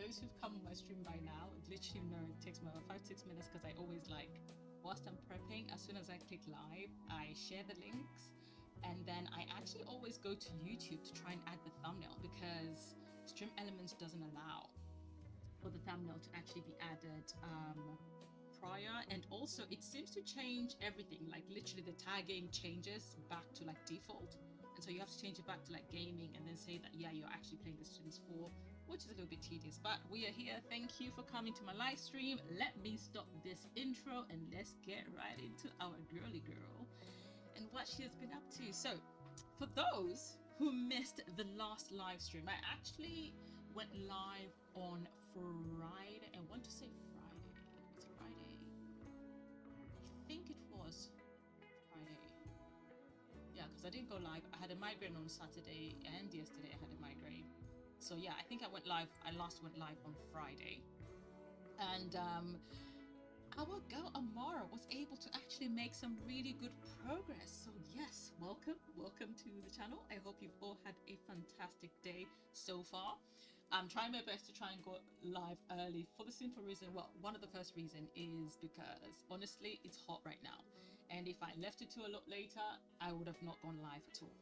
those who've come on my stream by now literally know it takes me about 5-6 minutes, because I always like, whilst I'm prepping, as soon as I click live, I share the links, and then I actually always go to YouTube to try and add the thumbnail, because Stream Elements doesn't allow for the thumbnail to actually be added prior. And also it seems to change everything, like literally the tagging changes back to like default, and so you have to change it back to like gaming and then say that, yeah, you're actually playing the Sims 4, which is a little bit tedious. But we are here. Thank you for coming to my live stream. Let me stop this intro and let's get right into our girly girl and what she has been up to. So for those who missed the last live stream, I actually went live on Friday. I want to say Friday. It's Friday. I think it was Friday. Yeah, because I didn't go live. I had a migraine on Saturday, and yesterday I had a migraine. So yeah, I think I went live. I last went live on Friday, and our girl Amara was able to actually make some really good progress. So yes, welcome to the channel. I hope you've all had a fantastic day so far. I'm trying my best to try and go live early, for the simple reason, well, one of the first reason is because honestly it's hot right now, and if I left it to a lot later, I would have not gone live at all.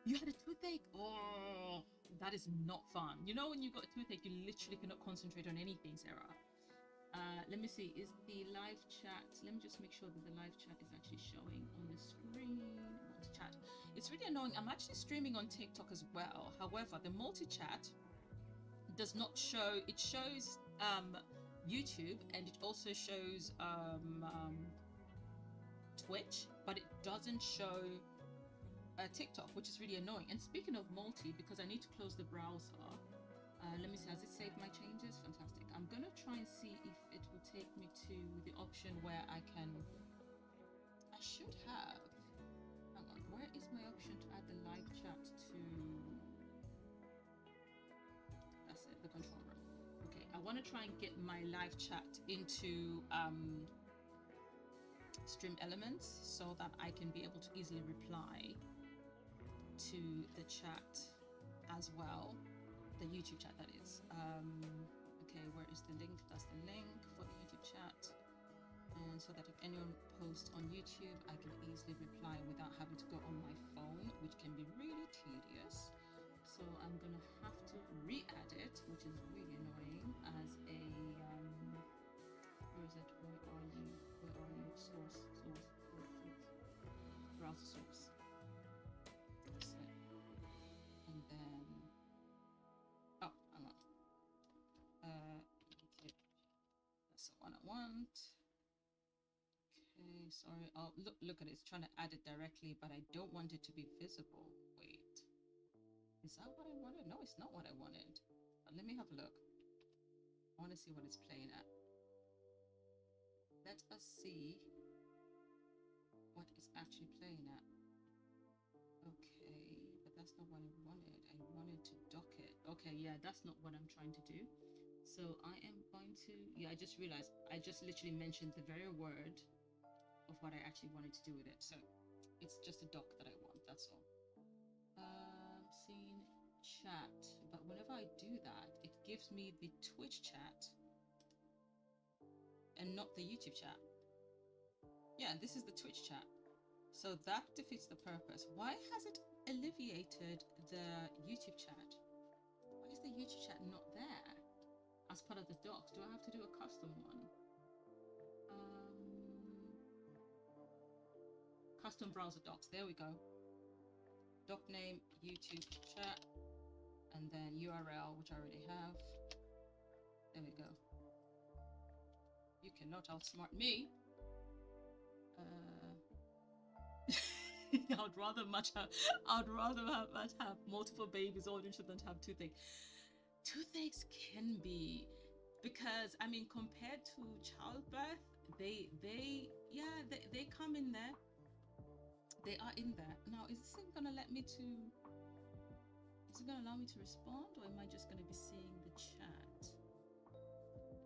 You had a toothache? Oh, that is not fun. You know, when you got a toothache, you literally cannot concentrate on anything, Sarah. Let me see, is the live chat, let me just make sure that the live chat is actually showing on the screen. Multi-chat, it's really annoying. I'm actually streaming on TikTok as well, however the multi-chat does not show. It shows YouTube, and it also shows Twitch, but it doesn't show TikTok, which is really annoying. And speaking of multi, because I need to close the browser, let me see, has it saved my changes? Fantastic. I'm gonna try and see if it will take me to the option where I should have, hang on, where is my option to add the live chat to? That's it, the control room. Okay, I want to try and get my live chat into Stream Elements so that I can be able to easily reply to the chat as well. The YouTube chat, that is. Okay, where is the link? That's the link for the YouTube chat, and so that if anyone posts on YouTube, I can easily reply without having to go on my phone, which can be really tedious. So I'm gonna have to re-add it, which is really annoying, as a where is it? Where are you? Source. Browser source. That's it. And then, oh, hang on. Okay. That's the one I want. Okay, sorry. Oh, look at it. It's trying to add it directly, but I don't want it to be visible. Wait. Is that what I wanted? No, it's not what I wanted. But let me have a look. I want to see what it's playing at. Let us see what it's actually playing at. Okay, but that's not what I wanted. I wanted to dock it. Okay, yeah, that's not what I'm trying to do. So I am going to, yeah, I just realized I just literally mentioned the very word of what I actually wanted to do with it. So it's just a dock that I want, that's all. Scene chat, but whenever I do that, it gives me the Twitch chat and not the YouTube chat. Yeah, this is the Twitch chat. So that defeats the purpose. Why has it alleviated the YouTube chat? Why is the YouTube chat not there as part of the docs? Do I have to do a custom one? Custom browser docs, there we go. Doc name, YouTube chat, and then URL, which I already have. There we go. You cannot outsmart me. I'd rather have multiple babies all into than to have toothache. Toothaches can be, because I mean, compared to childbirth, they come in there. They are in there. Now, is this gonna let me to? Is it gonna allow me to respond, or am I just gonna be seeing the chat?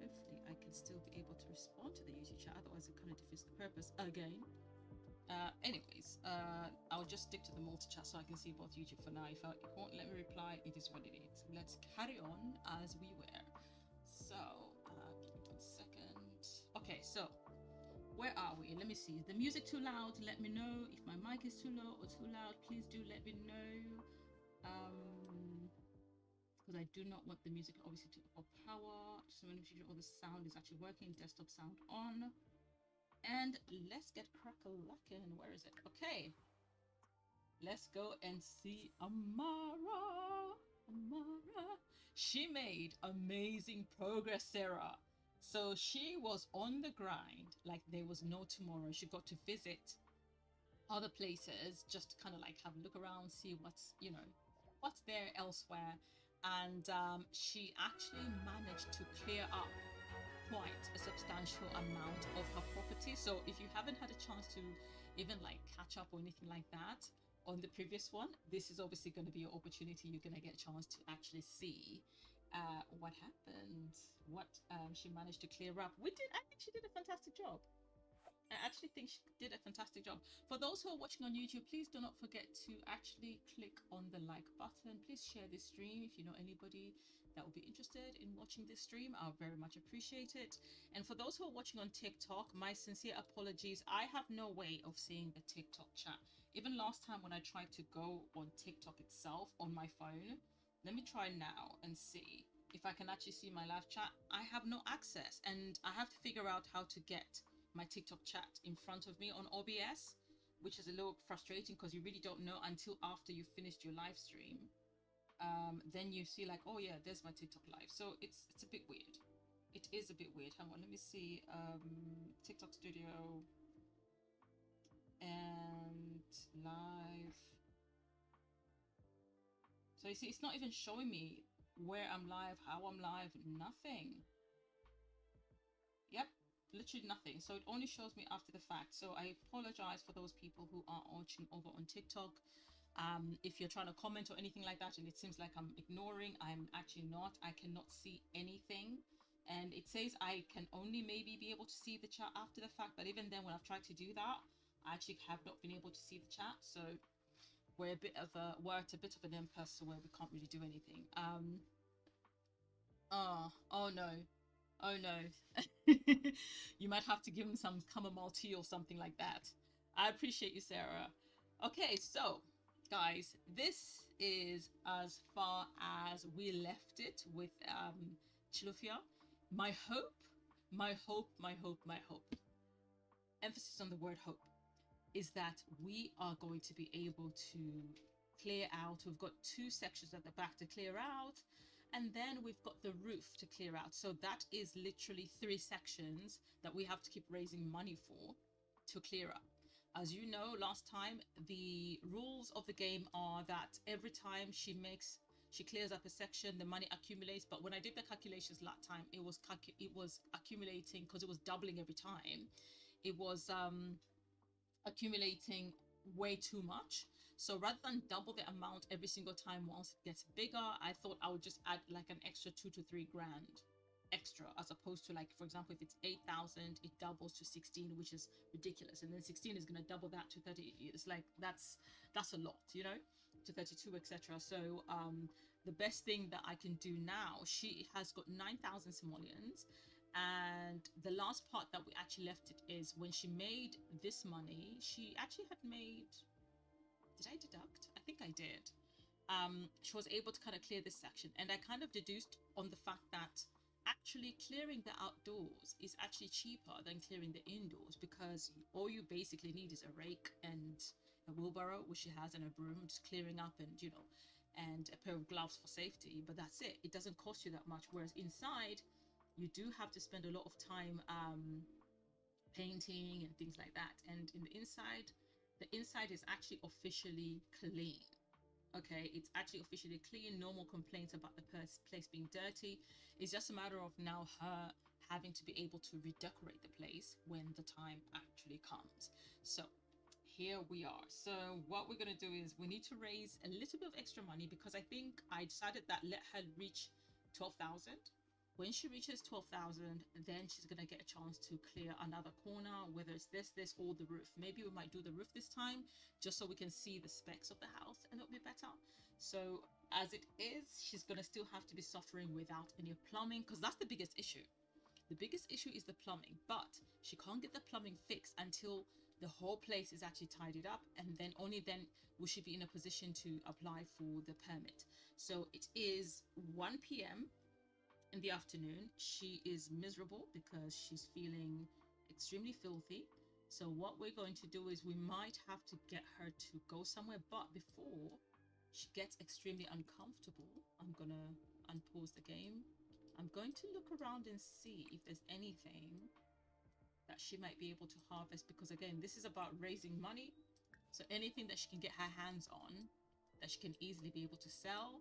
Hopefully, I can still be able to respond to the YouTube chat. Otherwise, it kind of defeats the purpose again. I'll just stick to the multi-chat so I can see both YouTube for now. If it won't let me reply, it is what it is. Let's carry on as we were. So, give me 1 second. Okay, so where are we? Let me see. Is the music too loud? Let me know. If my mic is too low or too loud, please do let me know. Because I do not want the music obviously to overpower. Just want to make sure all the sound is actually working. Desktop sound on. And let's get crack-a-lackin'. Where is it? Okay. Let's go and see Amara. Amara. She made amazing progress, Sarah. So she was on the grind like there was no tomorrow. She got to visit other places, just to kind of like have a look around, see what's, what's there elsewhere. And she actually managed to clear up quite a substantial amount of her property. So if you haven't had a chance to even like catch up or anything like that on the previous one, this is obviously going to be an opportunity. You're going to get a chance to actually see what happened, what she managed to clear up. I think she did a fantastic job. I actually think she did a fantastic job. For those who are watching on YouTube, please do not forget to actually click on the like button. Please share this stream if you know anybody that will be interested in watching this stream. I'll very much appreciate it. And for those who are watching on TikTok, my sincere apologies. I have no way of seeing the TikTok chat. Even last time when I tried to go on TikTok itself on my phone, let me try now and see if I can actually see my live chat. I have no access, and I have to figure out how to get my TikTok chat in front of me on OBS, which is a little frustrating because you really don't know until after you've finished your live stream. Then you see like, oh yeah, there's my TikTok live. So it's a bit weird. It is a bit weird. Hang on, let me see. TikTok studio and live. So you see, it's not even showing me where I'm live, how I'm live, nothing. Yep, literally nothing. So it only shows me after the fact. So I apologize for those people who are watching over on TikTok. If you're trying to comment or anything like that and it seems like I'm ignoring, I'm actually not. I cannot see anything, and it says I can only maybe be able to see the chat after the fact, but even then when I've tried to do that, I actually have not been able to see the chat. So we're at a bit of an impasse where we can't really do anything. Oh no. Oh no. You might have to give him some chamomile tea or something like that. I appreciate you, Sarah. Okay, so guys, this is as far as we left it with Chilufia. My hope, my hope, my hope, my hope, emphasis on the word hope, is that we are going to be able to clear out. We've got 2 sections at the back to clear out, and then we've got the roof to clear out. So that is literally 3 sections that we have to keep raising money for to clear up. As you know, last time, the rules of the game are that every time she clears up a section, the money accumulates. But when I did the calculations last time, it was accumulating, because it was doubling every time. It was accumulating way too much. So rather than double the amount every single time once it gets bigger, I thought I would just add like an extra 2 to 3 grand extra, as opposed to, like, for example, if it's 8,000, it doubles to 16, which is ridiculous, and then 16 is going to double that to 30. It's like that's a lot, to 32, etc. So the best thing that I can do now, she has got 9,000 simoleons. And the last part that we actually left it is when she made this money, she actually had made, did I deduct? I think I did. She was able to kind of clear this section, and I kind of deduced on the fact that actually clearing the outdoors is actually cheaper than clearing the indoors, because all you basically need is a rake and a wheelbarrow, which she has, and a broom, just clearing up, and and a pair of gloves for safety. But that's it. It doesn't cost you that much. Whereas inside, you do have to spend a lot of time painting and things like that. And in the inside is actually officially clean. Okay, it's actually officially clean. No more complaints about the place being dirty. It's just a matter of now her having to be able to redecorate the place when the time actually comes. So here we are. So what we're going to do is we need to raise a little bit of extra money, because I think I decided that let her reach 12,000. When she reaches 12,000, then she's going to get a chance to clear another corner, whether it's this, or the roof. Maybe we might do the roof this time, just so we can see the specs of the house a little bit better. So as it is, she's going to still have to be suffering without any plumbing, because that's the biggest issue. The biggest issue is the plumbing, but she can't get the plumbing fixed until the whole place is actually tidied up, and then only then will she be in a position to apply for the permit. So it is 1 p.m. in the afternoon. She is miserable because she's feeling extremely filthy. So what we're going to do is we might have to get her to go somewhere, but before she gets extremely uncomfortable, I'm gonna unpause the game. I'm going to look around and see if there's anything that she might be able to harvest, because again, this is about raising money. So anything that she can get her hands on that she can easily be able to sell,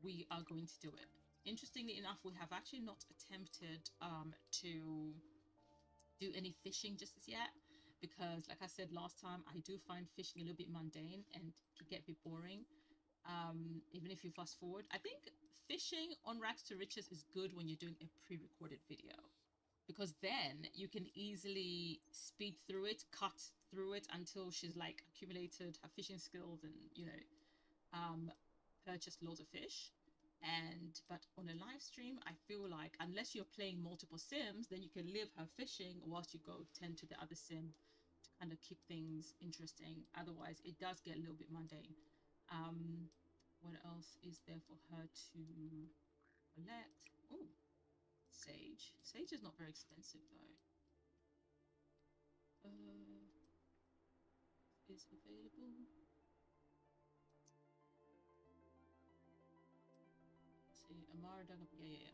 we are going to do it. Interestingly enough, we have actually not attempted to do any fishing just as yet, because like I said last time, I do find fishing a little bit mundane and can get a bit boring. Even if you fast forward, I think fishing on Rags to Riches is good when you're doing a pre-recorded video, because then you can easily speed through it, cut through it until she's like accumulated her fishing skills and, you know, purchased loads of fish. But on a live stream, I feel like unless you're playing multiple sims, then you can live her fishing whilst you go tend to the other sim to kind of keep things interesting. Otherwise it does get a little bit mundane. What else is there for her to collect? Oh, sage. Sage is not very expensive though. Is available. Let's see, Amara done up. Yeah.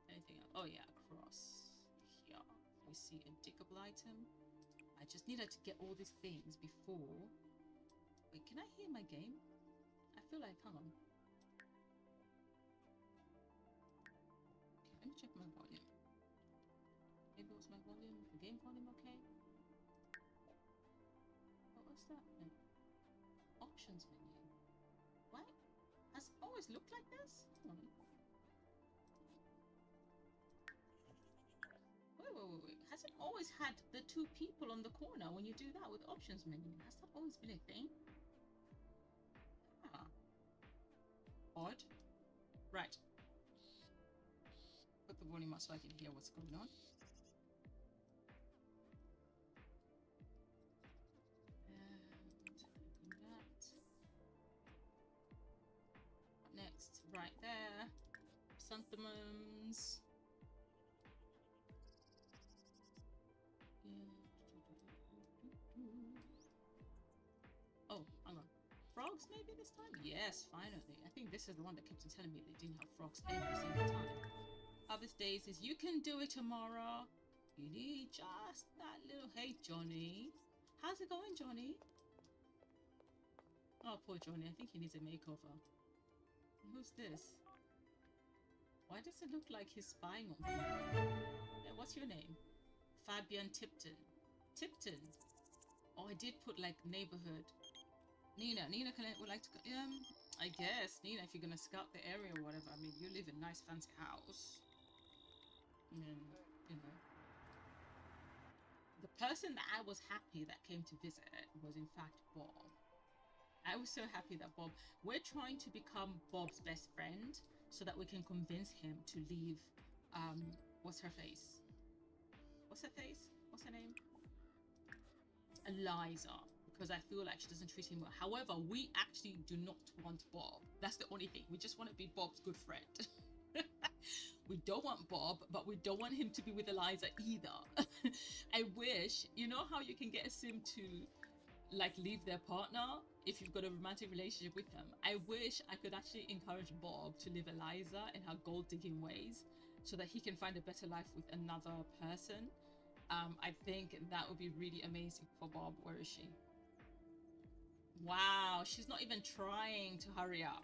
Anything else? Oh yeah, across here. We see a diggable item. I just need her to get all these things before. Wait, can I hear my game? I feel like, hang on. Okay, let me check my volume. Maybe it was my volume, the game volume okay? What was that? No. Options menu. What? Has it always looked like this? Hold on. Wait. Has it always had the two people on the corner when you do that with options menu? Has that always been a thing? Ah. Odd. Right. Put the volume up so I can hear what's going on. And that. Next, right there. Chrysanthemums. Oh, hang on. Frogs maybe this time? Yes, finally. I think this is the one that kept on telling me they didn't have frogs every single time. Harvest Daisies, you can do it, Amara. You need just that little... Hey, Johnny. How's it going, Johnny? Oh, poor Johnny. I think he needs a makeover. Who's this? Why does it look like he's spying on me? Hey, what's your name? Fabian Tipton. Tipton. Oh, I did put like neighborhood. Nina would like to go. I guess Nina, if you're gonna scout the area or whatever. I mean, you live in a nice fancy house. I mean, you know. The person that I was happy that came to visit was in fact Bob. I was so happy that we're trying to become Bob's best friend so that we can convince him to leave. What's her face? What's her face? What's her name? Eliza. Because I feel like she doesn't treat him well. However, we actually do not want Bob. That's the only thing. We just want to be Bob's good friend. We don't want Bob, but we don't want him to be with Eliza either. I wish, you know how you can get a sim to like leave their partner if you've got a romantic relationship with them. I wish I could actually encourage Bob to leave Eliza in her gold digging ways so that he can find a better life with another person. I think that would be really amazing for Bob. Where is she? Wow, she's not even trying to hurry up.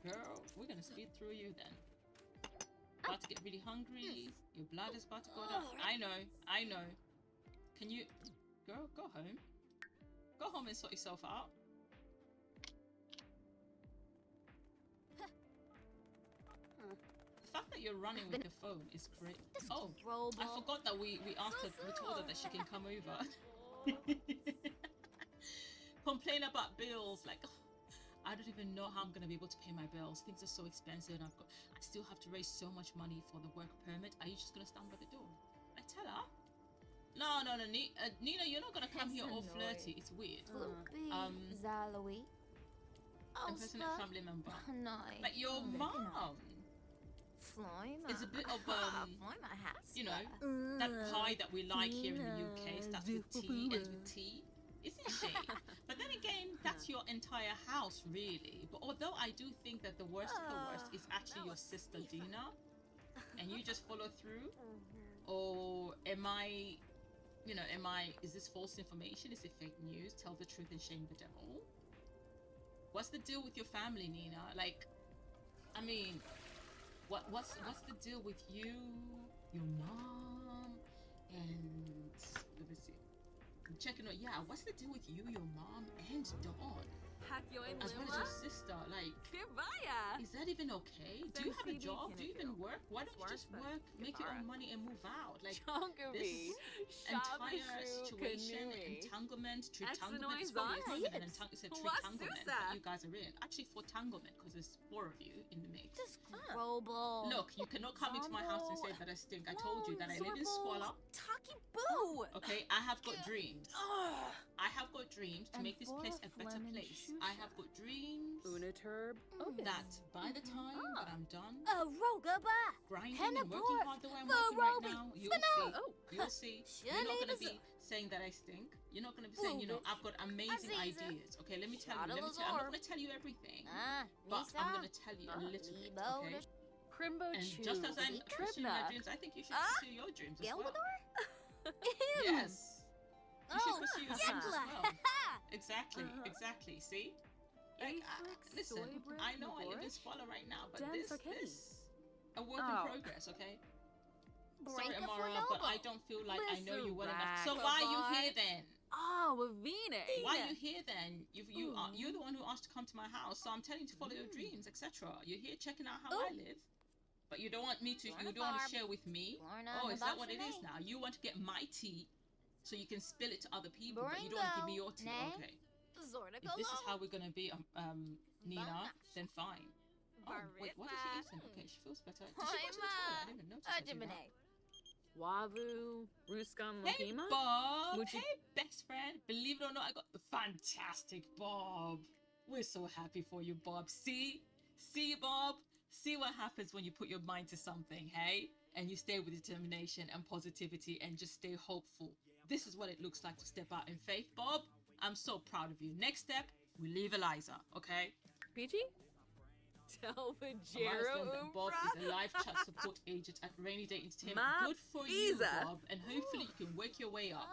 Girl, we're gonna speed through you then. About to get really hungry. Your blood is about to go down. I know. Can you... Girl, go home. Go home and sort yourself out. fact that you're running with the phone is great. Oh, I forgot that we asked her, we told her that she can come over. Complain about bills, like, "Oh, I don't even know how I'm gonna be able to pay my bills. Things are so expensive, and I still have to raise so much money for the work permit. Are you just gonna stand by the door?" I tell her, no, Nina, you're not gonna come here all flirty. It's weird. Zalawi. Impersonate family member. No. Like your mom is a bit of you know, that pie that we like here in the UK starts with T, ends with T, isn't she? But then again, that's your entire house, really. But although I do think that the worst of the worst is actually your sister Dina, and you just follow through, or is this false information? Is it fake news? Tell the truth and shame the devil. What's the deal with your family, Nina? Like, I mean, what's the deal with you, your mom, and let me see. I'm checking out. Yeah, what's the deal with you, your mom, and Dawn? As well as your sister, like, is that even okay? Do you have a job? Do you even work? Why don't you just work, make your own money, and move out? Like, this entire situation, entanglement, tritanglement, it's probably it's a tritanglement that you guys are in. Actually, for tanglement, because there's 4 of you in the mix. Look, you cannot come into my house and say that I stink. I told you that I live in squalor. Okay, I have got dreams. I have got dreams to make this place a better place. I have got dreams that by the time that I'm done grinding and working hard the way I'm working right now, you'll see. You're not going to be saying that I stink. You're not going to be saying, I've got amazing ideas. Okay, let me tell you. I'm not going to tell you everything, but I'm going to tell you a little bit, okay? And just as I'm pursuing my dreams, I think you should pursue your dreams as well. Yes. You should pursue your dreams as well. Exactly. See? Like, listen, I know I live in squalor right now, but this a work in progress, okay? Sorry, Amara, but I don't feel like I know you well enough. So why are you here then? Why are you here then? You're the one who asked to come to my house, so I'm telling you to follow your dreams, etc. You're here checking out how I live, but you don't want me to. You don't want to share with me. Oh, is that what it is now? You want to get my tea, so you can spill it to other people, but you don't want to give me your tea. Okay. If this is how we're gonna be, Nina, then fine. Oh, wait, what is she eating? Okay, she feels better. Did she go to the toilet? I didn't even notice her do that. Hey, Bob! Hey, best friend! Believe it or not, I got the fantastic Bob. We're so happy for you, Bob. See, Bob? See what happens when you put your mind to something, hey? And you stay with determination and positivity and just stay hopeful. This is what it looks like to step out in faith, Bob. I'm so proud of you. Next step, we leave Eliza, okay? PG? Bob is a live chat support agent at Rainy Day Entertainment. Good for you, Bob. And hopefully you can work your way up.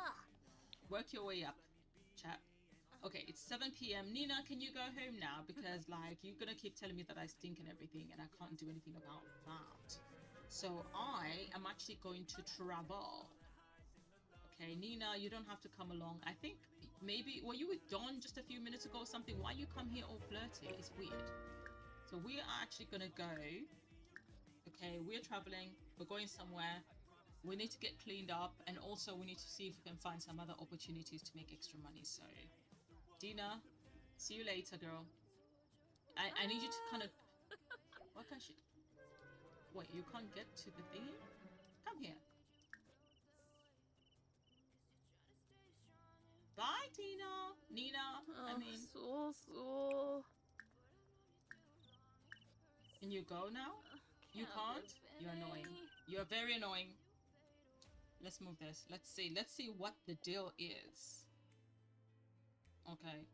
Work your way up, chat. Okay, it's 7 p.m. Nina, can you go home now? Because, like, you're going to keep telling me that I stink and everything, and I can't do anything about that. So I am actually going to travel. Okay, Nina, you don't have to come along. I think maybe, were you with Dawn just a few minutes ago or something? Why you come here all flirty? It's weird. So we are actually going to go. Okay, we're traveling. We're going somewhere. We need to get cleaned up. And also we need to see if we can find some other opportunities to make extra money. So, Dina, see you later, girl. I need you to kind of... What can she... Wait, you can't get to the thingy? Come here. Bye, Tina. Nina. I mean. Can you go now? You can't? You're annoying. You're very annoying. Let's move this. Let's see. Let's see what the deal is. Okay.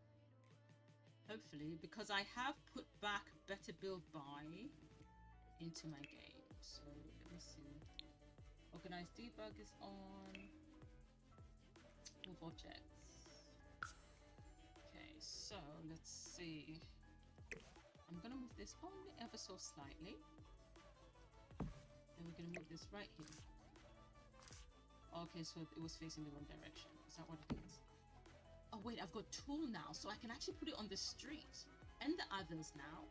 Hopefully, because I have put back Better Build Buy into my game. So, let me see. Organized debug is on. Move objects. Okay, so let's see. I'm gonna move this only ever so slightly. And we're gonna move this right here. Okay, so it was facing the wrong direction. Is that what it is? Oh wait, I've got tool now, so I can actually put it on the street. And the others now.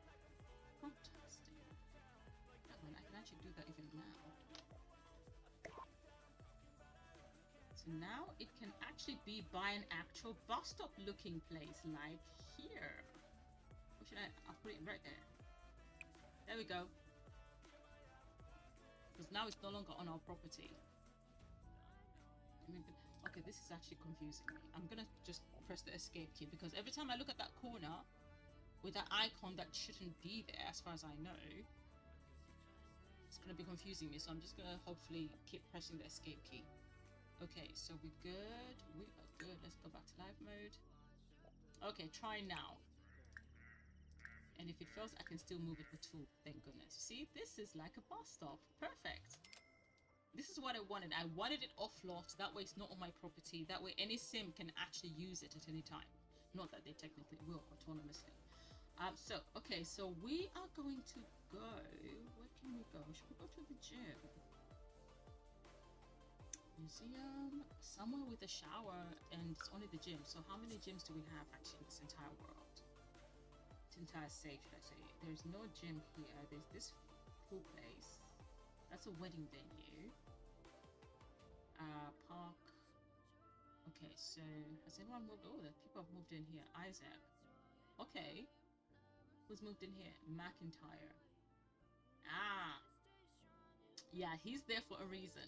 Fantastic. That one, I can actually do that even now. So now it can actually be by an actual bus stop looking place, like here. Or should I'll put it right there. There we go. Because now it's no longer on our property. Okay, this is actually confusing me. I'm gonna just press the escape key because every time I look at that corner with that icon that shouldn't be there, as far as I know, it's gonna be confusing me. So I'm just gonna hopefully keep pressing the escape key. Okay, so we're good. We are good. Let's go back to live mode. Okay, try now. And if it fails, I can still move it with tool. Thank goodness. See, this is like a bus stop. Perfect. This is what I wanted. I wanted it off lot. That way it's not on my property. That way any sim can actually use it at any time. Not that they technically will autonomously. Okay, so we are going to go. Where can we go? Should we go to the gym? Museum, somewhere with a shower, and it's only the gym. So how many gyms do we have actually in this entire world? This entire state, should I say? There's no gym here. There's this pool place. That's a wedding venue. Park. Okay, so has anyone moved? Oh, the people have moved in here. Isaac. Okay. Who's moved in here? McIntyre. Ah. Yeah, he's there for a reason.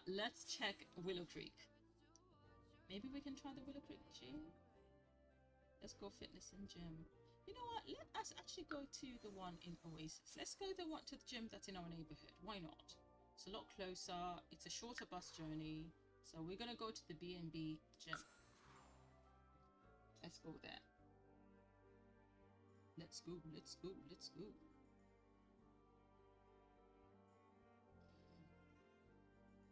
Let's check Willow Creek. Maybe we can try the Willow Creek gym. Let's go fitness and gym. You know what? Let us actually go to the one in Oasis. Let's go to the gym that's in our neighborhood. Why not? It's a lot closer. It's a shorter bus journey. So we're gonna go to the B&B gym. Let's go there. Let's go. Let's go. Let's go.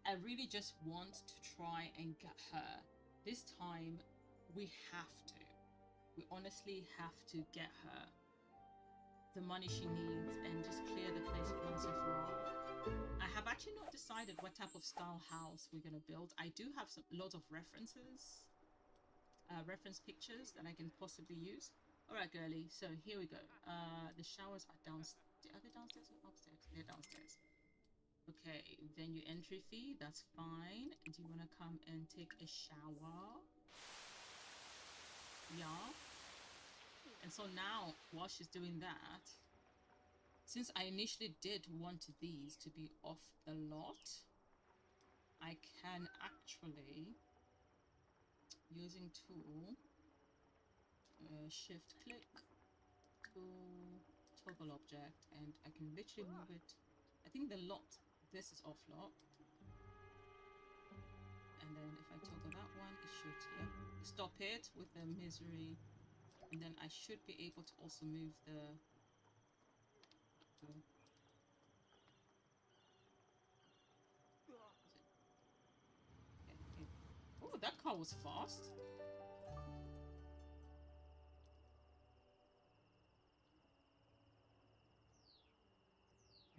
I really just want to try and get her. This time, we have to. We honestly have to get her the money she needs and just clear the place once and for all. I have actually not decided what type of style house we're going to build. I do have lots of references, reference pictures that I can possibly use. All right, girly. So here we go. The showers are downstairs. Are they downstairs or upstairs? They're downstairs. Okay, venue entry fee. That's fine. Do you want to come and take a shower? Yeah. And so now, while she's doing that, since I initially did want these to be off the lot, I can actually, using tool, shift click, tool, toggle object, and I can literally move it. I think the lot, this is off lot. And then if I toggle that one, it should, yeah, stop it with the misery. And then I should be able to also move the... Okay. Oh, that car was fast.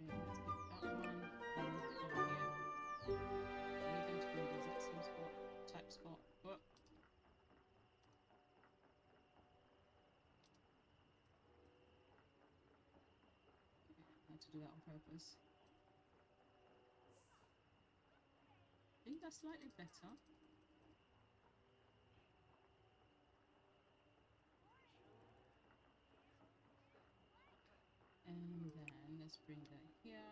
Okay, let's pick that one. And move it over here. Move into the exact same spot, type spot. Oh. I had to do that on purpose. I think that's slightly better. And then let's bring that here.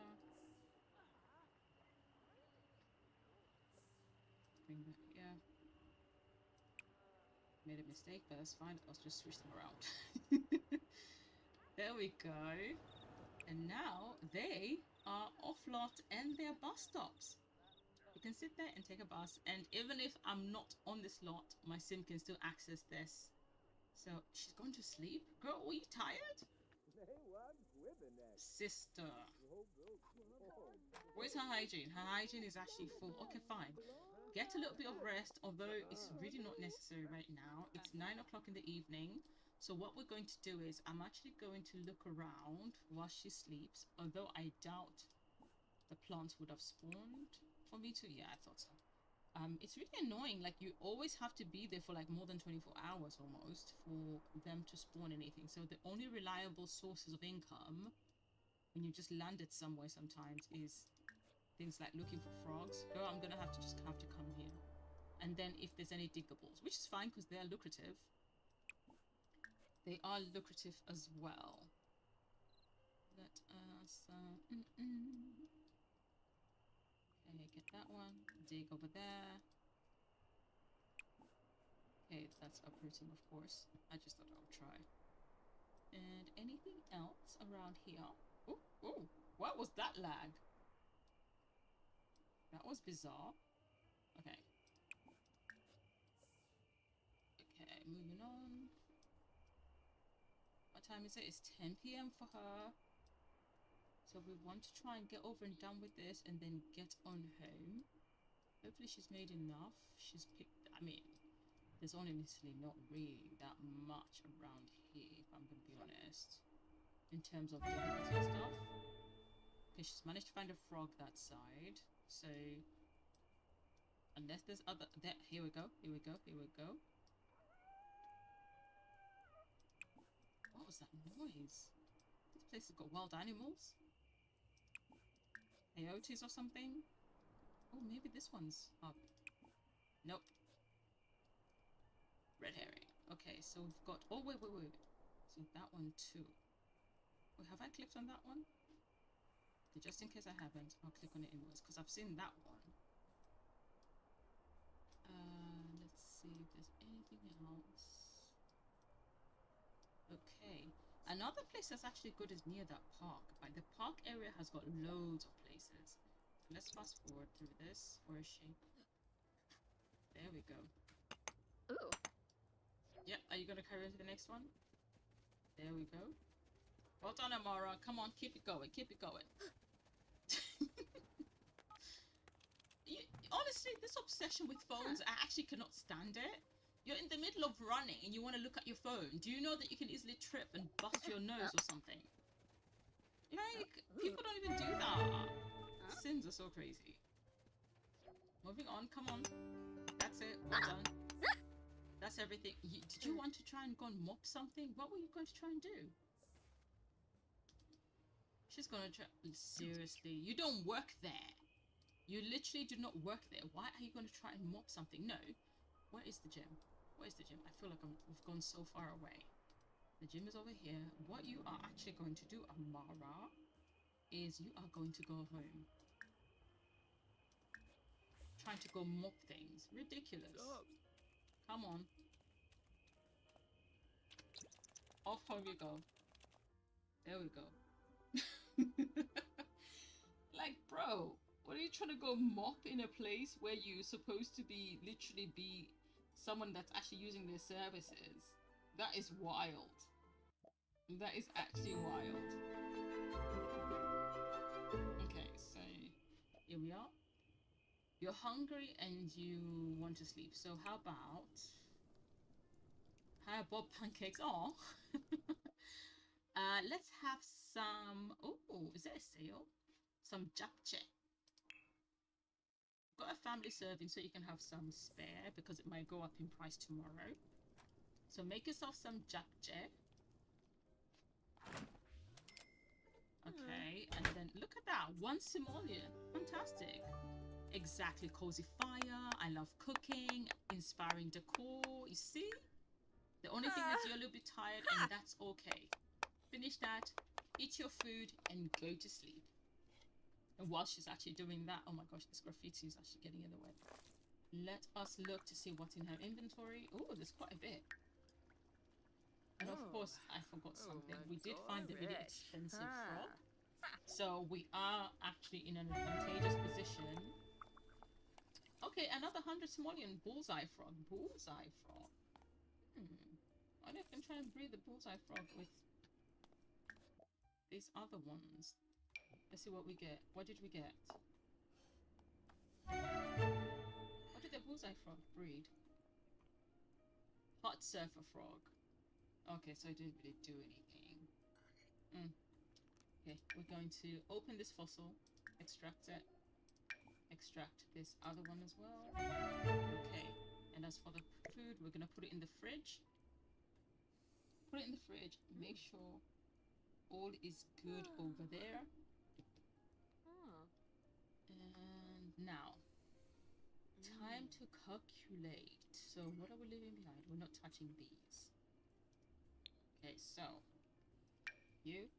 Bring that here. Made a mistake, but that's fine. I'll just switch them around. There we go. And now they are off lot and they're bus stops. You can sit there and take a bus, and even if I'm not on this lot, my sim can still access this. So she's going to sleep? Girl, are you tired? Sister. Where's her hygiene? Her hygiene is actually full. Okay, fine. Get a little bit of rest, although it's really not necessary right now. It's 9 o'clock in the evening. So what we're going to do is I'm actually going to look around while she sleeps, although I doubt the plants would have spawned for me to. Yeah, I thought so. It's really annoying. Like, you always have to be there for like more than 24 hours almost for them to spawn anything. So the only reliable sources of income when you just landed somewhere sometimes is things like looking for frogs. Girl, I'm gonna have to come here. And then if there's any diggables, which is fine because they are lucrative. They are lucrative as well. Let us okay, get that one. Dig over there. Okay, that's uprooting, of course. I just thought I would try. And anything else around here? Oh, oh, what was that lag? That was bizarre. Okay. Okay, moving on. What time is it? It's 10 p.m. for her. So we want to try and get over and done with this and then get on home. Hopefully she's made enough. She's picked, I mean, there's honestly not really that much around here, if I'm going to be honest, in terms of difficulty and stuff. Okay, she's managed to find a frog that side. So, unless there's other, there, here we go, here we go, here we go. What was that noise? This place has got wild animals. Coyotes or something. Oh, maybe this one's up. Nope. Red herring. Okay, so we've got... Oh, wait. So that one too. Wait, have I clicked on that one? Okay, just in case I haven't, I'll click on it anyways, because I've seen that one. Let's see if there's anything else. Okay. Another place that's actually good is near that park. Like, the park area has got loads of places. Let's fast forward through this. Where is she? There we go. Ooh. Yep, are you going to carry on to the next one? There we go. Well done, Amara. Come on, keep it going. Keep it going. Honestly, this obsession with phones, I actually cannot stand it. You're in the middle of running and you want to look at your phone. Do you know that you can easily trip and bust your nose or something? Like, people don't even do that. Sims are so crazy. Moving on, come on. That's it, well done. That's everything. Did you want to try and go and mop something? What were you going to try and do? She's gonna try. Seriously, you don't work there. You literally do not work there. Why are you going to try and mop something? No. Where is the gym? Where is the gym? I feel like we've gone so far away. The gym is over here. What you are actually going to do, Amara, is you are going to go home. Trying to go mop things. Ridiculous. Come on. Off home you go. There we go. Like, bro, what are you trying to go mop in a place where you're supposed to be literally be someone that's actually using their services? That is wild. That is actually wild. Okay, so here we are. You're hungry and you want to sleep. So how about pancakes? Oh. Let's have some. Oh, is there a sale? Some japchae. Got a family serving so you can have some spare because it might go up in price tomorrow. So make yourself some japchae. Okay, and then look at that, 1 simoleon. Fantastic. Exactly, cozy fire. I love cooking, inspiring decor. You see? The only thing is you're a little bit tired, and that's okay. Finish that, eat your food, and go to sleep. And while she's actually doing that, oh my gosh, this graffiti is actually getting in the way. Let us look to see what's in her inventory. Oh, there's quite a bit. And of course, I forgot something. We did find the really expensive frog. So we are actually in an advantageous position. Okay, another 100 simoleon bullseye frog. Bullseye frog. I wonder if I can try and breed the bullseye frog with these other ones. Let's see what we get. What did we get? What did the bullseye frog breed? Hot surfer frog. Okay, so it didn't really do anything. Okay, we're going to open this fossil, extract it. extract this other one as well. Okay, and as for the food, we're gonna put it in the fridge. Put it in the fridge. Make sure all is good over there. And now, time to calculate. So what are we leaving behind? We're not touching these. Okay, so you,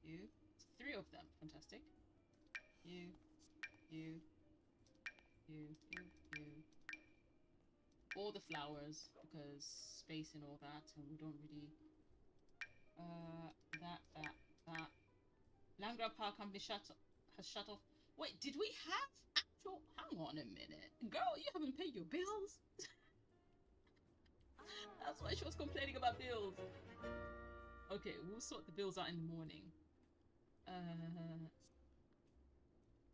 3 of them. Fantastic. You. All the flowers, because space and all that, and we don't really... that. Langra Power Company has shut off. Wait, did we have actual... Hang on a minute. Girl, you haven't paid your bills? That's why she was complaining about bills. Okay, we'll sort the bills out in the morning.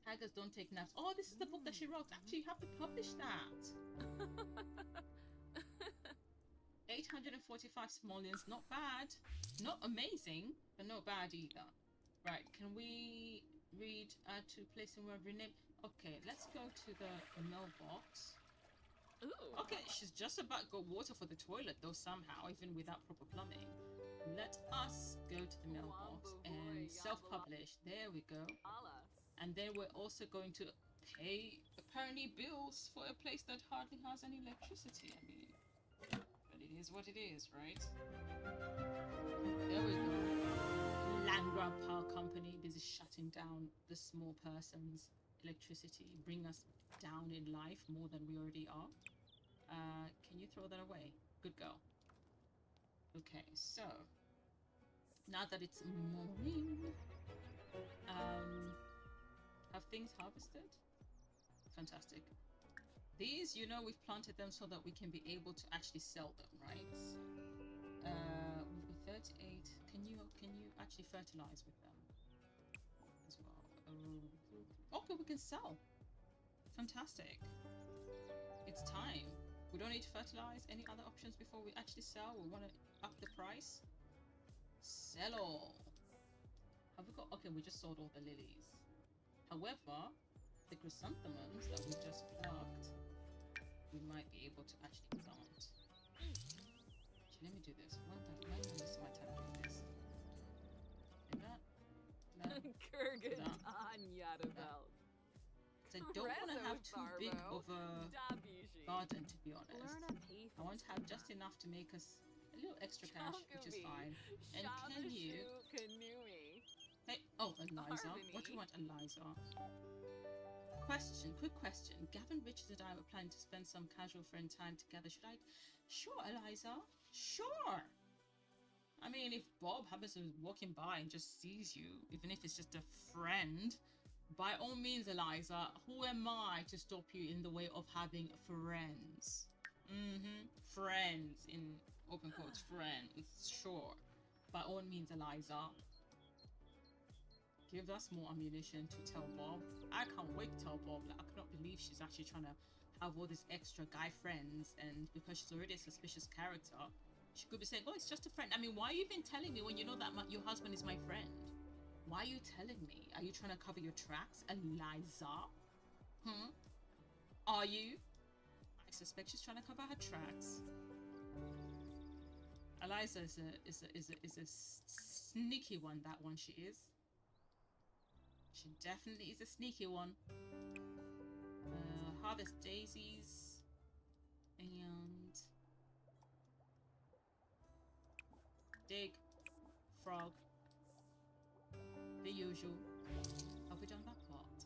Tigers don't take naps. Oh, this is the book that she wrote. Actually, you have to publish that. 845 simoleons. Not bad. Not amazing, but not bad either. Right, can we read to place and word rename? Okay, let's go to the mailbox. Ooh. Okay, she's just about got water for the toilet though somehow, even without proper plumbing. Let us go to the mailbox and self-publish. There we go. And then we're also going to pay, apparently, bills for a place that hardly has any electricity. I mean, but it is what it is, right? There we go. Langra Power Company busy shutting down the small person's electricity, bring us down in life more than we already are. Can you throw that away? Good girl. Okay, so now that it's morning, have things harvested? Fantastic. These, you know, we've planted them so that we can be able to actually sell them, right? We've got 38. Can you actually fertilize with them as well? Okay, we can sell. Fantastic. It's time. We don't need to fertilize. Any other options before we actually sell? We want to up the price. Sell all. Have we got... Okay, we just sold all the lilies. However, the chrysanthemums that we just plucked, we might be able to actually plant. Actually, let me do this. When is my time doing this? Do that. So I don't want to have too big of a garden, to be honest. I want to have just enough to make us a little extra cash, which is fine. And can you... Hey, oh, Eliza. What do you want, Eliza? Quick question. Gavin, Richards and I were planning to spend some casual friend time together. Should I? Sure, Eliza. Sure. I mean, if Bob happens to be walking by and just sees you, even if it's just a friend, by all means, Eliza, who am I to stop you in the way of having friends? Friends, in open quotes, friends. Sure. By all means, Eliza. Give us more ammunition to tell Bob. I can't wait to tell Bob. Like, I cannot believe she's actually trying to have all these extra guy friends, and because she's already a suspicious character, she could be saying, oh, it's just a friend. I mean, why are you even telling me when you know that your husband is my friend? Why are you telling me? Are you trying to cover your tracks, Eliza? Are you? I suspect she's trying to cover her tracks. Eliza is a sneaky one. That one she is. She definitely is a sneaky one. Harvest daisies and dig, frog, the usual. Have we done that part?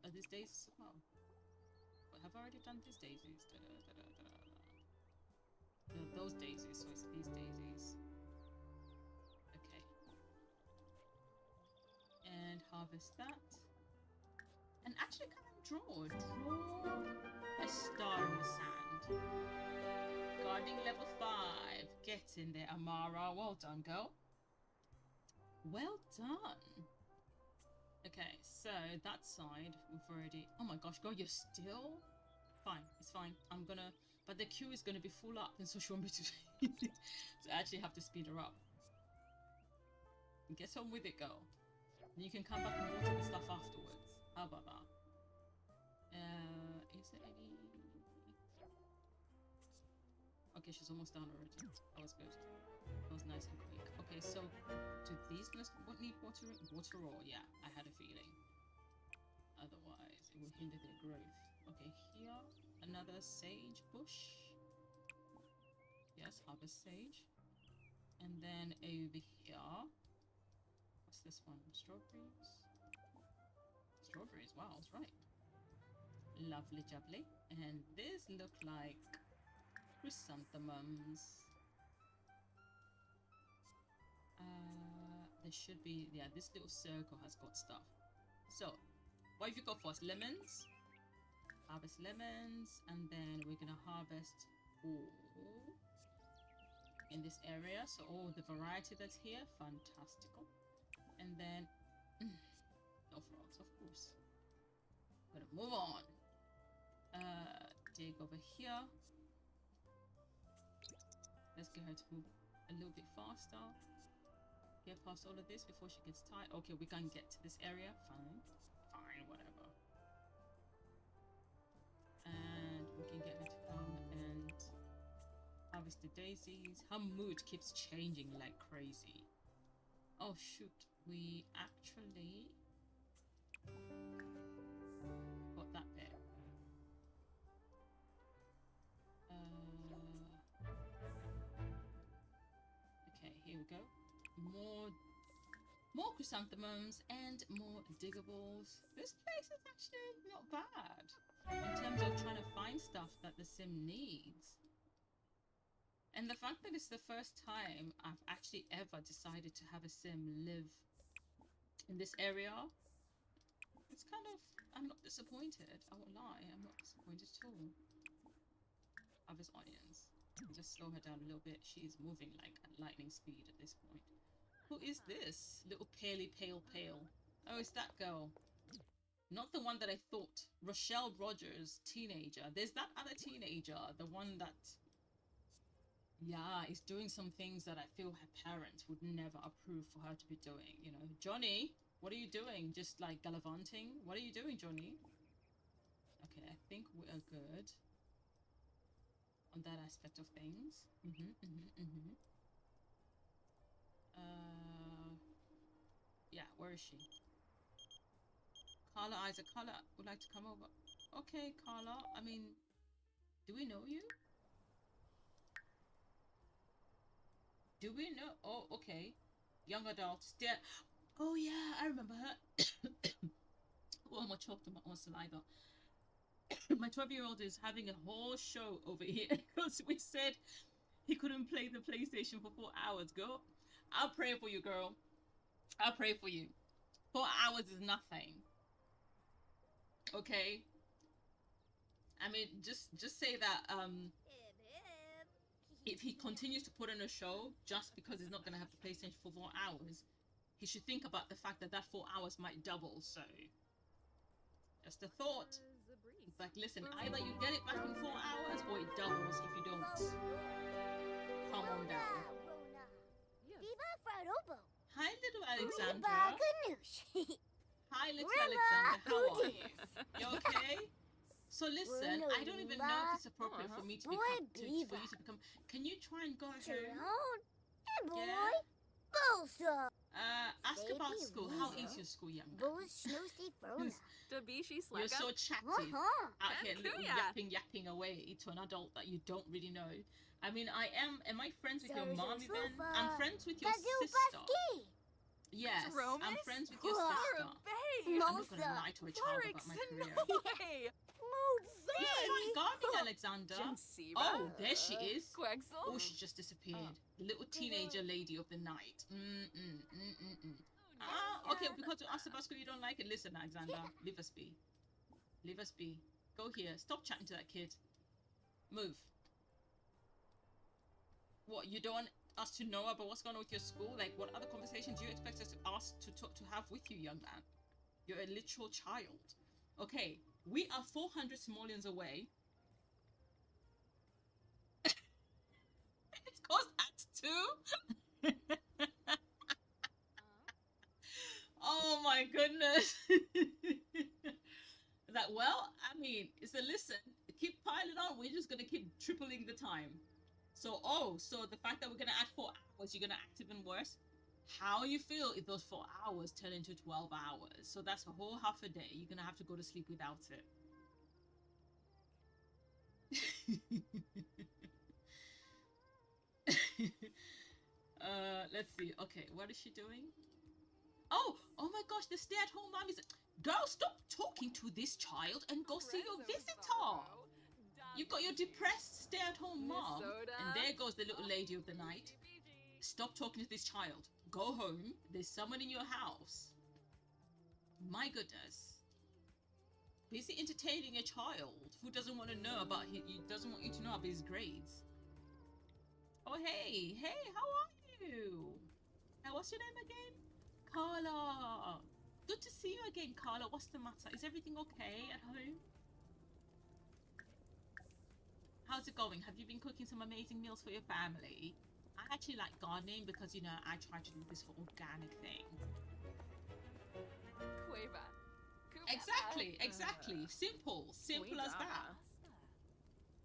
Are these daisies as well? But have I already done these daisies? No, those daisies, so it's these daisies. Okay. And harvest that. And actually, can I draw a star in the sand? Gardening level 5. Get in there, Amara. Well done, girl. Well done. Okay, so that side we've already... Oh my gosh, girl, you're still... Fine, it's fine. I'm gonna... But the queue is gonna be full up, and so she won't be to... So I actually have to speed her up. Get on with it, girl. And you can come back and water the stuff afterwards. How about that? Okay, she's almost done already. That was good. That was nice and quick. Okay, so do these need water? Water or yeah, I had a feeling. Otherwise, it will hinder their growth. Okay, here another sage bush. Yes, harvest sage. And then over here, what's this one? Strawberries. Strawberries. Wow, I was right. Lovely jubbly. And these look like chrysanthemums. There should be, yeah, this little circle has got stuff. So, what have you got for us? Lemons? Harvest lemons, and then we're gonna harvest all in this area. So all the variety that's here, fantastical. And then, no frogs, of course. Gonna move on. Dig over here. Let's get her to move a little bit faster. Get past all of this before she gets tired. Okay, we can get to this area. Fine. Fine, whatever. And we can get her to come and harvest the daisies. Her mood keeps changing like crazy. Oh shoot, we actually got that there. Okay, here we go. More chrysanthemums and more diggables. This place is actually not bad in terms of trying to find stuff that the sim needs. And the fact that it's the first time I've actually ever decided to have a sim live in this area, it's kind of, I'm not disappointed. I won't lie, I'm not disappointed at all. Harvest onions. Just slow her down a little bit. She is moving like at lightning speed at this point. Who is this? Little pale. Oh, it's that girl. Not the one that I thought. Rochelle Rogers, teenager. There's that other teenager. The one that, yeah, is doing some things that I feel her parents would never approve for her to be doing. You know, Johnny, what are you doing? Just like gallivanting? What are you doing, Johnny? Okay, I think we are good on that aspect of things. Yeah, where is she? Carla, Isaac, Carla would like to come over. Okay, Carla, I mean, do we know you? Do we know? Oh, okay. Young adult. Oh, yeah, I remember her. Oh, I'm choked on my own saliva. My 12-year-old is having a whole show over here because we said he couldn't play the PlayStation for 4 hours. Go. I'll pray for you, girl. I'll pray for you. 4 hours is nothing. Okay? I mean, just say that, if he continues to put on a show just because he's not going to have the PlayStation for 4 hours, he should think about the fact that 4 hours might double. So, just a thought. It's like, listen, either you get it back in 4 hours or it doubles if you don't. Come on down. Hi, little Alexandra. Hi, little Alexandra. How are you? You okay? So listen, I don't even know if it's appropriate for me to become, for you to become. Can you try and go home? Yeah. Ask about school. How is your school, young man? You're so chatty. Out here, little yapping away to an adult that you don't really know. I mean, am I friends with your mom even? I'm friends with your sister. Yes, I'm friends with your sister. I'm not gonna lie to a child about my career. You're gardening, Alexander. Oh, there she is. Oh, she just disappeared. Little teenager lady of the night. Okay, because you asked about school, you don't like it. Listen, Alexander, leave us be. Leave us be. Go here. Stop chatting to that kid. Move. What, you don't want us to know about what's going on with your school? Like, what other conversations do you expect us to have with you, young man? You're a literal child. Okay, we are 400 simoleons away. It's cost Act 2? Oh my goodness. That, well, I mean, it's a listen. Keep piling on. We're just going to keep tripling the time. So the fact that we're gonna add 4 hours, you're gonna act even worse. How you feel if those 4 hours turn into 12 hours? So that's a whole half a day. You're gonna have to go to sleep without it. Let's see. Okay, what is she doing? Oh my gosh, the stay-at-home mom is... Girl, stop talking to this child and go see your visitor. You've got your depressed stay-at-home mom, and there goes the little lady of the night. Stop talking to this child. Go home. There's someone in your house. My goodness. Busy entertaining a child who doesn't want to know about he doesn't want you to know about his grades. Oh hey, how are you? Hey, what's your name again? Carla. Good to see you again, Carla. What's the matter? Is everything okay at home? How's it going? Have you been cooking some amazing meals for your family? I actually like gardening because, you know, I try to do this for organic thing. Exactly. Simple as that.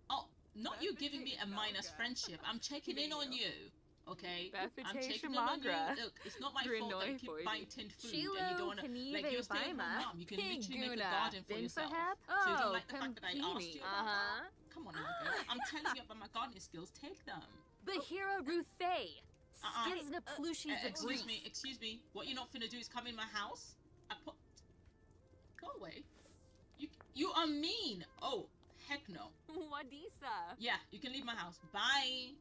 Oh, not you giving me a minus friendship. I'm checking in on you. Okay, I'm checking in on you. Look, it's not my fault that you keep buying tinned food and you don't want to, like, you're staying at home mom. You can literally make a garden for yourself. So you don't like the fact that I asked you about that? Come on, now, girl. I'm telling you about my gardening skills. Take them. Bahira Ruthay. Skins na plushies Excuse me. What you're not finna do is come in my house? Go away. You are mean. Oh, heck no. Wadisa. Yeah, you can leave my house. Bye.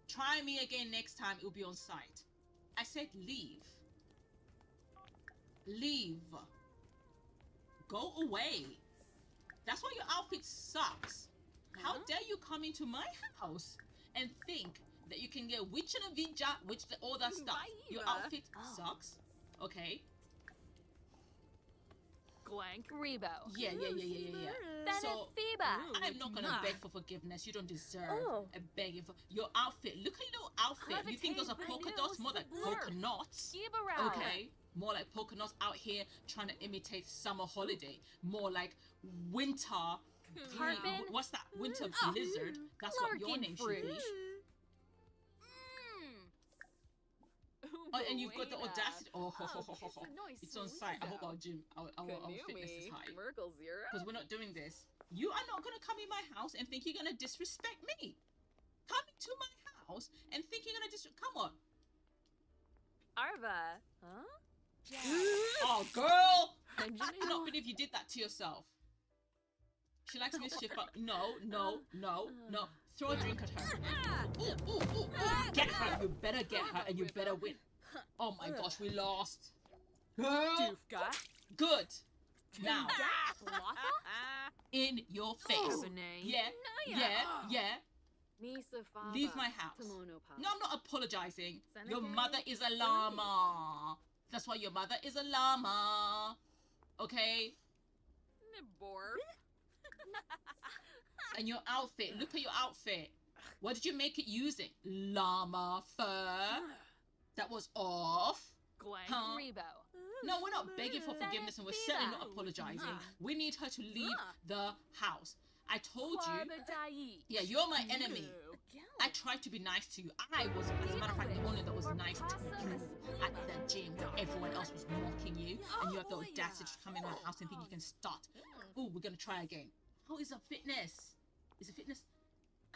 Try me again next time. It will be on site. I said leave. Go away. That's why your outfit sucks. How dare you come into my house and think that you can get which and a vija, all that stuff. Your outfit sucks. Okay. Glank Rebo. Yeah. So I'm not gonna beg for forgiveness. You don't deserve a begging for your outfit. Look at your outfit. You think those are polka dots? More like polka knots. Okay. More like polka knots out here trying to imitate summer holiday. More like winter. What's that? Winter blizzard. That's what your name should be. Oh, and you've got the audacity. It's on site. I hope our gym, our fitness is high. Because we're not doing this. You are not going to come in my house and think you're going to disrespect me. Coming to my house and think you're going to Come on. Arva. Oh, girl. I cannot believe you did that to yourself. She likes mischief, but no. Throw a drink at her. Ooh. Get her. You better get her and you better win. Oh my gosh, we lost. Girl. Good. Now. In your face. Yeah. Leave my house. No, I'm not apologizing. Your mother is a llama. That's why your mother is a llama. Okay? And your outfit. Look at your outfit. What did you make it using? Llama fur. That was off. Huh? No, we're not begging for forgiveness and we're certainly not apologizing. We need her to leave the house. I told you. Yeah, you're my enemy. I tried to be nice to you. I was, as a matter of fact, the only that was nice to you at the gym where everyone else was mocking you. And you have the audacity to come in my house and think you can start. Oh, we're going to try again. How is her fitness? Is her fitness...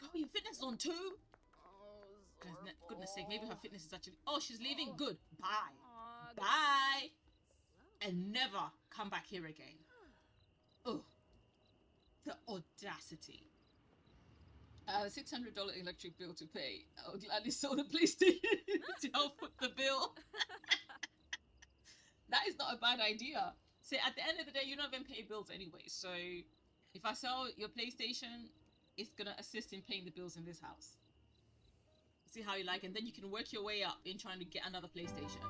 Girl, your fitness is on too? Goodness sake, maybe her fitness is actually... Oh, she's leaving? Good. Bye. And never come back here again. Oh, the audacity. $600 electric bill to pay. I would gladly sell the PlayStation to help foot the bill. That is not a bad idea. See, at the end of the day, you're not even paying bills anyway. So if I sell your PlayStation, it's going to assist in paying the bills in this house. See how you like, and then you can work your way up in trying to get another PlayStation.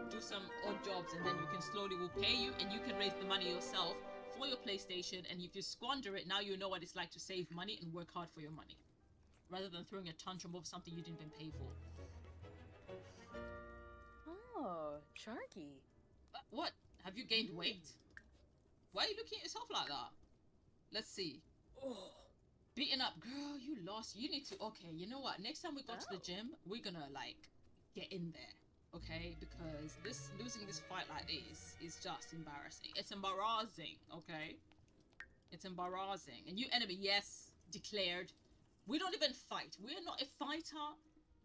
Do some odd jobs, and then you can slowly will pay you, and you can raise the money yourself for your PlayStation. And if you squander it, now you know what it's like to save money and work hard for your money, rather than throwing a tantrum over something you didn't even pay for. Oh, Sharky. What? Have you gained weight? Why are you looking at yourself like that? Let's see. Beaten up, girl. You lost. You need to. Okay, you know what? Next time we go to the gym, we're gonna like get in there, okay? Because this losing this fight like this is just embarrassing. It's embarrassing, okay? It's embarrassing. And you enemy, yes, declared. We don't even fight. We're not a fighter.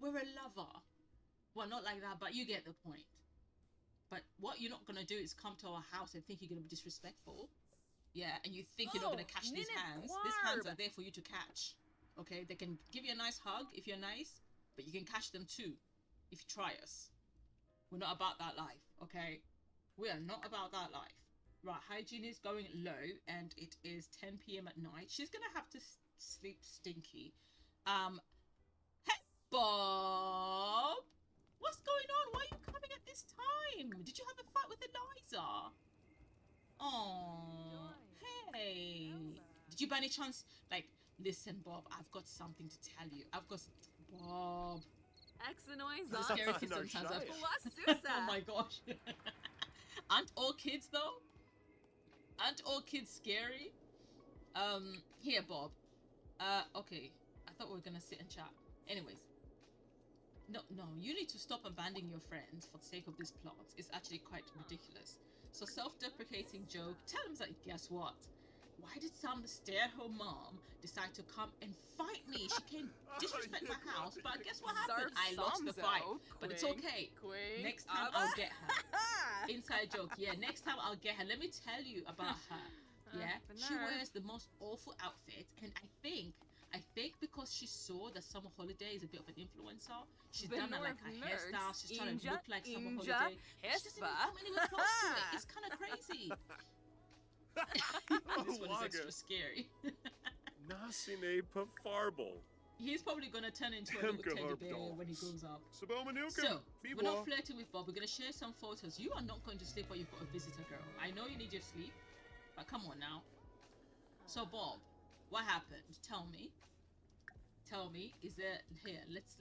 We're a lover. Well, not like that, but you get the point. But what you're not gonna do is come to our house and think you're gonna be disrespectful. Yeah, and you think you're not gonna catch these hands. These hands are there for you to catch. Okay, they can give you a nice hug if you're nice, but you can catch them too if you try us. We're not about that life, okay? We are not about that life. Right, hygiene is going low, and it is 10 p.m. at night. She's gonna have to sleep stinky. Hey, Bob! What's going on? Why are you coming at this time? Did you have a fight with Eliza? Oh, hey. Did you by any chance, like, listen, Bob, I've got something to tell you. Bob. Exenoiza. Scary kids sometimes. Oh my gosh. Aren't all kids, though? Aren't all kids scary? Here, Bob. Okay. I thought we were gonna sit and chat. Anyways. No, you need to stop abandoning your friends for the sake of this plot. It's actually quite ridiculous. So self-deprecating joke. Tell him that, guess what? Why did some stay-at-home mom decide to come and fight me? She came disrespect my house, but guess what happened? I lost the fight. But it's okay. Next time I'll get her. Inside joke. Yeah, next time I'll get her. Let me tell you about her. Yeah, she wears the most awful outfit, and I think because she saw that Summer Holiday is a bit of an influencer, she's done like her hairstyle. She's trying to look like Summer Holiday. She doesn't even come anywhere close to it. It's kind of crazy. This one is extra scary. Nasine Pafarble. He's probably gonna turn into a little teddy bear when he grows up. So, we're not flirting with Bob. We're gonna share some photos. You are not going to sleep while you've got a visitor, girl. I know you need your sleep, but come on now. So, Bob, what happened? Tell me. Is there here? Let's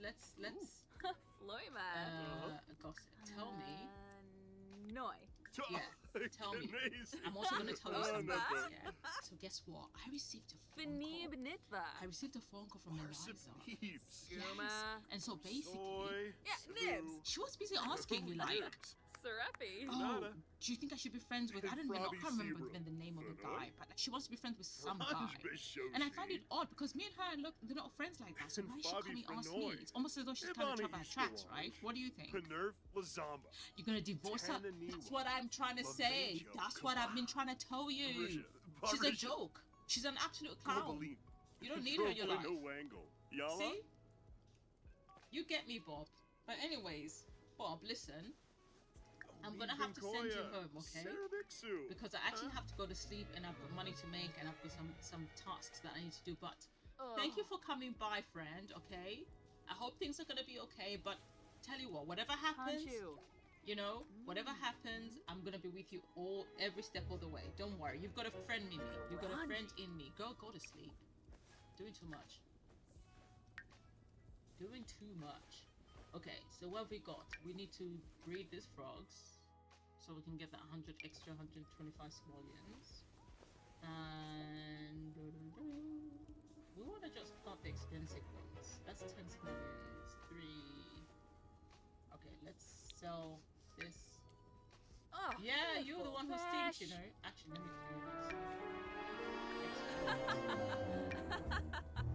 gossip. Tell me. Noi. Yeah, tell me. I'm also going to tell you something. Yeah. So guess what? I received a phone call from Eliza. Yes. And so basically, she was busy asking me like, oh, do you think I should be friends with, I can't remember even the name of the guy, but like, she wants to be friends with some guy. And I find it odd because me and her, look, they're not friends like that. So why is she coming ask me? It's almost as though she's kind of trapped by her tracks, right? What do you think? You're gonna divorce her? That's what I'm trying to say. That's what I've been trying to tell you. She's a joke. She's an absolute clown. You don't need her in your life. See? You get me, Bob. But anyways, Bob, listen. I'm gonna have to send you home, okay? Because I actually have to go to sleep and I've got money to make and I've got some tasks that I need to do. But thank you for coming by, friend, okay? I hope things are gonna be okay, but tell you what, whatever happens, you know, whatever happens, I'm gonna be with you every step of the way. Don't worry, you've got a friend in me. You've got a friend in me. Go to sleep. Doing too much. Okay, so what have we got? We need to breed these frogs so we can get that 125 simoleons. And we want to just pop the expensive ones. That's 10 simoleons. 3. Okay, let's sell this. Oh, yeah, you're the one who stinks, you know. Actually, let me do this.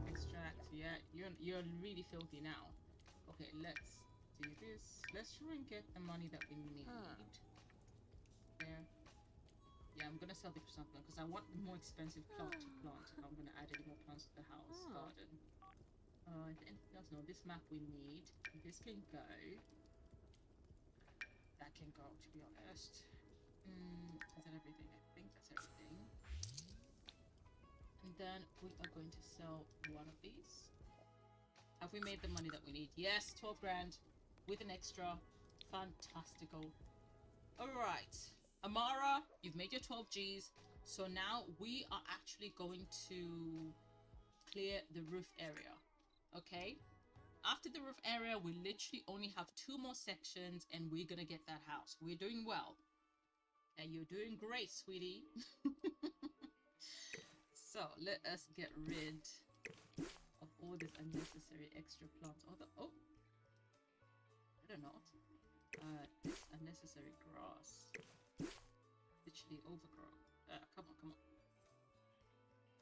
Extract. Yeah, you're really filthy now. Okay, let's do this. Let's try and get the money that we need. There. Yeah, I'm gonna sell the chrysanthemum because I want the more expensive plant to plant. I'm gonna add any more plants to the house garden. Anything else? No, this map we need. This can go. That can go, to be honest. Is that everything? I think that's everything. And then we are going to sell one of these. Have we made the money that we need? Yes, 12 grand with an extra. Fantastical. Alright. Amara, you've made your 12 Gs. So now we are actually going to clear the roof area. Okay? After the roof area, we literally only have 2 more sections and we're gonna get that house. We're doing well. And you're doing great, sweetie. So let us get rid all this unnecessary extra plants. Oh, better not. This unnecessary grass. Literally overgrown. Come on, come on.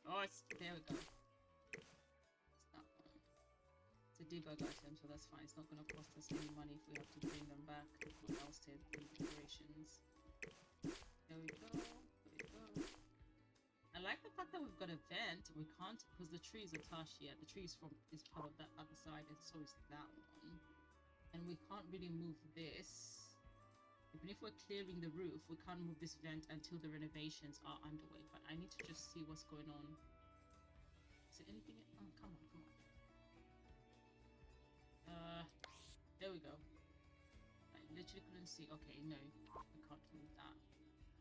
Oh, there we go. It's that one. It's a debug item, so that's fine. It's not going to cost us any money if we have to bring them back or else they're configurations. There we go. There we go. I like the fact that we've got a vent. We can't, because the trees are attached here. The trees from this part of that other side, and so is that one. And we can't really move this. Even if we're clearing the roof, we can't move this vent until the renovations are underway. But I need to just see what's going on. Is there anything? Oh, come on, come on. There we go. I literally couldn't see. Okay, no, I can't move that.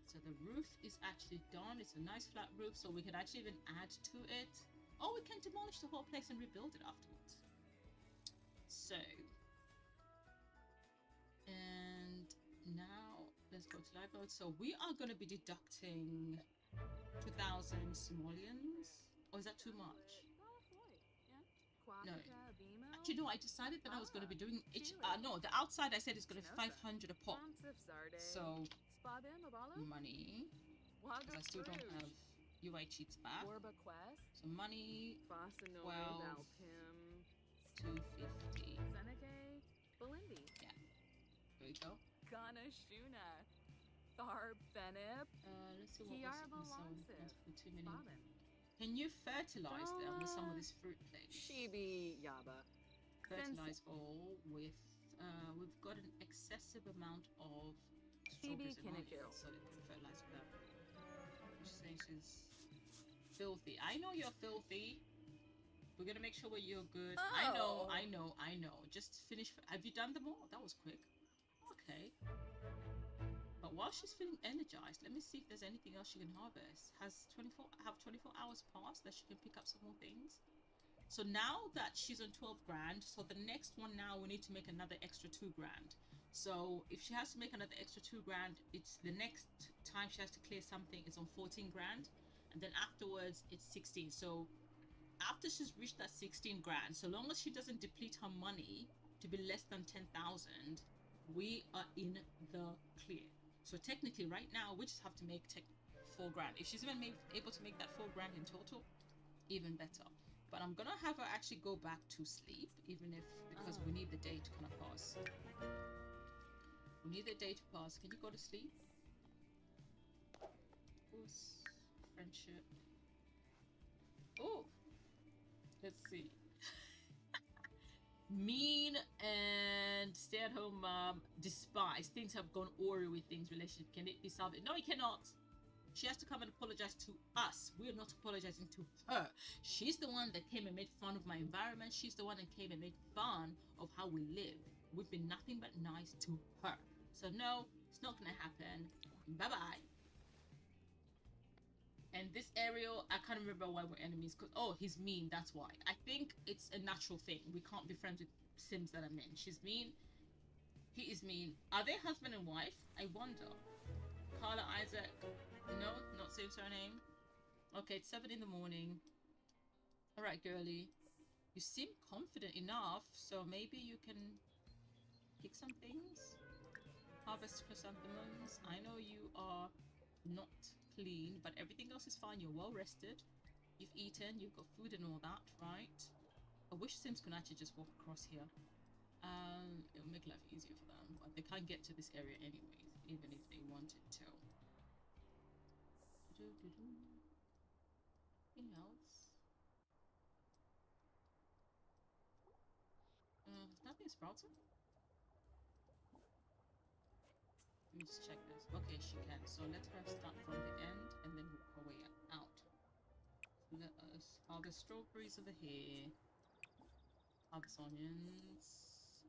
So the roof is actually done. It's a nice flat roof, so we could actually even add to it. Oh, we can demolish the whole place and rebuild it afterwards. So, and now let's go to live mode. So we are going to be deducting 2,000 simoleons. Or is that too much? No. Actually, no, I decided that I was going to be doing each. No, the outside I said is going to be 500 a pop. So, money. Because I still don't have UI cheats back. So, money. 12. 250. Yeah. There we go. Let's see what was for 2 million. Can you fertilize them with some of this fruit plates? Fertilize all with we've got an excessive amount of strawberries in our field, so they can fertilize with that. She's saying she's filthy. I know you're filthy. We're gonna make sure you're good. Oh. I know. Just finish. Have you done them all? That was quick. Okay. But while she's feeling energized, let me see if there's anything else she can harvest. Have 24 hours passed that she can pick up some more things? So now that she's on 12 grand, so the next one now we need to make another extra 2 grand. So if she has to make another extra 2 grand, it's the next time she has to clear something, it's on 14 grand. And then afterwards, it's 16. So after she's reached that 16 grand, so long as she doesn't deplete her money to be less than 10,000, we are in the clear. So technically right now, we just have to make 4 grand. If she's even able to make that 4 grand in total, even better. But I'm gonna have her actually go back to sleep, even if, because we need the day to kind of pass. We need the day to pass. Can you go to sleep? Who's friendship? Oh, let's see. Mean and stay-at-home mom, despise. Things have gone awry with things, relationship. Can it be salvaged? No, it cannot. She has to come and apologize to us. We are not apologizing to her. She's the one that came and made fun of my environment. She's the one that came and made fun of how we live. We've been nothing but nice to her. So no, it's not gonna happen. Bye-bye. And this Ariel, I can't remember why we're enemies. Cause he's mean. That's why. I think it's a natural thing. We can't be friends with Sims that are mean. She's mean. He is mean. Are they husband and wife? I wonder. Carla Isaac. No, not same surname. Okay, it's 7 in the morning. All right, girly. You seem confident enough, so maybe you can pick some things. Harvest chrysanthemums. I know you are not clean, but everything else is fine. You're well rested. You've eaten. You've got food and all that, right? I wish Sims could actually just walk across here. It'll make life easier for them, but they can't get to this area anyways, even if they wanted to. Anything else? Nothing sprouted? Let me just check this. Okay, she can. So let her start from the end and then work her way out. Let us harvest strawberries over here. Harvest onions.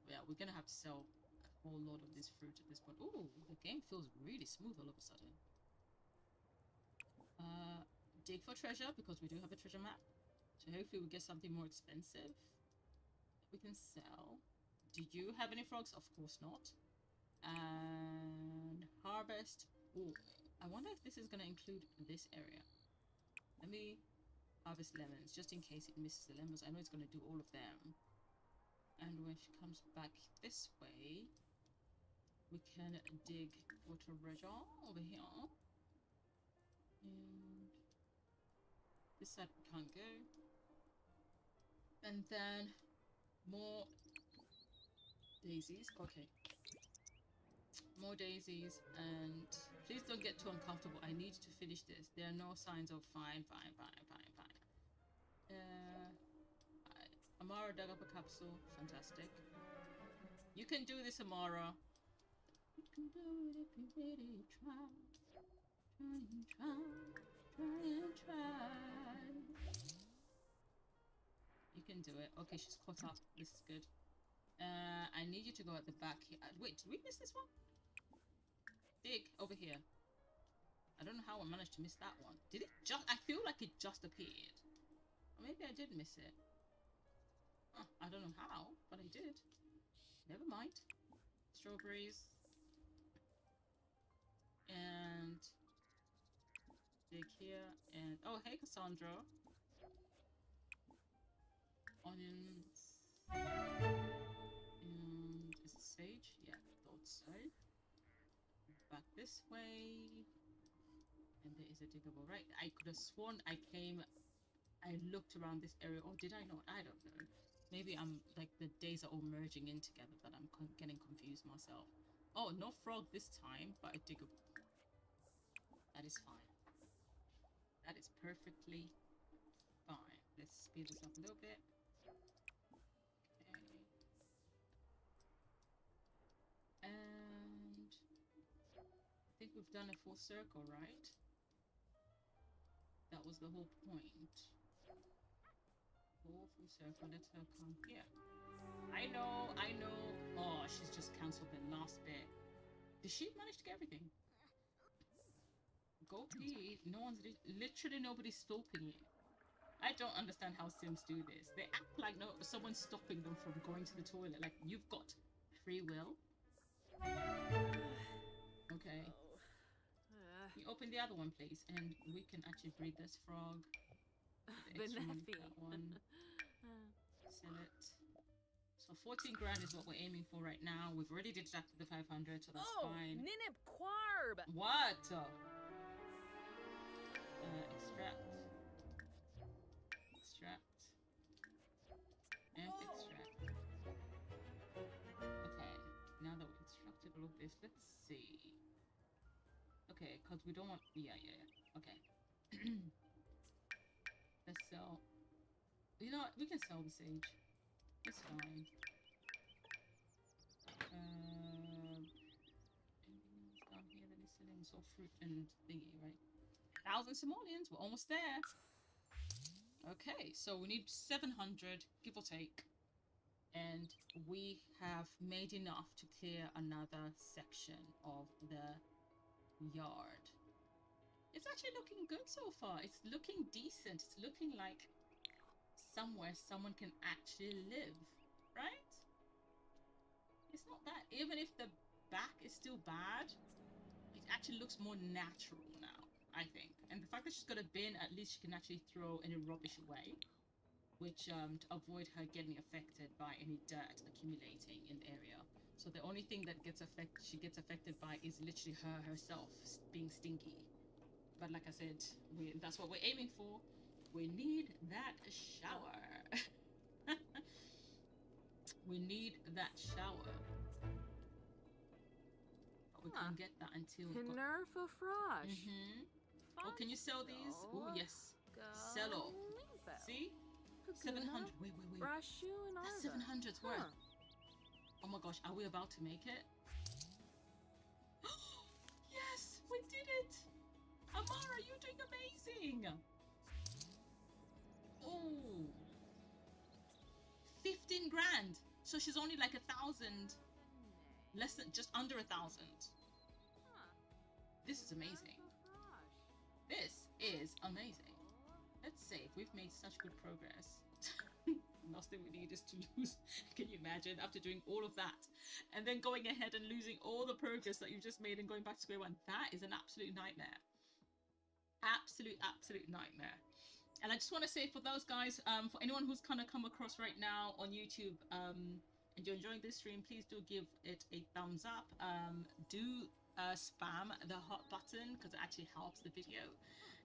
Yeah, we're gonna have to sell a whole lot of this fruit at this point. Ooh, the game feels really smooth all of a sudden. Dig for treasure, because we do have a treasure map. So hopefully we get something more expensive that we can sell. Do you have any frogs? Of course not. And harvest. Oh, I wonder if this is going to include this area. Let me harvest lemons, just in case it misses the lemons. I know it's going to do all of them. And when she comes back this way, we can dig for treasure over here. And this side we can't go. And then more daisies. Okay. More daisies, and please don't get too uncomfortable. I need to finish this. There are no signs of fine. Amara dug up a capsule. Fantastic. You can do this, Amara. You can do it if you really try. Try and try. You can do it. Okay, she's caught up. This is good. I need you to go at the back here. Wait, did we miss this one? Dig over here. I don't know how I managed to miss that one. Did it just... I feel like it just appeared. Or maybe I did miss it. Oh, I don't know how, but I did. Never mind. Strawberries. And... dig here. And... oh, hey, Cassandra. Onions. And... is it sage? Yeah, thought so. Back this way, and there is a diggable. Right, I could have sworn I looked around this area, or did I not? I don't know. Maybe I'm like the days are all merging in together that I'm getting confused myself. Oh, no frog this time, but a diggable. That is fine. That is perfectly fine. Let's speed this up a little bit. Okay. And I think we've done a full circle, right? That was the whole point. Full circle. Let her come here. I know. Oh, she's just cancelled the last bit. Did she manage to get everything? Go pee. No one's literally nobody's stopping you. I don't understand how Sims do this. They act like someone's stopping them from going to the toilet. Like, you've got free will. Okay. You open the other one, please, and we can actually breed this frog. Benefi. That one. Sell it. So 14 grand is what we're aiming for right now. We've already deducted the 500, so that's fine. Ninip Quarb. What? Extract. And extract. Okay, now that we've extracted all of this, let's see. Okay, because we don't want... yeah. Okay. Let's sell... you know what? We can sell the sage. It's fine. Anything else down here that is selling? So fruit and thingy, right? 1,000 simoleons. We're almost there. Okay, so we need 700, give or take. And we have made enough to clear another section of the yard. It's actually looking good so far. It's looking decent. It's looking like somewhere someone can actually live, right? It's not that. Even if the back is still bad, it actually looks more natural now, I think. And the fact that she's got a bin, at least she can actually throw any rubbish away, which to avoid her getting affected by any dirt accumulating in the area. So the only thing that she gets affected by is literally herself being stinky. But like I said, that's what we're aiming for. We need that shower. We need that shower. But we can't get that until... Nerfa Frosh. Oh, can you sell these? Oh, yes. Sell off. See? 700. Wait. That's 700's worth. Oh my gosh, are we about to make it? Yes, we did it! Amara, you're doing amazing! Oh, 15 grand. So she's only like 1,000, less than, just under 1,000. This is amazing. This is amazing. Let's see if we've made such good progress. Last thing we need is to lose. Can you imagine, after doing all of that and then going ahead and losing all the progress that you've just made and going back to square one? That is an absolute nightmare. Absolute nightmare. And I just want to say for those guys, for anyone who's kind of come across right now on YouTube, and you're enjoying this stream, please do give it a thumbs up. Do spam the hot button because it actually helps the video.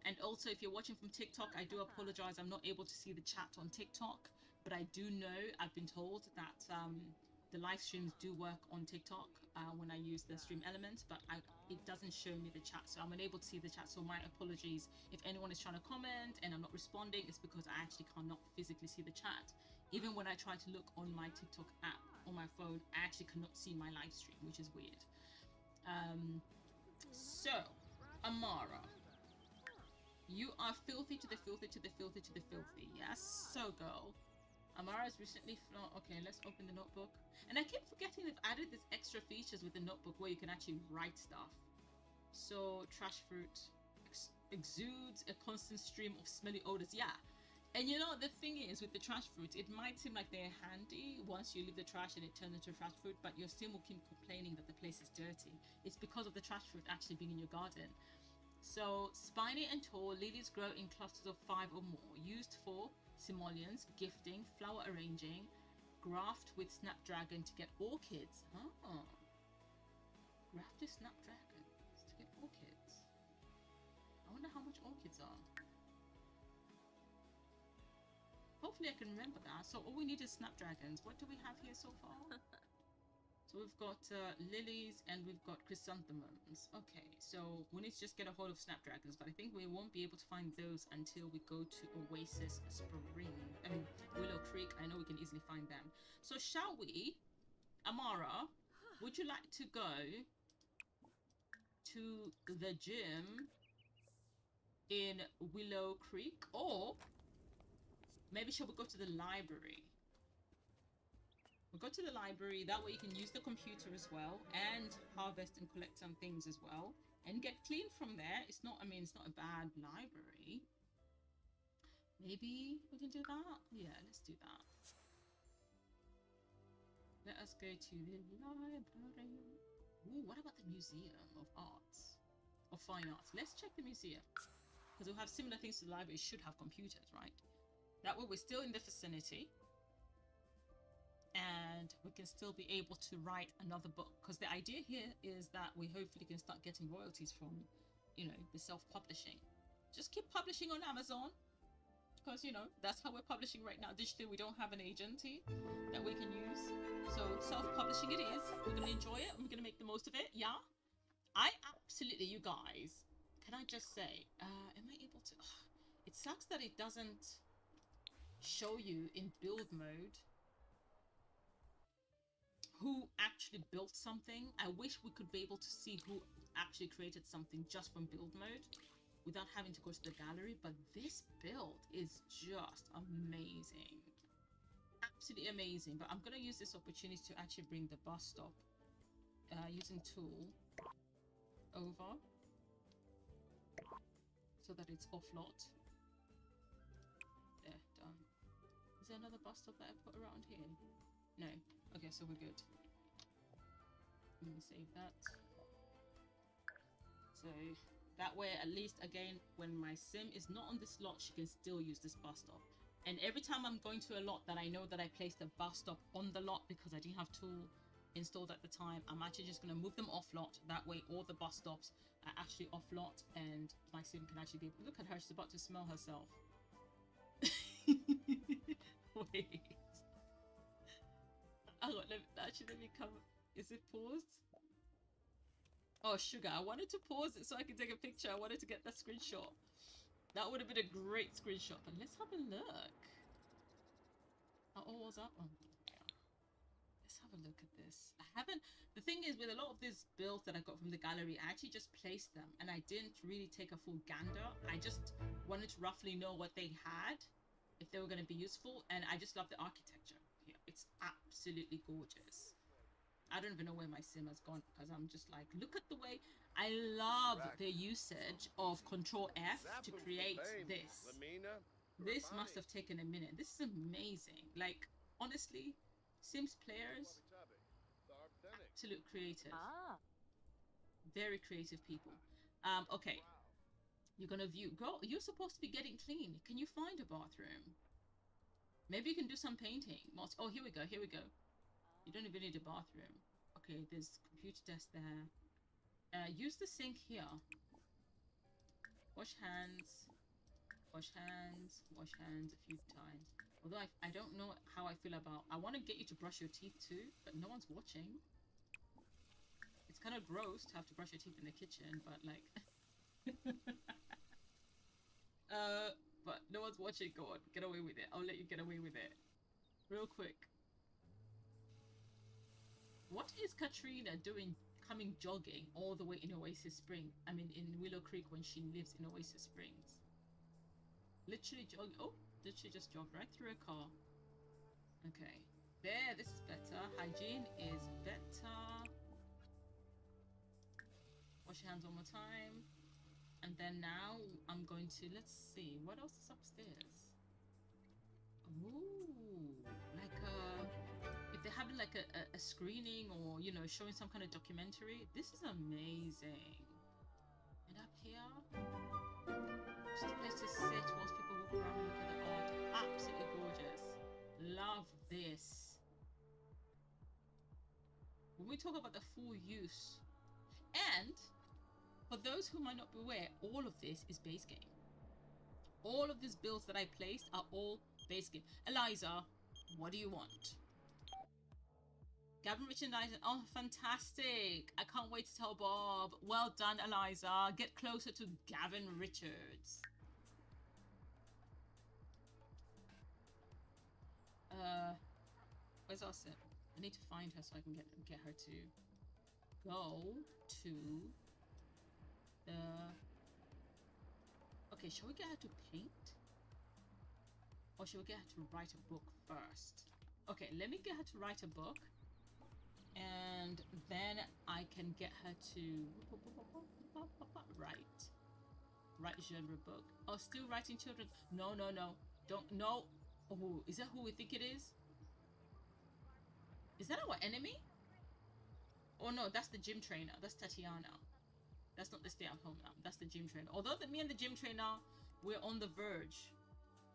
And also, if you're watching from TikTok, I do apologize. I'm not able to see the chat on TikTok, but I do know, I've been told that the live streams do work on TikTok when I use the stream elements, but it doesn't show me the chat, so I'm unable to see the chat. So my apologies if anyone is trying to comment and I'm not responding. It's because I actually cannot physically see the chat. Even when I try to look on my TikTok app on my phone, I actually cannot see my live stream, which is weird. So Amara, you are filthy to the filthy to the filthy to the filthy. Yes, so girl. Amara's recently okay, let's open the notebook. And I keep forgetting they've added these extra features with the notebook where you can actually write stuff. So trash fruit exudes a constant stream of smelly odors. Yeah. And you know, the thing is with the trash fruit, it might seem like they're handy once you leave the trash and it turns into trash fruit, but your sim will keep complaining that the place is dirty. It's because of the trash fruit actually being in your garden. So spiny and tall, lilies grow in clusters of 5 or more, used for simoleons, gifting, flower arranging, graft with snapdragon to get orchids. Oh, graft with snapdragons to get orchids. I wonder how much orchids are. Hopefully I can remember that. So all we need is snapdragons. What do we have here so far? So we've got lilies and we've got chrysanthemums. Okay, so we need to just get a hold of snapdragons, but I think we won't be able to find those until we go to Oasis Spring. Willow Creek. I know we can easily find them. So shall we, Amara, would you like to go to the gym in Willow Creek, or maybe shall we go to the library? We'll go to the library, that way you can use the computer as well and harvest and collect some things as well and get clean from there. It's not, I mean, it's not a bad library. Maybe we can do that? Yeah, let's do that. Let us go to the library. Ooh, what about the Museum of Arts? Of Fine Arts? Let's check the museum. Because we'll have similar things to the library. It should have computers, right? That way we're still in the vicinity. And we can still be able to write another book, because the idea here is that we hopefully can start getting royalties from, you know, the self-publishing. Just keep publishing on Amazon, because, you know, that's how we're publishing right now digitally. We don't have an agency that we can use, so self-publishing it is. We're going to enjoy it and we're going to make the most of it. Yeah, I absolutely, you guys, can I just say, am I able to, it sucks that it doesn't show you in build mode who actually built something. I wish we could be able to see who actually created something just from build mode without having to go to the gallery, but this build is just amazing. Absolutely amazing. But I'm going to use this opportunity to actually bring the bus stop using tool over so that it's off lot. There, done. Is there another bus stop that I put around here? No. Okay, so we're good. Let me save that. So that way, at least, again, when my sim is not on this lot, she can still use this bus stop. And every time I'm going to a lot that I know that I placed a bus stop on the lot because I didn't have tool installed at the time, I'm actually just going to move them off lot. That way, all the bus stops are actually off lot, and my sim can actually be able to look at her. She's about to smell herself. Wait. Let me come. Is it paused? Oh, sugar. I wanted to pause it so I could take a picture. I wanted to get that screenshot. That would have been a great screenshot. But let's have a look. Oh, what's up? Oh, yeah. Let's have a look at this. I haven't. The thing is, with a lot of these builds that I got from the gallery, I actually just placed them and I didn't really take a full gander. I just wanted to roughly know what they had, if they were going to be useful, and I just love the architecture. Yeah, it's absolutely gorgeous. I don't even know where my sim has gone because I'm just like, look at the way. I love the usage of Control F to create this. This must have taken a minute. This is amazing. Like, honestly, Sims players, absolute creative. Very creative people. Okay. You're gonna view. Girl, you're supposed to be getting clean. Can you find a bathroom? Maybe you can do some painting. Oh, here we go. Here we go. You don't even need a bathroom. Okay, there's computer desk there. Use the sink here. Wash hands. Wash hands. Wash hands a few times. Although I don't know how I feel about... I want to get you to brush your teeth too, but no one's watching. It's kind of gross to have to brush your teeth in the kitchen, but like... but no one's watching. Go on, get away with it. I'll let you get away with it. Real quick. What is Katrina doing coming jogging all the way in Oasis Spring? I mean, in Willow Creek when she lives in Oasis Springs. Literally jog. Oh, literally just jogged right through a car. Okay. There, this is better. Hygiene is better. Wash your hands one more time. And then now I'm going to, let's see, what else is upstairs? Ooh, like if they're having like a screening or, you know, showing some kind of documentary. This is amazing. And up here, just a place to sit whilst people walk around and look at the art. Absolutely gorgeous. Love this. When we talk about the full use, and for those who might not be aware, all of this is base game. All of these builds that I placed are all base game. Eliza, what do you want? Gavin, Richard, and Eliza. Oh, fantastic. I can't wait to tell Bob. Well done, Eliza. Get closer to Gavin Richards. Where's our sim? I need to find her so I can get her to go to the... Okay, shall we get her to paint? Or shall we get her to write a book first? Okay, let me get her to write a book. And then I can get her to write genre book. Oh, still writing children. No. Don't, no. Oh, is that who we think it is? Is that our enemy? Oh no, that's the gym trainer. That's Tatiana. That's not the stay-at-home mom. That's the gym trainer. Although me and the gym trainer, we're on the verge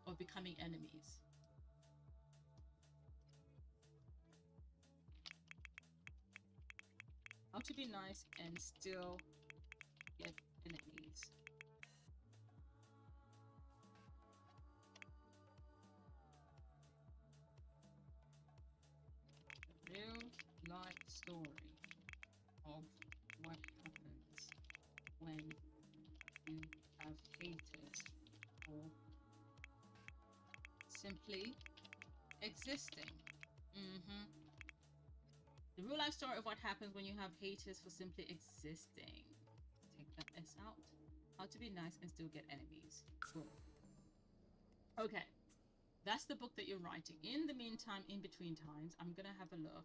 of becoming enemies. How to be nice and still get enemies. A real life story of what happens when you have haters or simply existing. The real life story of what happens when you have haters for simply existing. Let's take that S out. How to be nice and still get enemies. Cool. Okay. That's the book that you're writing. In the meantime, in between times, I'm gonna have a look.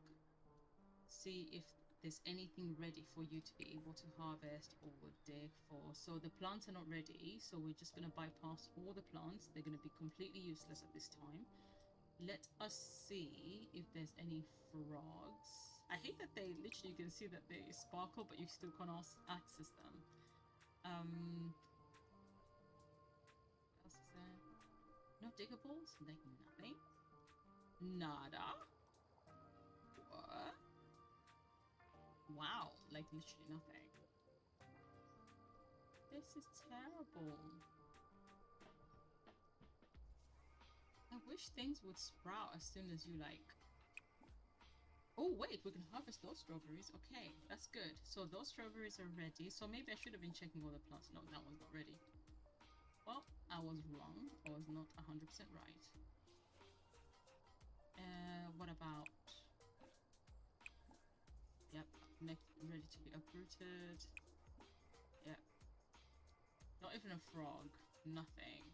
See if there's anything ready for you to be able to harvest or dig for. So the plants are not ready, so we're just gonna bypass all the plants. They're gonna be completely useless at this time. Let us see if there's any frogs. I hate that they literally, you can see that they sparkle, but you still can't access them. What else is there? No diggables? Like nothing? Nada? What? Wow, like literally nothing. This is terrible. I wish things would sprout as soon as you like... Oh wait, we can harvest those strawberries. Okay, that's good. So those strawberries are ready. So maybe I should have been checking all the plants. No, that one's not ready. Well, I was wrong. I was not 100% right. What about... Yep, next, ready to be uprooted. Yep. Not even a frog. Nothing.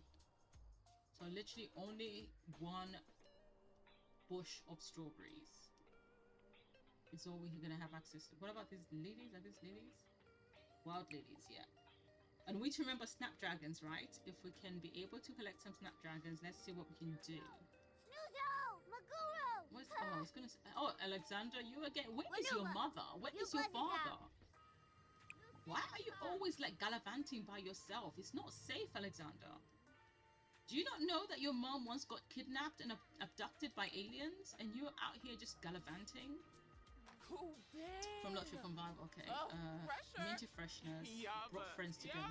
So literally only one bush of strawberries. It's all we're gonna have access to. What about these lilies? Are these lilies? Wild lilies, yeah. And we need to remember snapdragons, right? If we can be able to collect some snapdragons, let's see what we can do. Snuzo! Maguro! What's, oh, I was gonna say, oh, Alexandra, you again. Where is your mother? Where is your father? Why are you always like gallivanting by yourself? It's not safe, Alexander. Do you not know that your mom once got kidnapped and abducted by aliens and you're out here just gallivanting? Cool, From Lottery from Vibe, okay. Oh, fresher. Minty freshness. Brought friends together.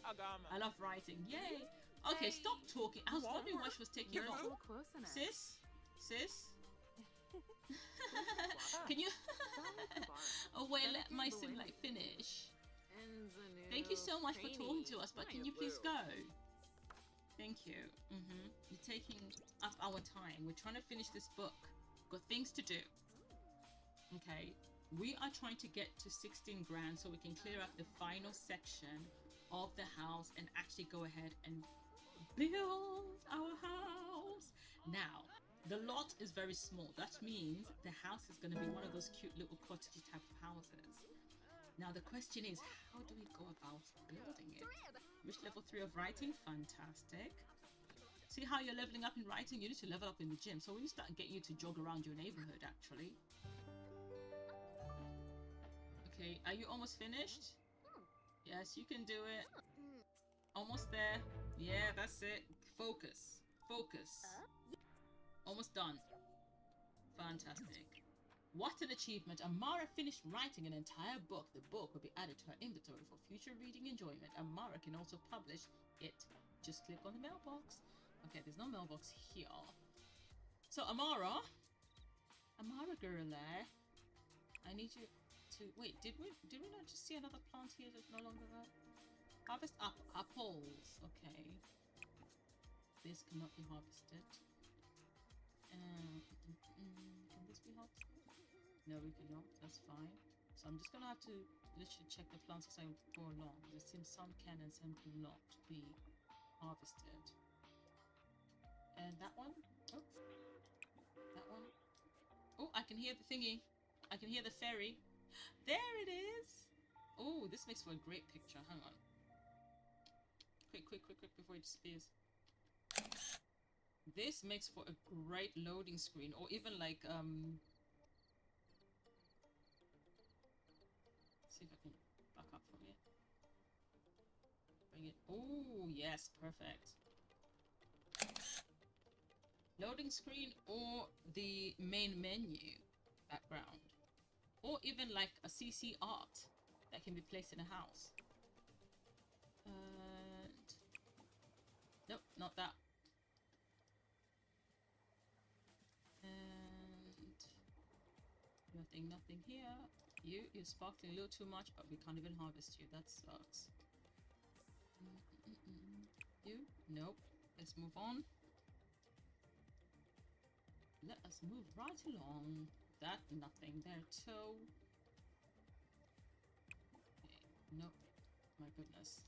Agama. I love writing. Yay. Okay, stop talking. I was wondering why she was taking You're long. so close enough. Sis? Can you oh wait, let my sim like finish. Thank you so much for talking to us, but can you please go? Thank you. You're taking up our time. We're trying to finish this book. Got things to do. Okay, we are trying to get to 16 grand so we can clear up the final section of the house and actually go ahead and build our house. Now, the lot is very small. That means the house is going to be one of those cute little cottagey type of houses. Now, the question is, how do we go about building it? Reach level 3 of writing? Fantastic. See how you're leveling up in writing? You need to level up in the gym. So we need to start getting you to jog around your neighborhood, actually. Okay, are you almost finished? Yes, you can do it. Almost there. Yeah, that's it. Focus. Focus. Almost done. Fantastic. What an achievement. Amara finished writing an entire book. The book will be added to her inventory for future reading enjoyment. Amara can also publish it. Just click on the mailbox. Okay, there's no mailbox here. So Amara girl, I need you to wait. Did we not just see another plant here that's no longer there? Harvest apples. Okay. This cannot be harvested. Can this be harvested? No, we cannot. That's fine. So I'm just gonna have to literally check the plants as I go along. It seems some can and some cannot be harvested. And that one? Oh, that one. Oh, I can hear the thingy. I can hear the fairy. There it is. Oh, this makes for a great picture. Hang on. Quick, before it disappears. This makes for a great loading screen, or even like, see if I can back up from it. Bring it. Oh, yes, perfect. Loading screen or the main menu background. Or even like a CC art that can be placed in a house. And nope, not that. And nothing here. You're sparkling a little too much, but we can't even harvest you. That sucks. You? Nope. Let's move on. Let us move right along. That, nothing there too. Okay, nope. My goodness.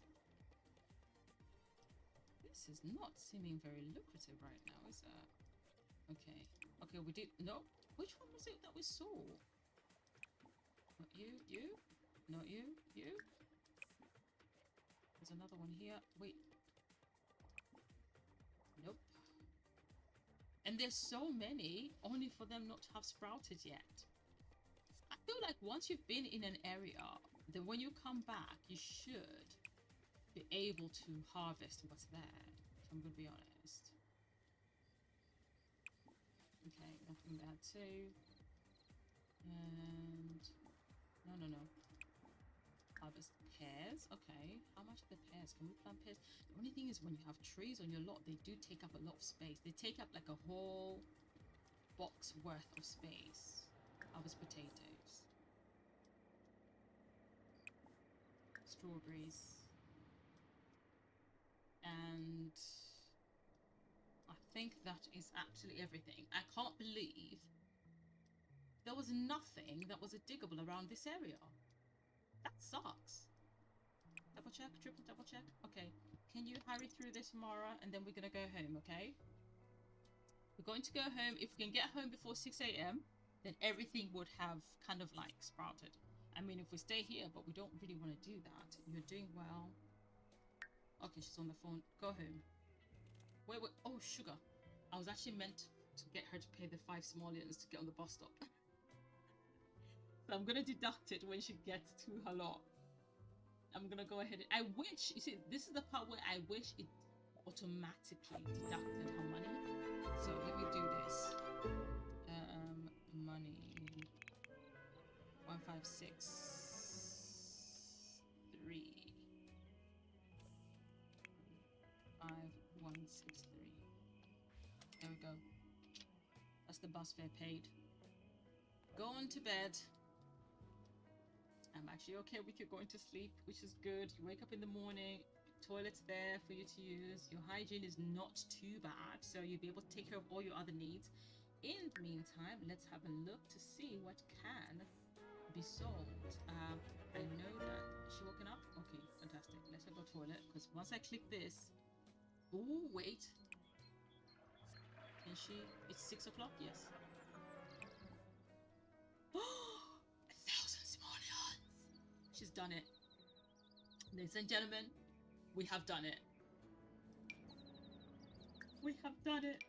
This is not seeming very lucrative right now, is it? Okay. Okay, we did... No. Which one was it that we saw? Not you. You? Not you. You? There's another one here. Wait. Nope. And there's so many, only for them not to have sprouted yet. I feel like once you've been in an area, then when you come back, you should be able to harvest what's there, if I'm going to be honest. Okay, nothing there too. And... No. Harvest pears. Okay, how much are the pears? Can we plant pears? The only thing is when you have trees on your lot, they do take up a lot of space. They take up like a whole box worth of space. Harvest potatoes. Strawberries. And I think that is absolutely everything. I can't believe there was nothing that was diggable around this area. That sucks. Double check, triple double check. Okay, can you hurry through this, Amara? And then we're gonna go home, okay? We're going to go home. If we can get home before 6 AM, then everything would have kind of like sprouted. I mean, if we stay here, but we don't really want to do that. You're doing well. Okay, she's on the phone. Go home. Wait. Oh, sugar. I was actually meant to get her to pay the 5 simoleons to get on the bus stop. So I'm gonna deduct it when she gets to her lot. I'm gonna go ahead. I wish, you see, this is the part where I wish it automatically deducted her money. So let me do this. Money 1563 5163. There we go. That's the bus fare paid. Go on to bed. I'm actually okay with you going to sleep, which is good. You wake up in the morning, toilet's there for you to use. Your hygiene is not too bad, so you'll be able to take care of all your other needs. In the meantime, let's have a look to see what can be sold. I know that she woken up. Okay, fantastic. Let's go toilet, because once I click this, oh wait, can she? It's 6 o'clock. Yes. 1,000 simoleons. She's done it, ladies and gentlemen. We have done it. We have done it.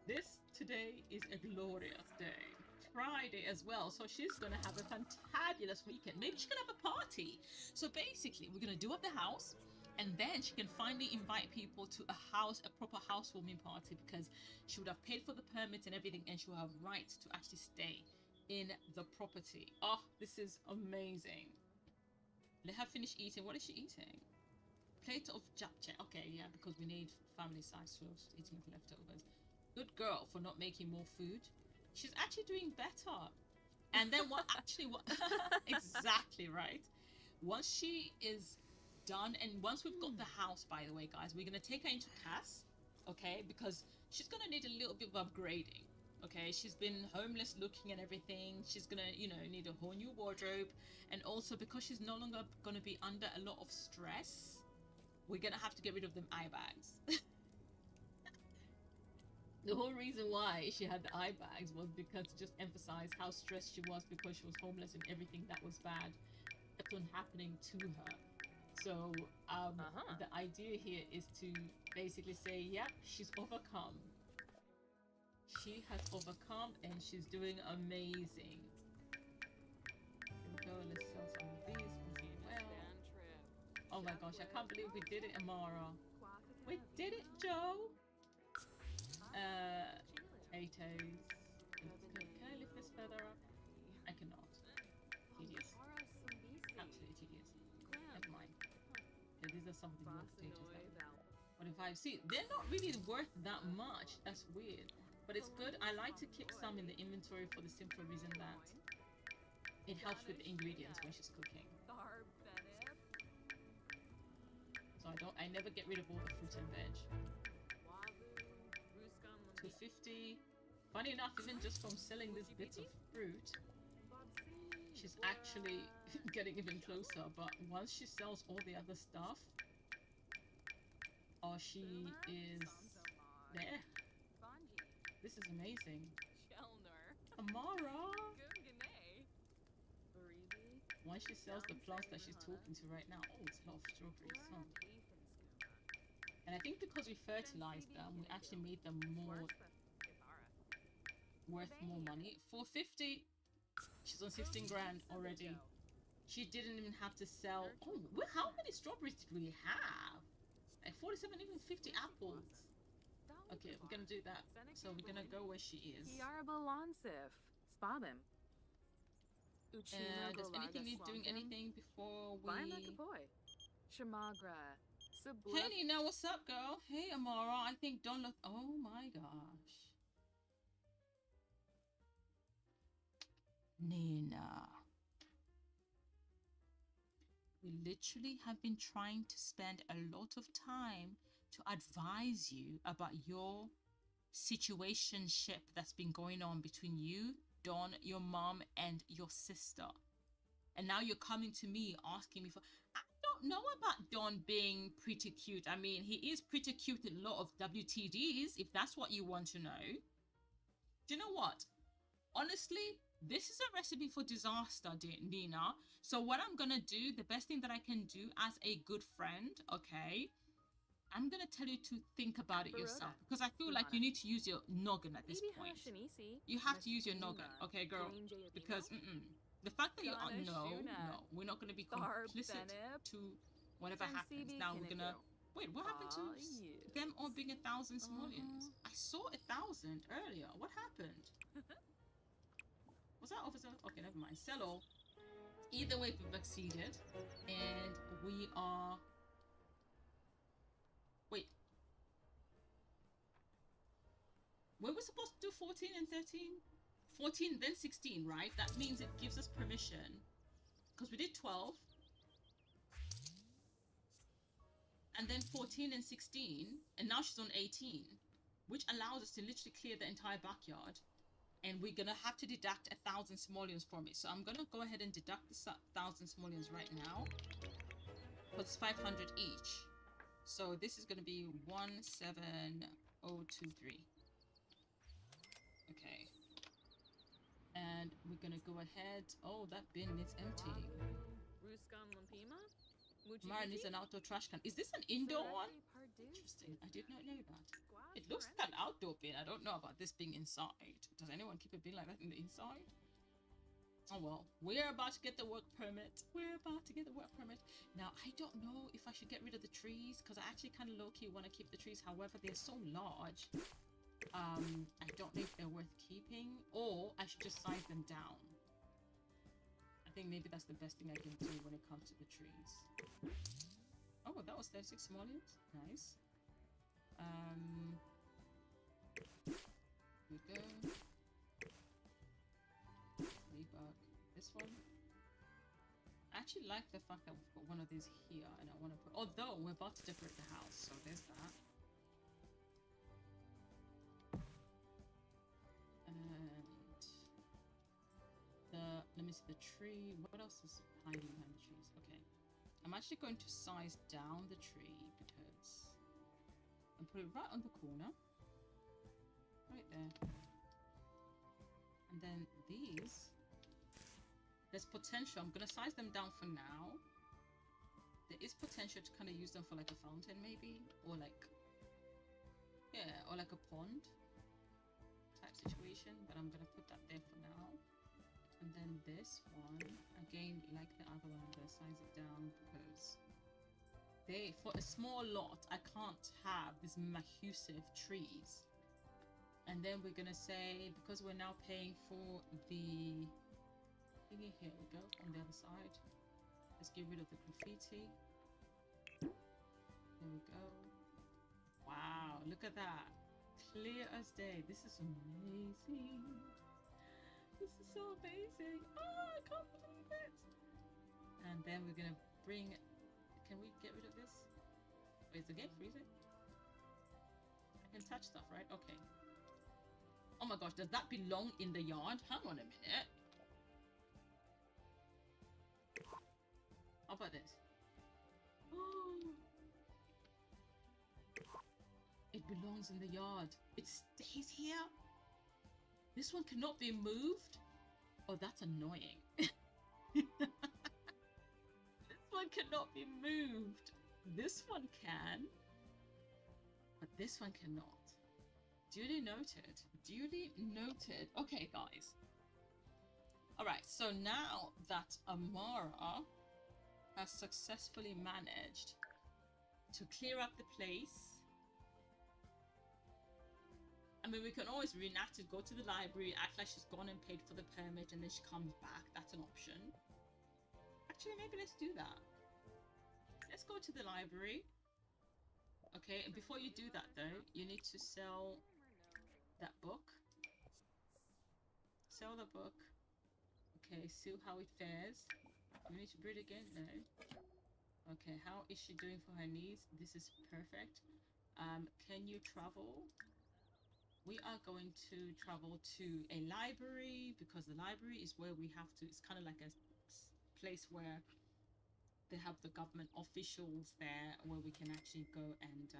This today is a glorious day. Friday as well, so she's gonna have a fantabulous weekend. Maybe she can have a party. So basically, we're gonna do up the house, and then she can finally invite people to a proper housewarming party, because she would have paid for the permits and everything, and she will have rights to actually stay in the property. Oh, this is amazing. Let her finish eating. What is she eating? Plate of japchae. Okay, yeah, because we need family size, so she's eating leftovers. Good girl for not making more food. She's actually doing better. And then what exactly right. Once she is done, and once we've got the house, by the way, guys, we're gonna take her into CAS, okay, because she's gonna need a little bit of upgrading. Okay, she's been homeless looking and everything. She's gonna, you know, need a whole new wardrobe, and also because she's no longer gonna be under a lot of stress, we're gonna have to get rid of them eye bags. The whole reason why she had the eye bags was because to just emphasize how stressed she was because she was homeless and everything that was bad kept on happening to her. So the idea here is to basically say, yep, she's overcome. She has overcome and she's doing amazing. Here we go, let's sell some of these as well. Oh my gosh, I can't believe we did it, Amara. We did it, Joe! Potatoes. Can I lift this further up? I cannot. Tedious. Absolutely tedious. Never mind. Okay, these are some of the more potatoes that we... 25. See, they're not really worth that much. That's weird. But it's good. I like to keep some in the inventory for the simple reason that it helps with the ingredients when she's cooking. So I never get rid of all the fruit and veg. 250. Funny enough, even just from selling these bits of fruit, she's actually getting even closer. But once she sells all the other stuff, oh, she is there. This is amazing. Amara! Once she sells the plants that she's talking to right now, oh, it's a lot of strawberries. Huh? And I think because we fertilized them, we actually made them more worth more money. 450. She's on 16 grand already. She didn't even have to sell. Oh, how many strawberries did we have? Like 47, even 50 apples. Okay, we're gonna do that. So we're gonna go where she is. Does anything need doing anything before we... Hey Nina, what's up, girl? Hey Amara, I think don't look... Oh my gosh. Nina. We literally have been trying to spend a lot of time to advise you about your situationship that's been going on between you, Dawn, your mom, and your sister. And now you're coming to me asking me for... I don't know about Dawn being pretty cute. I mean, he is pretty cute in a lot of WTDs, if that's what you want to know. Do you know what? Honestly, this is a recipe for disaster, Nina. So what I'm gonna do, the best thing that I can do as a good friend, okay, I'm gonna tell you to think about it yourself, because I feel like you need to use your noggin at this point. You have to use your noggin, okay, girl? Because The fact that you are Donna no, Shuna. we're not going to be Barb complicit Bennett. to whatever happens. Sensibi Now we're gonna Kinniku. wait. What happened to Yes. them all being 1,000 simoleons? I saw 1,000 earlier. What happened? Was that officer? Okay, never mind. Cello. Either way, we've exceeded, and we are. Wait. Were we supposed to do 14 and 13? 14, then 16, right? That means it gives us permission. Because we did 12. And then 14 and 16. And now she's on 18. Which allows us to literally clear the entire backyard. And we're going to have to deduct 1,000 simoleons from it. So I'm going to go ahead and deduct the 1,000 simoleons right now. Because it's 500 each. So this is going to be 17023. Okay. And we're gonna go ahead. Oh, that bin is empty. Ruskan Lampima? Amara needs an outdoor trash can. Is this an indoor one? Interesting. I did not know that. It looks like an outdoor bin. I don't know about this being inside. Does anyone keep a bin like that in the inside? Oh well. We're about to get the work permit. We're about to get the work permit. Now, I don't know if I should get rid of the trees because I actually kind of low-key want to keep the trees. However, they're so large. I don't know if they're worth keeping, or I should just size them down. I think maybe that's the best thing I can do when it comes to the trees. Oh, that was 36 simoleons. Nice. Here we go. Debug this one. I actually like the fact that we've got one of these here, and I want to put. Although we're about to decorate the house, so there's that. Let me see the tree. What else is hiding behind the trees? Okay. I'm actually going to size down the tree because and put it right on the corner. Right there. And then these. There's potential. I'm gonna size them down for now. There is potential to kind of use them for like a fountain maybe. Or like or like a pond type situation. But I'm gonna put that there for now. And then this one, again, like the other one, I'm going to size it down because for a small lot, I can't have these massive trees. And then we're going to say, because we're now paying for the thingy, here we go, on the other side. Let's get rid of the graffiti. There we go. Wow, look at that. Clear as day. This is amazing. This is so amazing. Oh, I can't believe it. And then we're gonna bring. Can we get rid of this? Wait, is the game freezing? I can touch stuff, right? Okay. Oh my gosh, does that belong in the yard? Hang on a minute. How about this? Oh. It belongs in the yard. It stays here. This one cannot be moved? Oh, that's annoying. This one cannot be moved. This one can. But this one cannot. Duly noted. Duly noted. Okay, guys. Alright, so now that Amara has successfully managed to clear up the place. I mean, we can always reenact it, go to the library, act like she's gone and paid for the permit, and then she comes back. That's an option. Actually, maybe let's do that. Let's go to the library. Okay, and before you do that, though, you need to sell that book. Sell the book. Okay, see how it fares. We need to breed again? No. Okay, how is she doing for her needs? This is perfect. Can you travel? We are going to travel to a library because the library is where we have to, it's kind of like a place where they have the government officials there where we can actually go and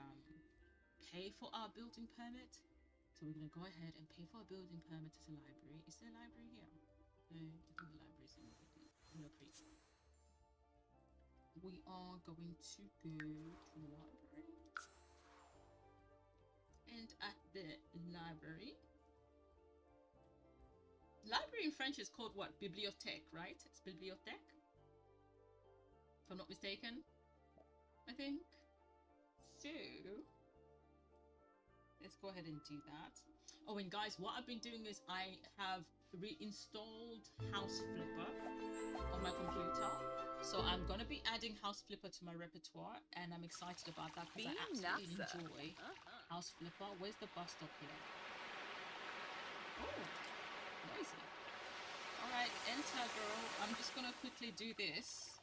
pay for our building permit. So we're going to go ahead and pay for our building permit at the library. Is there a library here? No, I think the library is in the creek. We are going to go to the library. And at the library, Library in French is called what? Bibliothèque, right? It's bibliothèque, if I'm not mistaken, I think. So let's go ahead and do that. Oh, and guys, what I've been doing is I have reinstalled House Flipper on my computer. So I'm going to be adding House Flipper to my repertoire, and I'm excited about that because I absolutely enjoy House Flipper. Where's the bus stop here? Oh, noisy. Alright, enter, girl. I'm just going to quickly do this.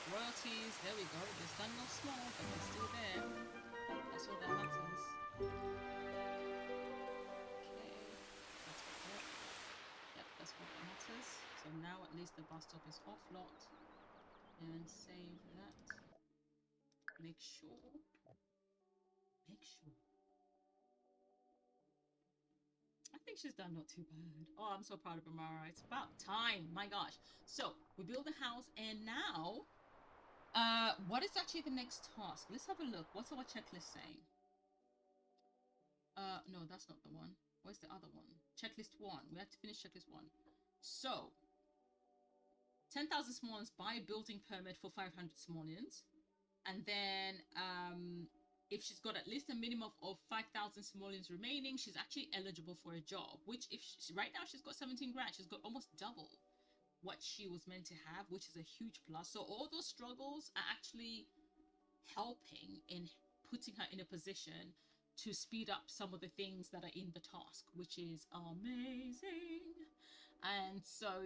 Royalties, there we go. It's done no small, but it's still there. That's all that matters. Okay, that's what that. Yep, that's what that matters. So now at least the bus stop is off lot. And save that. Make sure. I think she's done not too bad. Oh, I'm so proud of Amara. It's about time. My gosh. So we build a house, and now what is actually the next task? Let's have a look. What's our checklist saying? No, that's not the one. Where's the other one? Checklist 1. We have to finish checklist 1. So 10,000 simoleons, buy a building permit for 500 simoleons. And then if she's got at least a minimum of 5,000 simoleons remaining, she's actually eligible for a job, which if she, right now she's got 17 grand, she's got almost double what she was meant to have, which is a huge plus. So all those struggles are actually helping in putting her in a position to speed up some of the things that are in the task, which is amazing. And so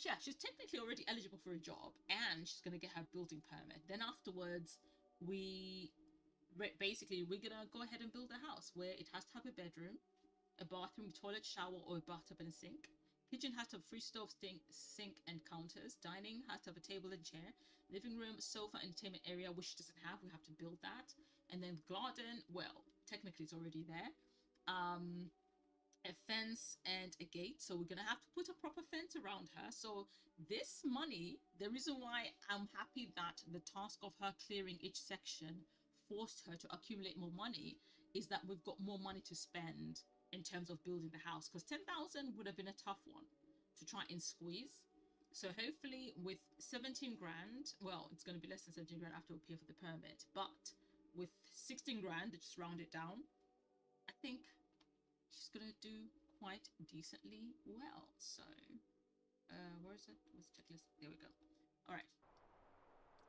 yeah, she's technically already eligible for a job, and she's going to get her building permit. Then afterwards, we're gonna go ahead and build a house where it has to have a bedroom, a bathroom, toilet, shower, or a bathtub and a sink. Kitchen has to have free stove, sink, and counters. Dining has to have a table and chair. Living room, sofa, entertainment area, which she doesn't have. We have to build that. And then garden, well, technically it's already there. A fence and a gate, so we're gonna have to put a proper fence around her. So this money, the reason why I'm happy that the task of her clearing each section forced her to accumulate more money, is that we've got more money to spend in terms of building the house, because 10,000 would have been a tough one to try and squeeze. So hopefully with 17 grand, well, it's going to be less than 17 grand after we pay for the permit, but with 16 grand, just round it down, I think she's gonna do quite decently well. So where is it? What's the checklist? There we go. All right,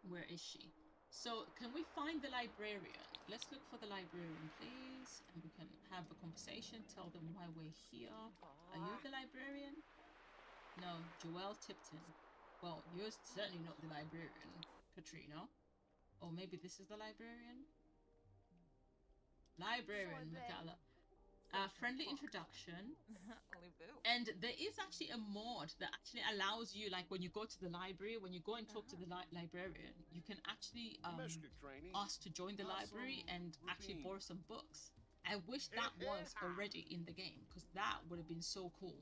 where is she? So can we find the librarian? Let's look for the librarian, please, and we can have a conversation. Tell them why we're here. Are you the librarian? No, Joelle Tipton. Well, you're certainly not the librarian, Katrina. Or maybe this is the librarian. Librarian Magala. Friendly introduction. And there is actually a mod that actually allows you, like when you go to the library, when you go and talk to the librarian, you can actually ask to join the library and actually borrow some books. I wish that was already in the game, because that would have been so cool.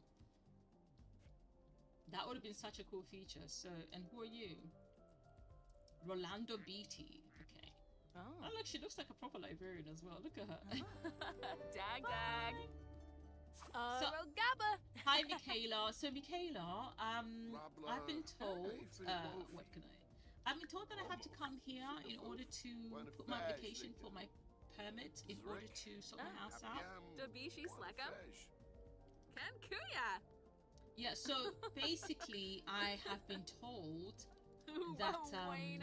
That would have been such a cool feature. So, and who are you? Rolando Beatty. Okay. Oh, look, she looks like a proper librarian as well. Look at her. Dag. So, hi, Michaela. So, Michaela, I've been told, what can I? I've been told that I have to come here in order to put my application for my permit, in order to sort my house out. Dabishi Slekam? Kankuya! Yeah, so basically, I have been told that I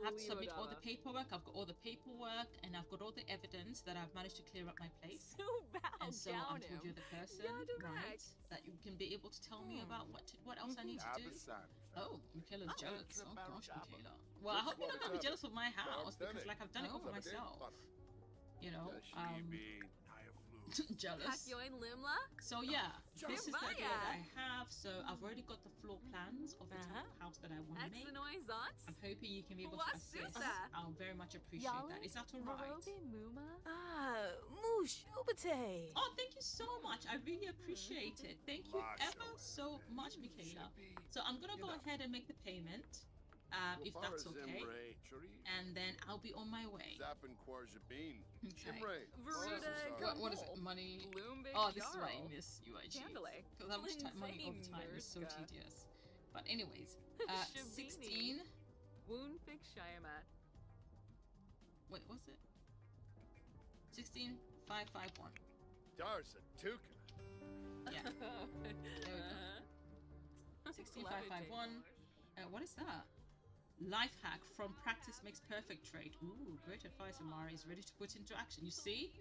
have to submit all the paperwork. I've got all the paperwork, and I've got all the evidence that I've managed to clear up my place. And so I'm told you're the person, right, that you can be able to tell me about what else I need to do. Oh, Michaela's jealous. Oh gosh, Michaela. Well, I hope you're not gonna be jealous of my house, because like I've done it all for myself. You know, jealous. So yeah, this is the idea that I have. So I've already got the floor plans of the type of house that I want to make. I'm hoping you can be able to assist. I'll very much appreciate that. Is that alright? Oh, thank you so much. I really appreciate it. Thank you ever so much, Michaela. So I'm gonna go ahead and make the payment. if that's okay. And then I'll be on my way. Okay. What is it? Money. Oh, this is why I miss UIG. Because how much money all the time is so tedious. But anyways, 16. Woon fix Shiamat. Wait, what's it? 16551. Dar's a tuka. Yeah. There we go. 16551. What is that? Life hack from practice makes perfect trade. Ooh, great advice. Amara is ready to put into action. You see?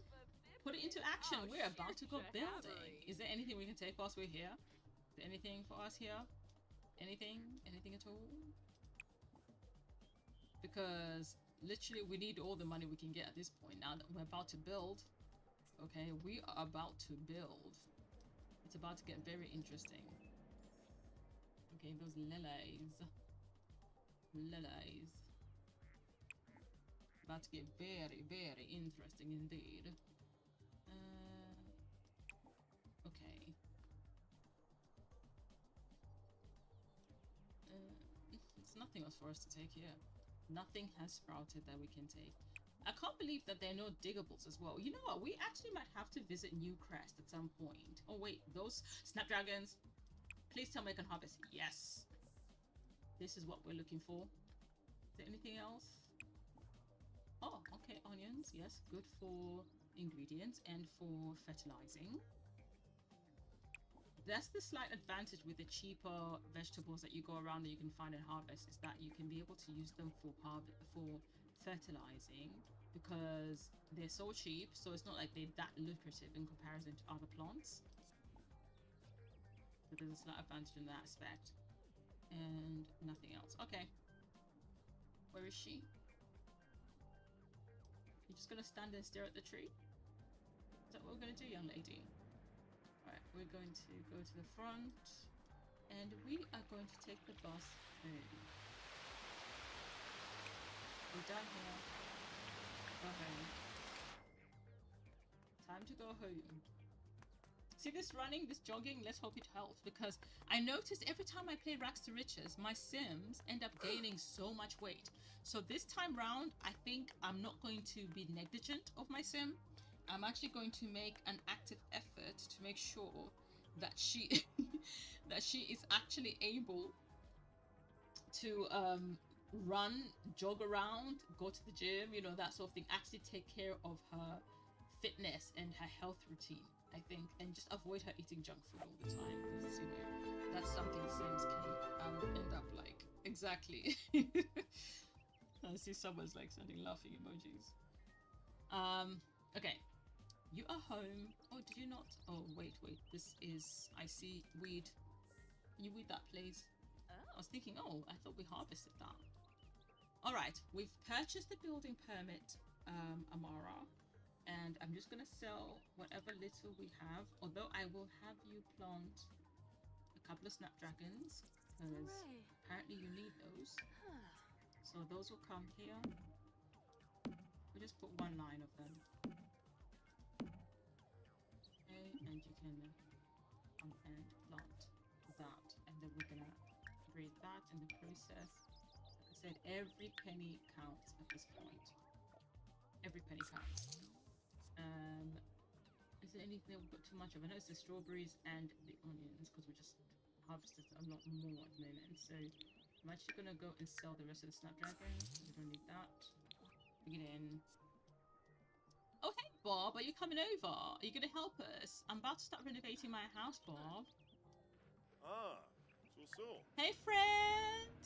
Put it into action. We're about to go building. Is there anything we can take whilst we're here? Is there anything for us here? Anything? Anything at all? Because literally we need all the money we can get at this point now that we're about to build. Okay, we are about to build. It's about to get very interesting. Okay, those lilies. Lilies. About to get very, very interesting indeed. Okay. It's nothing else for us to take here. Nothing has sprouted that we can take. I can't believe that there are no diggables as well. You know what? We actually might have to visit New Crest at some point. Oh wait, those snapdragons. Please tell me I can harvest. Yes. This is what we're looking for. Is there anything else? Oh, okay, onions. Yes, good for ingredients and for fertilizing. That's the slight advantage with the cheaper vegetables that you go around that you can find and harvest, is that you can be able to use them for fertilizing because they're so cheap, so it's not like they're that lucrative in comparison to other plants. So there's a slight advantage in that aspect. And nothing else. Okay. Where is she? You're just gonna stand and stare at the tree? Is that what we're gonna do, young lady? Alright, we're going to go to the front and we are going to take the bus home. We're done here. Go home. Time to go home. See this running, this jogging, let's hope it helps, because I notice every time I play Rags to Riches, my Sims end up gaining so much weight. So this time round, I think I'm not going to be negligent of my Sim. I'm actually going to make an active effort to make sure that she that she is actually able to run, jog around, go to the gym, you know, that sort of thing. Actually take care of her fitness and her health routine, I think, and just avoid her eating junk food all the time, because, you know, that's something Sims can end up like. Exactly. I see someone's like sending laughing emojis. Okay. You are home. Oh, did you not? Oh, wait. This is... I see weed. You weed that, please. I was thinking, oh, I thought we harvested that. Alright, we've purchased the building permit, Amara. And I'm just going to sell whatever little we have. Although I will have you plant a couple of snapdragons, because apparently you need those. So those will come here. We just put one line of them. Okay, and you can come and plant that. And then we're going to breed that in the process. Like I said, every penny counts at this point. Every penny counts. Is there anything we've got too much of? I know it's the strawberries and the onions, because we just harvested a lot more at the moment. So I'm actually going to go and sell the rest of the snapdragons. We don't need that. Bring it in. Oh, hey, Bob. Are you coming over? Are you going to help us? I'm about to start renovating my house, Bob. Ah, so. Hey, friend.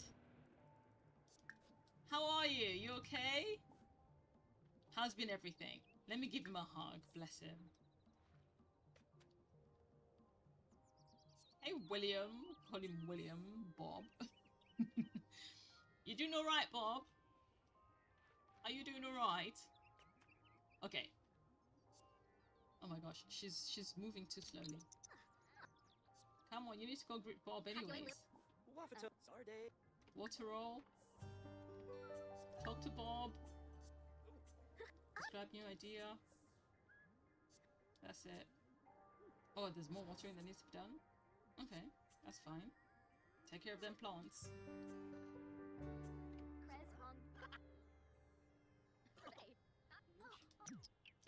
How are you? You okay? How's been everything? Let me give him a hug. Bless him. Hey, William. Call him William. Bob. You doing alright, Bob? Are you doing alright? Okay. Oh my gosh, she's moving too slowly. Come on, you need to go greet Bob anyways. Water roll. Talk to Bob. Describe new idea. That's it. Oh, there's more watering that needs to be done? Okay, that's fine. Take care of them plants.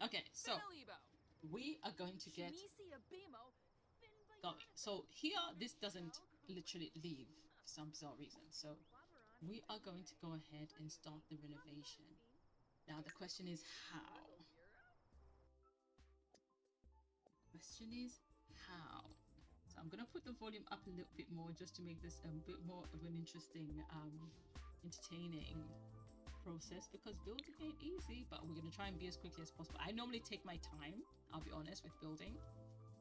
Okay, so we are going to get going. So here, this doesn't literally leave for some bizarre reason. So we are going to go ahead and start the renovation. Now the question is how? Question is how? So I'm gonna put the volume up a little bit more just to make this a bit more of an interesting, entertaining process, because building ain't easy, but we're gonna try and be as quickly as possible. I normally take my time, I'll be honest, with building,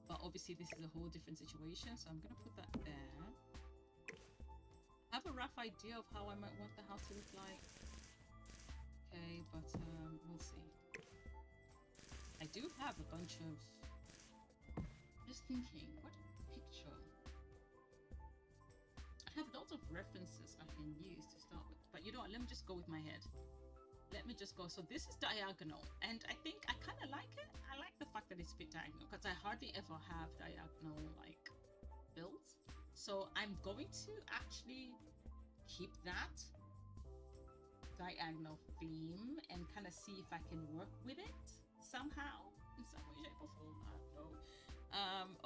but obviously this is a whole different situation, so I'm gonna put that there. I have a rough idea of how I might want the house to look like. Okay, but we'll see. I do have a bunch of, just thinking, what picture? I have lots of references I can use to start with, but you know what, let me just go with my head. Let me just go. So this is diagonal, and I think I kind of like it. I like the fact that it's a bit diagonal, because I hardly ever have diagonal like builds. So I'm going to actually keep that diagonal theme and kind of see if I can work with it somehow, in some way, shape, or form. I don't know.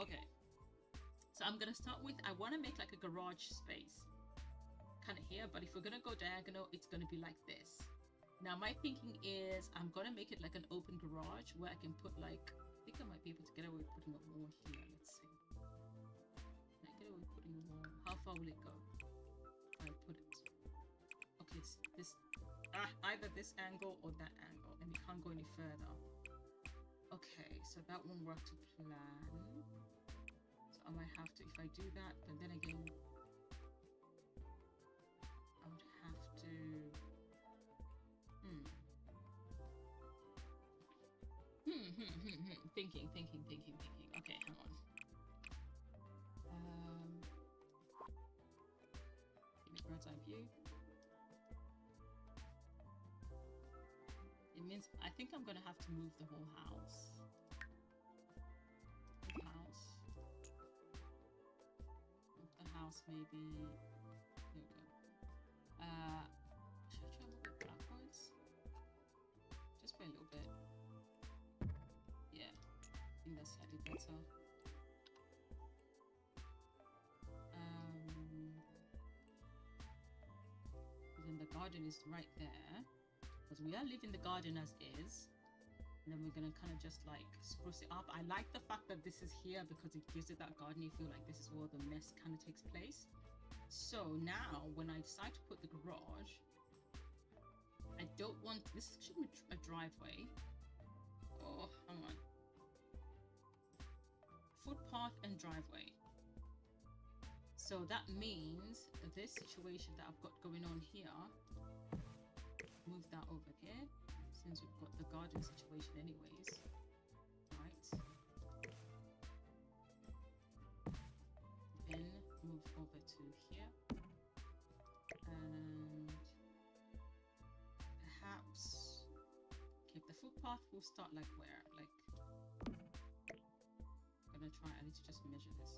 Okay. So I'm gonna start with, I want to make like a garage space kind of here, but if we're gonna go diagonal, it's gonna be like this. Now my thinking is I'm gonna make it like an open garage where I can put like, I think I might be able to get away with putting a wall here. Let's see. Can I get away with putting a wall? How far will it go if I put it? Okay, it's this, either this angle or that angle, and it can't go any further. Okay, so that won't work to plan. So I might have to, if I do that, but then again, I would have to, thinking. Okay, hang on. Give me bird's eye view. It means I think I'm gonna have to move the whole house. Move the house maybe. There we go. Should I try a little bit backwards? Just by a little bit. Yeah, I think that's slightly better. Then the garden is right there, because we are leaving the garden as is, and then we're gonna kind of just like spruce it up. I like the fact that this is here because it gives it that gardeny feel, like this is where the mess kind of takes place. So now when I decide to put the garage, I don't want, this should be a driveway. Oh, hang on. Footpath and driveway. So that means this situation that I've got going on here, move that over here, since we've got the garden situation anyways, right? Then move over to here, and perhaps, okay, the footpath will start like where? Like, I'm gonna try, I need to just measure this.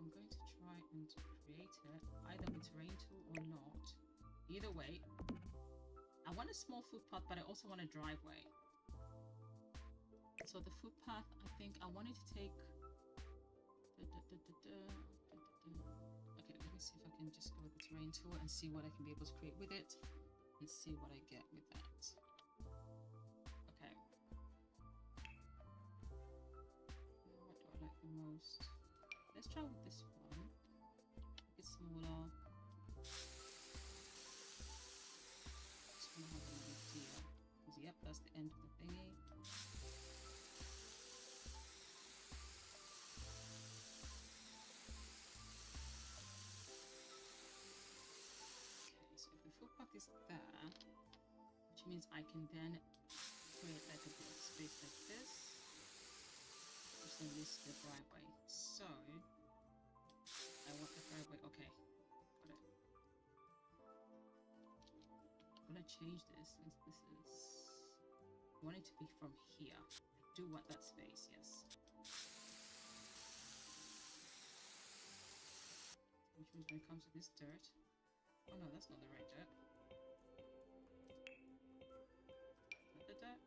I'm going to try and create it either with terrain tool or not. Either way, I want a small footpath, but I also want a driveway. So the footpath, I think I wanted to take. Okay, let me see if I can just go with the terrain tool and see what I can be able to create with it, and see what I get with that. Okay. What do I like the most? Let's try with this one. Make it smaller. Just want to have an idea. Because, yep, that's the end of the thingy. Okay, so the footpath is there, which means I can then create like a bit of space like this. And this is the driveway. So I want the driveway. Okay, got it. I'm gonna change this since this is, I want it to be from here. I do want that space, yes. Which means when it comes to this dirt, oh no, that's not the right dirt. Not the dirt.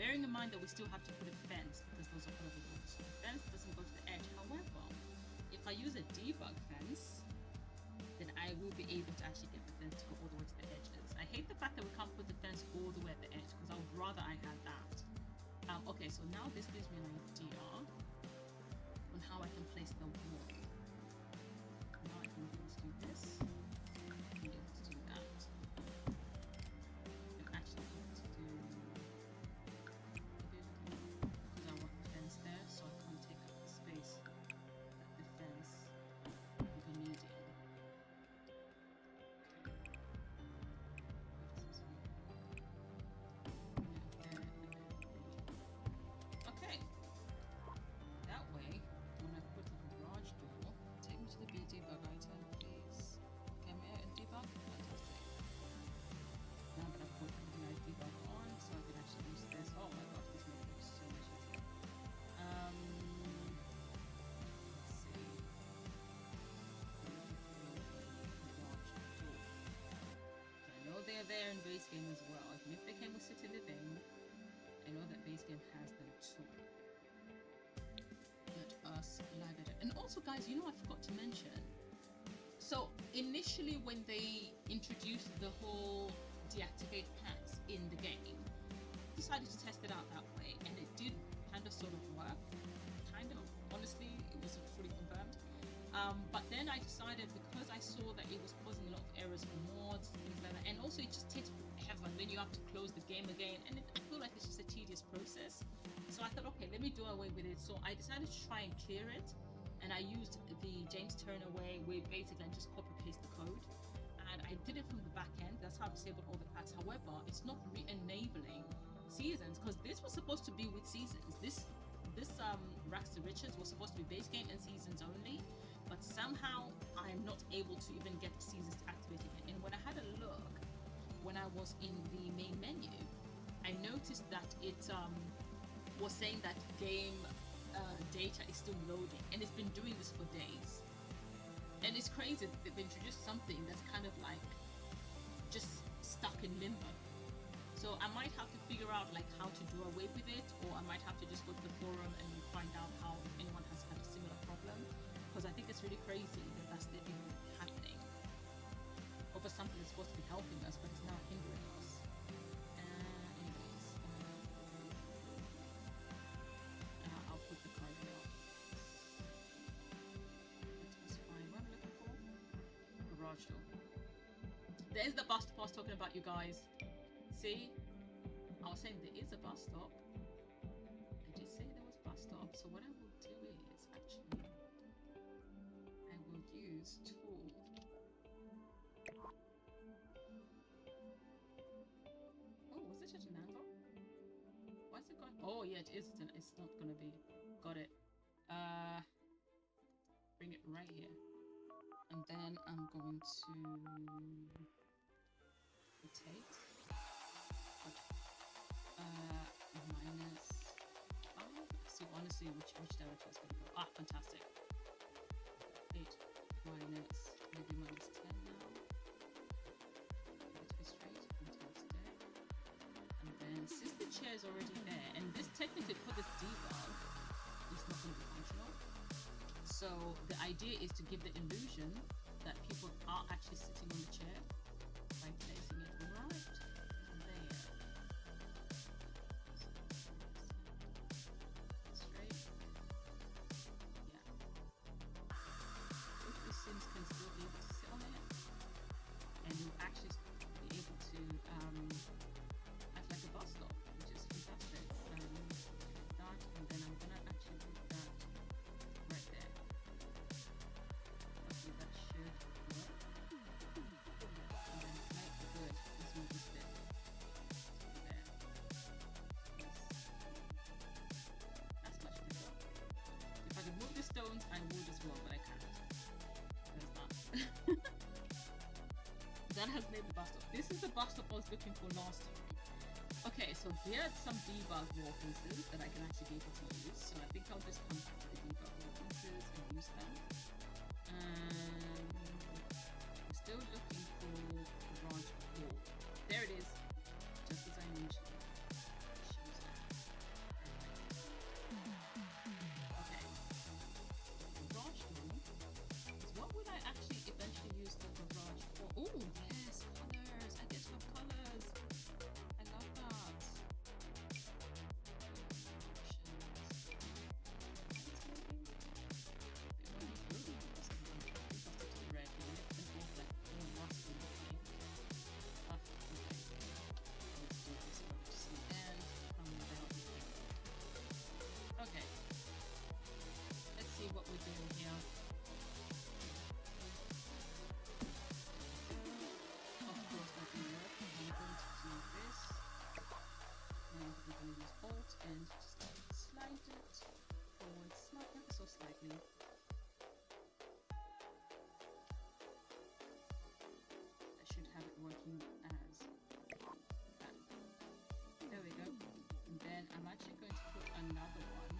bearing in mind that we still have to put a fence because those are part of the rules. So the fence doesn't go to the edge. However, if I use a debug fence, then I will be able to actually get the fence to go all the way to the edges. I hate the fact that we can't put the fence all the way at the edge because I would rather I had that. Okay, so now this gives me an idea on how I can place the wall. Now I can just do this. I can be able to do that. I'm actually able to do because I want the fence there, so I can't take up the space that the fence will be needing. Okay. That way, when I put the garage door, take me to the debug item, please. Can we debug? Fantastic. Now that I've put the debug on, so I can actually use this. Oh my gosh, this makes it so much easier. Let's see. Garage door. I know they're there in base game as well. Even if they came with City Living, I know that base game has them too. Let us lag at it. And also, guys, you know, I forgot to mention. So initially, when they introduced the whole deactivate pants in the game, I decided to test it out that way, and it did kind of sort of work. Kind of. Honestly, it wasn't fully confirmed. But then I decided, because I saw that it was causing a lot of errors for mods, things like that, and also it just takes forever, and then you have to close the game again, and I feel like it's just a tedious process. So I thought, okay, let me do away with it. So I decided to try and clear it, and I used the James Turner way, where basically I just copy paste the code, and I did it from the back end. That's how I disabled all the packs. However, it's not re-enabling seasons, because this was supposed to be with seasons. This Rags to Riches was supposed to be base game and seasons only, but somehow I'm not able to even get the seasons to activate again. And when I had a look, when I was in the main menu, I noticed that it was saying that game data is still loading, and it's been doing this for days. And it's crazy that they introduced something that's kind of like just stuck in limbo. So I might have to figure out like how to do away with it, or I might have to just go to the forum and find out how anyone has had a similar problem, because I think it's really crazy that that's still even happening over something that's supposed to be helping us, but it's now hindering us. Anyways, I'll put the card out. That's fine. What am I looking for? Garage door. There's the bus stop I was talking about, you guys. See, I was saying there is a bus stop. I did say there was a bus stop. So what I will do is actually, I will use tool. Oh, was it at an angle? What's it going? Oh yeah, it is. It's not gonna be. Got it. Bring it right here, and then I'm going to rotate. Minus 5. So honestly, which direction is going to go? Ah, fantastic. 8 minus, maybe minus 10 now. Let's be straight. Fantastic. And then since the chair is already there, and this technically for this debug is not going to be functional. So the idea is to give the illusion that people are actually sitting on the chair by placing it right there. Can still be able to sit on it, and you'll actually be able to act like a bus stop, which is fantastic. That, and then I'm gonna actually put that right there. Okay, that should work. And then right, good. Let's move this bit there. Yes. That's much better. If I could move the stones, I would as well, but I can't. That has made the bus stop. This is the bus stop I was looking for last time. Okay, so here are some debug wall pieces that I can actually be able to use. So I think I'll just come back to the debug wall pieces and use them. I'm still looking for garage door. There it is. Just as I mentioned. Shows that. slightly. I should have it working as that. There we go. And then I'm actually going to put another one.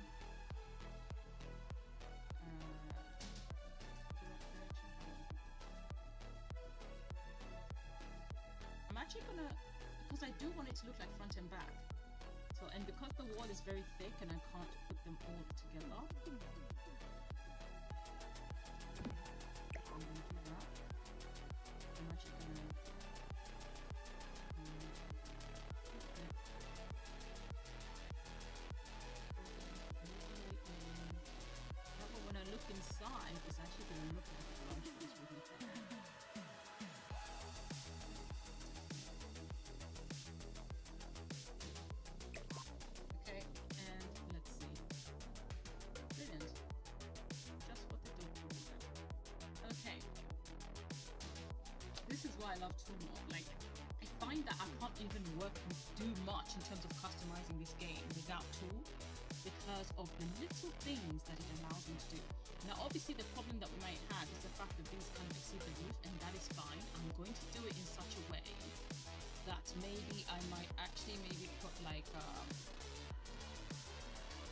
I'm actually gonna, because I do want it to look like front and back. So, and because the wall is very thick and I can't put them all together, I'm gonna do that. I'm actually gonna when I look inside, it's actually gonna look like a garage space really thick. This is why I love Toolmore. Like, I find that I can't even do much in terms of customizing this game without Tool because of the little things that it allows me to do. Now, obviously, the problem that we might have is the fact that things kind of exceed the roof, and that is fine. I'm going to do it in such a way that maybe I might actually put like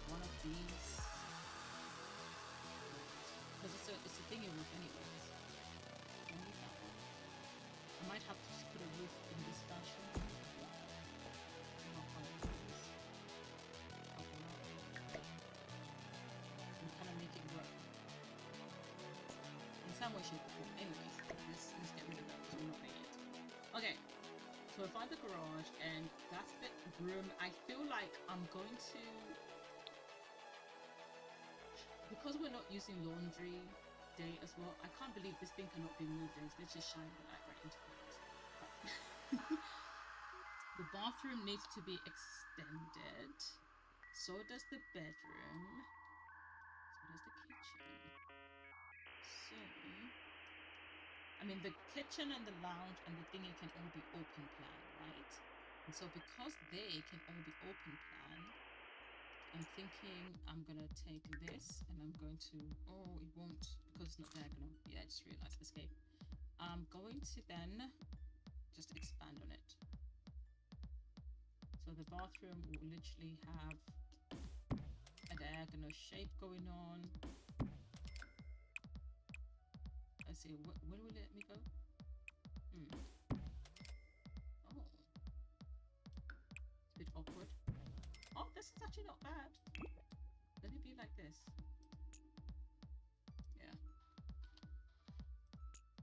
one of these, because it's a thingy roof anyways. I might have to just put a roof in this fashion. And kind of make it work. In some way, shape, or form. Anyways, let's get rid of that because we're not there yet. Okay, so I find the garage and that's the room. I feel like I'm going to, because we're not using laundry day as well, I can't believe this thing cannot be moved. Let's just shine the light right into it. The bathroom needs to be extended. So does the bedroom. So does the kitchen. So, I mean, the kitchen and the lounge and the thingy can all be open plan, right? And so because they can all be open plan, I'm thinking I'm gonna take this and I'm going to, oh, it won't because it's not diagonal. Yeah, I just realized, escape. I'm going to then just expand on it. So the bathroom will literally have a diagonal shape going on. Let's see, where will it let me go? Oh, it's a bit awkward. Oh, this is actually not bad. Let it be like this. Yeah.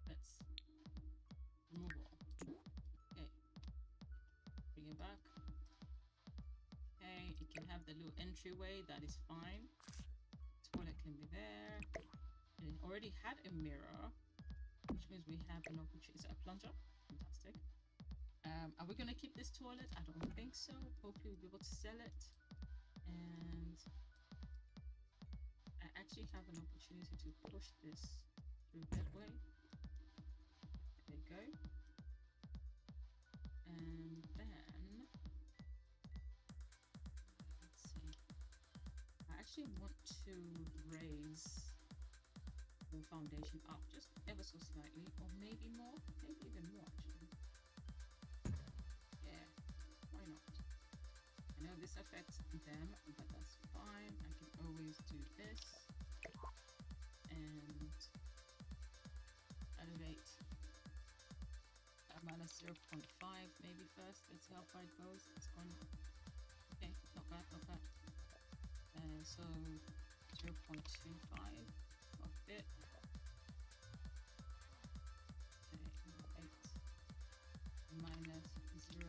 Let's remove all. Okay. Bring it back. Okay, it can have the little entryway, that is fine. Toilet can be there. And it already had a mirror, which means we have an opportunity. Is it a plunger? Fantastic. Are we going to keep this toilet? I don't think so. Hopefully we'll be able to sell it. And I actually have an opportunity to push this through that way. There you go. And then, let's see. I actually want to raise the foundation up just ever so slightly, or maybe more, maybe even more actually. Yeah, why not? I know this affects them, but that's fine. I can always do this and elevate minus 0.5 maybe first. Let's see how far it goes. It's gone. Okay, not bad, not bad. So 0.25 of it. Okay, 8 minus 0.05.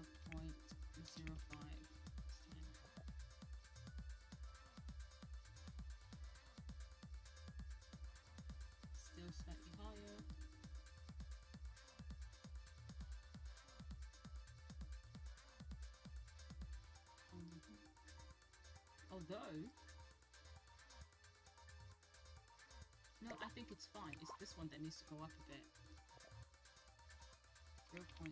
Still slightly higher. Although, no, I think it's fine. It's this one that needs to go up a bit. 0.05.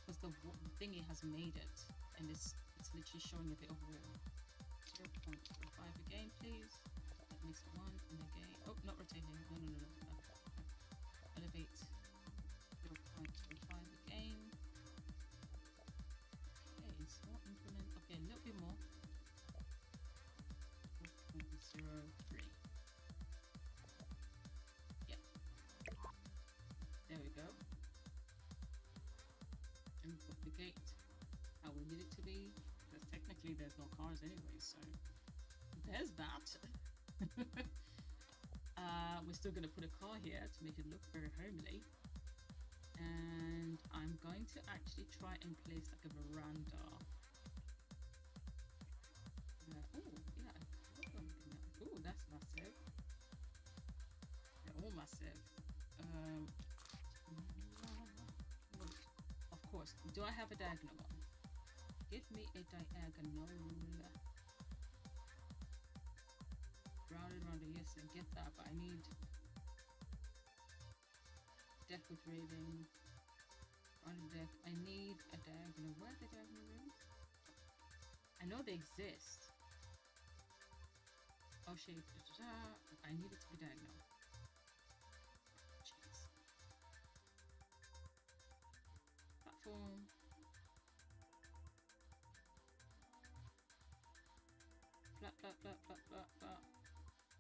Because the thingy has made it, and it's literally showing a bit of wall. So 0.05 again, please. That makes 1 and again. Oh, not rotating. No. Elevate 0.05 again. Okay, small increment. Okay, a little bit more. 0.03. Yeah. There we go. And put the gate how we need it to be. Because technically there's no cars anyway, so there's that. We're still going to put a car here to make it look very homely. And I'm going to actually try and place like a veranda. Oh, yeah. Oh, that's massive. They're all massive. Of course. Do I have a diagonal one? Give me a diagonal. Rounded, yes, I get that, but I need deck with railing on the deck. I need a diagonal. Where are the diagonal rooms? I know they exist. Oh shape. I need it to be diagonal. Jeez. Platform. Flat.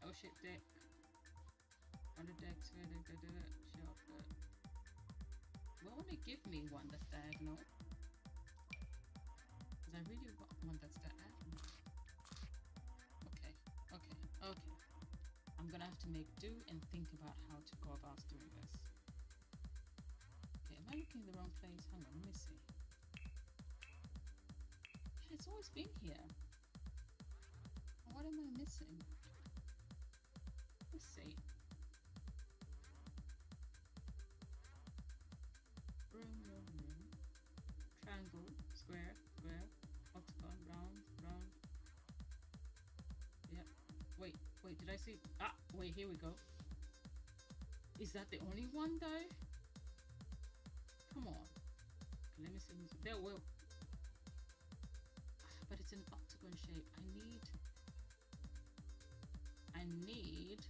L-shaped deck. On the deck, so they do it. Shelf it. Well, won't it give me one that's diagonal? Because I really want one that's diagonal. Okay. I'm gonna have to make do and think about how to go about doing this. Okay, am I looking in the wrong place? Hang on, let me see. Yeah, it's always been here. What am I missing? Let's see. Room. Triangle, square, octagon, round. Yep. Wait, did I see? Wait, here we go. Is that the only one though? Come on. Okay, let me see. There will. But it's an octagon shape. I need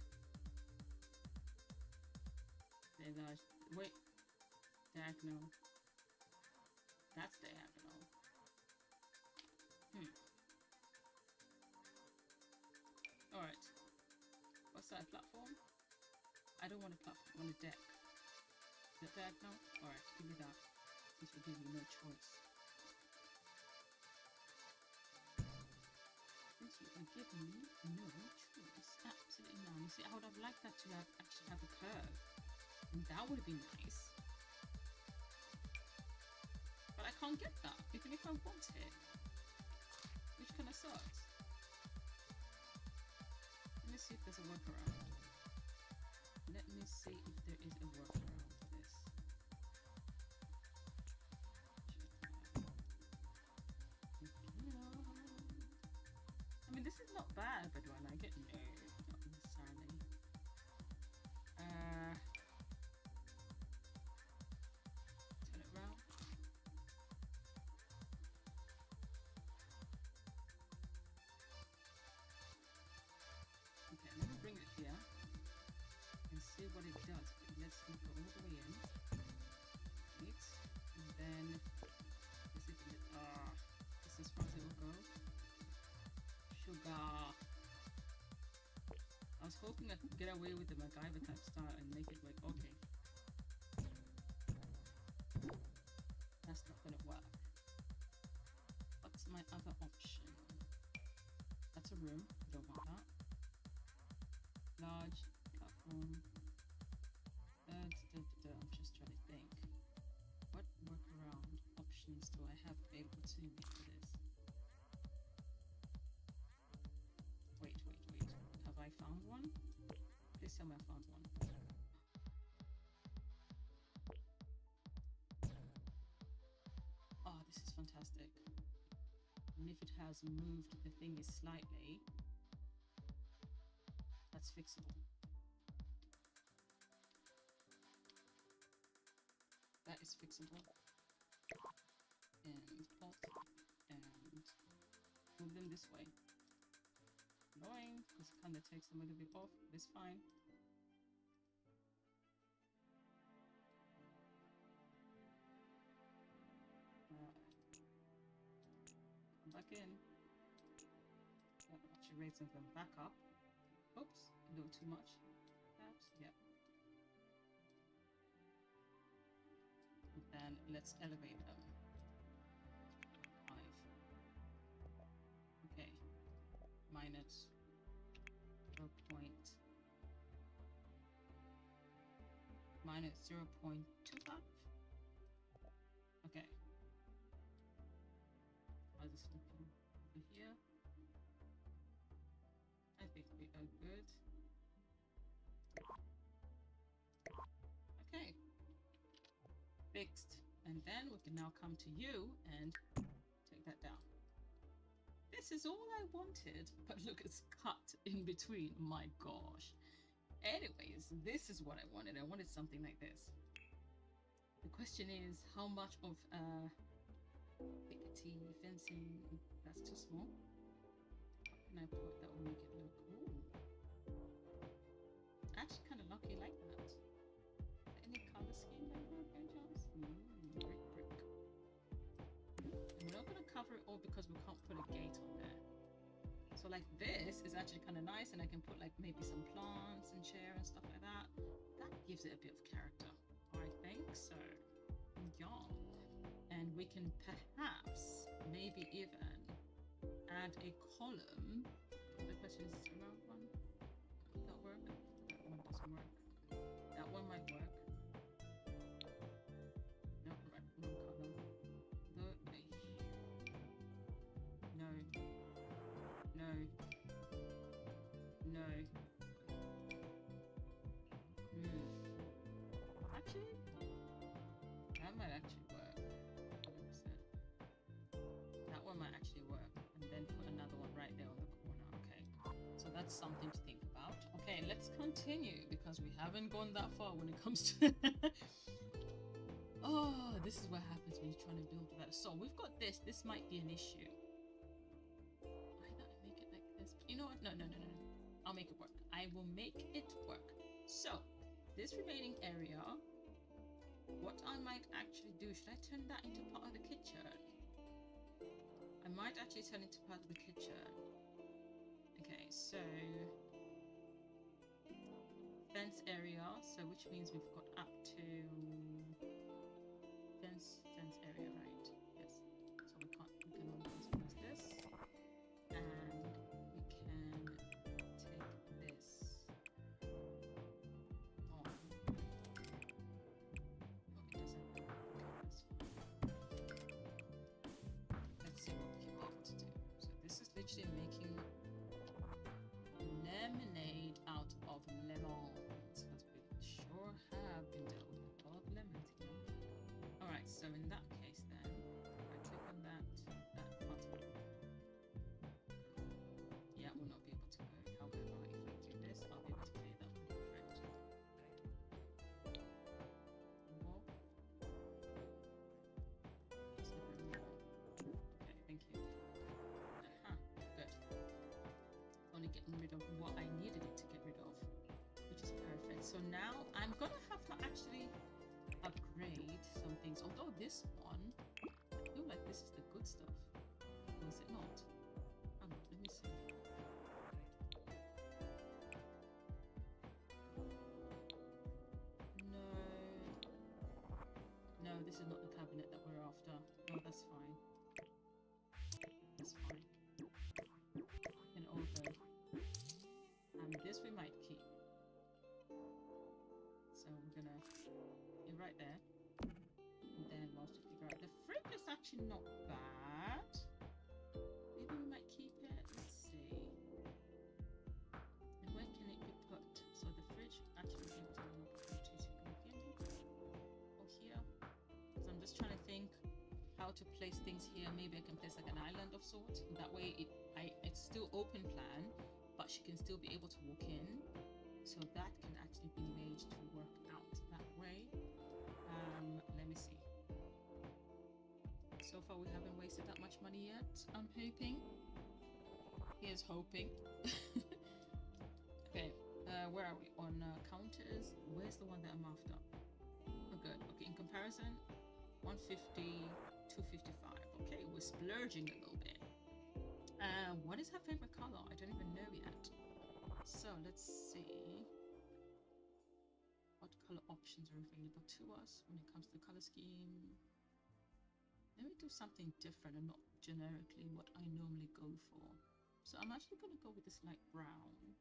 the large. Wait, diagonal. That's diagonal. All right. What's that, platform? I don't want a platform. I want a deck. Is that diagonal? All right, give me that. This will give you no choice. This will give me no choice. Absolutely none. You see, I would have liked that to actually have a curve. And that would have been nice. But I can't get that, even if I want it. Which kind of sucks. Let me see if there's a workaround. Let me see if there is a workaround for this. I mean, this is not bad, but do I like it? No, not necessarily. Turn it around. Okay, let me bring it here and see what it does. Let's go all the way in. Right, and then this is it. This is as far as it will go. Sugar. I was hoping I could get away with the MacGyver type style and make it like, okay. That's not gonna work. What's my other option? That's a room. Don't want that. Large platform. I'm just trying to think. What workaround options do I have available to me for this? Wait. Have I found one? Please tell me I found one. Oh, this is fantastic. And if it has moved the thingy slightly, that's fixable. That is fixable. And alt and move them this way. annoying. This kind of takes them a little bit off, but it's fine. Come back in. Yep, actually raising them back up. Oops, a little too much. Perhaps, yep. And then let's elevate them. 5. Okay. Minus 0.25. Okay. I'll just look over here. I think we are good. Okay. Fixed. And then we can now come to you and take that down. This is all I wanted, but look, it's cut in between. My gosh. Anyways, this is what I wanted. I wanted something like this. The question is, how much of thickety fencing? That's too small. What can I put that will make it look? Ooh. Actually, kind of lucky like that. Any color scheme like that, by chance? Brick, brick. And we're not going to cover it all because we can't put a gate on there. So like this is actually kind of nice, and I can put like maybe some plants and chair and stuff like that. That gives it a bit of character, I think so. Yeah. And we can perhaps maybe even add a column. The question is the round one. Would that work? That one doesn't work. That one might work. No, right, wrong color. No. No. No. Actually, that might actually work. 100%. That one might actually work. And then put another one right there on the corner. Okay. So that's something to think about. Okay, let's continue because we haven't gone that far when it comes to... Oh, this is what happens when you're trying to build that. So we've got this. This might be an issue. Why not make it like this? But you know what? No. I'll make it work. I will make it work. So this remaining area, what I might actually do, should I turn that into part of the kitchen? I might actually turn it into part of the kitchen. Okay, so fence area, so which means we've got up to fence area, right? Yes. So we can only use this, and we can take this on. Okay, doesn't work. Okay, that's fine. Let's see what we can be able to do. So this is literally making lemonade out of lemons, because we sure have been dealt with a lot of lemons here. Alright, so in that case then, if I click on that button, yeah, we'll not be able to go. However, if I do this, I'll be able to play that one. Perfect. More. Just a bit more. Okay, thank you. Good. Only getting rid of what I needed it to get rid of, which is perfect. So now I'm gonna have to actually upgrade some things. Although this one, I feel like this is the good stuff. Or is it not? Hang on, let me see. No, this is not the cabinet that we're after. No, that's fine. That's fine. And over. And this we might keep. So we're gonna right there. And then whilst we figure out, the fridge is actually not bad. Maybe we might keep it. Let's see. And where can it be put? So the fridge actually be able to put it or here. So I'm just trying to think how to place things here. Maybe I can place like an island of sorts. That way it's still open plan, but she can still be able to walk in. So that can actually be made to work out that way. Let me see. So far we haven't wasted that much money yet, I'm hoping. Here's Here's hoping. Okay, where are we? On counters. Where's the one that I'm after? Oh, good. Okay, in comparison, 150, 255. Okay, we're splurging a little bit. What is her favorite color? I don't even know yet. So let's see what color options are available to us when it comes to the color scheme. Let me do something different and not generically what I normally go for. So I'm actually going to go with this light brown.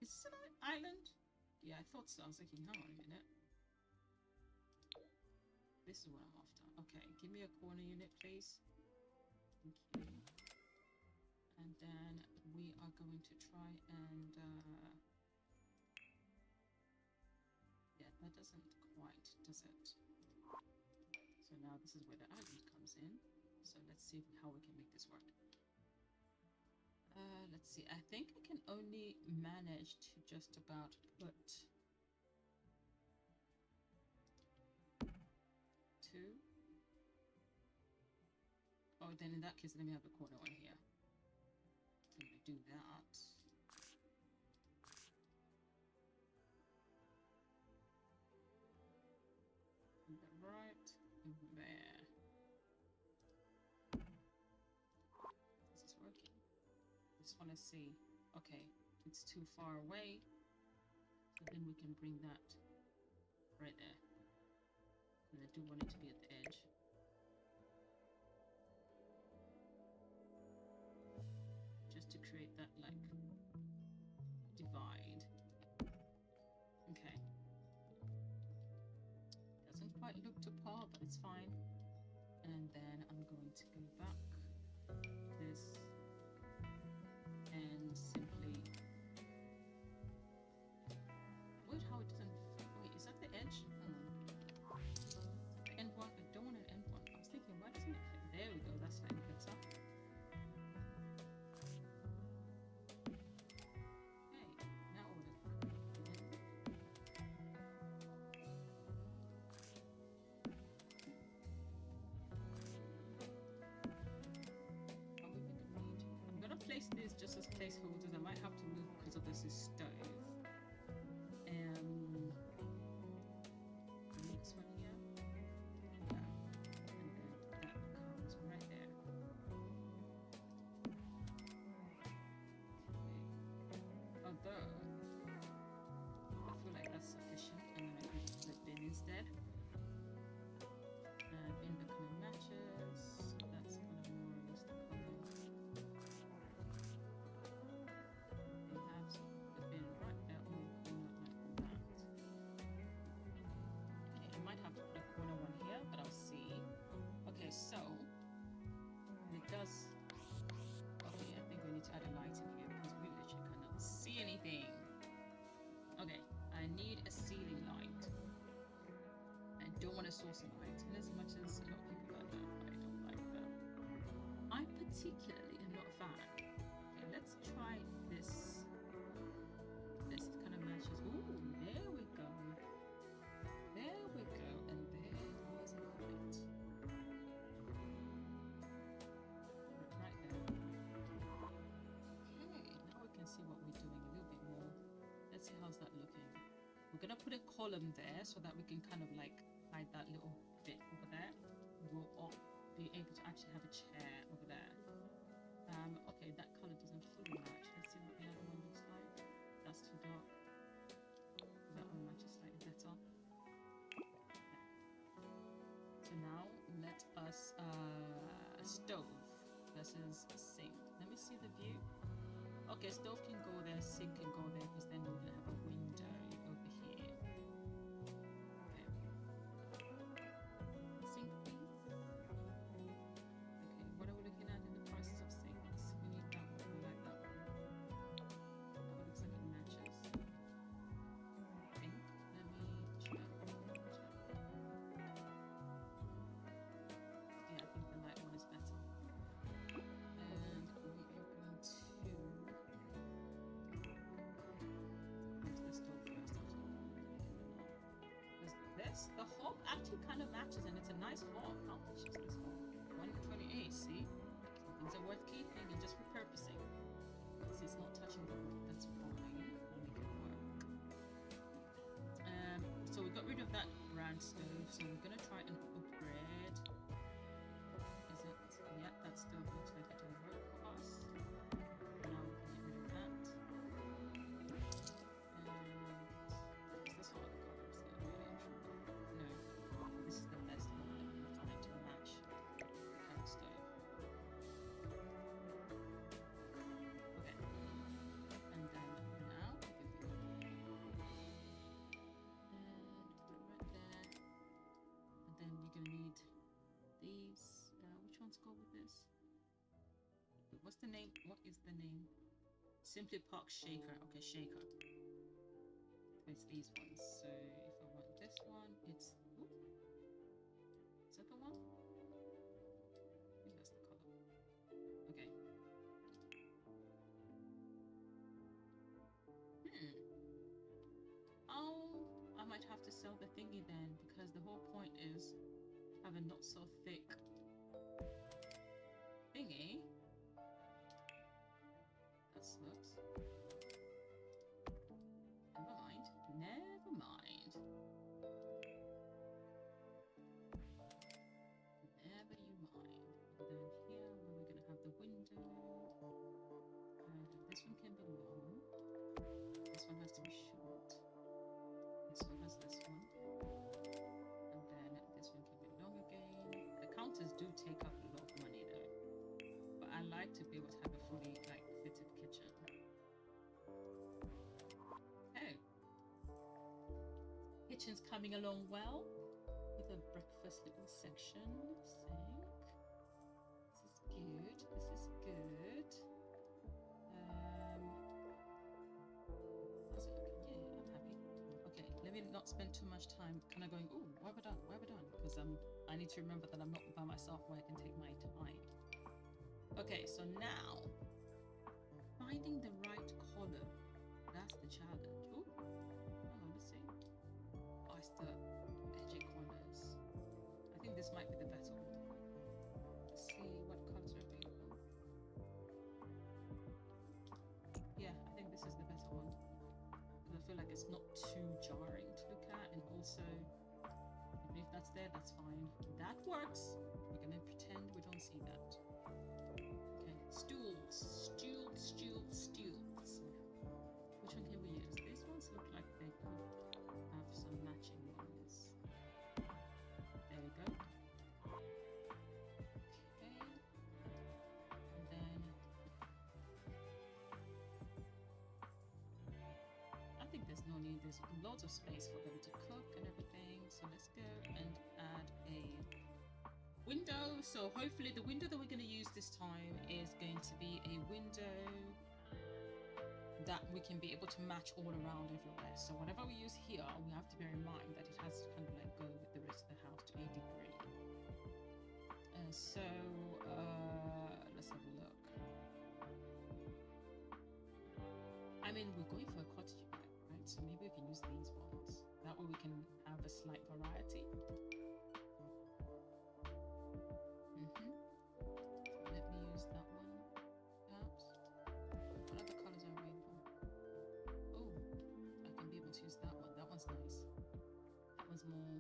Is this an island? Yeah, I thought so. I was thinking, hang on a minute. This is what I'm after. Okay, give me a corner unit, please. Thank you. And then we are going to try and... yeah, that doesn't quite, does it? So now this is where the island comes in. So let's see how we can make this work. Let's see. I think I can only manage to just about put 2. Oh, then in that case, let me have a corner one here. I'm gonna do that. Right there. This is working. Just want to see. Okay, it's too far away. So then we can bring that right there. And I do want it to be at the edge. Just to create that like divide. Okay. Doesn't quite look to par, but it's fine. And then I'm going to go back this and simply wait, how it doesn't wait, is that the edge? The end one. I don't want an end one. I was thinking, why doesn't it fit? There we go, that's slightly better. Okay, now what is that? I'm gonna place these just as placeholders. I might have to move because of this is stove. This one here. Yeah. And then that comes right there. Okay. Although I feel like that's sufficient, and then I can use the bin instead. Bin becoming matches. So that's kind of more or less the color. They have the bin right there on the corner like that. Okay, I might have to put a corner one here, but I'll see. Okay, so it does. Okay, I think we need to add a light in here because we literally cannot see anything. Okay, I need a ceiling light. I don't want a source light, and as much as a lot of people like that, I don't like that. I particularly am not a fan. Okay, let's try this. This kind of matches. Ooh, there we go. There we go, and there is a light. Right there. Okay, now we can see what we're doing a little bit more. Let's see how's that looking. We're gonna put a column there so that we can kind of like hide that little bit over there. We'll all be able to actually have a chair over there. Okay, that color doesn't fully match. Let's see what the other one looks like. That's too dark. That one matches slightly better. So now let us stove versus sink. Let me see the view. Okay, stove can go there, sink can go there, because then we're gonna have a window over here. Okay. Sink, please. Okay, what are we looking at in the prices of sinks? We need that one. We like that one. That one looks like it matches. I think. Let me check. Yeah, I think the light one is better. And we are going to into the stove first, actually. Because this, the hob actually kind of matches, and it's a nice hob. How much is this hob? 128, see? Some things are worth keeping and just repurposing. Let's What's the name? What is the name? Simply Park Shaker. Okay, Shaker. It's these ones. So if I want this one, it's. Ooh, is that the one? I think that's the color. Okay. Oh, I might have to sell the thingy then, because the whole point is have a not so thick thingy. That sucks. Never mind. Never mind. Never you mind. And then here we're gonna have the window. This one can be long. This one has to be short. This one has this one. And then this one can be long again. The counters do take up a lot of money though. But I like to be able to have a fully like fitted kitchen. Okay. Kitchen's coming along well with a breakfast little section. Sink. This is good. This is good. How's it looking? Yeah, I'm happy. Okay, let me not spend too much time kind of going, ooh, why have I done? Why have I done? Because I need to remember that I'm not by myself where I can take my time. Okay, so now finding the right column. That's the challenge. Ooh, hang on, let's see. Oh, it's the edgy corners. I think this might be the better one. Let's see what colors are available. Yeah, I think this is the better one. Because I feel like it's not too jarring to look at, and also even if that's there, that's fine. That works. We're gonna pretend we don't see that. Okay, stools. Which one can we use? These ones look like they could have some matching ones. There we go. Okay. And then I think there's no need. There's loads of space for them to cook and everything. So let's go and add a window. So hopefully the window that we're going to use this time is going to be a window that we can be able to match all around everywhere. So whatever we use here, we have to bear in mind that it has to kind of like go with the rest of the house to a degree. Let's have a look. I mean, we're going for a cottage bag, right? So maybe we can use these ones. That way we can have a slight variety. Let me use that one, perhaps. What other colors are available? Oh, I can be able to use that one. That one's nice. That one's more,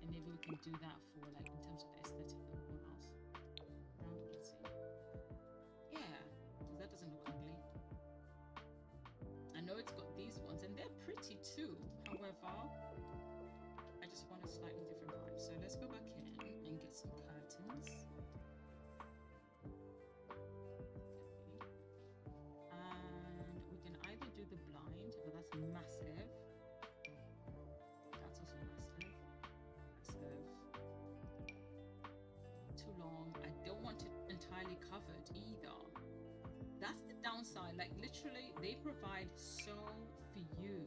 and maybe we can do that for like in terms of the aesthetic of the whole house. Let's see. Yeah, because that doesn't look ugly. I know it's got these ones, and they're pretty too. However, I just want a slightly different vibe. So let's go back in and get some curtains. And we can either do the blind, but that's massive. That's also massive. Too long. I don't want it entirely covered either. That's the downside. Like literally, they provide so few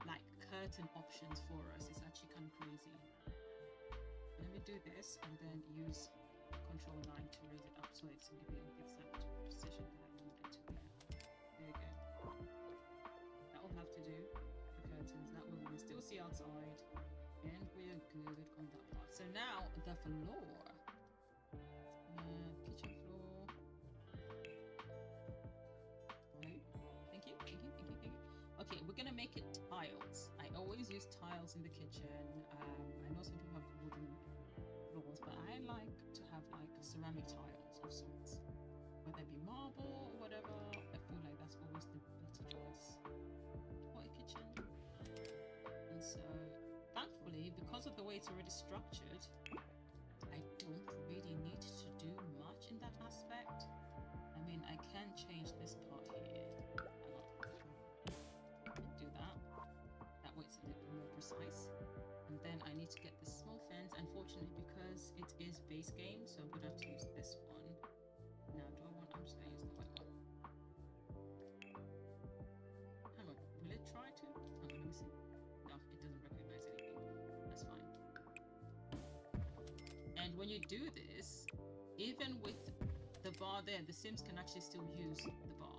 like curtain options for us. It's actually kind of crazy. Let me do this and then use Control 9 to raise it up so it's going to be in the exact position that I need it to be. There we go. That will have to do. The curtains. That way we can still see outside, and we are good on that part. So now the floor. Kitchen floor. No. Thank you. Okay, we're gonna make it tiles. I always use tiles in the kitchen. I know some people have wooden floors, but I like to have like ceramic tiles of sorts, whether it be marble or whatever. I feel like that's always the better choice for a kitchen. And so, thankfully, because of the way it's already structured, I don't really need to do much in that aspect. I mean, I can change this part here. Do that. That way it's a little more precise. And then I need to get this small fence, unfortunately, because it is base game, so I'm gonna have to use this one. when you do this, even with the bar there, the Sims can actually still use the bar.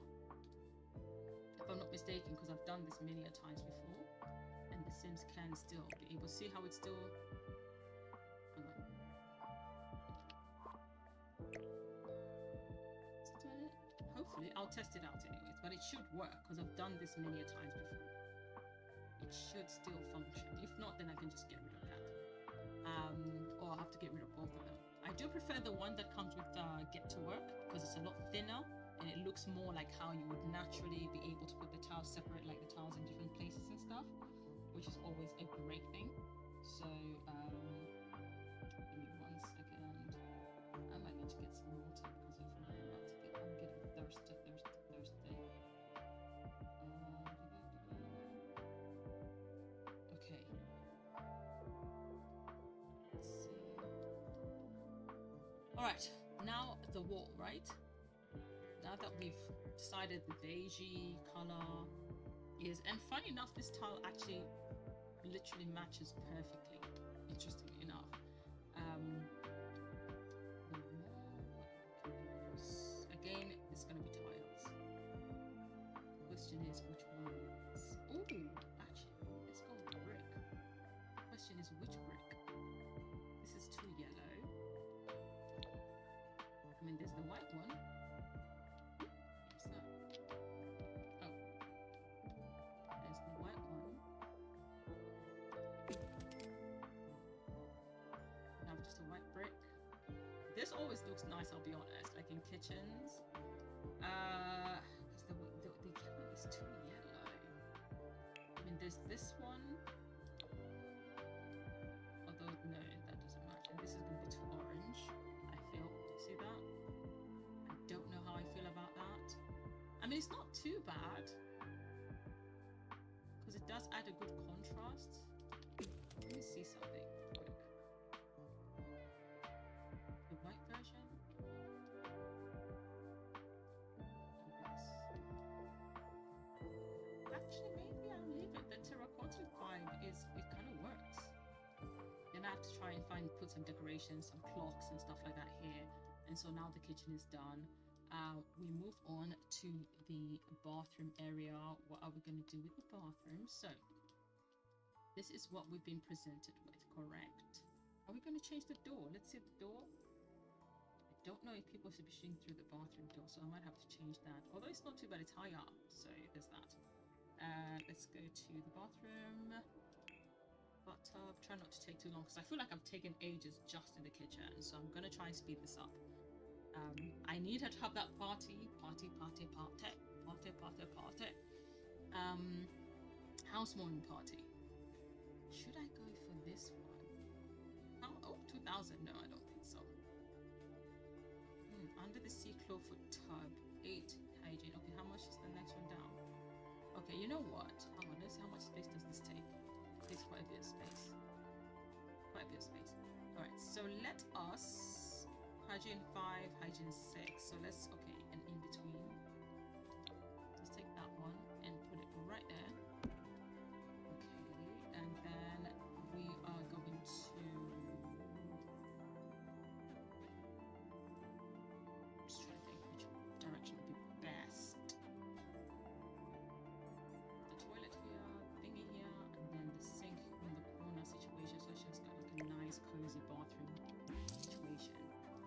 If I'm not mistaken, because I've done this many a times before, and the Sims can still be able to see how it's still. Hang on. Is it doing it? Hopefully, I'll test it out anyways, but it should work because I've done this many a times before. It should still function. If not, then I can just get rid of that. Or I'll have to get rid of both of them. I do prefer the one that comes with Get to Work because it's a lot thinner and it looks more like how you would naturally be able to put the tiles separate, like the tiles in different places and stuff, which is always a great thing. So, give me 1 second. I might need to get some water because I'm getting thirsty. Okay. Let's see. All right, now the wall, right? Now that we've decided the beigey color is, and funny enough, this tile actually literally matches perfectly, interestingly enough. The wall, again, it's going to be tiles. The question is which ones? Oh, actually, let's go with brick. The question is which brick? This is too yellow. I mean, there's the white one. What's that? Oh. There's the white one. Now just a white brick. This always looks nice, I'll be honest, like in kitchens. Because the yellow is too yellow. I mean, there's this one. Although, no, that doesn't match. And this is going to be too orange, I feel. See that? I don't know how I feel about that. I mean, it's not too bad because it does add a good contrast. Let me see something quick. The white version. Actually, maybe I'll leave it. The terracotta vibe it kind of works. Then I have to try and put some decorations, some clocks and stuff like that here. And so now the kitchen is done. We move on to the bathroom area. What are we going to do with the bathroom? So this is what we've been presented with, correct? Are we going to change the door? Let's see the door. I don't know if people should be seeing through the bathroom door, so I might have to change that. Although it's not too bad, it's high up, so there's that. Let's go to the bathroom. Bathtub. Try not to take too long because I feel like I've taken ages just in the kitchen, so I'm going to try and speed this up. I need her to have that party. Housewarming party. Should I go for this one? Oh, 2000. No, I don't think so. Under the sea clawfoot tub. 8 hygiene. Okay, how much is the next one down? Okay, you know what? Hang on, let's see how much space does this take. It takes quite a bit of space. Alright, so let us hygiene 5, hygiene 6. So let's, okay, and in between. Let's take that one and put it right there. Okay, and then we are going to just trying to think which direction would be best. The toilet here, thingy here, and then the sink in the corner situation, so it's just got like a nice cozy bathroom situation.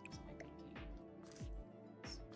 That's my thinking. So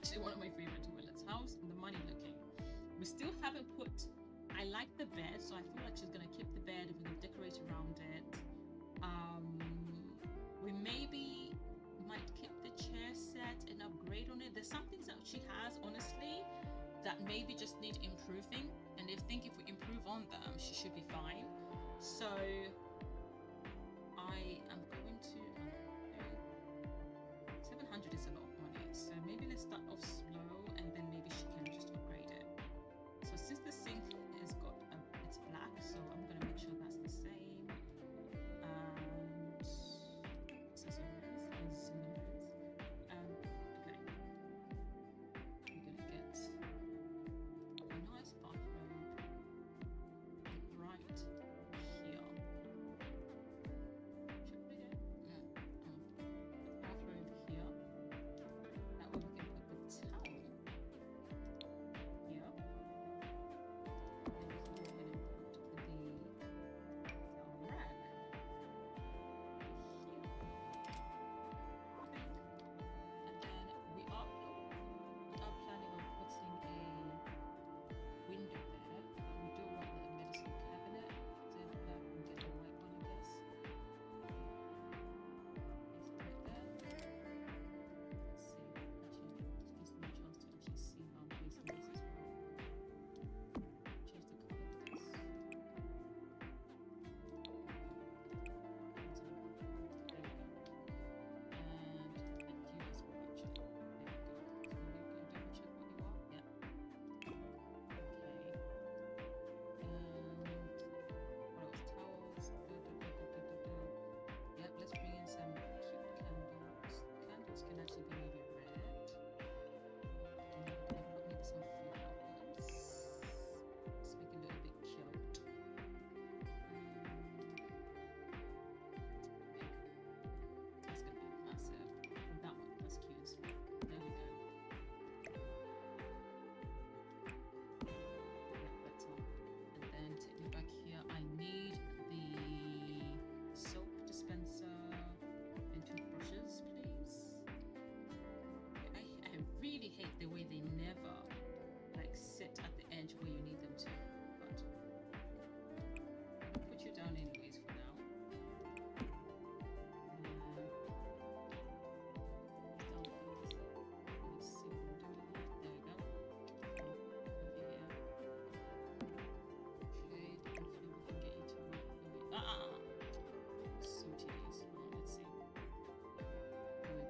actually one of my favorite toilets. How's the money looking? We still haven't put. I like the bed, so I feel like she's gonna keep the bed. We're gonna decorate around it. We maybe might keep the chair set and upgrade on it. There's some things that she has, honestly, that maybe just need improving. And I think if we improve on them, she should be fine. So I am going to 700 is a lot of money. So maybe let's start off slow, and then maybe she can just upgrade it. So since the sink has got it's black, so I'm gonna make sure that's the same. And accessories is okay. We're gonna get a nice bathroom right here. Should we get bathroom here? That way we can put the towel here. Hate the way they never like sit at the edge where you need them to, but I'll put you down anyways for now. Let's see what I'm doing here. There we go. Over here. Okay, hopefully we can get you to work the way. So tedious. Well, let's see. There we go.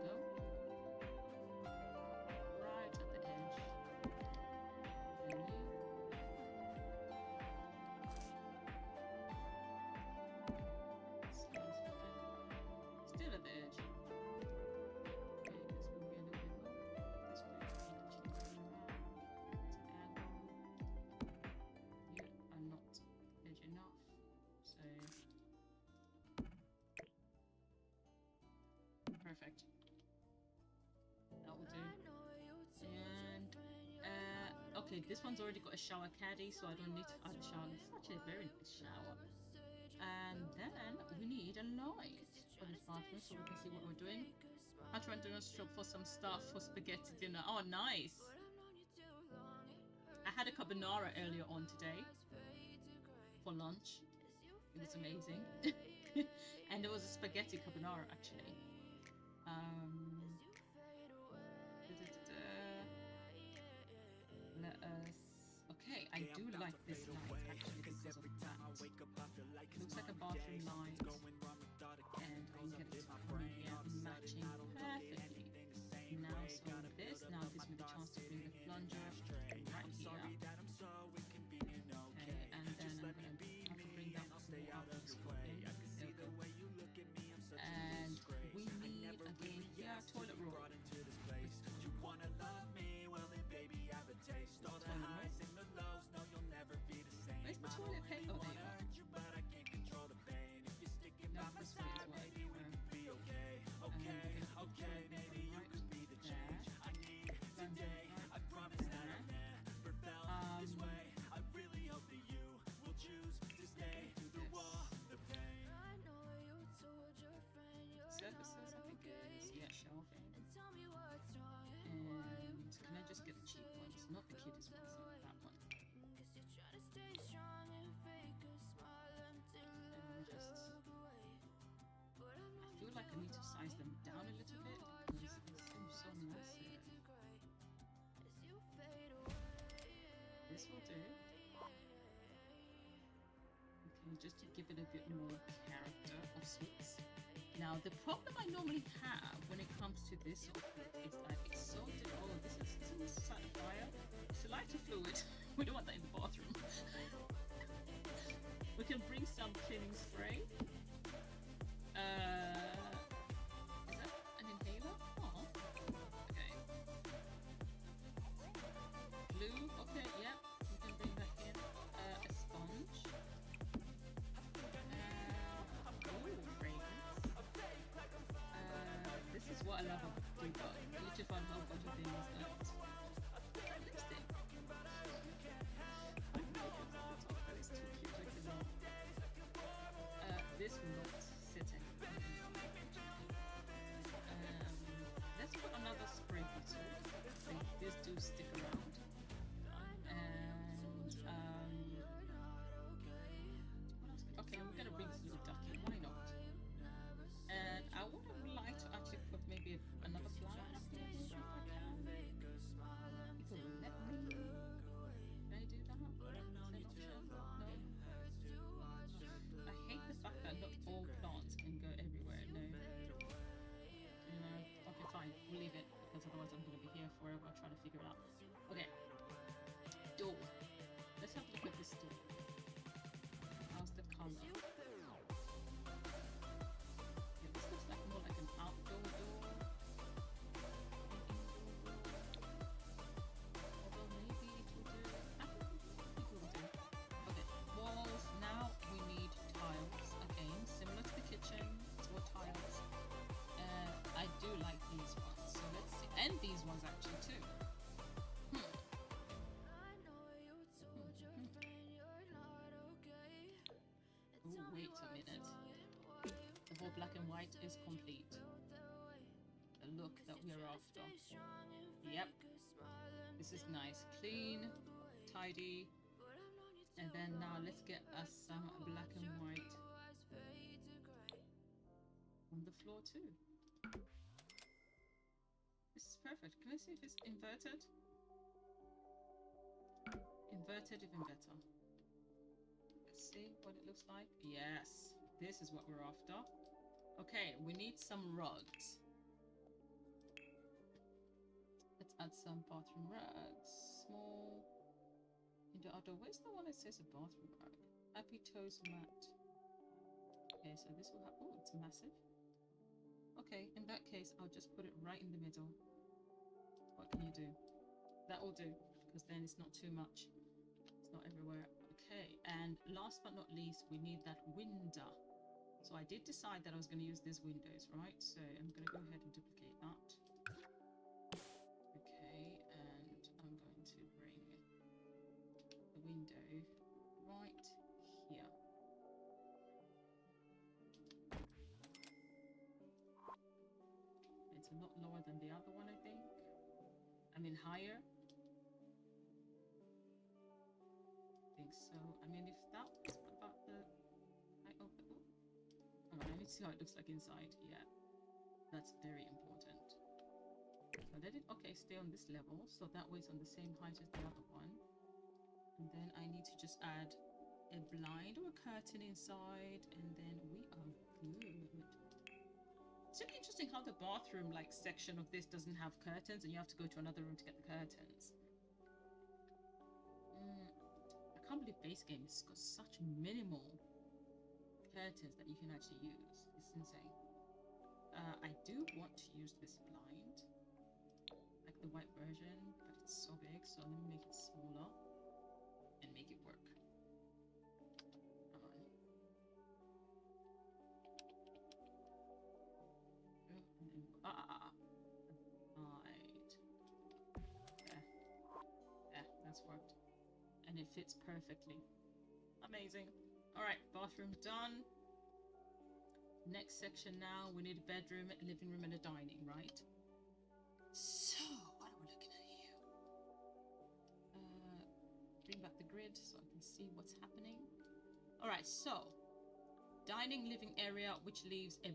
Still at the edge. Okay, this will be a little bit more. This way, you are not edge enough. So perfect. That will do. And okay, this one's already got a shower caddy, so I don't need to add a shower. It's actually a very nice shower. And then we need a light for this bathroom so we can see what we're doing. I'm trying to shop for some stuff for spaghetti dinner. Oh, nice! I had a carbonara earlier on today for lunch. It was amazing. And there was a spaghetti carbonara actually. Let us. Okay, I do like this light actually because of that. Looks like a bathroom light, and I can get it to come in here matching perfectly. Now, so this now gives me the chance to bring the plunger right here. Okay, and then I'm gonna have to bring that more out of the spot. There we go. And we need again here toilet roll. Where's the toilet paper? Oh, there you are. No, this way as well. Okay, right there. size them down a little bit because they seem so massive. This will do. Okay, just to give it a bit more character of sorts. Now, the problem I normally have when it comes to this sort of look is that it's so difficult. Oh, isn't this a fire? It's a lighter fluid. We don't want that in the bathroom. We can bring some cleaning spray. Is that an inhaler? Oh, okay. Glue, okay, yep. We can bring that in. A sponge. Ooh, fragrance. This is what I love about Dubai. I literally found a whole bunch of things that lipstick. I know it's at the top, but it's too cute. I cannot. This will not sit in. Let's put another spray bottle. I think these do stick around. And okay, we're gonna bring this little ducky. Why not? And I would like to actually put maybe another flower up here if I can. If it will let me. Can I do that? Is that an option? No. I hate the fact that not all plants can go everywhere. No. Okay, fine. We'll leave it because otherwise I'm going to be here forever trying to figure it out. Okay. Door. Let's have a look at this door. How's the color? Yeah, this looks like more like an outdoor door. Although maybe it will do. I think it will do. Okay. Walls. Now we need tiles. Again, similar to the kitchen. It's more tiles. I do like these ones. So let's see. And these ones actually too. Ooh, wait a minute. The whole black and white is complete. The look that we're after. Yep. This is nice. Clean, tidy. And then now let's get us some black and white on the floor too. This is perfect. Can I see if it's inverted? Inverted even better. Let's see what it looks like. Yes, this is what we're after. Okay, we need some rugs. Let's add some bathroom rugs. Small. Into outdoor. Where's the one that says a bathroom rug? Happy Toes mat. Okay, so this will have. Oh, it's massive. Okay, in that case, I'll just put it right in the middle. What can you do? That will do, because then it's not too much. It's not everywhere. Okay, and last but not least, we need that window. So I did decide that I was going to use these windows, right? So I'm going to go ahead and duplicate that. Okay, and I'm going to bring the window right here. It's a lot lower than the other one, I think. I mean, higher. I think so. I mean, if that was about the height of the... Oh, let me see how it looks like inside. Yeah, that's very important. So let it, okay, stay on this level. So that way it's on the same height as the other one. And then I need to just add a blind or a curtain inside. And then we are good. It's really interesting how the bathroom like section of this doesn't have curtains and you have to go to another room to get the curtains. I can't believe base game has got such minimal curtains that you can actually use. It's insane. I do want to use this blind, like the white version, but it's so big, so let me make it smaller and make it work. Come on. Right. Yeah, that's worked. And it fits perfectly. Amazing. Alright, bathroom done. Next section now, we need a bedroom, a living room, and a dining, right? So, what are we looking at here? Bring back the grid so I can see what's happening. Alright, so dining living area, which leaves a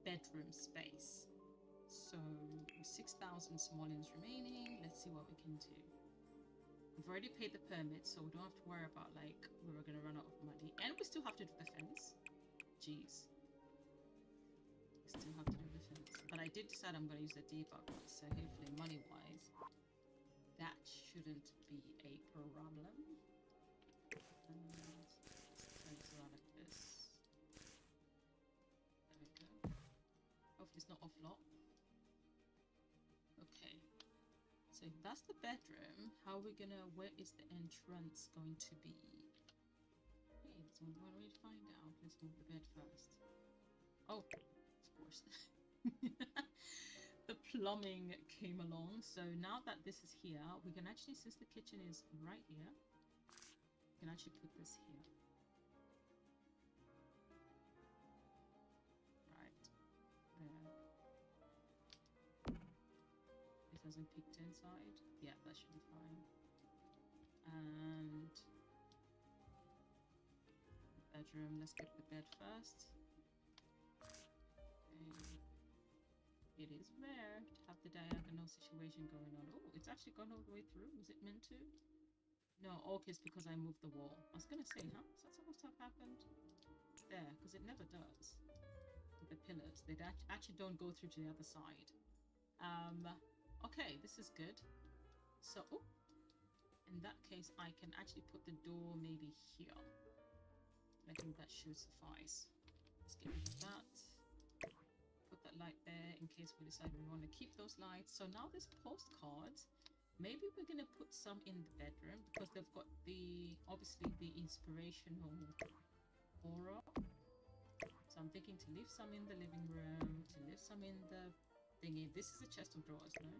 bedroom space. So 6,000 simoleons remaining. Let's see what we can do. We've already paid the permit, so we don't have to worry about like we were gonna run out of money. And we still have to do the fence. Jeez. We still have to do the fence. But I did decide I'm gonna use the debug, so hopefully money-wise, that shouldn't be a problem. And let's turn it around like this. There we go. Hopefully it's not off lot. Okay. So if that's the bedroom, how are we gonna, where is the entrance going to be? Hey, there's one way to find out. Let's move the bed first. Oh, of course. The plumbing came along. So now that this is here, we can actually, since the kitchen is right here, we can actually put this here. Right. There. It hasn't peeked inside. Yeah, that should be fine. And bedroom, let's get the bed first. Okay. It is rare to have the diagonal situation going on. Oh, it's actually gone all the way through. Was it meant to? No, okay, it's because I moved the wall. I was gonna say, huh? Is that supposed to have happened? There, because it never does. With the pillars, they actually don't go through to the other side. Okay, this is good. So, oh, in that case, I can actually put the door maybe here. I think that should suffice. Let's get rid of that. Put that light there in case we decide we want to keep those lights. So now there's postcards. Maybe we're going to put some in the bedroom because they've got the, obviously, the inspirational aura. So I'm thinking to leave some in the living room, to leave some in the thingy. This is a chest of drawers, no?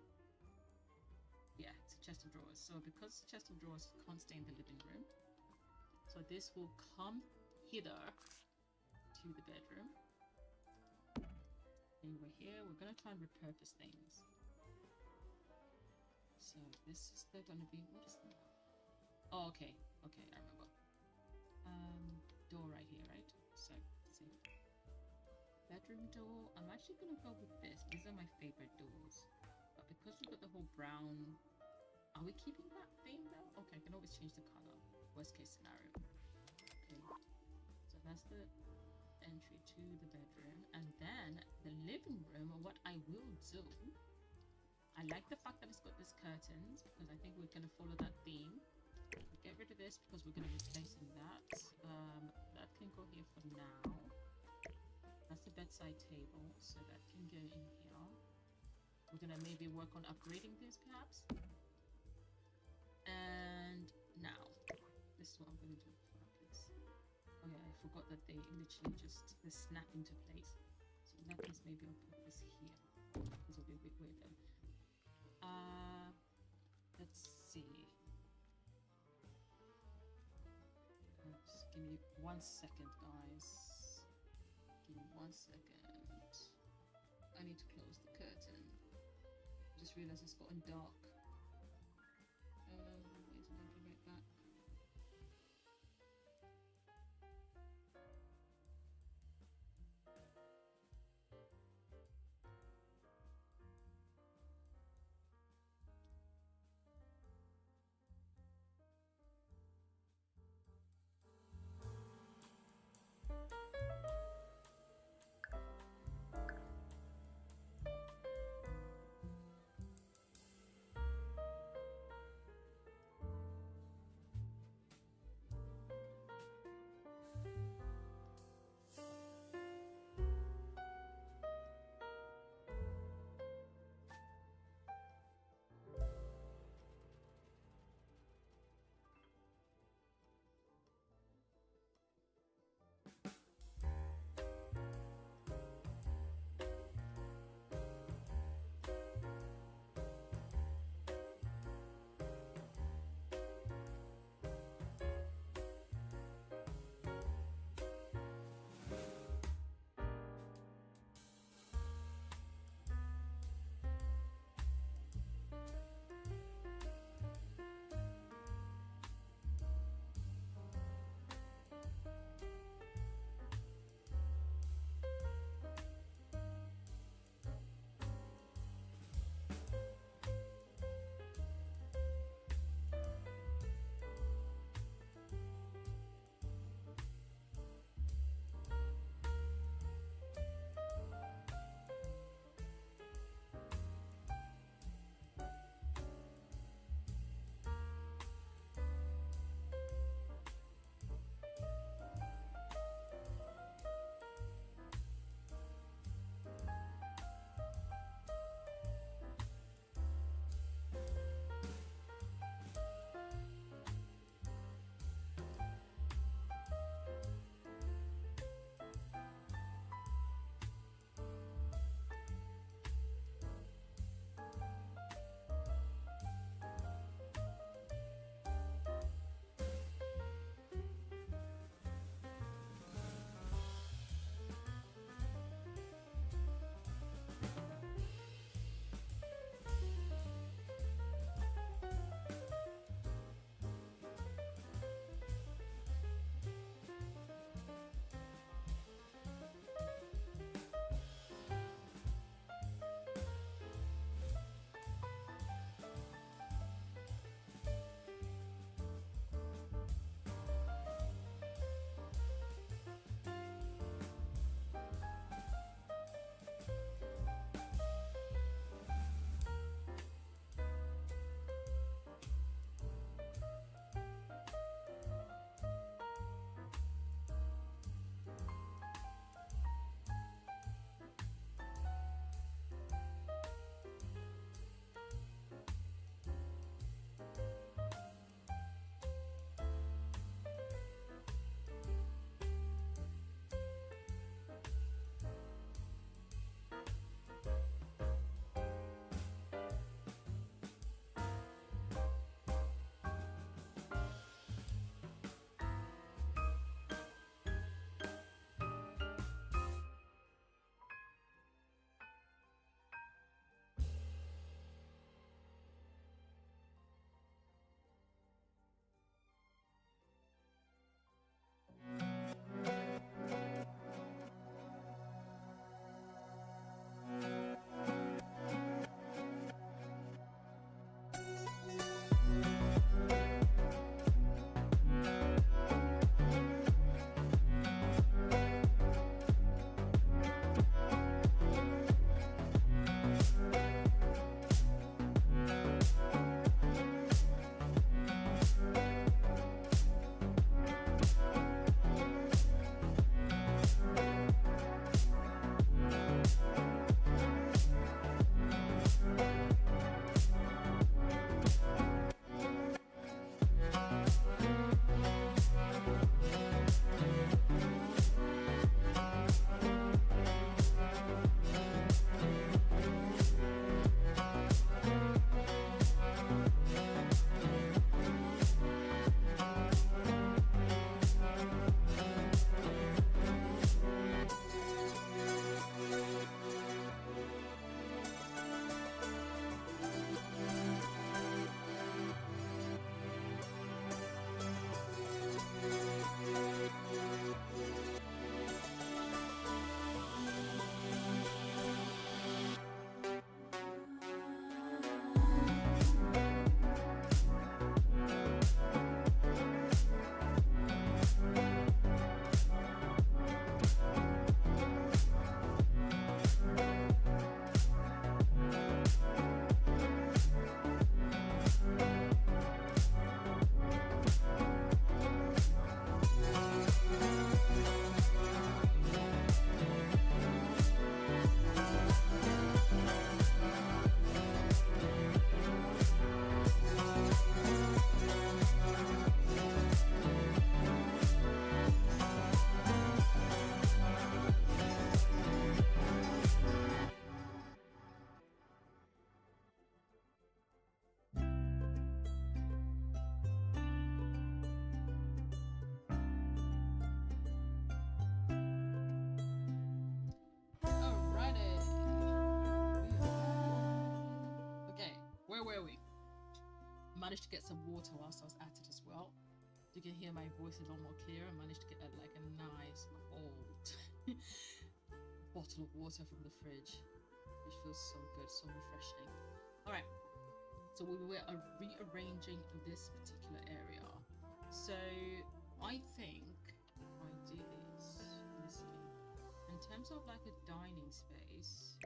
Yeah, it's a chest of drawers. So because chest of drawers can't stay in the living room, so this will come hither to the bedroom. And we're here, we're gonna try and repurpose things. So this is still gonna be, what is that? Oh, okay, okay, I remember. Door right here, right? So, let's see. Bedroom door, I'm actually gonna go with this. These are my favorite doors. But because we've got the whole brown, are we keeping that theme though? Okay, I can always change the color. Worst case scenario. Okay, so that's the entry to the bedroom. And then the living room, what I will do, I like the fact that it's got these curtains because I think we're going to follow that theme. We'll get rid of this because we're going to replace that. That can go here for now. That's the bedside table, so that can go in here. We're going to maybe work on upgrading this perhaps. And now, this is what I'm going to do. Oh yeah, I forgot that they literally just snap into place. So in that case, maybe I'll put this here. This will be a bit weird though. Let's see. Just give me 1 second, guys. Give me 1 second. I need to close the curtain. Just realized it's gotten dark. Where's my right back? managed to get some water whilst I was at it as well. You can hear my voice a lot more clear. I managed to get like a nice cold bottle of water from the fridge, which feels so good, so refreshing. All right, so we were rearranging this particular area. So I think I do this. Let's see. In terms of like a dining space,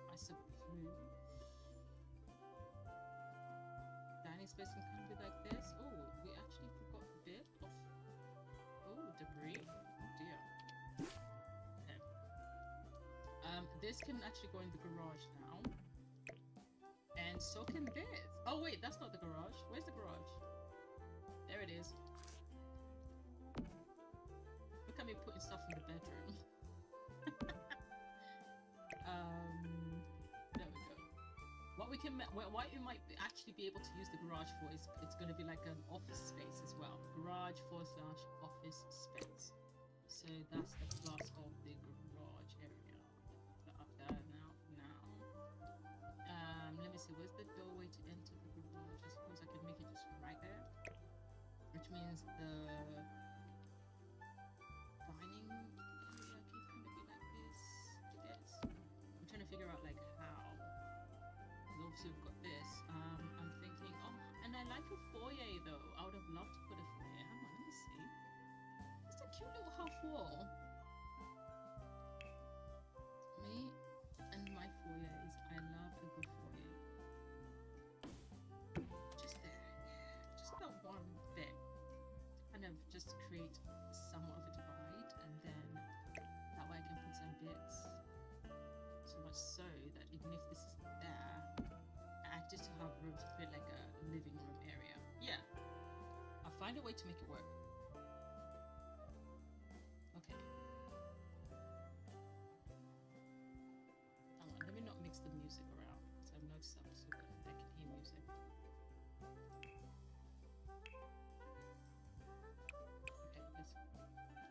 I suppose dining space can kind of be like this. Oh, we actually forgot a bit of debris. Oh dear. Okay. This can actually go in the garage now, and so can this. Oh wait, that's not the garage. Where's the garage? There it is. Look at me putting stuff in the bedroom. There we go. What you might actually be able to use the garage for is it's going to be like an office space as well. Garage / office space. So that's the plus of the garage area. Put that up there now. Let me see. Where's the doorway to enter the garage? I suppose I can make it just right there, which means the dining area can kind of be like this. I'm trying to figure out like how. Obviously we've got this. I'm thinking, and I like a foyer though. I would have loved to put a foyer. Hang on, let me see. It's a cute little half wall. Me and my foyers. I love a good foyer. Just there, yeah. Just that one bit. Kind of just create somewhat of a divide, and then that way I can put some bits. So much so that even if this is there, I just have room to create like a living room area. Yeah, I'll find a way to make it work. Okay. Hang on, let me not mix the music around, because I've noticed that so that they can hear music. Okay, let's get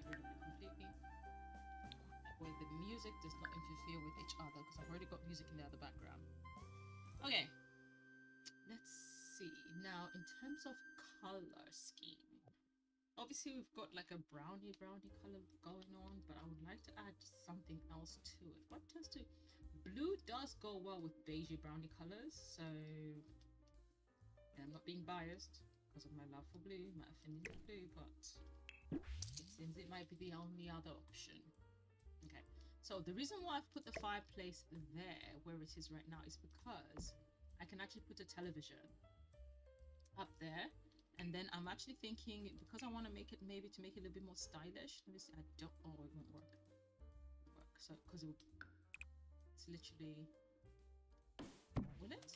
rid of it completely. That way the music does not interfere with each other, because I've already got music in the other background. Okay, let's see. Now, in terms of color scheme, obviously we've got like a brownie color going on, but I would like to add something else to it. What tends to... Blue does go well with beigey brownie colors, so... And I'm not being biased because of my love for blue, my affinity for blue, but it seems it might be the only other option. Okay. So the reason why I've put the fireplace there where it is right now is because I can actually put a television up there, and then I'm actually thinking, because I want to make it a little bit more stylish. Let me see. It won't work. So because it's literally, will it?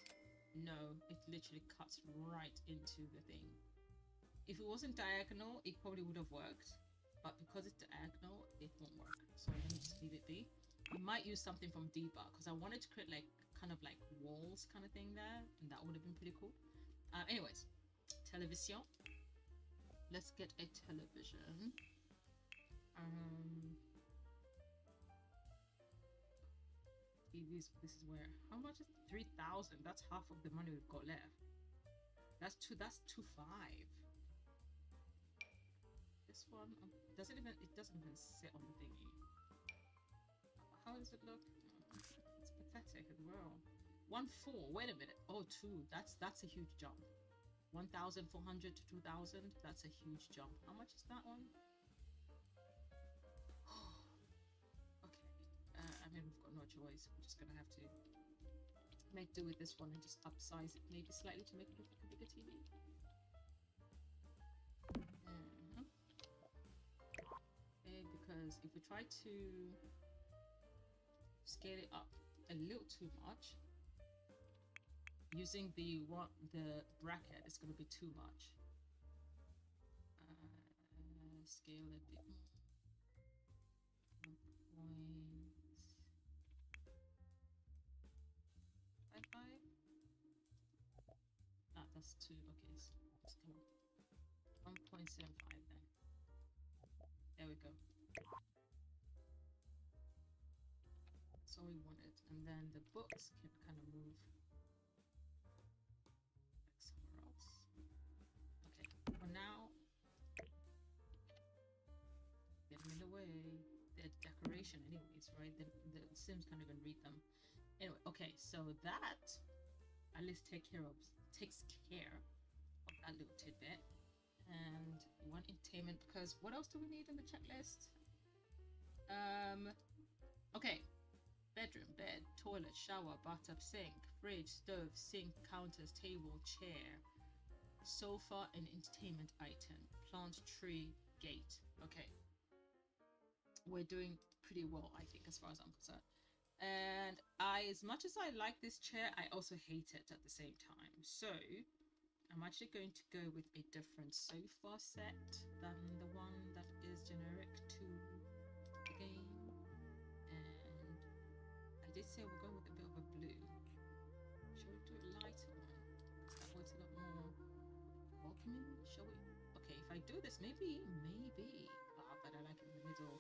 No, it literally cuts right into the thing. If it wasn't diagonal, it probably would have worked. But because it's diagonal, it won't work. So let me just leave it be. I might use something from Deba, because I wanted to create like kind of like walls kind of thing there, and that would have been pretty cool. Anyways, television. Let's get a television. This is where, how much is 3,000? That's half of the money we've got left. That's 2.5. This one doesn't even sit on the thingy. How does it look? It's pathetic as well. 1.4. Wait a minute. Oh, 2. That's a huge jump. 1,400 to 2,000. That's a huge jump. How much is that one? Okay. I mean, we've got no choice. We're just gonna have to make do with this one and just upsize it maybe slightly to make it look like a bigger TV. Because if we try to scale it up a little too much, using the bracket is going to be too much. Scale a bit more. 1.55. That's too. Okay, so just come on. 1.75 then. There we go. So all we wanted. And then the books can kind of move like somewhere else. Okay, for now, get them in the way. They're decoration anyways, right? The Sims can't even read them. Anyway, okay, so that at least takes care of that little tidbit. And one entertainment, because what else do we need in the checklist? Okay, bedroom, bed, toilet, shower, bathtub, sink, fridge, stove, sink, counters, table, chair, sofa, and entertainment item, plant, tree, gate. Okay, we're doing pretty well, I think, as far as I'm concerned. And as much as I like this chair, I also hate it at the same time. So I'm actually going to go with a different sofa set than the one that is generic to the game. And I did say we're going with a bit of a blue. Shall we do a lighter one? That way it's a lot more welcoming. Shall we? Okay, if I do this, maybe. But I like it in the middle.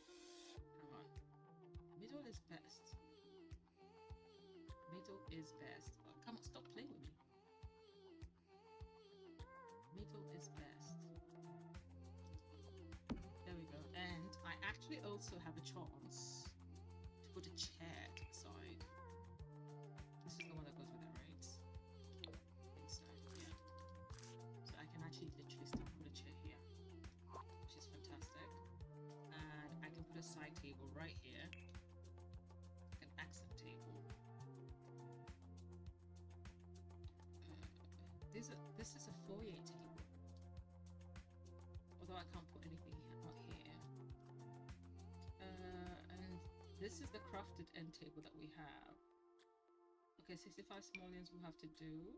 Hang on. Middle is best. Middle is best. Oh, come on, stop playing with me. Middle is best. There we go. And I actually also have a chance to put a chair to the side. This is the one that goes with it, right? I think so, yeah. So I can actually literally still put a chair here, which is fantastic. And I can put a side table right here, like an accent table. This is a foyer table, although I can't put anything out here. And this is the crafted end table that we have. Okay, 65 simoleons we'll have to do.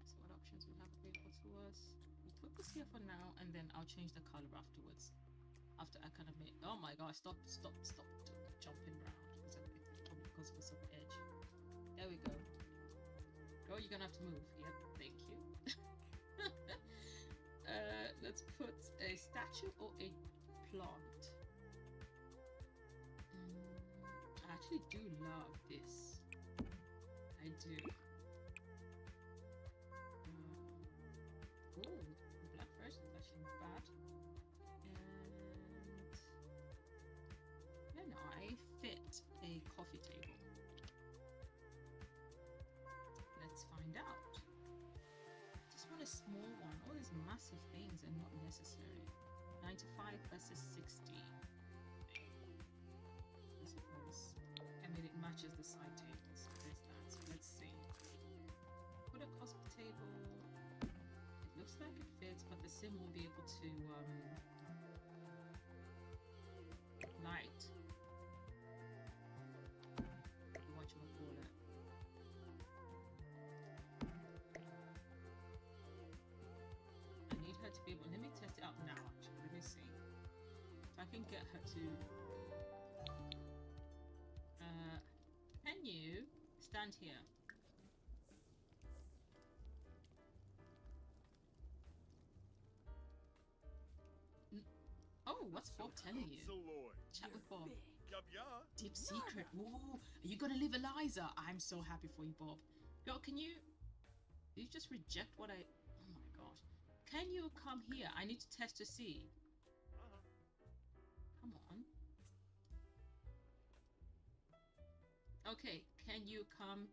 So what options we have available to us? We'll put this here for now, and then I'll change the color afterwards. After I kind of make. Oh my gosh! Stop jumping around, because it probably goes for some edge. There we go. Oh, you're gonna have to move. Yep, thank you. Let's put a statue or a plant. I actually do love this. I do. Oh, the black version is actually not bad. And I fit a coffee table. Let's find out. Just want a small one. All these massive things are not necessary. 95 versus 60. I suppose. I mean, it matches the side tables. So there's that. So let's see. Put a coffee table. It looks like it fits, but the sim will be able to light. What you call it. I need her to be able. Let me test it out now. Actually, let me see if I can get her to. Can you stand here? Oh, what's Bob telling you? Chat with Bob. Deep secret. Ooh, are you gonna leave Eliza? I'm so happy for you, Bob. Girl, can you? Did you just reject what I? Oh my gosh. Can you come here? I need to test to see. Come on. Okay, can you come?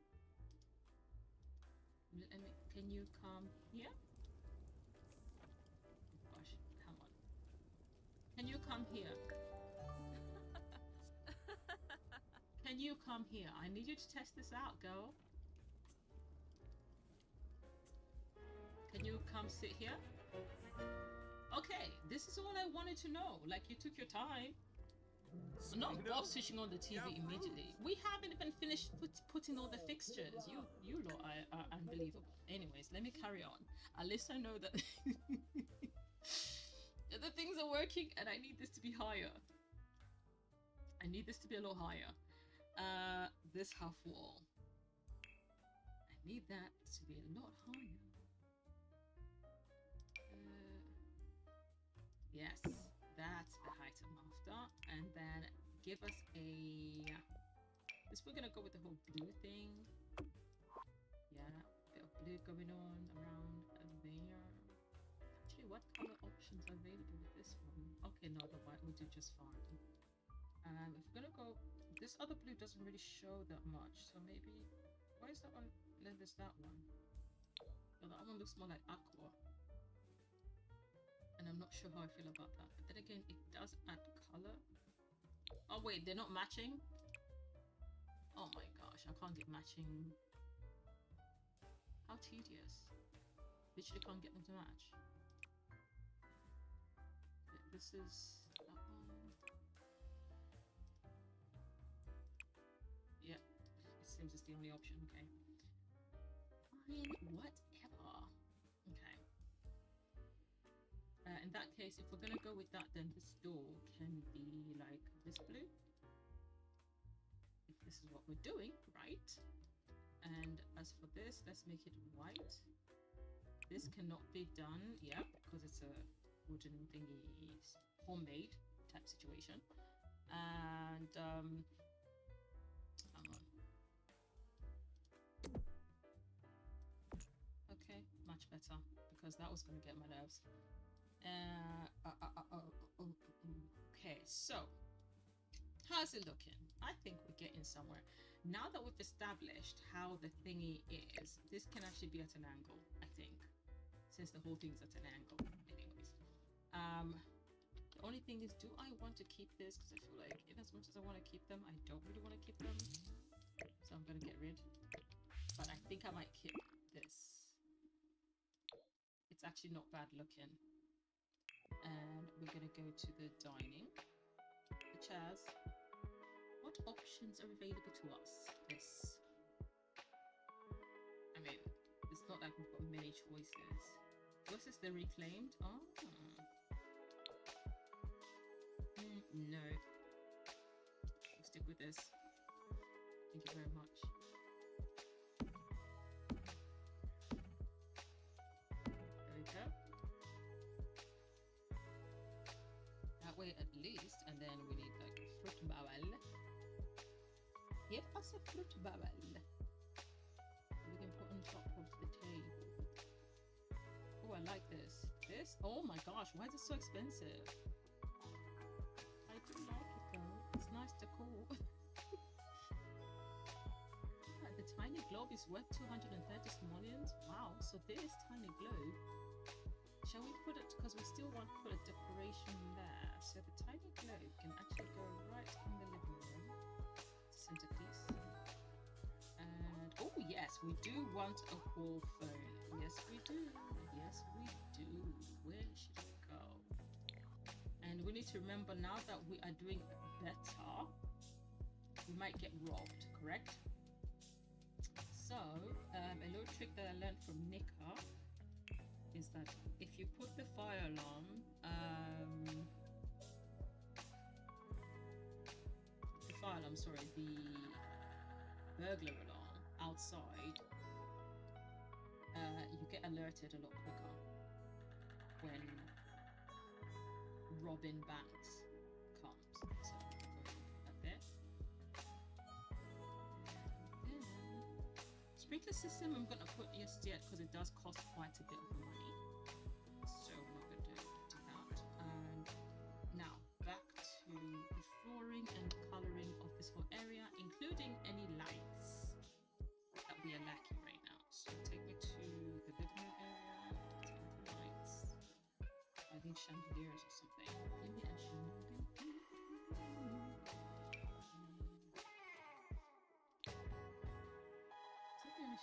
Can you come here? Oh gosh, come on. Can you come here? Can you come here? I need you to test this out, girl. Can you come sit here? Okay, this is all I wanted to know. Like, you took your time. No, Bob switching on the TV immediately. We haven't even finished putting all the fixtures. You lot are unbelievable. Anyways, let me carry on. At least I know that the things are working, and I need this to be higher. I need this to be a lot higher. This half wall. I need that to be a lot higher. Yes, that's the height I'm after. And then give us a... This, we're gonna go with the whole blue thing. Yeah, bit of blue going on around there. Actually, what color options are available with this one? Okay, no, the white will do just fine. If we're gonna go, this other blue doesn't really show that much, so maybe, why is that one? Then there's that one. Oh, that one looks more like aqua, and I'm not sure how I feel about that. But then again, it does add color. Oh wait, they're not matching. Oh my gosh, I can't get matching. How tedious. Literally can't get them to match. This is that one. Yeah, it seems it's the only option. Okay. Fine, whatever. Okay. In that case, if we're gonna go with that, then this door can be like this blue. If this is what we're doing, right? And as for this, let's make it white. This cannot be done, yeah, because it's a wooden thingy, homemade type situation. And hang on. Okay, much better, because that was going to get my nerves. Okay, so how's it looking? I think we're getting somewhere. Now that we've established how the thingy is, this can actually be at an angle, I think, since the whole thing's at an angle. Anyways, the only thing is, do I want to keep this? Because I feel like in as much as I want to keep them, I don't really want to keep them. So I'm going to get rid. But I think I might keep this. It's actually not bad looking. And we're going to go to the dining. The chairs. What options are available to us? This. I mean, it's not like we've got many choices. What is the reclaimed? Oh. No. We'll stick with this. Thank you very much. There we go. That way at least, and then we need like a fruit bowl. Give us a fruit bowl. We can put on top of the table. Oh, I like this. This? Oh my gosh, why is it so expensive? I do like it though. It's nice decor. The tiny globe is worth 230 simoleons. Wow, so this tiny globe, shall we put it, because we still want to put a decoration there. So the tiny globe can actually go right in the living room. Centerpiece. And oh yes, we do want a wall phone. Yes we do. Yes we do. Where should it go? And we need to remember, now that we are doing better, we might get robbed, correct? So a little trick that I learned from Nika is that if you put the fire alarm, the burglar alarm outside, you get alerted a lot quicker when robbing banks comes. So that there. Sprinkler system I'm gonna put yes yet because it does cost quite a bit of money. So we're not gonna do that. And now back to the flooring and colouring of this whole area, including any lights that we are lacking right now. So take me to the living room area, take me to lights. I think chandeliers or something. Give me a chandelier.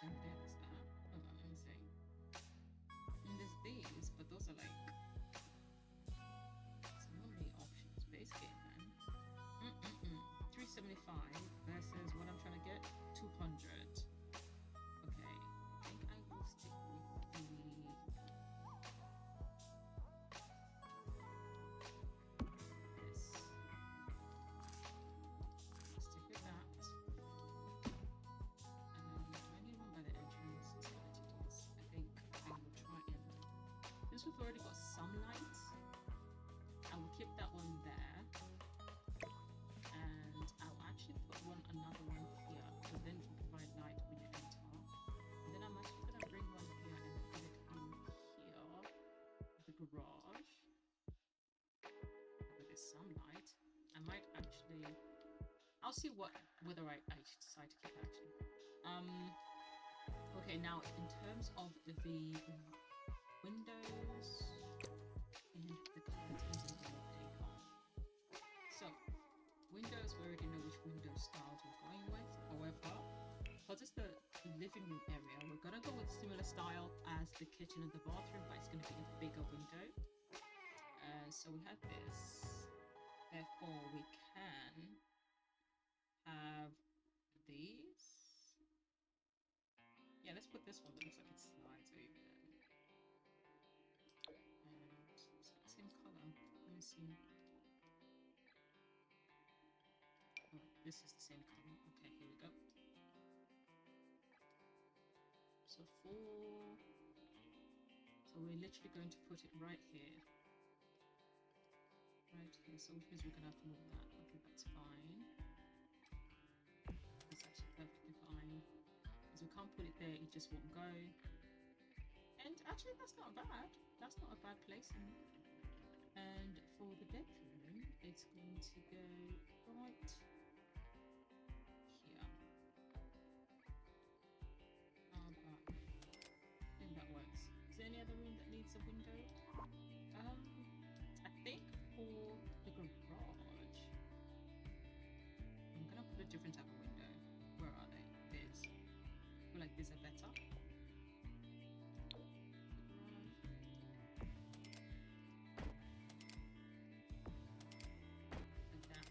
Chandeliers that. Hold on, let me see. And there's these, but those are like so many options. Base game then. 375 versus what I'm trying to get, 200. Okay, I think I will stick with the this. Stick with that. Do I need one by the entrance? It's kind of tedious. I think I will try and, since we've already got some lights, I will keep that one there. And actually, I'll see whether I decide to keep it actually. Okay, now in terms of the windows and the curtains and the wallpaper. So windows, we already know which window styles we're going with. However, because it's the living room area, we're gonna go with a similar style as the kitchen and the bathroom, but it's gonna be a bigger window. So we have this. Therefore, we can have these. Yeah, let's put this one that looks like it slides over. And is it the same color? Let me see. Oh, this is the same color. Okay, here we go. So we're literally going to put it right here. Right here. So which means we're gonna have to move that. Okay, that's fine. That's actually perfectly fine. Because we can't put it there, it just won't go. And actually that's not bad. That's not a bad placement. And for the bedroom, it's going to go right here. I think that works. Is there any other room that needs a window? I think for the garage, I'm gonna put a different type of window. Where are they? These. I feel like these are better. Like that.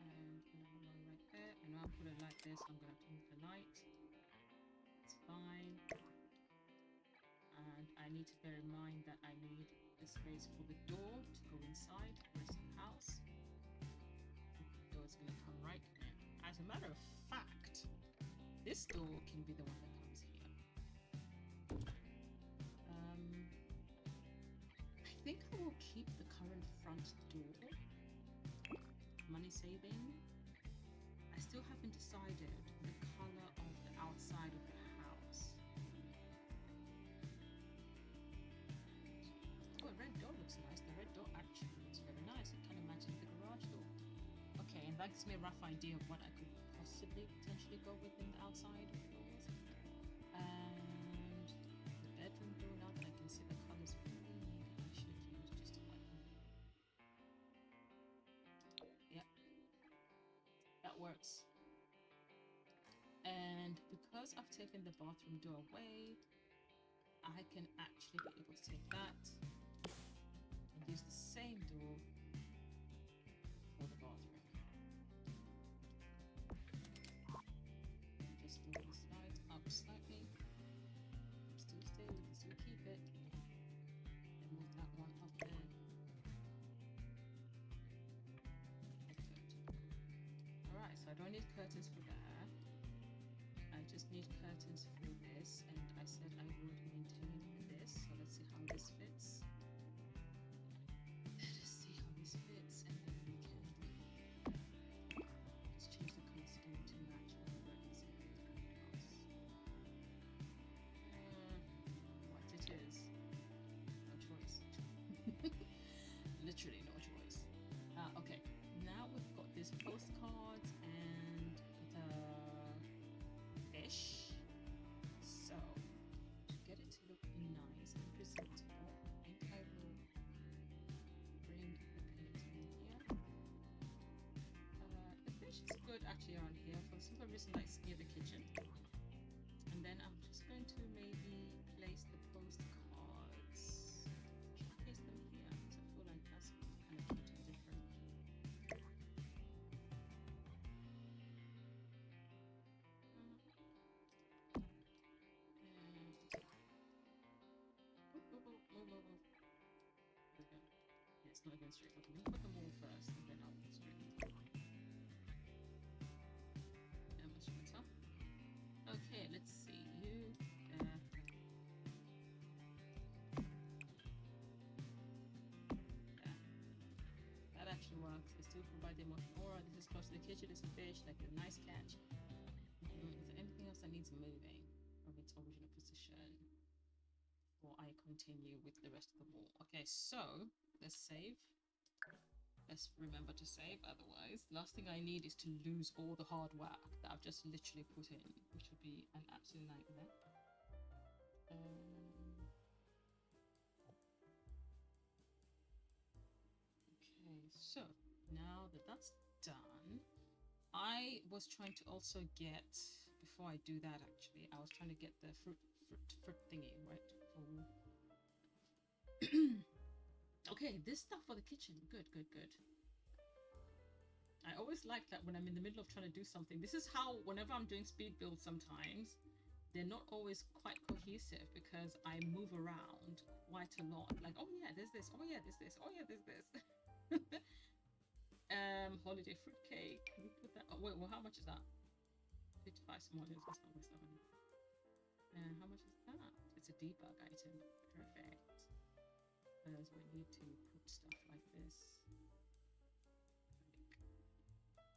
And another one right there. And now I'll put it like this. I'm gonna have to move the light. It's fine. And I need to bear in mind that I need a space for the door to go inside the rest of the house. The door is going to come right in. As a matter of fact, this door can be the one that comes here. I think I will keep the current front door. Money saving. I still haven't decided the color of the outside of the house. Oh, a red door looks nice. The red door actually looks very nice. It kind of matches the garage door. Okay, and that gives me a rough idea of what I could possibly potentially go with in the outside doors. And the bedroom door, now that I can see the colors fully, maybe I should use just a white one. Yep, that works. And because I've taken the bathroom door away, I can actually be able to take that and use the same door for the bathroom. Just move the slides up slightly. Still stay, we can still keep it. And move that one up there. Like that. Alright, so I don't need curtains for that. I just need curtains for this, and I said I would maintain this. So let's see how this fits. Let us see how this fits, and then we can just change the color scheme to match all the buttons and everything else. What it is. No choice. Literally no choice. Okay, now we've got these postcards and the fish. So to get it to look nice and presentable, I think I will bring the painting in here. The fish is good actually around here for the simple reason that it's near the kitchen. And then I'm just going to maybe place the postcards. Should I place them here? Because I feel like that's kind of cute and different. It's not going straight. Okay, let me put them all first, and then I'll go straight. Yeah, much better. Okay, let's see. You there. Yeah. That actually works. It still provides the emotional aura. This is close to the kitchen. It's a fish, like a nice catch. Is there anything else that needs moving from its original position? Or I continue with the rest of the wall. Okay, so let's save. Let's remember to save, otherwise, last thing I need is to lose all the hard work that I've just literally put in, which would be an absolute nightmare. Okay, so now that that's done, I was trying to also get, before I do that actually, I was trying to get the fruit thingy, right? Okay, this stuff for the kitchen. Good, good, good. I always like that when I'm in the middle of trying to do something. This is how, whenever I'm doing speed builds sometimes, they're not always quite cohesive because I move around quite a lot. Like, oh yeah, there's this. Oh yeah, there's this. Oh yeah, there's this. Holiday fruitcake. Can we put that? Oh wait, well, how much is that? 55 simoleons. That's not waste that money. How much is that? It's a debug item. Perfect. Because we need to put stuff like this.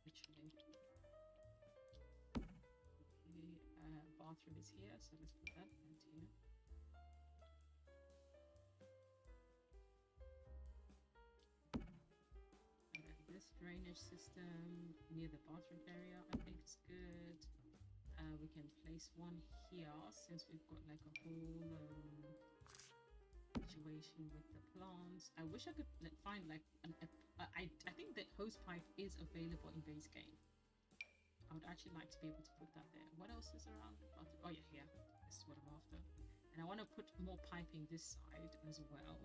Literally. Okay, bathroom is here, so let's put that vent here. This drainage system near the bathroom area, I think is good. We can place one here since we've got like a whole situation with the plants. I wish I could find like I think that hose pipe is available in base game. I would actually like to be able to put that there. What else is around the bathroom? Oh yeah, here. This is what I'm after. And I want to put more piping this side as well.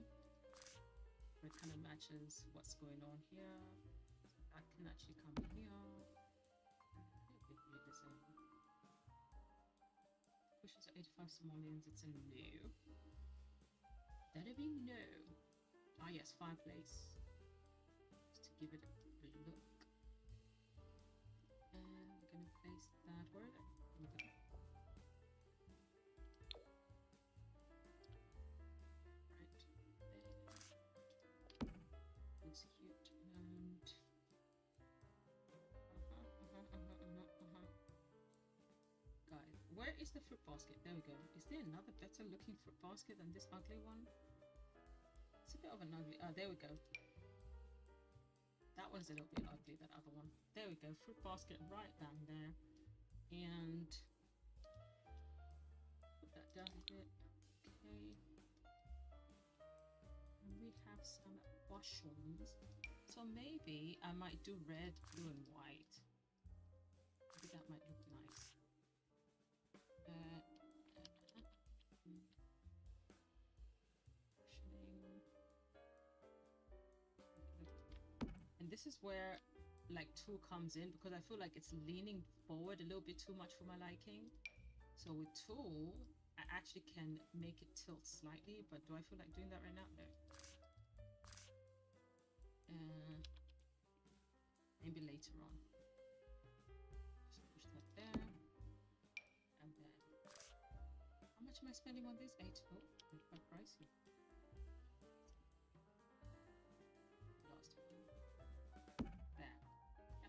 It kind of matches what's going on here. So that can actually come here. Pushes at 85 simoleons. It's a no. That'll be no. Ah yes, fireplace. Just to give it a look. And we're gonna place that where there we go. Right there. Looks cute and guys, where is the fruit basket? There we go. Is there another better looking fruit basket than this ugly one? It's a bit of an ugly. Oh, there we go. That one's a little bit ugly, that other one. There we go. Fruit basket right down there. And put that down a bit. Okay. And we have some mushrooms. So maybe I might do red, blue, and white. Maybe that might look nice. And this is where like tool comes in, because I feel like it's leaning forward a little bit too much for my liking. So with tool, I actually can make it tilt slightly, but do I feel like doing that right now? No. Maybe later on. Just push that there. And then, how much am I spending on this? 8. Oh, they're quite pricey. Last one. There.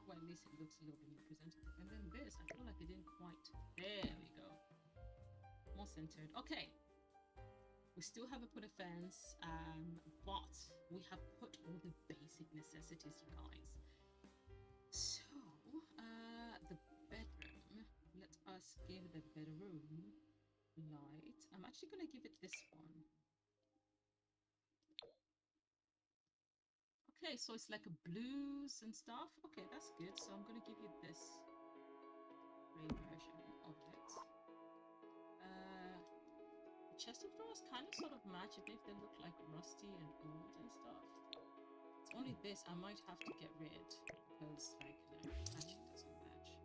Well, at least it looks a little bit more presentable. And then this, I feel like it didn't quite. There we go. More centered. Okay. We still haven't put a fence, but we have put all the basic necessities, you guys. So, the bedroom. Let us give the bedroom light. I'm actually going to give it this one. Okay, so it's like a blues and stuff. Okay, that's good. So I'm going to give you this gray version of it. Chest of drawers kind of sort of match, even if they look like rusty and old and stuff. It's only this I might have to get rid because like no, actually doesn't match.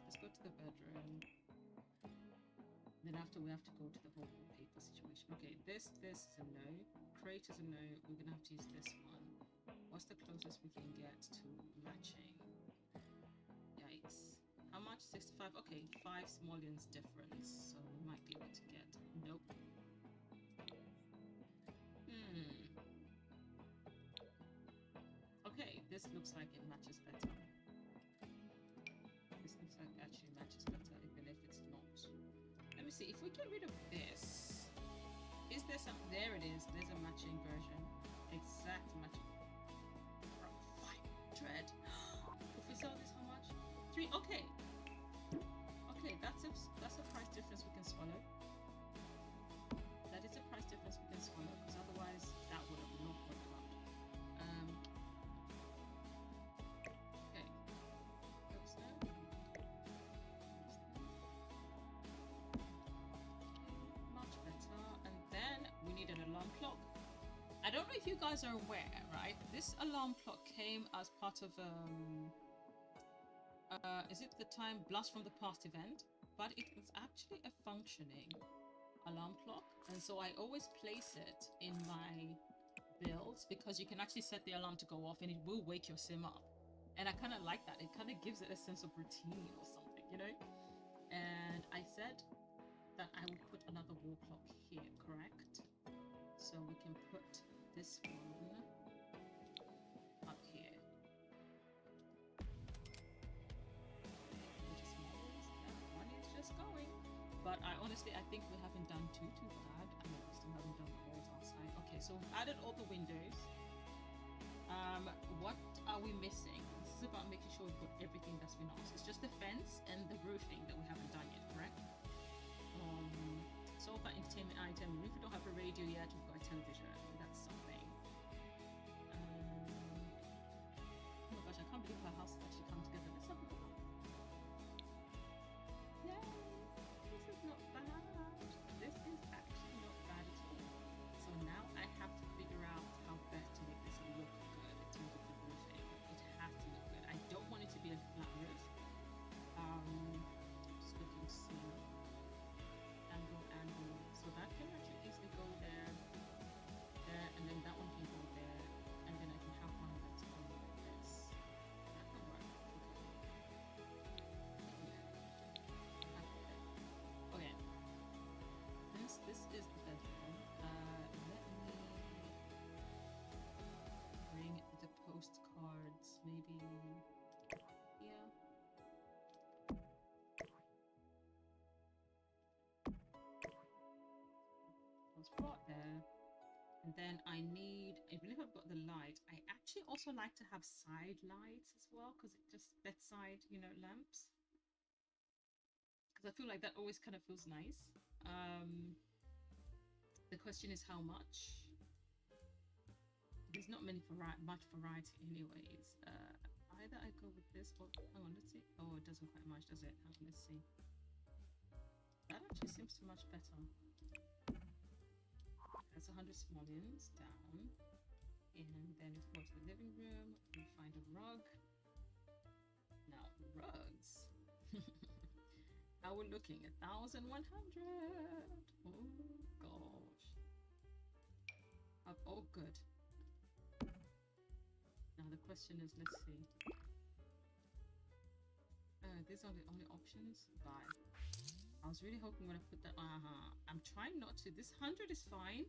Let's go to the bedroom. Then after we have to go to the whole wallpaper situation. Okay, this is a no. Crate is a no. We're gonna have to use this one. What's the closest we can get to matching? Yikes. How much? 65. Okay, 5 simoleons difference. So we might be able to get. Nope. Okay, this looks like it matches better. This looks like it actually matches better, even if it's not. Let me see, if we get rid of this, is there some? There it is, there's a matching version. Exact matching. if you guys are aware, right? This alarm clock came as part of is it the time Blast from the Past event? But it was actually a functioning alarm clock, and so I always place it in my builds because you can actually set the alarm to go off and it will wake your sim up. And I kind of like that. It kind of gives it a sense of routine or something, you know? And I said that I would put another wall clock here, correct? So we can put this one up here. One is just going. But I honestly think we haven't done too bad. I mean, we still haven't done the walls outside. Okay, so we've added all the windows. What are we missing? This is about making sure we've got everything that's been asked. It's just the fence and the roofing that we haven't done yet, correct? Solve that entertainment item. If we don't have a radio yet, we've got a television. That's something. Oh my gosh, I can't believe our house has actually come together. Let's have a look. Yay! This is not bad. This is actually not bad at all. So now I have to figure out how best to make this look good in terms of the roofing. It has to look good. I don't want it to be a flat roof. Just looking to see angle. So that can actually easily go there, and then that one can go there, and then I can have one that's going like this. That can work. Okay. Since this is the bedroom, let me bring the postcards maybe here. Brought there, and then I need, even if I've got the light, I actually also like to have side lights as well, because it just bedside, you know, lamps, because I feel like that always kind of feels nice. The question is how much. There's not much variety anyways. Either I go with this or hang on, let's see. Oh, it doesn't quite match, does it? Let's see. That actually seems to much better. That's 100 simoleons down, and then if we go to the living room, we find a rug. Now rugs. How we're looking at 1,100. Oh gosh. Oh good. Now the question is, let's see. These are the only options. Buy. I was really hoping when I put that. I'm trying not to. This 100 is fine.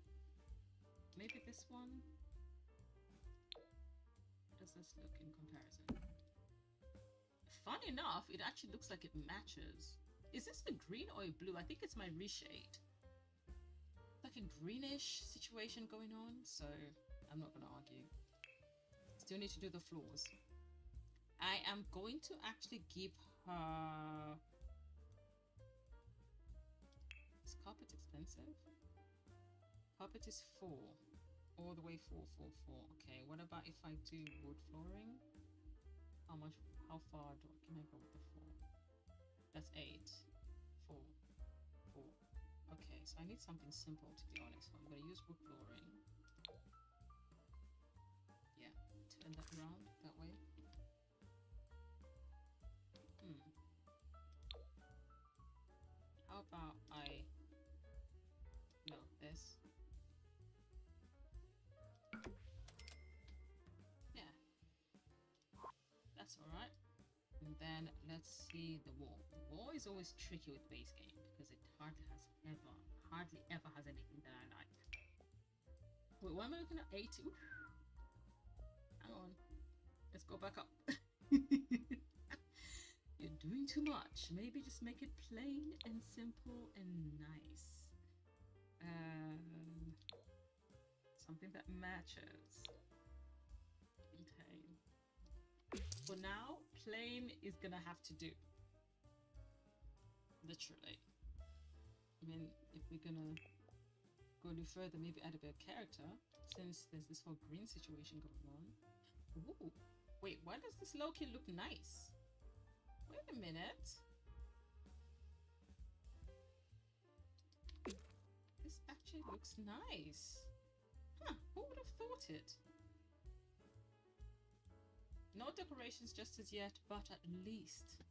Maybe this one. How does this look in comparison? Fun enough, it actually looks like it matches. Is this the green or a blue? I think it's my reshade. It's like a greenish situation going on, so I'm not going to argue. Still need to do the floors. I am going to actually give her... Is carpet expensive? Carpet is 4. All the way 4. Okay, what about if I do wood flooring? How far can I go with the 4? That's 8. 4. Okay, so I need something simple, to be honest. So I'm going to use wood flooring. Yeah, turn that around that way. How about this? Yeah, that's all right. And then let's see the wall. The wall is always tricky with base game because it hardly ever has anything that I like. Wait, why am I looking at 80? Oof. Hang on, let's go back up. You're doing too much. Maybe just make it plain and simple and nice. Something that matches. Okay. For now, plain is gonna have to do. Literally. I mean, if we're gonna go any further, maybe add a bit of character, since there's this whole green situation going on. Ooh. Wait, why does this low-key look nice? Wait a minute. This actually looks nice. Huh, who would have thought it. No decorations just as yet, but at least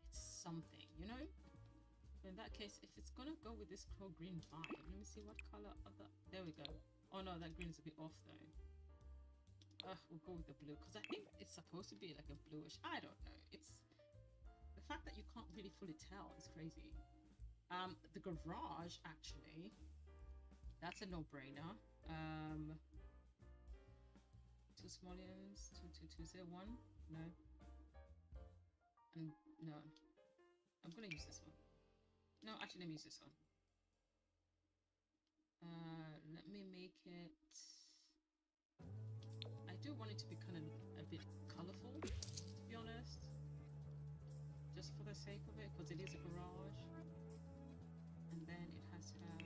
it's something, you know? In that case, if it's gonna go with this crow green vibe, let me see what color other. There we go. Oh no, that green is a bit off though. We'll go with the blue because I think it's supposed to be like a bluish. I don't know. It's the fact that you can't really fully tell is crazy. The garage actually, that's a no-brainer. 2 small units, 22201. No. No. I'm gonna use this one. No, actually, let me use this one. Let me make it. I do want it to be kind of a bit colorful, to be honest. Just for the sake of it, because it is a garage. And then it has to have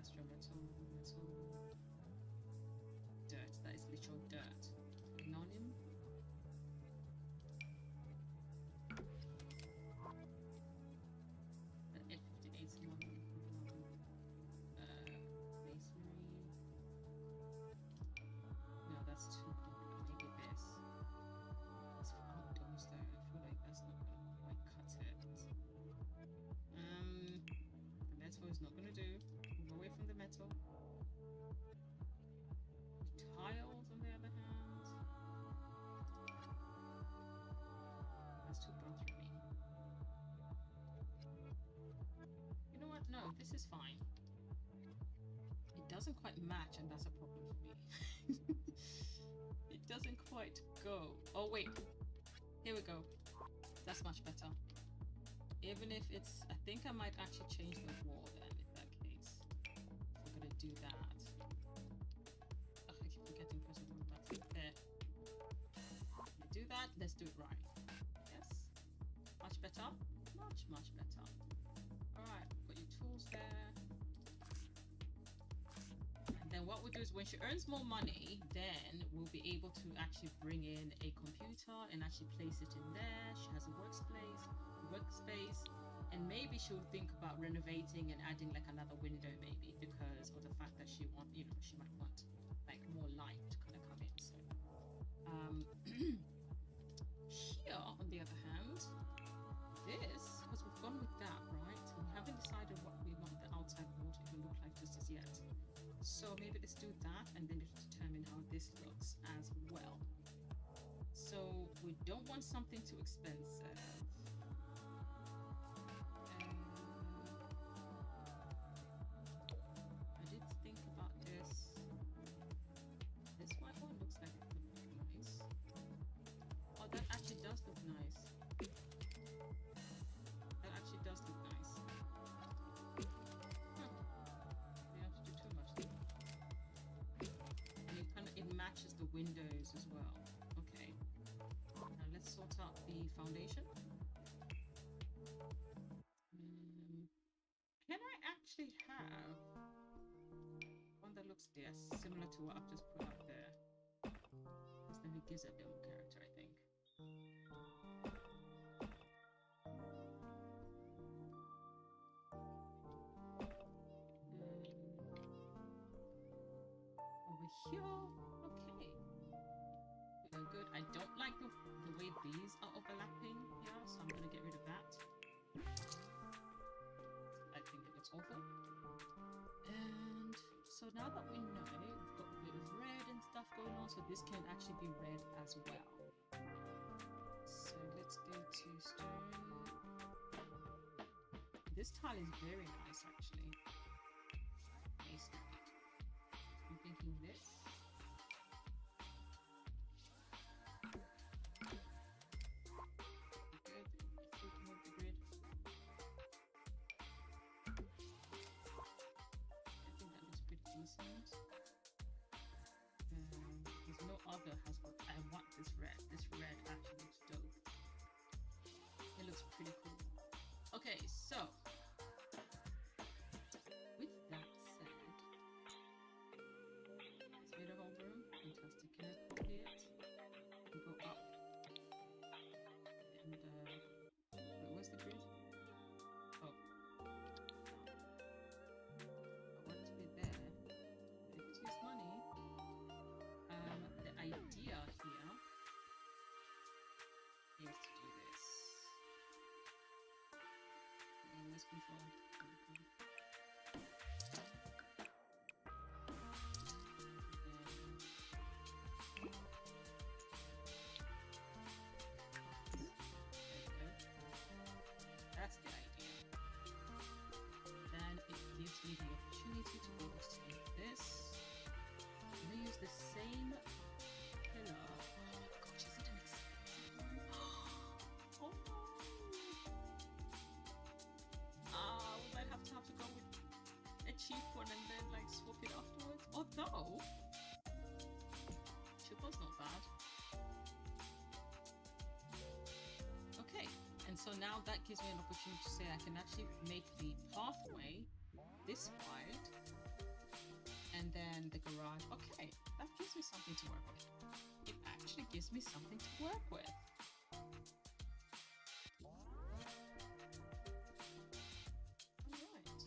industrial metal, dirt. That is literal dirt. Linoleum. The F58 is not masonry. No, that's too big a base. It's for outdoors though. I feel like that's not gonna quite cut it. The metal is not gonna do. Move away from the metal. Tiles, on the other hand, that's too broad for me. You know what? No, this is fine. It doesn't quite match, and that's a problem for me. It doesn't quite go. Oh wait, here we go. That's much better. Even if it's, I think I might actually change the wall then, in that case. If we're gonna do that. I keep forgetting pressing the button. There. We do that, let's do it right. Yes. Much better. Much better. Alright, put your tools there. And then what we'll do is when she earns more money, then we'll be able to actually bring in a computer and actually place it in there. She has a workspace, and maybe she'll think about renovating and adding like another window maybe because of the fact that she might want like more light to kind of come in. So here on the other hand, this, because we've gone with that, right? We haven't decided what we want the outside wall to even look like just as yet. So maybe let's do that and then determine how this looks as well. So we don't want something too expensive. I did think about this. This white one looks like it would look nice. Oh, that actually does look nice. That actually does look nice. We have to do too much though. And it matches the windows as well. Okay. Now let's sort out the foundation. Can I actually have one that looks similar to what I've just put up there? Because then it gives it a bit more character, I think. Over here, okay. Good. I don't like the way these are overlapping here, so I'm gonna get rid of that. I think it looks awful. And so now that we know we've got a bit of red and stuff going on, so this can actually be red as well. So let's go to stone. This tile is very nice actually. Masonry. I'm thinking this. There's no other has got. I want this red. This red actually looks dope. It looks pretty cool. Okay, so with that said, let's made a whole room. Fantastic. Can I copy it and go up? And wait, where's the grid? Oh, I want it to be there. cruise control. That's the idea. Then it gives me the opportunity to be able to take this. I'm gonna use the same pillar. Oh gosh, is it an expensive one? Oh no! We might have to go with a cheap one and then like swap it afterwards. Although, cheap one's not bad. Okay, and so now that gives me an opportunity to say I can actually make the pathway this wide, and then the garage. Okay, that gives me something to work with. It actually gives me something to work with. Alright.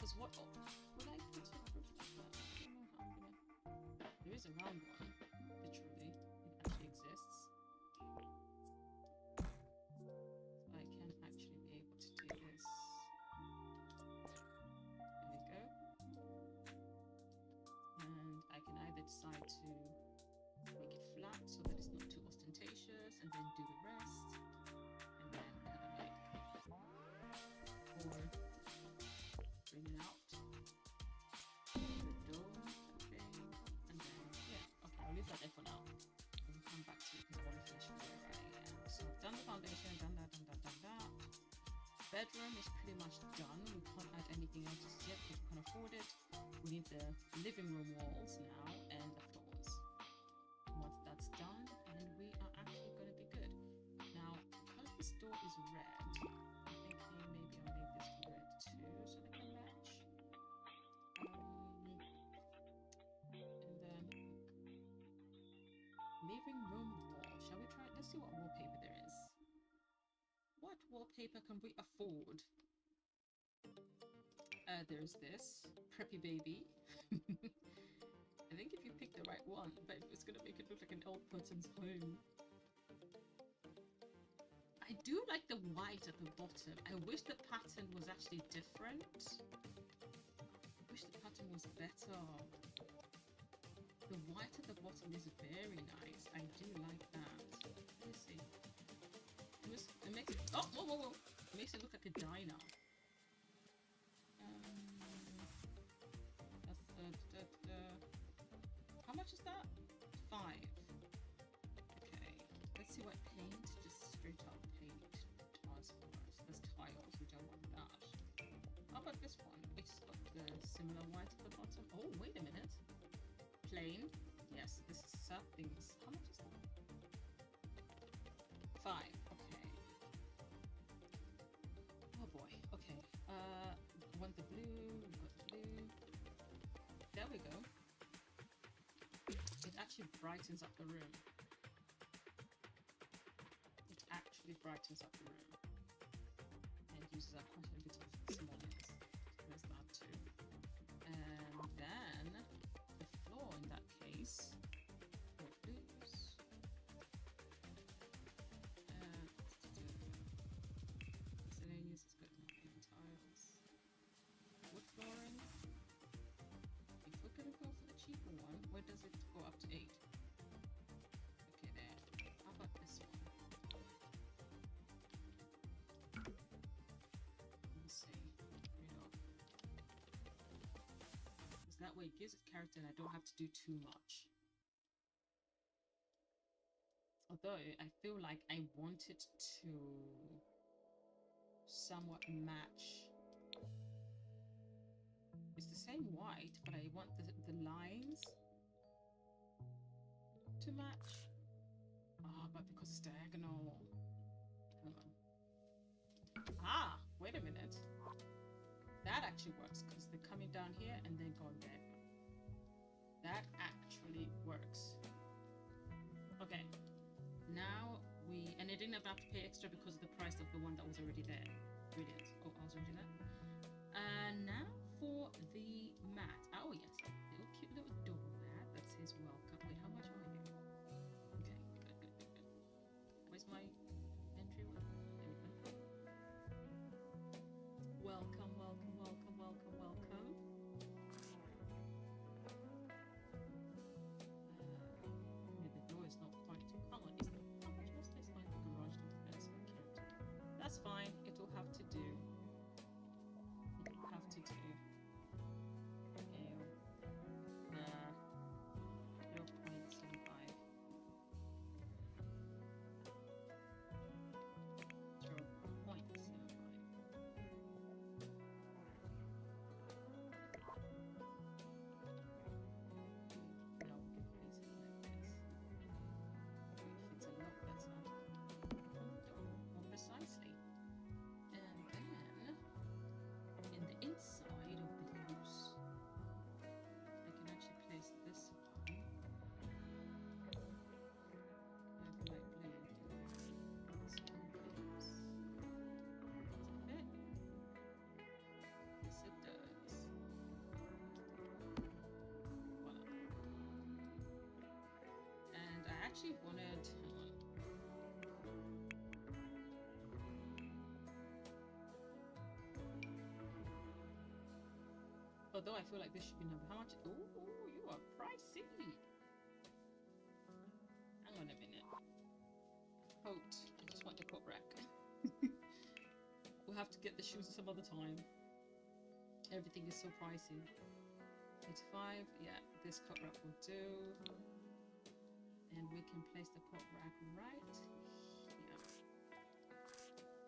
Because what would I put a roof like that? I don't know how I'm gonna. There is a round one, literally. It actually exists. So I can actually be able to do this. There we go. And I can either decide to make it flat so that it's not too ostentatious and then do the rest. And then kind of like, or bring it out. The dome thing. And then, yeah, okay, I'll leave that there for now. We'll come back to it because I want to finish where I am. So I've done the foundation, done that. Bedroom is pretty much done. We can't add anything else just yet because we can't afford it. We need the living room walls now and the floors. Once that's done, then we are actually going to be good. Now, because this door is red, I'm thinking maybe I'll make this red too so they can match. And then living room wall. Shall we try? Let's see what wallpaper there is. What wallpaper can we afford? There's this preppy baby. I think if you pick the right one, but it's gonna make it look like an old person's home. I do like the white at the bottom. I wish the pattern was actually different. I wish the pattern was better. The white at the bottom is very nice. I do like that. Let me see. It makes it, oh, whoa. It makes it look like a diner. How much is that? 5. Okay. Let's see what paint. Just straight up paint tiles for us. There's tiles. We don't want that. How about this one? It's got the similar white at the bottom. Oh, wait a minute. Plain. Yes, this is things. How much is that? 5. Okay. Oh boy. Okay. Want the blue. We've got blue. There we go. It actually brightens up the room. It actually brightens up the room. And uses up quite a bit of smallness. There's that too. And then the floor in that case. Blues. Miscellaneous is good. Tiles. Wood flooring. If we're gonna go for the cheaper one, where does it go up to 8? Okay, there. How about this one? Let's see. Because that way it gives it character and I don't have to do too much. Although I feel like I want it to somewhat match. It's the same white, but I want the lines to match. But because it's diagonal. Hold on. Wait a minute. That actually works because they're coming down here and then going there. That actually works. Okay. Now and I didn't have to pay extra because of the price of the one that was already there. Brilliant. Oh, I was already there. Now for the mat. Oh yes, a little cute little door mat that says welcome. Wait, how much are you? Okay, good. Where's my entryway? There we go. actually wanted. Hang on. Although I feel like this should be number. How much? Oh, you are pricey. Hang on a minute. Coat. I just want the coat rack. We'll have to get the shoes some other time. Everything is so pricey. 85. Yeah, this coat rack will do. And we can place the coat rack right here.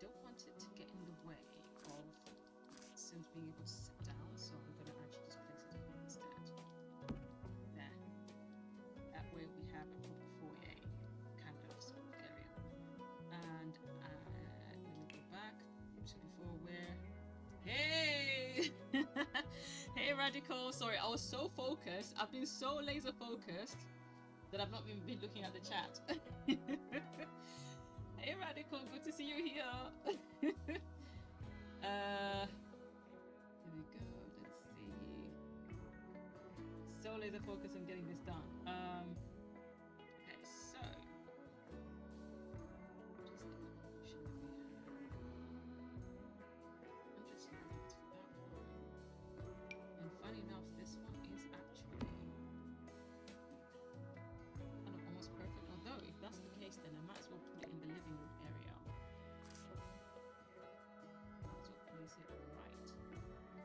Don't want it to get in the way of Sims being able to sit down, so I'm going to actually just place it here instead. There. That way we have a proper foyer kind of sort of area. And let me go back to before where. Hey! Hey, Radical. Sorry, I was so focused. I've been so laser focused that I've not even been looking at the chat. Hey, Radical. Good to see you here. Here we go. Let's see. So laser focused on getting this done. Okay, so and funny enough, this one is actually kind of almost perfect. Although, if that's the case, then I might as well put it in the living room area. Might as well place it right here.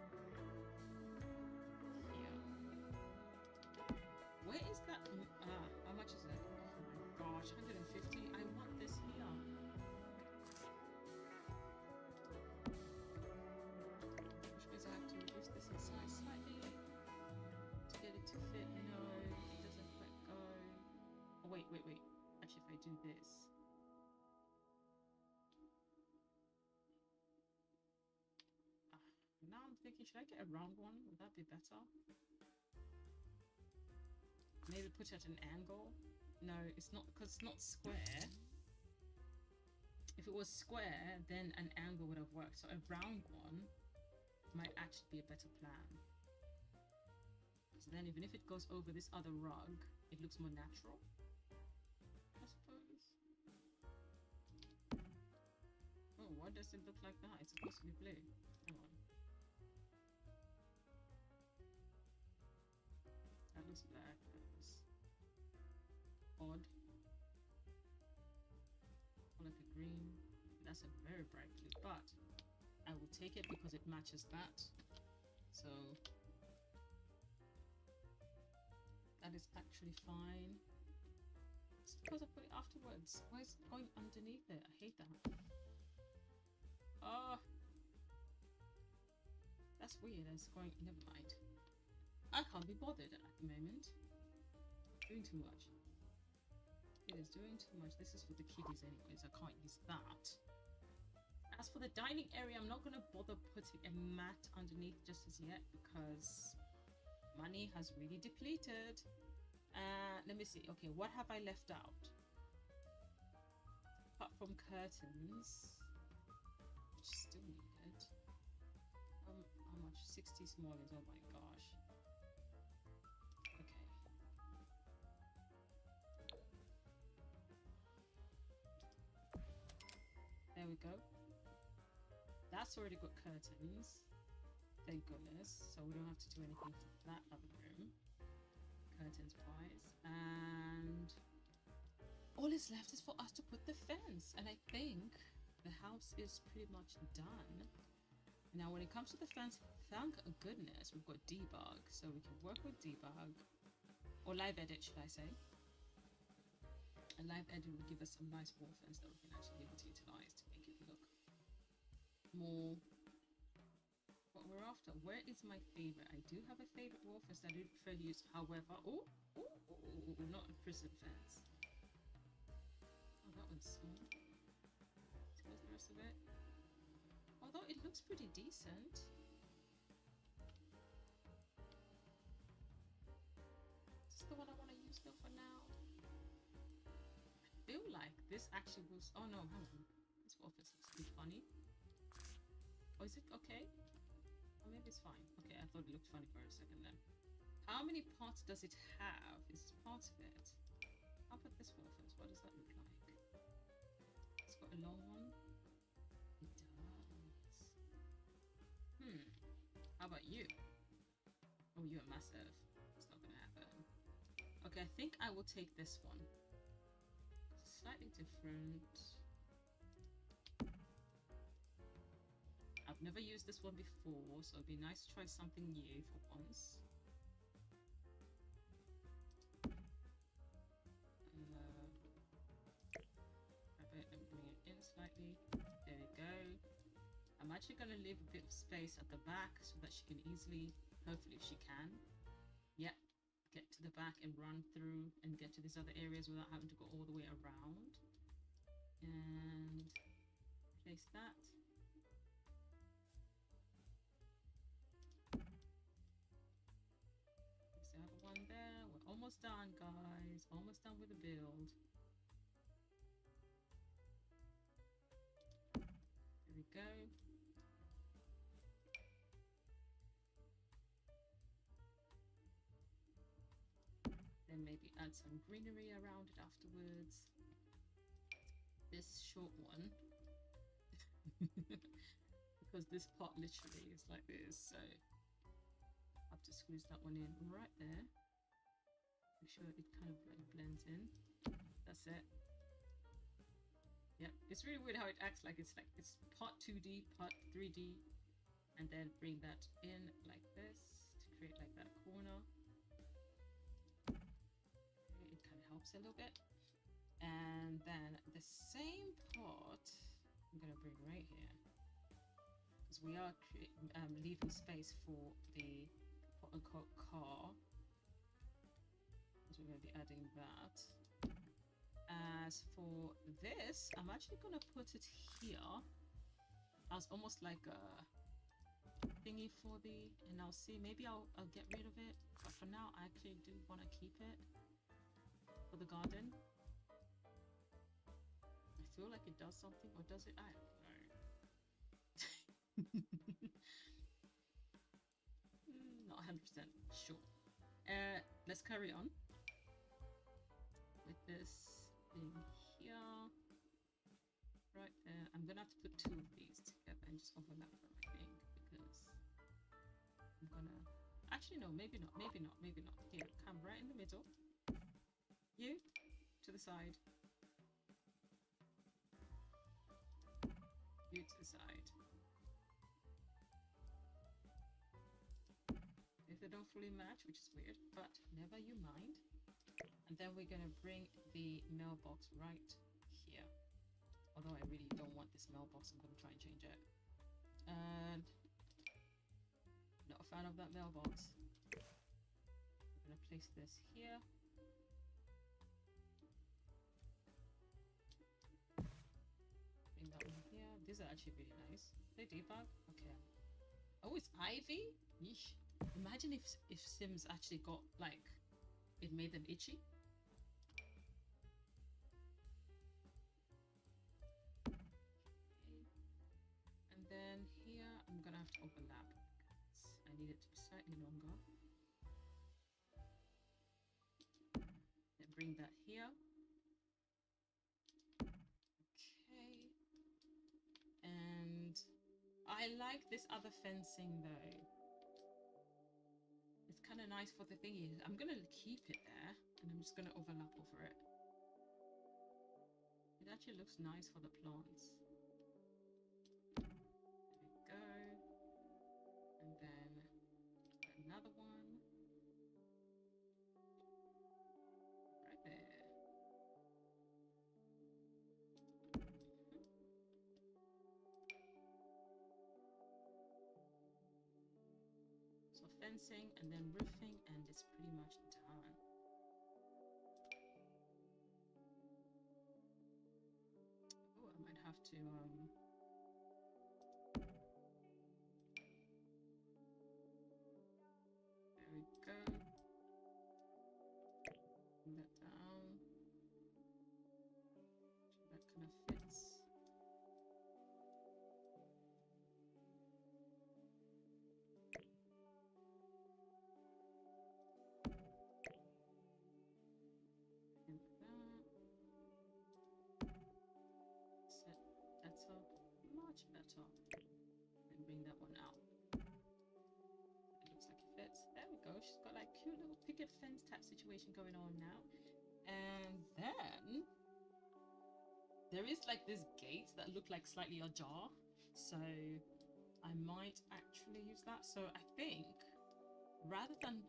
Where is that? How much is it? Oh my gosh, 150. I want this here. Which means I have to reduce this in size slightly to get it to fit. No, it doesn't quite go. Oh, wait. Actually, if I do this. Now I'm thinking, should I get a round one? Would that be better? Maybe put it at an angle? No, it's not, because it's not square. If it was square, then an angle would have worked. So a round one might actually be a better plan. So then even if it goes over this other rug, it looks more natural, I suppose. Oh, why does it look like that? It's supposed to be blue. Hang on. That looks black. That was odd. Or like a green. That's a very bright blue, but I will take it because it matches that. So that is actually fine. It's because I put it afterwards. Why is it going underneath it? I hate that. Oh, that's weird. It's going. Never mind. I can't be bothered at the moment. Doing too much. It is doing too much. This is for the kiddies anyways. I can't use that. As for the dining area, I'm not going to bother putting a mat underneath just as yet because money has really depleted. Let me see. Okay, what have I left out? Apart from curtains, which still needed. How much? 60 small is, oh my gosh. Okay. There we go. That's already got curtains. Thank goodness. So we don't have to do anything for that other room. Curtains wise. And all is left is for us to put the fence. And I think the house is pretty much done. Now when it comes to the fence, thank goodness we've got debug. So we can work with debug. Or live edit, should I say. A live edit will give us some nice wall fence that we can actually be able to utilize to make it look more what we're after. Where is my favorite? I do have a favorite wall fence that I do prefer to use. However, not a prison fence. Oh, that one's small. So where's the rest of it? Although it looks pretty decent. Is this the one I want to use though for now? I feel like this actually was. Oh no, hang on. This wall fence looks a bit funny. Oh, is it okay? Or maybe it's fine. Okay, I thought it looked funny for a second then. How many parts does it have? Is this part of it? I'll put this one first. What does that look like? It's got a long one. It does. How about you? Oh, you're massive. It's not gonna happen. Okay, I think I will take this one. It's slightly different. I've never used this one before, so it'd be nice to try something new for once. Grab it and bring it in slightly. There we go. I'm actually going to leave a bit of space at the back so that she can easily, hopefully if she can, yep, get to the back and run through and get to these other areas without having to go all the way around. And place that. There's the other one there. We're almost done, guys. Almost done with the build. There we go. Then maybe add some greenery around it afterwards. This short one, because this pot literally is like this, so I have to squeeze that one in right there. Make sure it kind of like blends in. That's it. Yep, it's really weird how it acts like it's pot 2D, pot 3D, and then bring that in like this to create like that corner. Okay, it kind of helps a little bit. And then the same pot I'm gonna bring right here, because we are leaving space for the quote-unquote car, because we're going to be adding that. As for this, I'm actually gonna put it here as almost like a thingy for the, and I'll see, maybe I'll get rid of it, but for now I actually do want to keep it for the garden. I feel like it does something, or does it? I don't know. Not 100% sure. Let's carry on with this thing here. Right there. I'm gonna have to put two of these together and just overlap them, I think, because I'm gonna... Actually, no, maybe not, maybe not, maybe not. Here, come right in the middle. You, to the side. You to the side. If they don't fully match, which is weird, but never you mind. And then we're gonna bring the mailbox right here. Although I really don't want this mailbox, I'm gonna try and change it. And not a fan of that mailbox. I'm gonna place this here. Bring that one here. These are actually really nice. They debug? Okay. Oh, it's ivy? Yeesh. Imagine if Sims actually got, like, it made them itchy. Okay. And then here, I'm gonna have to overlap because I need it to be slightly longer. Then bring that here. I like this other fencing though. It's kind of nice for the thingy. I'm gonna keep it there and I'm just gonna overlap over it. It actually looks nice for the plants. There we go. And then another one. Right there. So fencing and then roofing, and it's pretty much done. Oh, I might have to there we go. Bring that down. So that kind of fits. And that. much better. And bring that one out. It looks like it fits. There we go. She's got like cute little picket fence type situation going on now. And then there is like this gate that look like slightly ajar. So I might actually use that. So I think rather than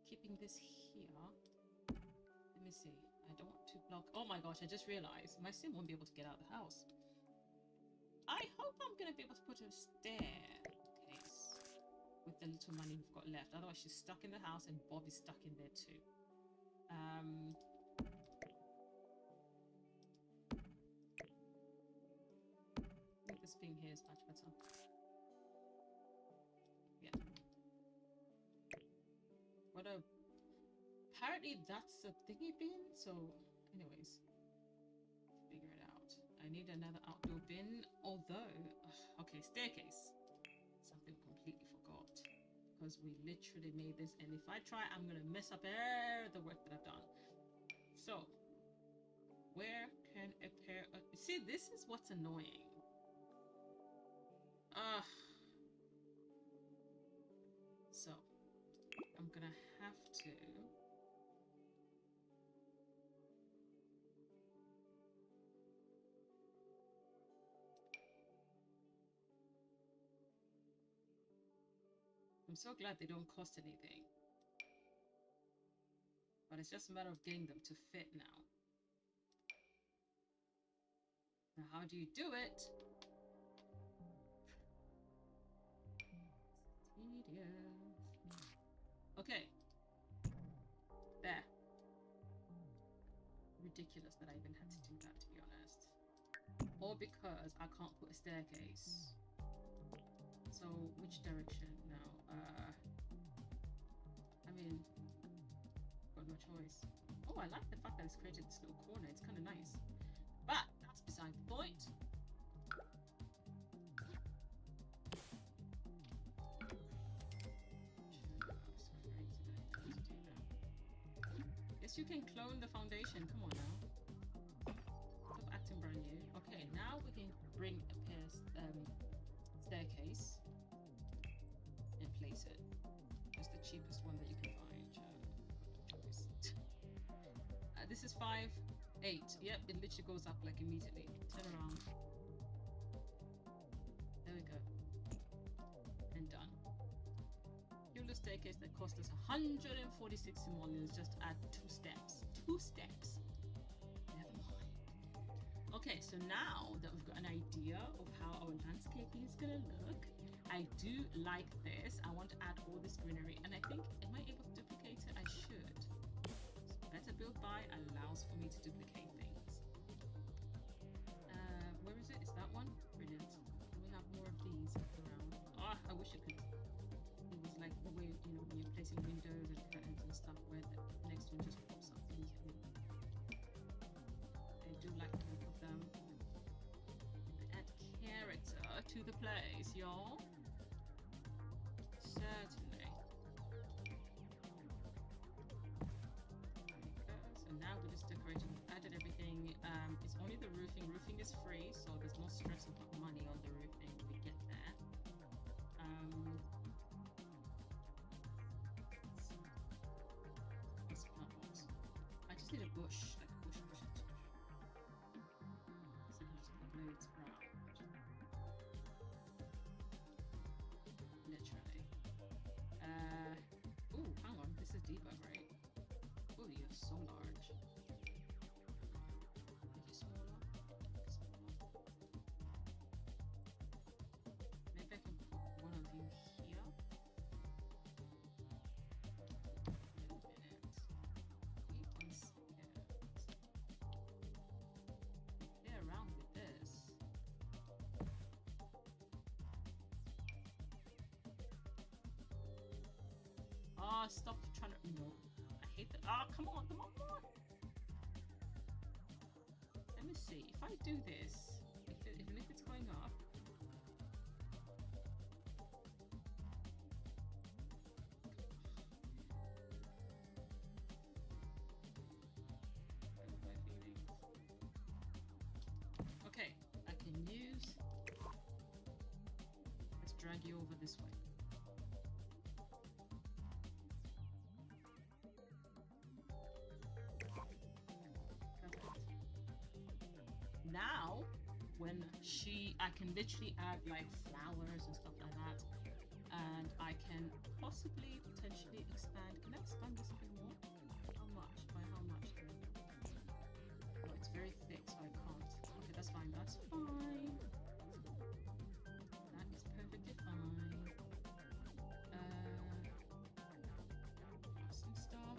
keeping this here, let me see. I don't want to block. Oh my gosh, I just realized my sim won't be able to get out of the house. I hope I'm gonna be able to put a staircase with the little money we've got left. Otherwise she's stuck in the house and Bob is stuck in there too. I think this thing here is much better. Yeah. What a... Apparently that's a thingy bin. So anyways, figure it out. I need another outdoor bin. Although, okay, staircase. Something completely forgot. Because we literally made this, and if I try, I'm gonna mess up the work that I've done. So, where can a pair of... See, this is what's annoying. So, I'm gonna have to... I'm so glad they don't cost anything. But it's just a matter of getting them to fit now. Now, how do you do it? Tedious. Okay. There. Ridiculous that I even had to do that, to be honest. Or because I can't put a staircase. So, which direction now? I mean, got no choice. Oh, I like the fact that it's created this little corner. It's kind of nice. But that's beside the point. Guess you can clone the foundation. Come on now. Stop acting brand new. Okay, now we can bring a staircase and place it. It's the cheapest one that you can find. This is 5, 8. Yep, it literally goes up like immediately. Turn around. There we go. And done. Here's the staircase that cost us 146 simoleons just to add 2 steps. 2 steps. Never mind. Okay, so now that we've got an idea of how our landscaping is gonna look, I do like this. I want to add all this greenery, and I think, am I able to duplicate it? I should. Better build by allows for me to duplicate things. Where is it? Is that one? Brilliant. Can we have more of these around? Ah, I wish it could. It was like the way, you know, when you're placing windows and curtains and stuff, where the next one just pops up immediately. I do like the look of them. Add character to the place, y'all. Certainly. So now we're just decorating. We've added everything. It's only the roofing. Roofing is free, so there's no stress about money on the roofing when we get there. This plant box. I just need a bush, like a bush. So I can just put loads around. Literally. Ooh, hang on. This is debug, right? Oh, you're so large. Make it smaller. Maybe I can put one of you here. Wait a minute. Wait 1 second. Play around with this. Oh, stop trying to... No. I hate that. Oh, come on. Let me see. If I do this, even if it's going up... Okay, I can use drag you over this way. Now, when I can literally add like flowers and stuff like that, and I can possibly potentially expand. Can I expand this a bit more? How much? By how much? Oh, it's very thick, so I can't. Okay, that's fine. That's fine. That is perfectly fine. Some stuff.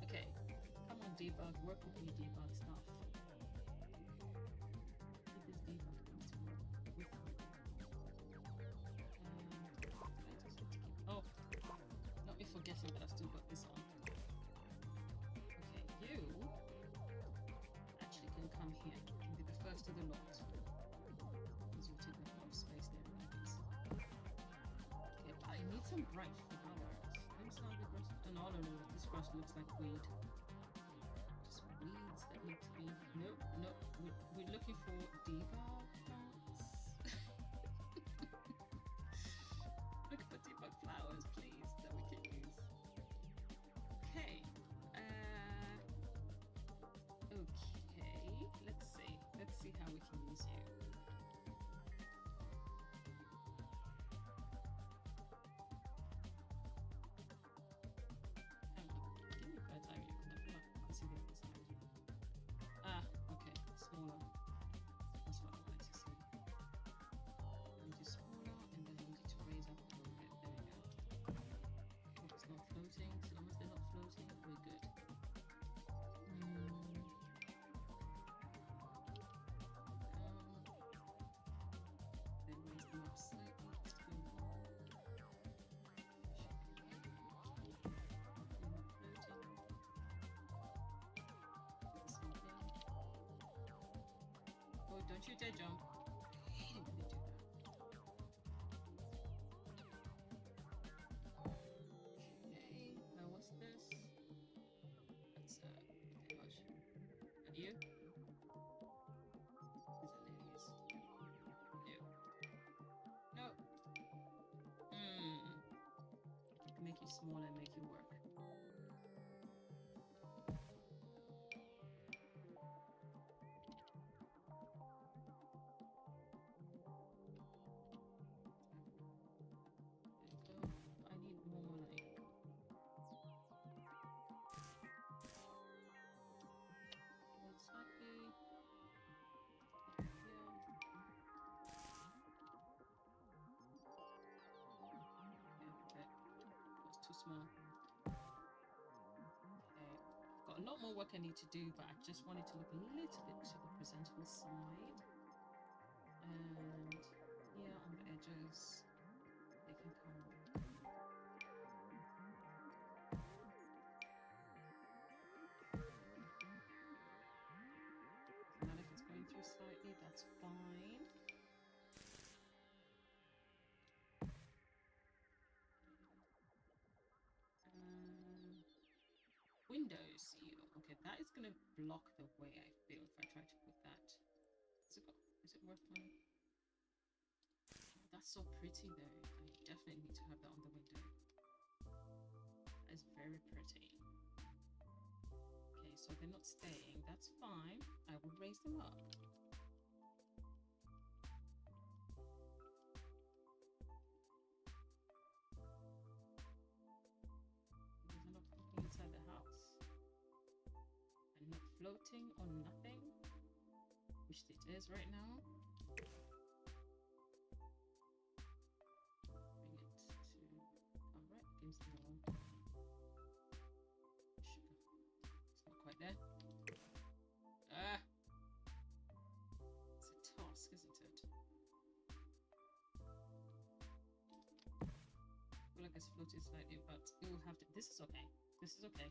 Okay, come on, debug. Work with me, debug stuff. Get this debug thing to work with me. Oh, not me forgetting that I've still got this on. Okay, you actually can come here. You can be the first of the lot. Because you'll take up a lot of space there anyways. Okay, I need some bright flowers. Let me start with grass. Oh, no, this grass looks like weed. Just weeds that need to be. Nope. We're looking for debug plants. Look for debug flowers, please, that we can use. Okay. Okay. Let's see how we can use you. Hang on. Give me a bird's eye view. I feel like I can see the other side. Ah, okay. Smaller. That's what I wanted to see. Make it smaller, and then I need it to raise up a little bit. There we go. Hope it's not floating. As long as they're not floating, we're good. Then raise them up slightly, just a bit more. Oh, don't you dare jump. I hate it when they do that. Okay, now what's this? That's okay, hush. And you? Is it lilies? No. I can make you smaller and make you work. I need more like slightly here. Yeah, that's too small. Okay, got a lot more work I need to do, but I just wanted to look a little bit to the presentable side. And here on the edges, they can come. Now if it's going through slightly, that's fine. Windows. Okay, that is gonna block the way I feel if I try to put that. Is it worth my? That's so pretty though. I definitely need to have that on the window. That is very pretty. Okay, so they're not staying. That's fine. I will raise them up. These are not popping inside the house. And not floating on nothing, which it is right now. Bring it to alright, game's still on. Sugar. It's not quite there. Ah! It's a task, isn't it? I feel like it's floating slightly, but it will have to. This is okay. This is okay.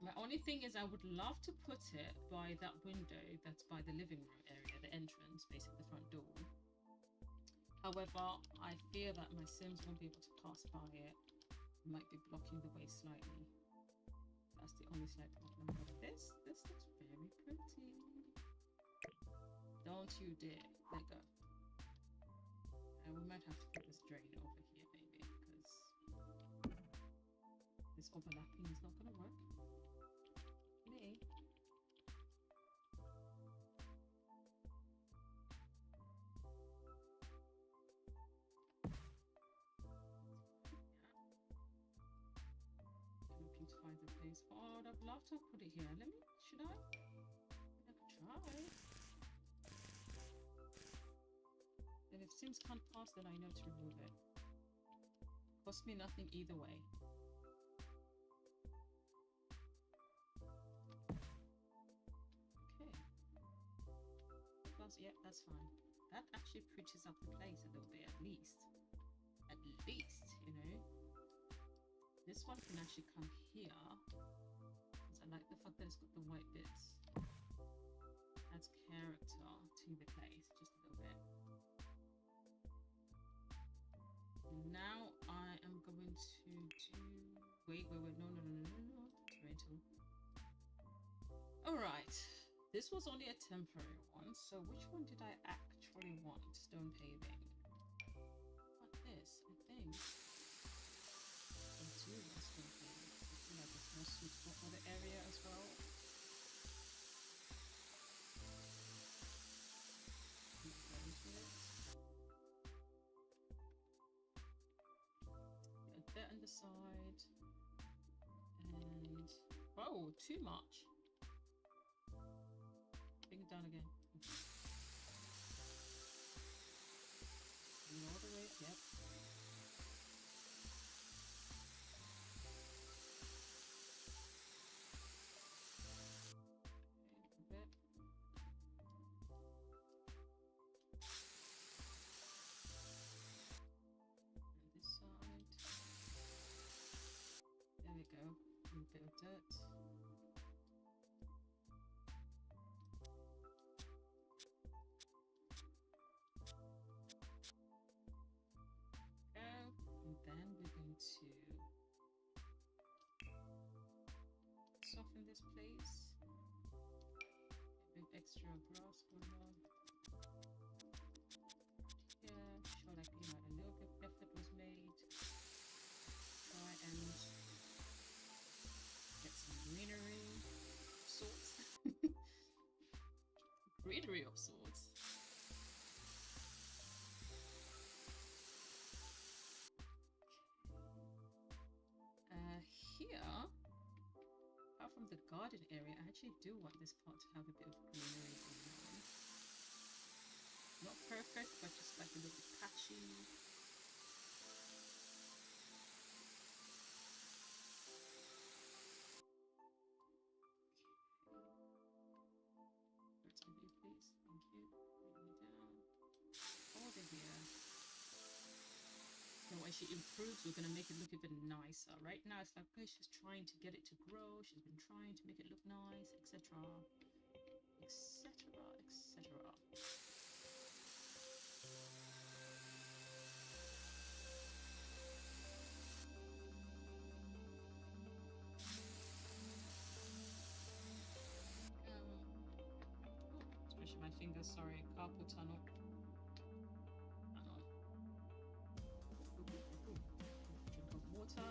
My only thing is I would love to put it by that window that's by the living room area, the entrance, basically the front door. However, I fear that my Sims won't be able to pass by it. It might be blocking the way slightly. That's the only slight problem. But this looks Very pretty. Don't you dare. Let go. And we might have to put this drain over here maybe, because this overlapping is not gonna work. Me. Looking to find a place. Oh, I'd love to put it here. Let me. Should I? I could try. And if Sims can't pass, then I know to remove it. Cost me nothing either way. Okay. Plus, yeah, that's fine. That actually pretties up the place a little bit, at least. At least, you know. This one can actually come here. Because I like the fact that it's got the white bits. Adds character to the place, just a little bit. Now I am going to do... Wait, no. Rental. Alright. This was only a temporary one, so which one did I actually want? Stone paving. What this, I think. I do want stone paving. I feel like it's more suitable for the area as well. That on the side, and oh, too much. Bring it down again. All the way, yep. Okay, a bit. And this side. There we go. A little bit of dirt. And then we're going to soften this place. A bit extra grass going on. Here, show like a little bit of effort was made. Try and get some greenery of sorts. Greenery of sorts. Here, apart from the garden area, I actually do want this part to have a bit of greenery going on. Not perfect, but just like a little patchy. Where's my view, please? Thank you. Bring me down. Over here. So when she improves, we're going to make it look even nicer. Right now, it's like, okay, she's trying to get it to grow. She's been trying to make it look nice, etc. Etc. etc. Stretching my fingers, sorry. Carpal tunnel. Drink of water.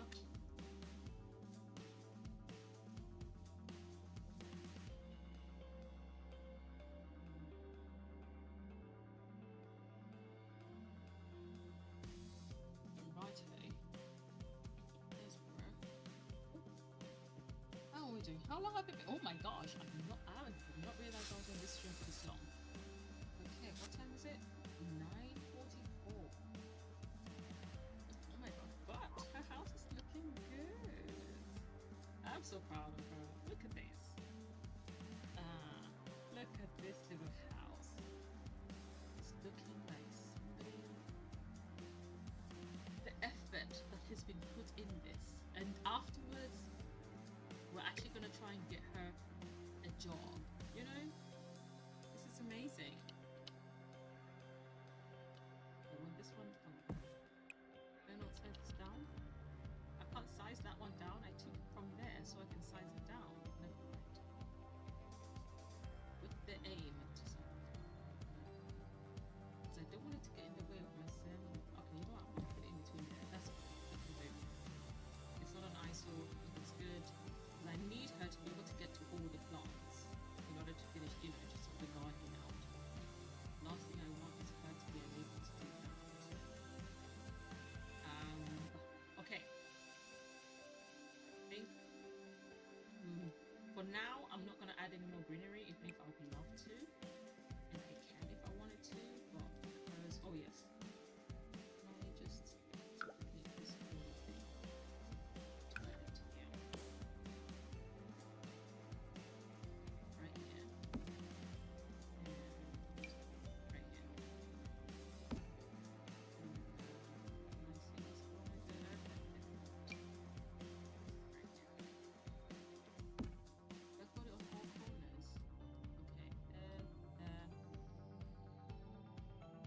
Righto. There's more. How are we doing? How long have we been? Oh my gosh, I did not realize I was on this stream for this long. Okay, what time is it? 9:44. Oh my god, but her house is looking good. I'm so proud of her. Look at this. Look at this little house. It's looking nice. The effort that has been put in this, and afterwards we're actually going to try and get her a job, you know. This is amazing. I want this one. I don't size this down. I can't size that one down. I took it from there so I can size it down. Never mind. aim at just because I don't want it to get in the way of my sim. Okay, you know what? I'm gonna put it in between there. That's what we can do. It's not an eyesore. It looks good. And I need her to be able to get to all the plants in order to finish, you know, just the gardening out. Last thing I want is her to be unable to do that. Okay. I think for now I'm not gonna add any more greenery, even if I would love to, and I can if I wanted to. But because yes, let me just duplicate this whole thing. Add it here, right here, and right here. Let's put it on all corners. Okay,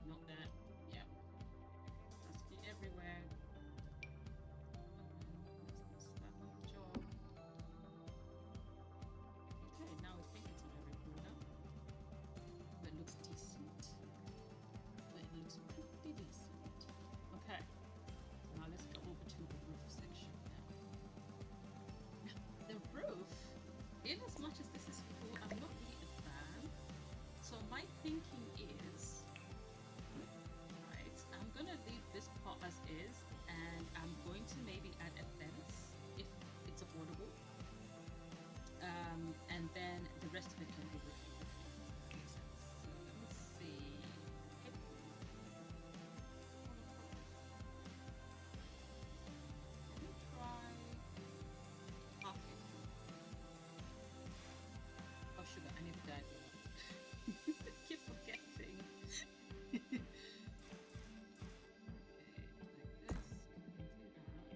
not that. Yeah, has to be everywhere. Let's start on the job. Okay, now we think it's on every corner. But it looks decent. But it looks pretty decent. Okay, now let's go over to the roof section now. The roof, in as much as this is cool, I'm not really a fan. So my thinking is, right, I'm gonna leave this part as is, and I'm going to maybe add a fence if it's affordable. And then the rest of it can be roofing. Makes sense. So let me see. Okay. Let me try halfway through. Oh sugar, I need to diagonal. Keep forgetting. Okay, like this. And do that. No.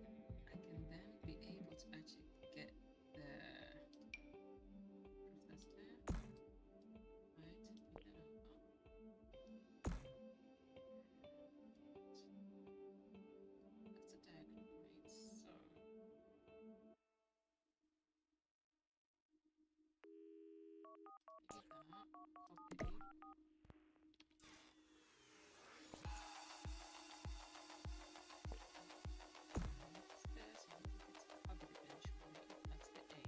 And I can then be able to actually get the proof that's there. Right, pick that up. That's a diagonal, right? So copy that, copy. Next there, so we can get covered eventually. That's the aim.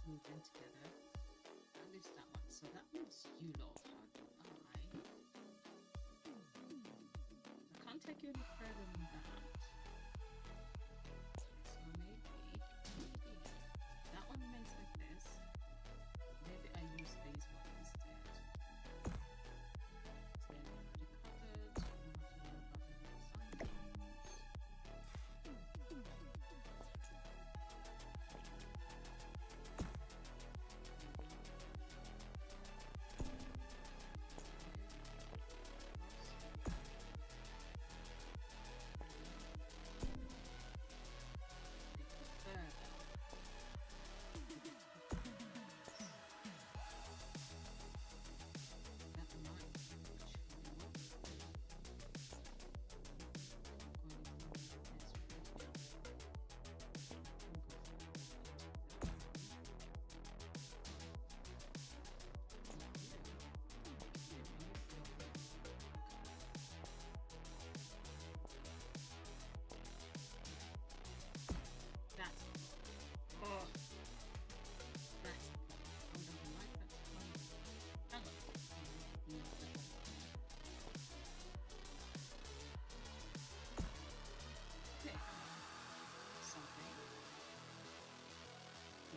moved in together. At least that one. So that means you lot. How do I can't take you any further than that. So maybe that one remains like this. Maybe I use these ones instead. So they're already covered. I don't have to worry about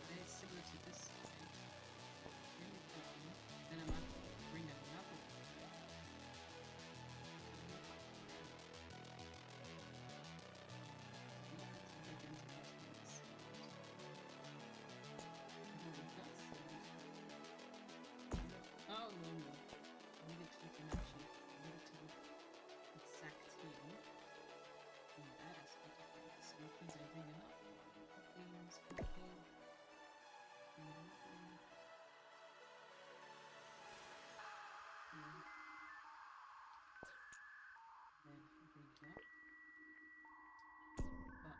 any similar to this side. Bring it down. Then I'm going to bring another one. Oh no no. I need it to look in actually. I need it to look exact here. In that aspect of things. So which means I bring another one. Please, copy. Then bring it up, but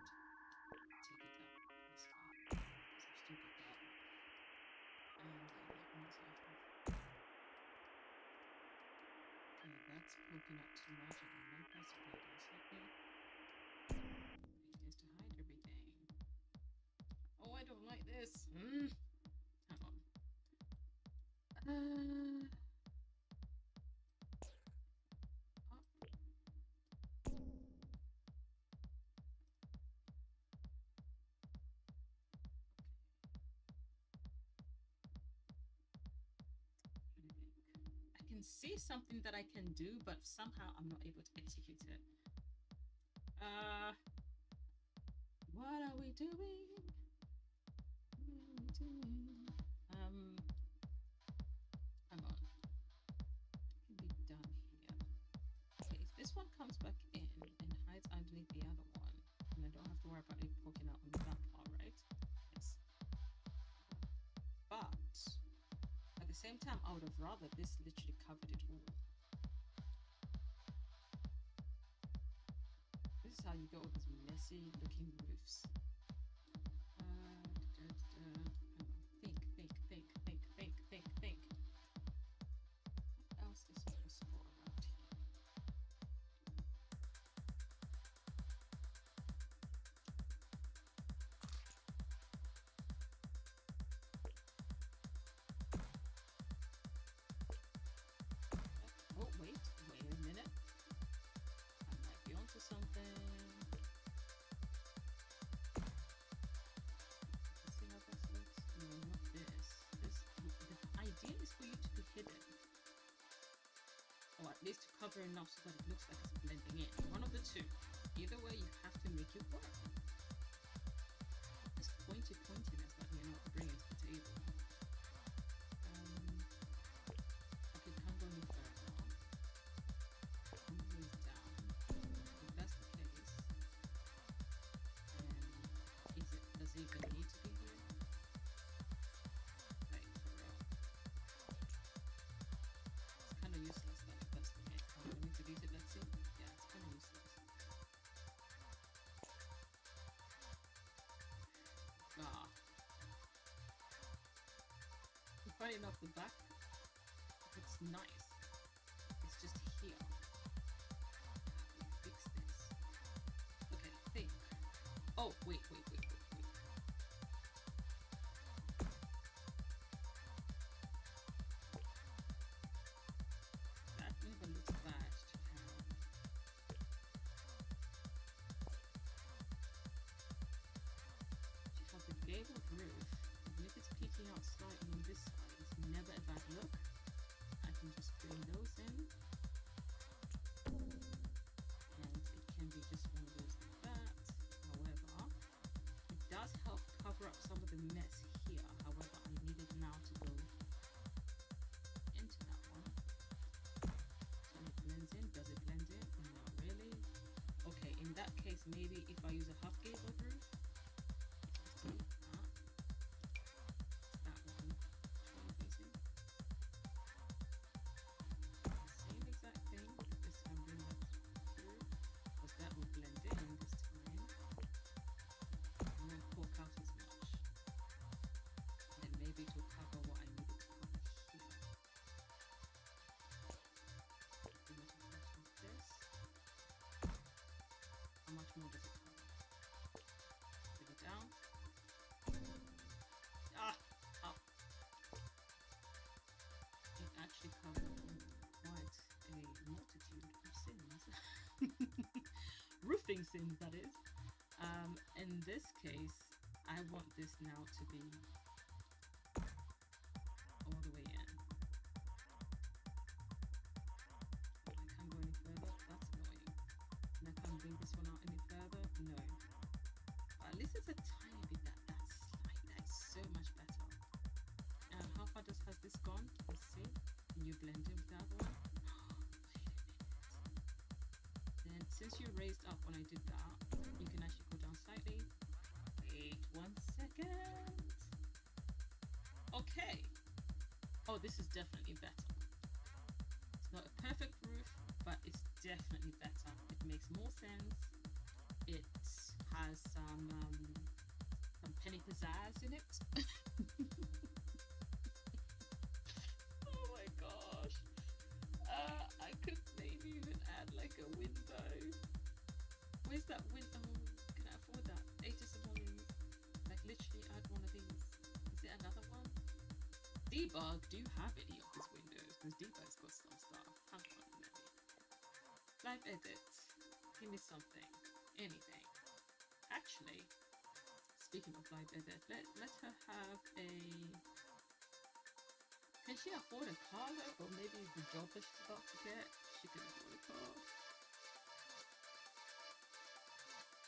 take it up as far because I've still got that. And then that one's off. Okay, that's poking up too much. I don't like that, so bring it down slightly. It is to hide everything. Oh, I don't like this. Hang on. I can see something that I can do, but somehow I'm not able to execute it. What are we doing? Hang on. It can be done here. Okay, if this one comes back in and hides underneath the other one, and I don't have to worry about it poking out on that part, right? Yes. But at the same time, I would have rather this literally covered it all. This is how you get all these messy looking roofs. Think. What else is possible around here? Oh, wait a minute. I might be onto something. See how this looks? No, not this. The idea is for you to be hidden. Or at least to cover enough so that it looks like it's blending in. One of the two. Either way, you have to make it work. This pointiness that you're not bringing to the table. Okay, can't go any further. Can't go down. If that's the case, does it even need to be here? Like, for real. It's kind of useless then, if that's the case. Oh, let me delete it, let's see. Yeah, it's kind of useless. Funny enough, the back looks nice. It's just here. How do we fix this? Okay, think. Oh, wait. out slightly on this side is never a bad look. I can just bring those in, and it can be just one of those like that. However, it does help cover up some of the mess here. However, I need it now to go into that one. So it blends in. Does it blend in? Not really. Okay, in that case, maybe if I use a half gable groove. See that? That one. Facing. Same exact thing. This time bring that through, because that will blend in this time. And then poke out as much. And then maybe it will cover what I need it to cover here. Do what I want with this. How much more does it cover? Bring it down. Ah! Up. It actually covers quite a multitude of sins. Roofing sins, that is. In this case, I want this now to be all the way in. I can't go any further. That's annoying. And I can't bring this one out any further. No. But at least it's a tiny bit that's so much better. And how far has this gone? Let's see. Can you blend in with that one? Then since you raised up when I did that, you can actually go down slightly. Wait 1 second. Okay. Oh, this is definitely better. It's not a perfect roof, but it's definitely better. It makes more sense. It has some penny pizzazz in it. Oh my gosh. I could maybe even add like a window. Where's that window? Can I afford that? 80 simoleons. Like literally add one of these. Is there another one? Debug, do you have any of these windows? Because Debug's got some stuff. Hang on a minute. Live edit. Give me something. Anything. Actually, speaking of live edit, let her have a... Can she afford a car though? Or maybe the job that she's about to get, she can afford a car.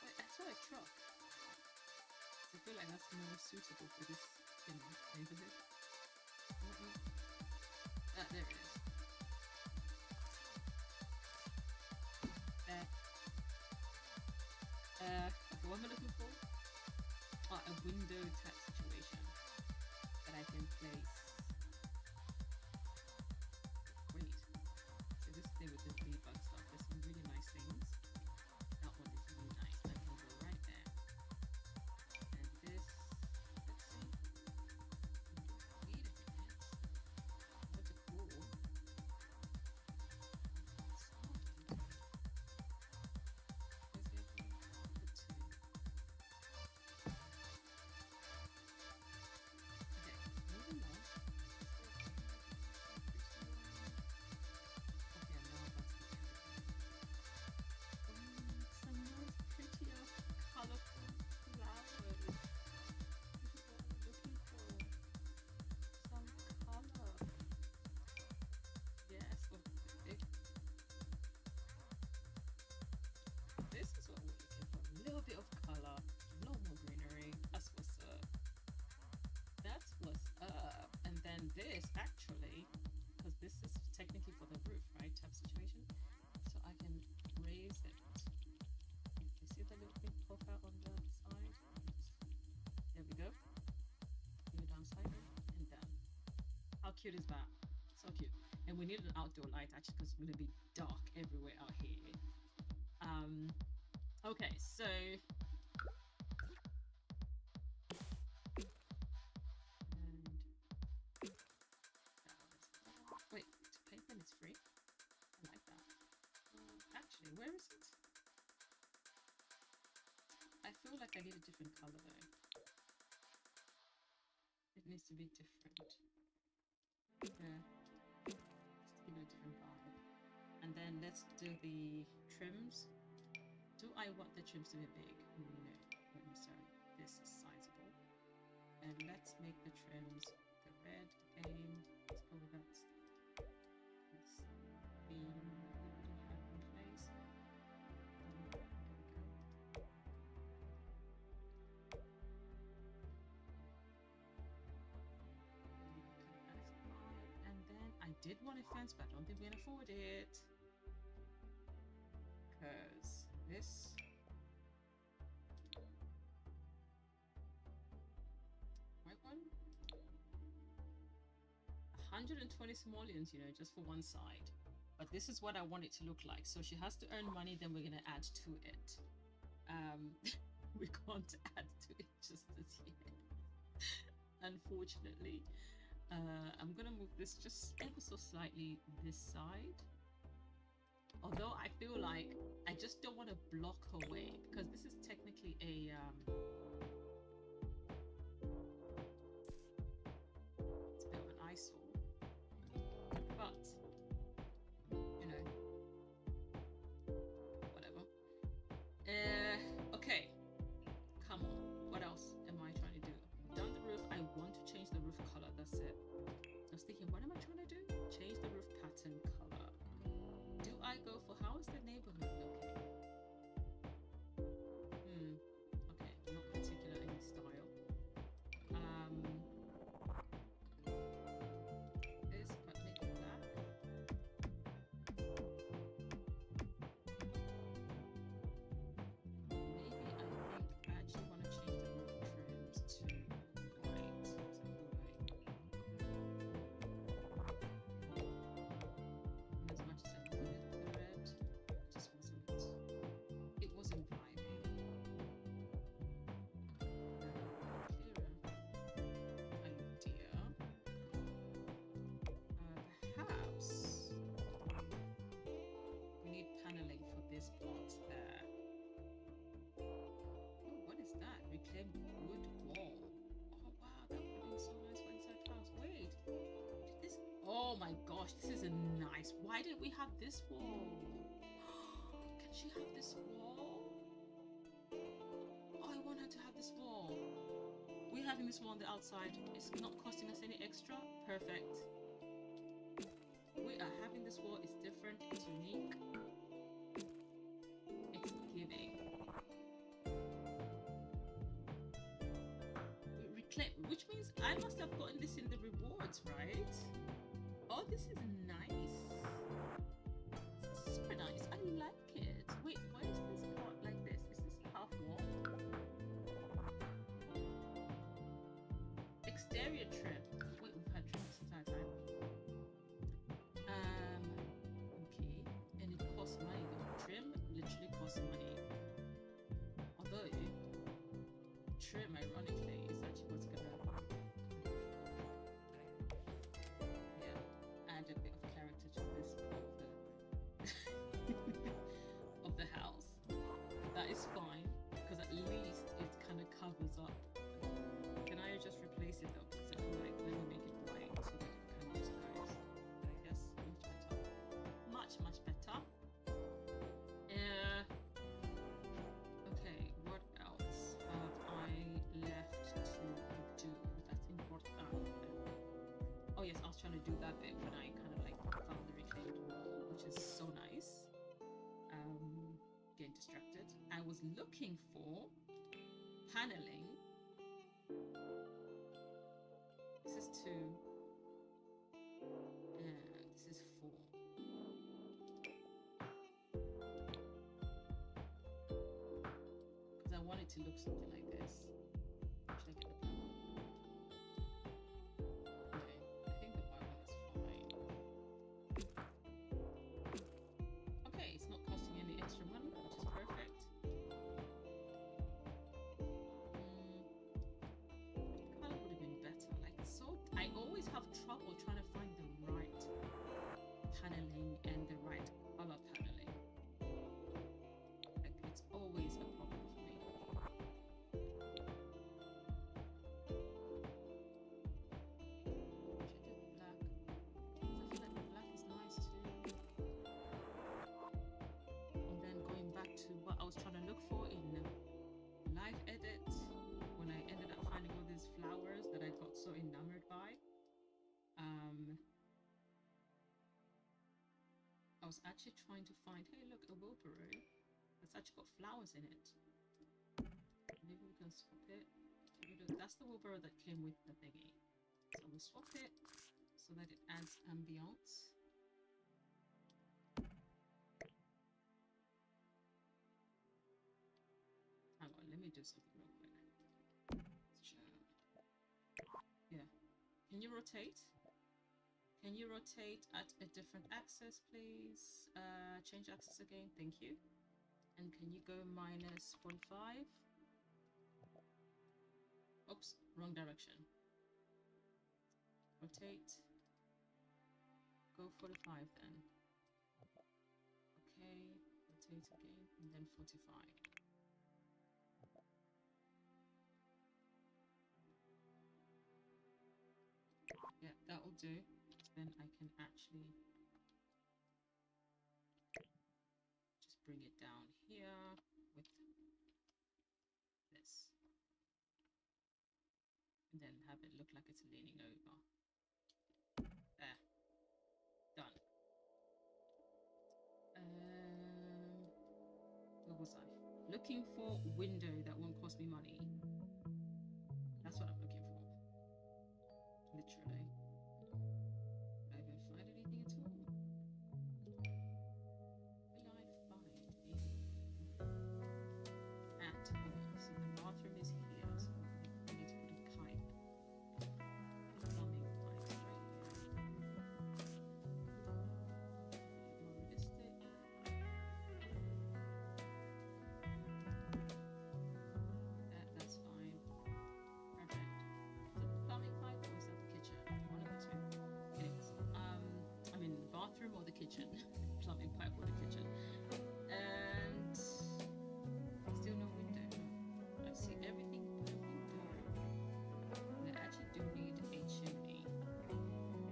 Wait, I saw a truck. I feel like that's more suitable for this, neighborhood. Ah, there it is. What am I looking for? Oh, a window type situation that I can place. Wait. So this thing with the debug stuff, there's some really nice things. That one is really nice. That can go right there. And this, let's see. Wait a minute. What's it called? This actually, because this is technically for the roof, right, type situation, so I can raise it. You see the little thing poke out on the side? There we go. Bring it down slightly and down. How cute is that? So cute. And we need an outdoor light actually, because it's going to be dark everywhere out here. Okay, so wait, to play when it's free? I like that. Actually, where is it? I feel like I need a different color though. It needs to be different. Yeah. Just to give it a different vibe. And then let's do the trims. Do I want the trims to be big? No, not necessarily. This is sizable. And let's make the trims the red again. Let's go with that theme that we already have in place. There we go. And then I did want a fence, but I don't think we can afford it. Because this right one 120 simoleons, you know, just for one side. But this is what I want it to look like. So she has to earn money, then we're gonna add to it. We can't add to it just as yet, unfortunately. I'm gonna move this just ever so slightly this side. Although I feel like I just don't want to block her way, because this is technically a it's a bit of an eyesore. But you know, whatever. Okay. Come on. What else am I trying to do? Done the roof. I want to change the roof color. That's it. I was thinking, what am I trying to do? Change the roof pattern color. Do I go for how is the neighborhood looking? Okay, not particular in style. This, but make it black. Maybe I actually want to change the roof trims to white. So as much as I wanted the red, it just wasn't. It wasn't vibing. Clearer idea. Perhaps we need paneling for this part there. Oh, what is that? Reclaimed wood wall. Oh wow, that would have been so nice for inside the house. Wait, did this? Oh my gosh, this is a nice. Why didn't we have this wall? Can she have this wall? Oh, I want her to have this wall. We're having this wall on the outside. It's not costing us any extra. Perfect. We are having this wall. It's different. It's unique. It's giving. Reclaim, which means I must have gotten this in the rewards, right? Oh, this is nice. This is super nice. I like it. Wait, why is this part like this? Is this half wall? Exterior trim. Wait, we've had trim this entire time. Okay, and it costs money though. Trim literally costs money. Although trim, ironically, is actually what's gonna add a bit of character to this part of of the house. That is fine, because at least it kind of covers up. Can I just replace it though? Because I feel like let me make it white so that it kind of just goes. Yes, much better. Much better. Okay, what else have I left to do that's important? Oh yes, I was trying to do that bit when I kind of like found the reclaimed wall, which is so nice. Getting distracted. I was looking for paneling. This is 2. And this is 4. Because I want it to look something like this. Should I get the blue one? Okay, I think the white one is fine. Okay, it's not costing any extra money, which is perfect. Color would have been better. Like, so I always have trouble trying to find the right paneling and the right color paneling. Like, it's always a problem for me. was actually trying to find, hey, look, a wheelbarrow that's actually got flowers in it. Maybe we can swap it. That's the wheelbarrow that came with the thingy. So we'll swap it so that it adds ambiance. Hang on, let me do something real quick. Yeah. Can you rotate? Can you rotate at a different axis, please? Change axis again, thank you. And can you go minus 45? Oops, wrong direction. Rotate. Go 45 then. Okay, rotate again, and then 45. Yeah, that will do. Then I can actually just bring it down here with this. And then have it look like it's leaning over. There. Done. Where was I? Looking for window that won't cost me money. That's what I'm looking for. Literally. Will I even find anything at all? Will I find anything at all? So the bathroom is here, so I need to put a pipe. A plumbing pipe right here. More realistic. That's fine. Perfect. Is that the plumbing pipe or is that the kitchen? One of the two. Anyways, I mean the bathroom or the kitchen? Plumbing pipe or the kitchen? And still no window. I see everything but a window. And I actually do need a chimney.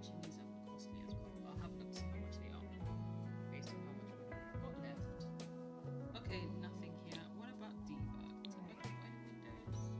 Chimneys are costly as well. I'll have a look to see how much they are based on how much we've got left. Okay, nothing here. What about debug? Debug got any windows?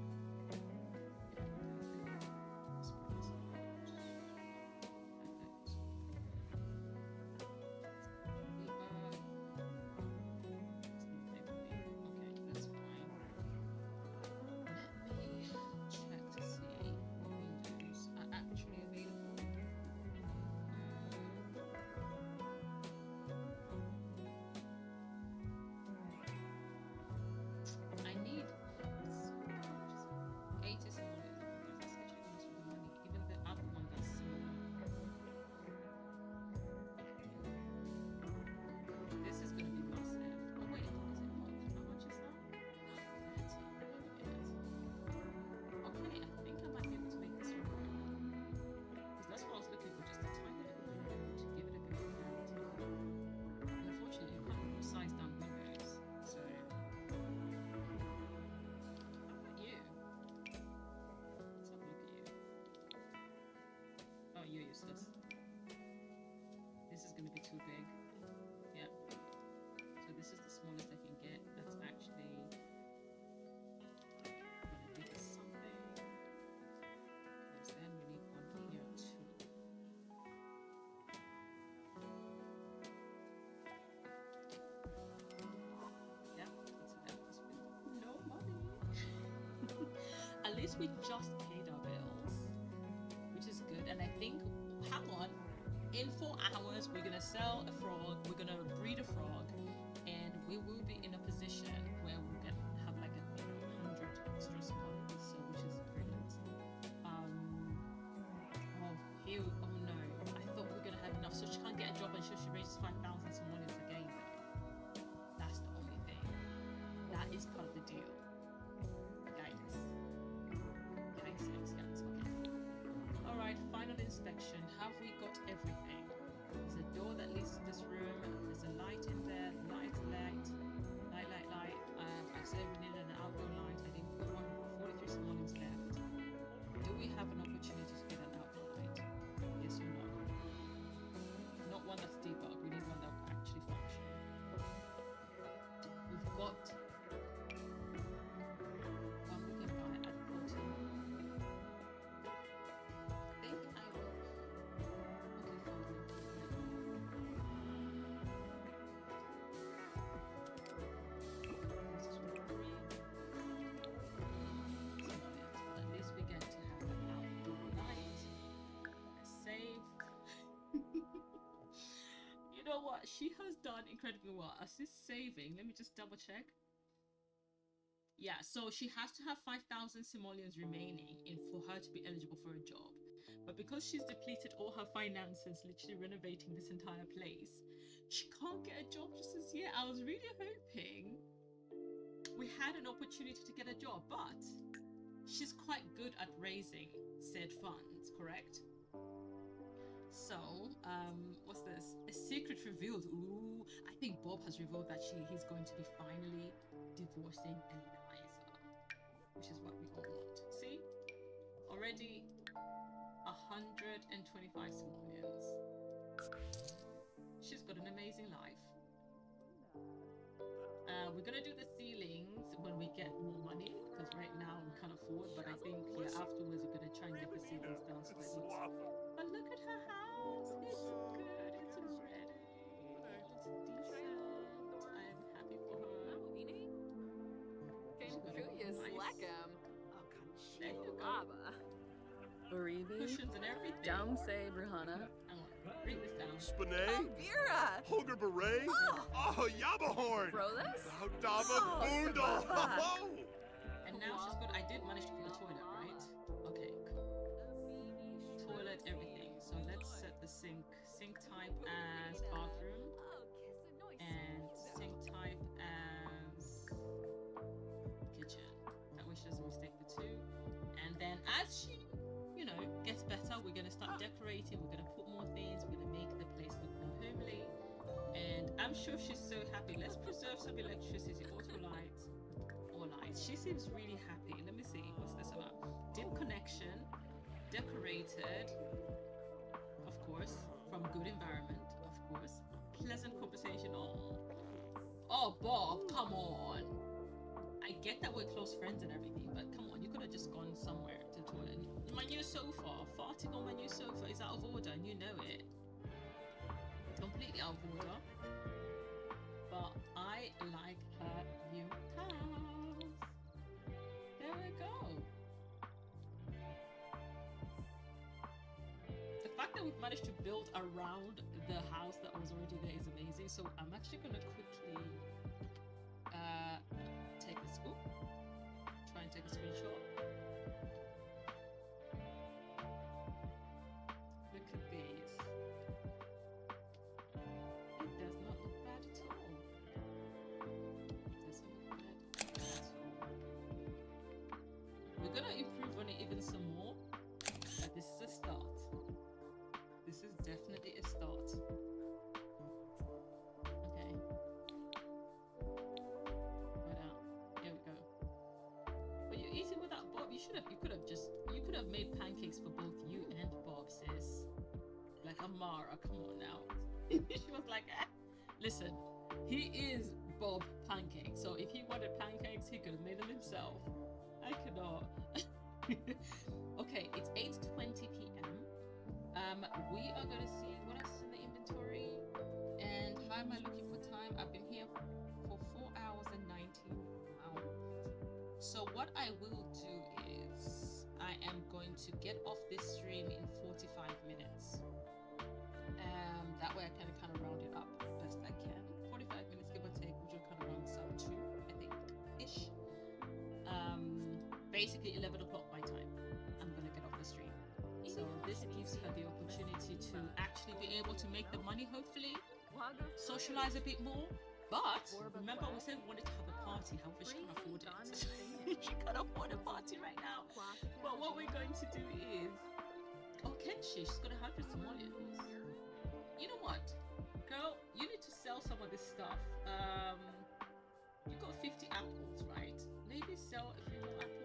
You're useless. This is going to be too big. Yeah. So this is the smallest I can get. That's actually going to give us something. Because then we need one here too. Yeah, that's enough. With no money. At least we just paid our bills, which is good. And I think, hang on, in 4 hours we're gonna sell a frog, we're gonna breed a frog, and we will be in a position where we're gonna have like a 100 extra spots, so which is brilliant. Oh no, I thought we were gonna have enough, so she can't get a job until she raises 5,000 simoleons again. That's the only thing. That is part of the deal. Alright, final inspection. Have we got everything? There's a door that leads to this room. There's a light in there. Light. I said we needed an outdoor light. I think 43 simoleons left. Do we have an opportunity to get an outdoor light? Yes or no? Not one that's debug. We need one that will actually function. We've got one we can buy at 40. she has done incredibly well. Assist saving. Let me just double check. Yeah, so she has to have 5,000 simoleons remaining for her to be eligible for a job. But because she's depleted all her finances, literally renovating this entire place, she can't get a job just as yet. I was really hoping we had an opportunity to get a job, but she's quite good at raising said funds, correct? So, what's this? A secret revealed. Ooh, I think Bob has revealed that he's going to be finally divorcing Eliza, which is what we all want. See? Already 125 simoleons. She's got an amazing life. We're gonna do the ceilings when we get more money, because right now we can't afford, but I think afterwards we're gonna try and get the ceilings down so that it looks. But look at her house. It's good. It's ready. It looks decent. I'm happy for her. There you go. Uribi, Cushions and everything. Dum say Bruhana. Hang on. Bring this down. Spinay? Vera! Holger Beret? Oh, Yabahorn! Rolas? Dama Boondle! Oh! And now she's good. I did manage to put the toilet, right? Okay, cool. Toilet, everything. So let's set the sink type as bathroom, and sink type as kitchen. That way she doesn't mistake the two. And then as she, gets better, we're gonna start decorating. We're gonna put more things. We're gonna make the place look more homely. And I'm sure she's so happy. Let's preserve some electricity. Auto lights. All lights. She seems really happy. Let me see. What's this about? Dim connection. Decorated. Of course. From good environment. Of course. Pleasant conversation. Oh, Bob, come on. I get that we're close friends and everything, but come on, you could have just gone somewhere to the toilet. My new sofa, farting on my new sofa is out of order, and you know it. Completely out of order. But I like her new house. There we go. The fact that we've managed to build around the house that was already there is amazing. So I'm actually going to quickly take this. Ooh, try and take a screenshot. Look at these. It does not look bad at all. It doesn't look bad at all. We're gonna improve on it even some more. But this is a start. This is definitely a start. Okay. Here we go. But you're eating without Bob. You could have made pancakes for both you and Bob, sis. Like Amara, come on now. She was like, listen, he is Bob Pancake. So if he wanted pancakes, he could have made them himself. I cannot. Okay, it's 8:20 p.m. We are going to see what else is in the inventory. And how am I looking for time? I've been here for 4 hours and 19 hours. So what I will do is I am going to get off this stream in 45 minutes. That way I can kind of round it up best I can. 45 minutes, give or take, which will kind of round this out to, I think, ish. Basically 11 o'clock my time. I'm going to get off the stream. So this gives her the opportunity to actually be able to make the money, hopefully, socialize a bit more. But remember, we said we wanted to have a party. However, she can't afford it. She can't afford a party right now. But what we're going to do is, can she? She's got 100 simoleons. You know what, girl? You need to sell some of this stuff. You got 50 apples, right? Maybe sell a few more apples.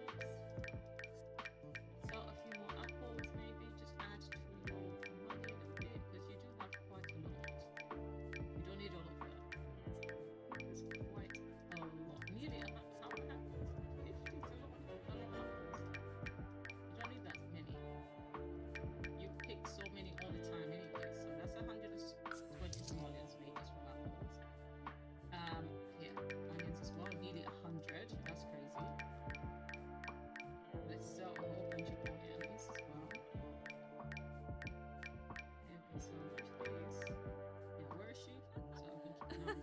Sell a few more apples. Maybe just add to your money a little bit, because you do have quite a lot. You don't need all of that. It's quite a lot. Nearly how many apples? 50 is a lot of apples. You don't need that many. You pick so many all the time anyway, so that's 120 simoleons made just from apples. Here, onions as well, nearly 100. That's crazy.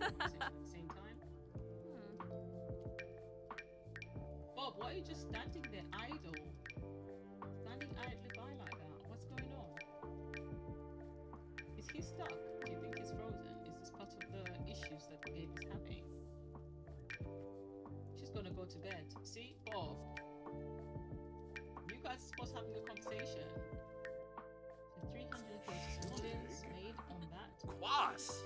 conversation at the same time. Bob, why are you just standing there idle? Standing idly by like that? What's going on? Is he stuck? Do you think he's frozen? Is this part of the issues that the game is having? She's gonna go to bed. See, Bob? You guys are supposed to having a conversation. So 330 millions made on that. Quas!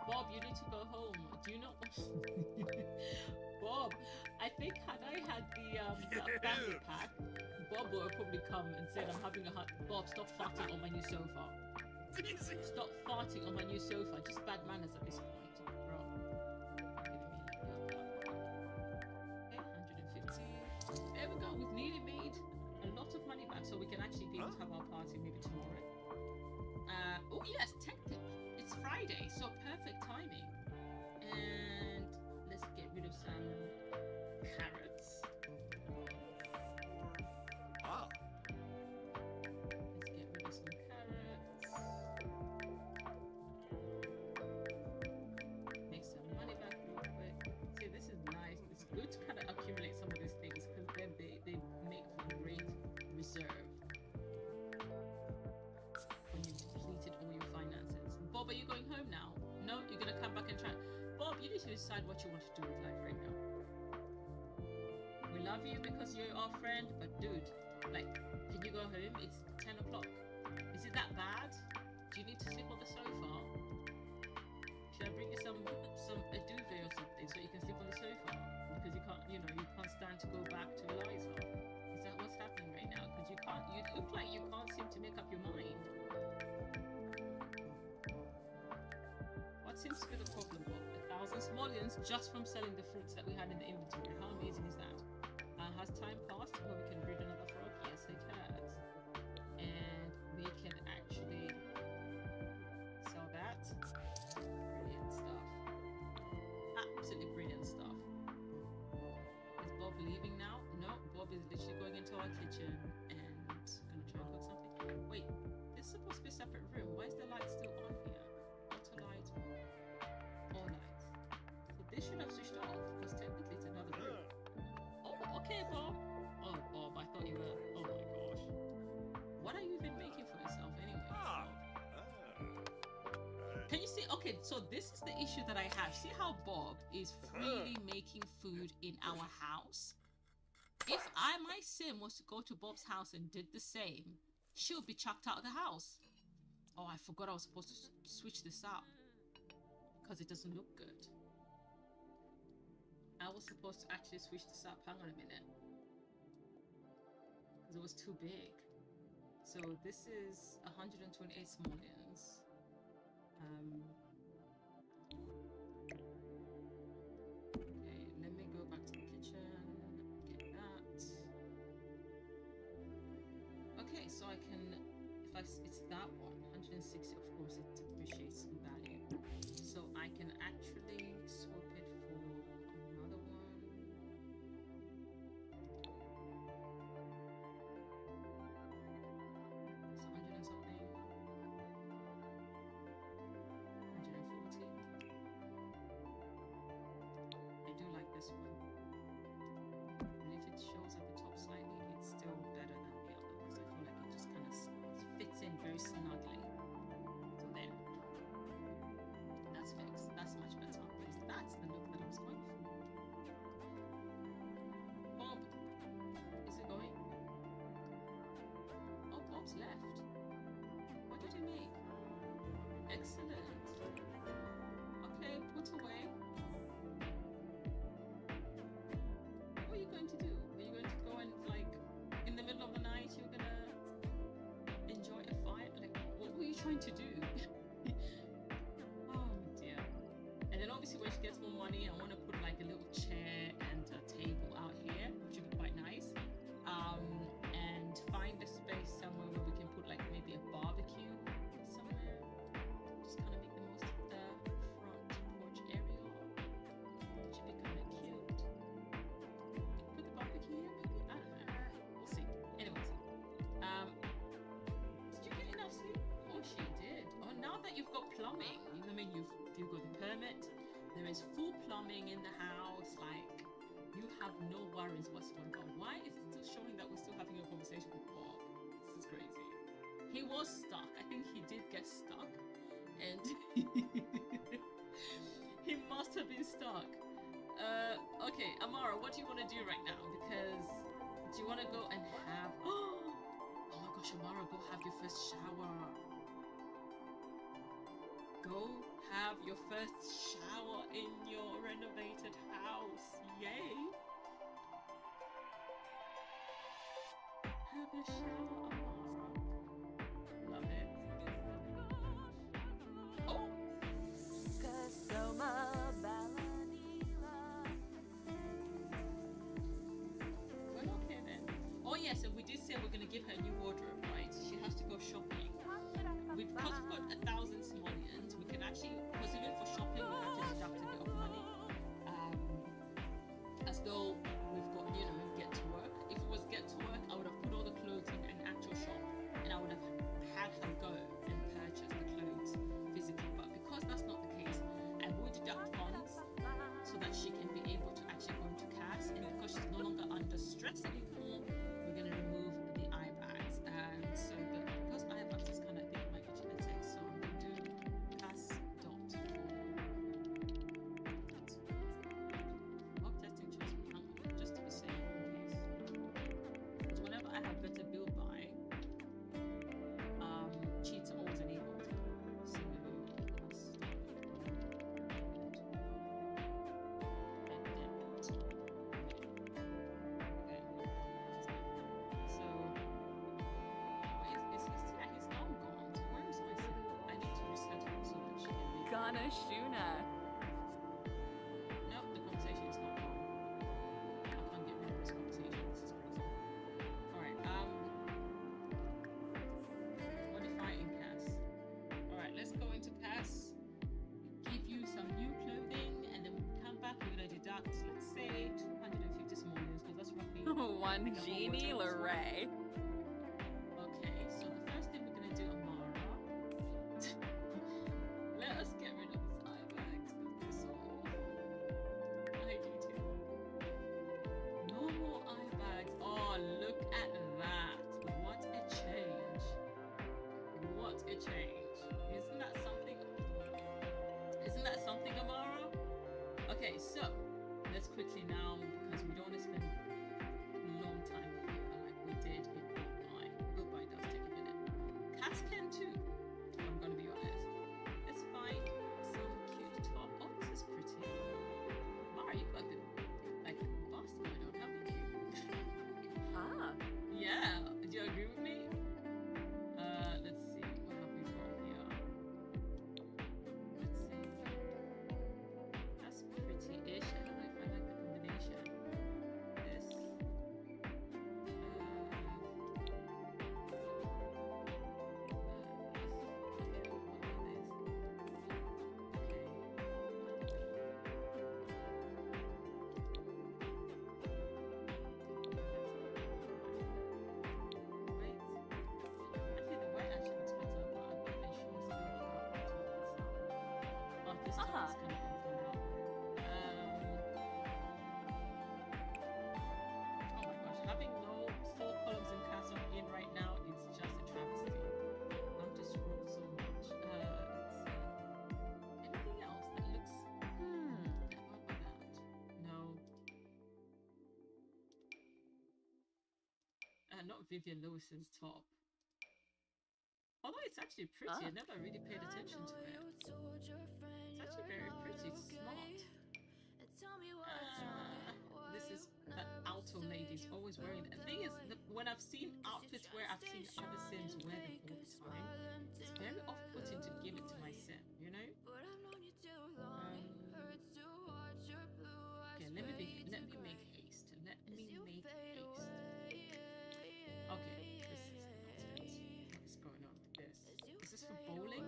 Bob, you need to go home. Do you not Bob, I think had I had the family pack, Bob would have probably come and said, I'm having a heart. Bob, stop farting on my new sofa. Easy. Stop farting on my new sofa. Just bad manners at this point, bro. Okay, 150. There we go. We've nearly made a lot of money back, so we can actually be able to have our party maybe tomorrow. Oh yes, technically it's Friday, so perfect timing. And let's get rid of some carrots. Ah. Let's get rid of some carrots. Make some money back real quick. See, this is nice. It's good to kind of accumulate some of these things because then they make for great reserve when you've depleted all your finances. Bob, are you going home now? No, you're gonna come back and try. Bob, you need to decide what you want to do with life right now. We love you because you're our friend, but dude, like, can you go home? It's 10 o'clock. Is it that bad? Do you need to sleep on the sofa? Should I bring you some a duvet or something so you can sleep on the sofa? Because you can't, you can't stand to go back to Eliza. Is that what's happening right now? Because you look like you can't seem to make up your mind. What seems to be the problem, Bob? 1,000 simoleons just from selling the fruits that we had in the inventory. How amazing is that? Has time passed where we can breed another frog? Yes, it has. And we can actually sell that. Brilliant stuff. Absolutely brilliant stuff. Is Bob leaving now? No, Bob is literally going into our kitchen and gonna try and cook something. Wait, this is supposed to be a separate room. Why is the light still on here? Auto light, all lights. So this should have switched off because technically it's another room. Oh, okay, Bob. Oh, Bob, I thought you were. Oh my gosh. What are you even making for yourself anyway? Ah. Can you see? Okay, so this is the issue that I have. See how Bob is freely making food in our house? If I, my sim, was to go to Bob's house and did the same, she'll be chucked out of the house. Oh, I forgot I was supposed to switch this up because it doesn't look good. I was supposed to actually switch this up. Hang on a minute. Because it was too big. So this is 128 simoleons. Okay, let me go back to the kitchen. Get that. Okay, so I can, it's that one, 160, of course it depreciates in value. So I can actually swap it for another one. It's 100 and something. 140. I do like this one. And if it shows at the top slightly, it's still better than the other because I feel like it just kind of fits in very snugly. So there. That's fixed. That's much better. That's the look that I was going for. Bob, is it going? Oh, Bob's left. What did he make? Excellent. Okay, put away. What are you going to do? Are you going to go and, like, in the middle of the night, you're gonna enjoy a fire? Like, what were you trying to do? Oh dear. And then obviously when she gets more money, I want to put like a little chair and a table out here, which would be quite nice. And find a space somewhere where we can put like maybe a barbecue somewhere. Just kind of make the most of the front porch area. It should be kind of cute. Put the barbecue here maybe? I don't know. We'll see. Anyways, did you get enough sleep? Oh, she did. There's full plumbing in the house. Like, you have no worries whatsoever. Why is it still showing that we're still having a conversation with Bob? This is crazy. He was stuck. I think he did get stuck, and he must have been stuck. Okay, Amara, what do you want to do right now? Because do you want to go and have? Oh my gosh, Amara, go have your first shower. Go have your first shower in your renovated house. Yay! Have a shower, Amara. Love it. Oh! Well, okay then. Oh yes, and we did say we're gonna give her a new wardrobe, right? She has to go shopping. Because we've got 1,000 simoleons, we can actually, because even for shopping, we have to deduct a bit of money. As though we've got, you know, get to work. If it was get to work, I would have put all the clothes in an actual shop, and I would have had her go and purchase the clothes physically. But because that's not the case, I will deduct funds so that she can be able to actually go into Cass, and because she's no longer under stress anymore, we're going to remove the eye bags. So because eye bags is kind of, I think, my genetics, so I'm going to do Cass dot for mock testing just to be safe in case. Because whenever I have better build by, cheats are always enabled. So he's now gone. So where is my son? I need to reset him so that she can be. Gana Shuna. No, the conversation is not gone. I can't get rid of this conversation. This is crazy. Alright, modify in Cass. Alright, let's go into Cass. Give you some new clothing, and then when we come back, we're gonna deduct, let's say, 250 simoleons, because that's roughly One like a whole Genie wardrobe as well. Lorray. Okay, so the first thing we're gonna do, Amara. Let us get rid of this eye bags because they're so I do too. No more eye bags. Oh, look at that. What a change. What a change. Isn't that something? Isn't that something, Amara? Okay, so let's quickly now, because we don't want to spend a long time here like we did in Goodbye. Goodbye does take a minute. Cass can too, I'm gonna be honest. Let's find some cute top. Oh, this is pretty. Mara, you got the like bust going on, haven't you? Ah. Yeah. Do you agree with me? Let's see. What have we got here? Let's see. That's pretty-ish. I don't know if I like the combination. This. Having no 4 columns in Castle in right now is just a travesty. I'm just wrote so much. Anything else that looks what about that? No. Not Vivian Lewis's top. Although it's actually pretty, I never really paid attention to it. It's actually very pretty, it's smart. This is that alto lady's always wearing it. The thing is, when I've seen outfits where I've seen other Sims wear them all the time, it's very off-putting to give it to my Sim, you know? Okay, let me make haste. Let me make haste. Okay, this is nonsense. What is going on with this? Is this for bowling?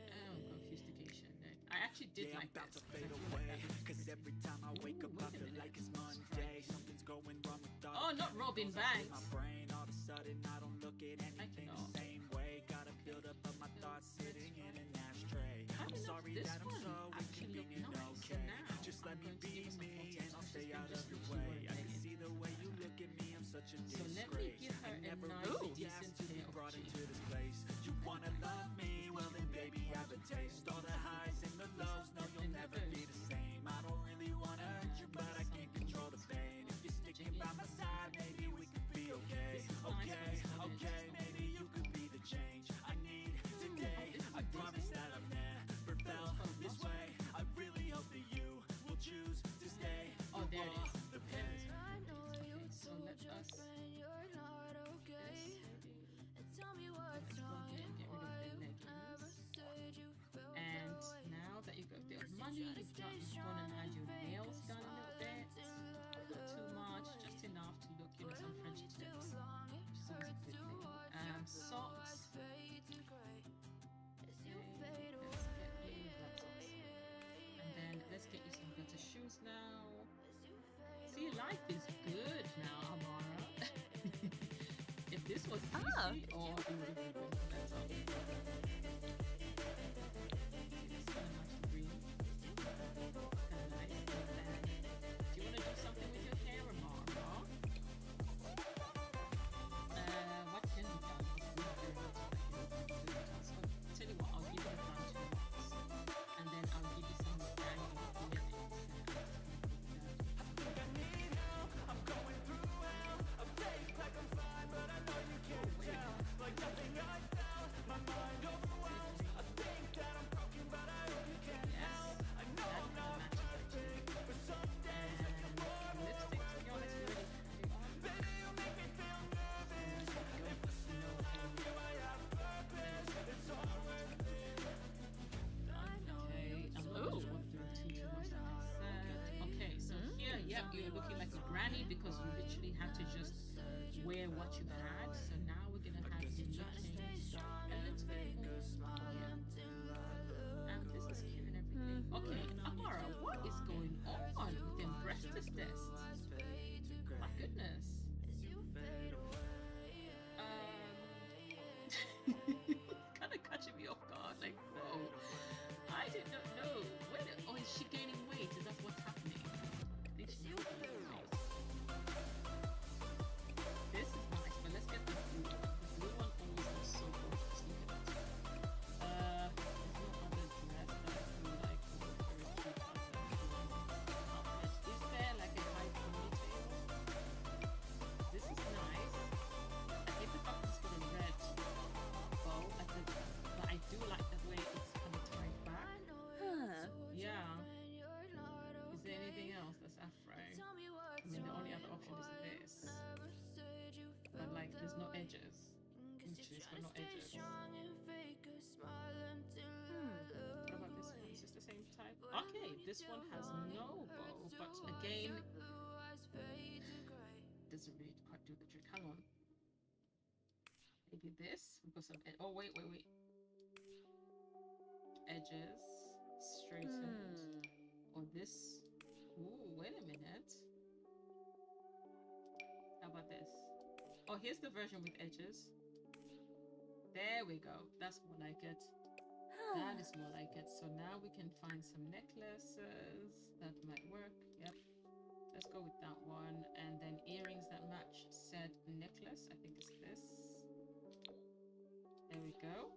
Oh, confustication. I actually did like about this. to fade away, cause every time I wake up I feel like it's Monday. Something's going wrong with Oh, not Robin Banks. my brain. All of a sudden I don't look at anything the same way. Gotta build up of my thoughts sitting in an ashtray. I'm sorry sorry this that I'm one so actually looked inconvenient, nice. So okay? now Just let I'm me going to give be her some me context. and I'll She's stay been out of just your literally way. I can begging see the for way some you time. look at me, I'm such a So disgrace. let me give her I a never nice, really decent asked to be pair of brought into jeans. this place. You wanna love me? Well then baby I have a taste. All the highs and the lows, no you'll never be the same. I don't really wanna hurt you, but I can't control the pain. If you're sticking by my side, maybe we could be okay. Okay, okay, maybe you could be the change I need today. I promise that I've never felt this way. I really hope that you will choose to stay. Oh, there it is. The There it pain. is. Okay, so let us this maybe. Let's go ahead and get rid of the leggings. And now that you've got a bit of money, you've gone and had your nails done a little bit. Not too much, just enough to look, you know, some French tips, which is always a good thing. Socks. Okay, let's get you black socks. And then let's get you some better shoes now. See, life is good now, Amara. If this was easy, oh, it would have been better. This kind of match the green. Kind of nice. Do you want to do something with your hair, Amara? What can be done? We have very much do that. So tell you what, I'll give you a bunch of knots, and then I'll give you some dangling earrings. Okay, so here, yep, you're looking like a granny because you literally had to just wear what you had. So now we're gonna have you looking a little bit more. Yeah. And this is cute and everything. Okay, Amara, what is going on with them breastless tests? My goodness. Kind of catching me off guard. Like, whoa, I did not know. When? Oh, is she gaining weight? Is that what's happening? I think she might be gaining weight. This is nice, but let's get the blue one. The blue one always looks so gorgeous. Look at that. There's no other dress that I feel like would look very cute as a outfit. Is there like a high ponytail? This is nice. I hate the fact it's got a red bow at the, but I do like the way it's kind of tied back. Yeah. Is there anything else that's afro? I mean, the only other option is this. But like, there's no edges. Literally, it's got no edges. What about this one? Is this the same type? Okay, this one has no bow, but again, doesn't really quite do the trick. Hang on. Maybe this? We've got some. Oh, wait. Edges straightened. Or this. Ooh, wait a minute. How about this? Oh, here's the version with edges. There we go. That's more like it. That is more like it. So now we can find some necklaces that might work. Yep. Let's go with that one. And then earrings that match said necklace. I think it's this. There we go.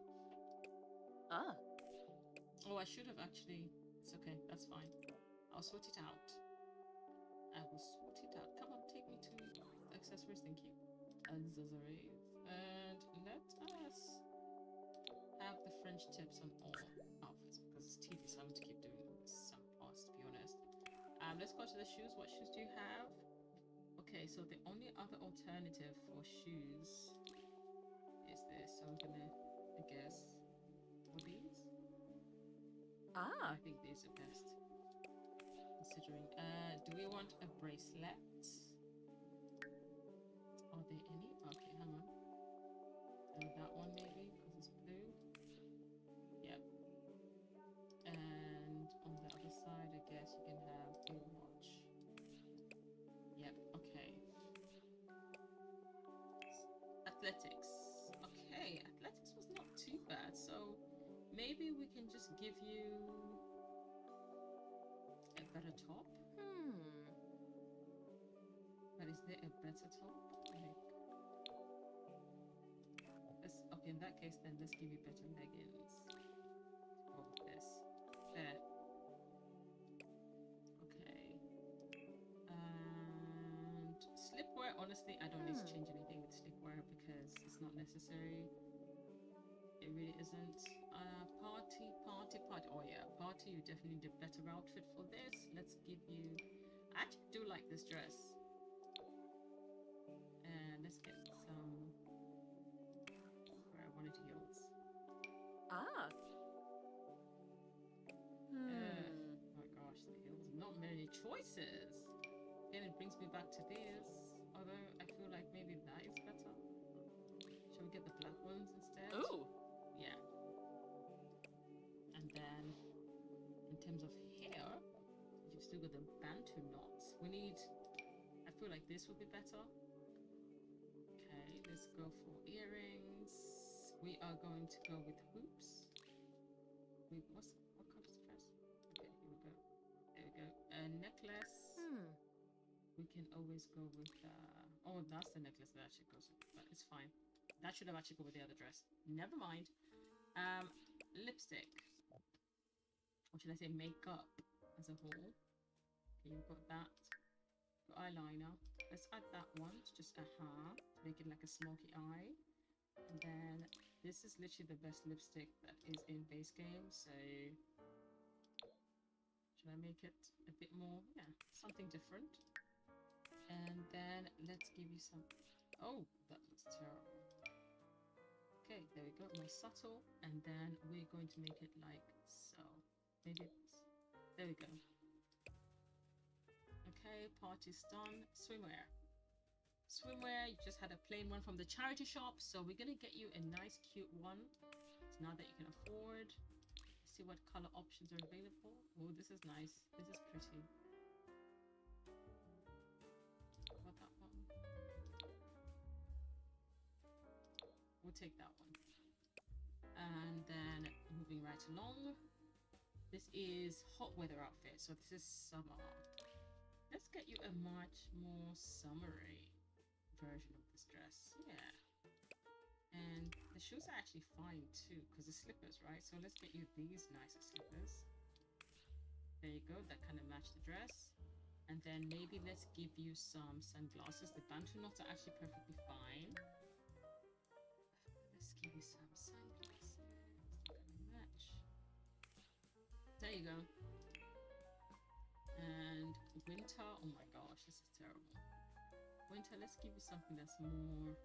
Oh, I should have actually. It's okay. That's fine. I'll sort it out. I will sort it out. Come on, take me to accessories. Thank you. Accessories. And let us have the French tips on all outfits because it's tedious having to keep doing some parts, to be honest. Let's go to the shoes. What shoes do you have? Okay, so the only other alternative for shoes is this. So I'm gonna, I guess, for these. I think these are best. Considering, do we want a bracelet? Are there any? Okay, hang on. That one maybe because it's blue. Yep. And on the other side, I guess you can have a watch. Yep. Okay. Athletics. Okay, athletics was not too bad. So Maybe we can just give you a better top. But is there a better top? Like, okay, in that case, then let's give you better leggings. Or this. There. Okay. And slipwear, honestly, I don't need to change anything with slipwear because it's not necessary. It really isn't. Party. Oh yeah, party, you definitely need a better outfit for this. Let's give you... I actually do like this dress. And let's get some... Where I wanted heels. Ah. Oh my gosh, the heels. Not many choices. Then it brings me back to this. Although I feel like maybe that is better. Shall we get the black ones instead? Ooh. Yeah. And then, in terms of hair, you've still got the bantu knots. We need... I feel like this would be better. Okay, let's go for earrings. We are going to go with hoops. Wait, what color is the dress? Okay, here we go. There we go. A necklace. We can always go with oh, that's the necklace that actually goes with, but it's fine. That should have actually gone with the other dress. Never mind. Lipstick. Or should I say makeup as a whole? Okay, you've got that. Got eyeliner. Let's add that one to just to make it like a smoky eye. And then this is literally the best lipstick that is in base game, so should I make it a bit more, yeah, something different? And then let's give you some... Oh, that looks terrible. Okay, there we go, more subtle. And then we're going to make it like so. Maybe there we go. Okay, party's done. Swimwear. Swimwear, you just had a plain one from the charity shop, so we're gonna get you a nice cute one. So now that you can afford. Let's see what color options are available. Oh, this is nice. This is pretty. What about that one? We'll take that one. And then moving right along. This is hot weather outfit, so this is summer. Let's get you a much more summery version of this dress. Yeah. And the shoes are actually fine too, because the slippers, right? So let's get you these nicer slippers. There you go, that kind of match the dress. And then maybe let's give you some sunglasses. The bantu knots are actually perfectly fine. Let's give you some sunglasses. They're gonna match. There you go. And winter, oh my gosh, this is terrible. Winter, let's give you something that's more...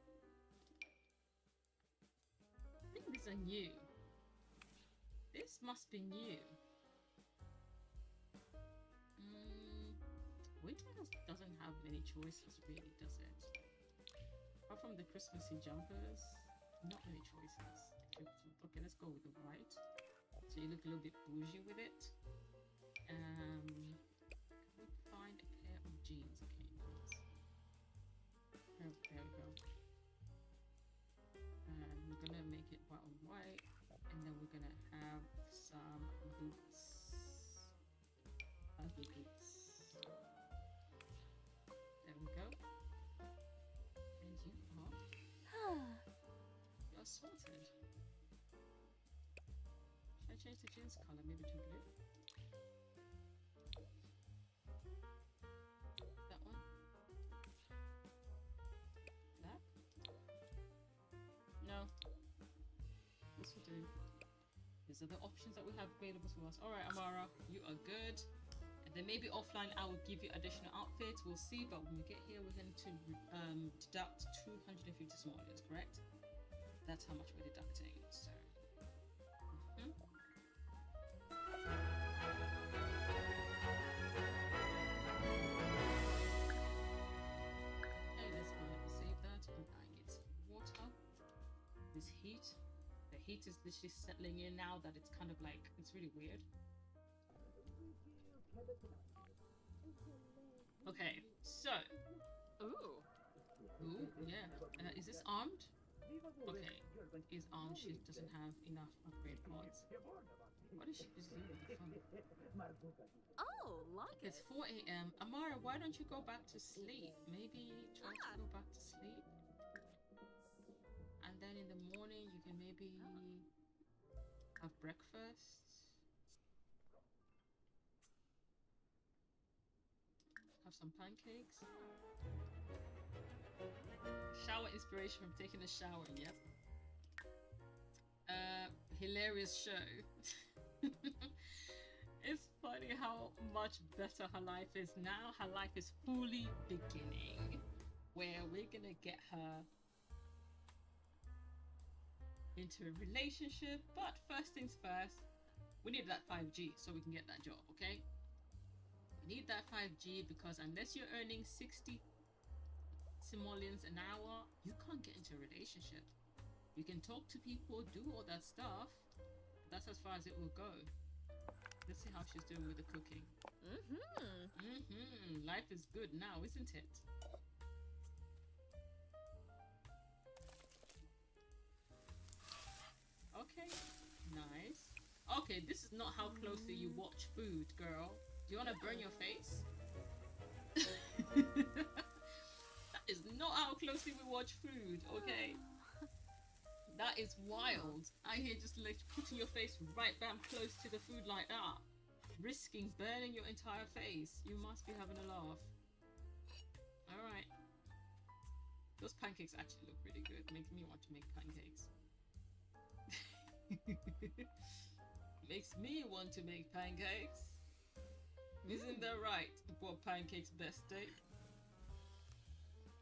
I think these are new. This must be new. Winter doesn't have many choices really, does it? Apart from the Christmassy jumpers, not many choices. Okay, let's go with the white. So you look a little bit bougie with it. Can we find a pair of jeans? Okay, nice. Oh, there we go. And we're gonna make it white on white, and then we're gonna have some boots. Ugly boots. There we go. And you are... You're sorted. Should I change the jeans color maybe to blue? That one? That? No. This will do. These are the options that we have available to us. Alright, Amara, you are good. And then maybe offline I will give you additional outfits. We'll see, but when we get here, we're going to deduct 250 simoleons, correct? That's how much we're deducting. So, okay, let's go ahead and save that. And I get some water. This heat, the heat is literally settling in now that it's kind of like, it's really weird. Okay, so. Ooh. Ooh, yeah. Is this armed? Okay, his arm shift doesn't have enough upgrade pods. What is she just doing? Oh, like It's it. 4 a.m. Amara, why don't you go back to sleep? Maybe try to go back to sleep. And then in the morning, you can maybe have breakfast. Have some pancakes. Shower inspiration from taking a shower. Yep. Hilarious show. It's funny how much better her life is now. Her life is fully beginning, where we're gonna get her into a relationship. But first things first, we need that 5G so we can get that job, okay? We need that 5G because unless you're earning 60 simoleons an hour, you can't get into a relationship. You can talk to people, do all that stuff. That's as far as it will go. Let's see how she's doing with the cooking. Life is good now, isn't it? Okay, nice. Okay, this is not how closely you watch food, girl. Do you want to burn your face? That is not how closely we watch food, okay? That is wild. I hear just like putting your face right bam close to the food like that. Risking burning your entire face. You must be having a laugh. Alright. Those pancakes actually look pretty good. Makes me want to make pancakes. Makes me want to make pancakes. Isn't that right? What pancakes best day?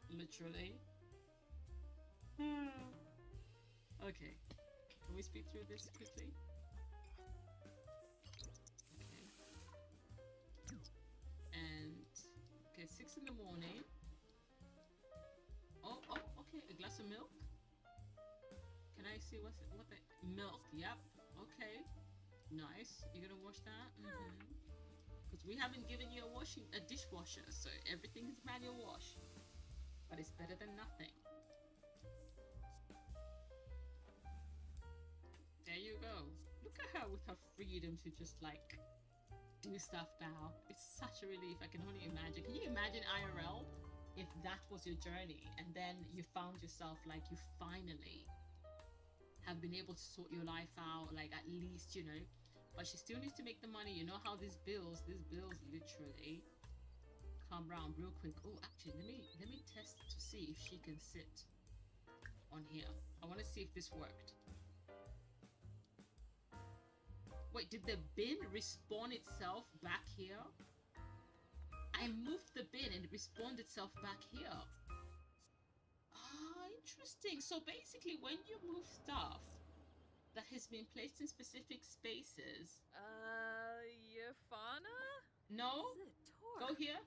Literally. Okay. Can we speed through this quickly? Okay. And okay, 6 in the morning. Oh, okay, a glass of milk. Can I see what the milk? Yep. Okay. Nice. You're gonna wash that? Because we haven't given you a dishwasher, so everything is manual wash. But it's better than nothing. There you go. Look at her with her freedom to just like do stuff now. It's such a relief. I can only imagine. Can you imagine IRL if that was your journey and then you found yourself like you finally have been able to sort your life out, like at least, you know, but she still needs to make the money. You know how these bills literally come round real quick. Oh, actually, let me test to see if she can sit on here. I want to see if this worked. Wait, did the bin respawn itself back here? I moved the bin and it respawned itself back here. Ah, interesting. So basically, when you move stuff that has been placed in specific spaces... Yafana? No? Go here.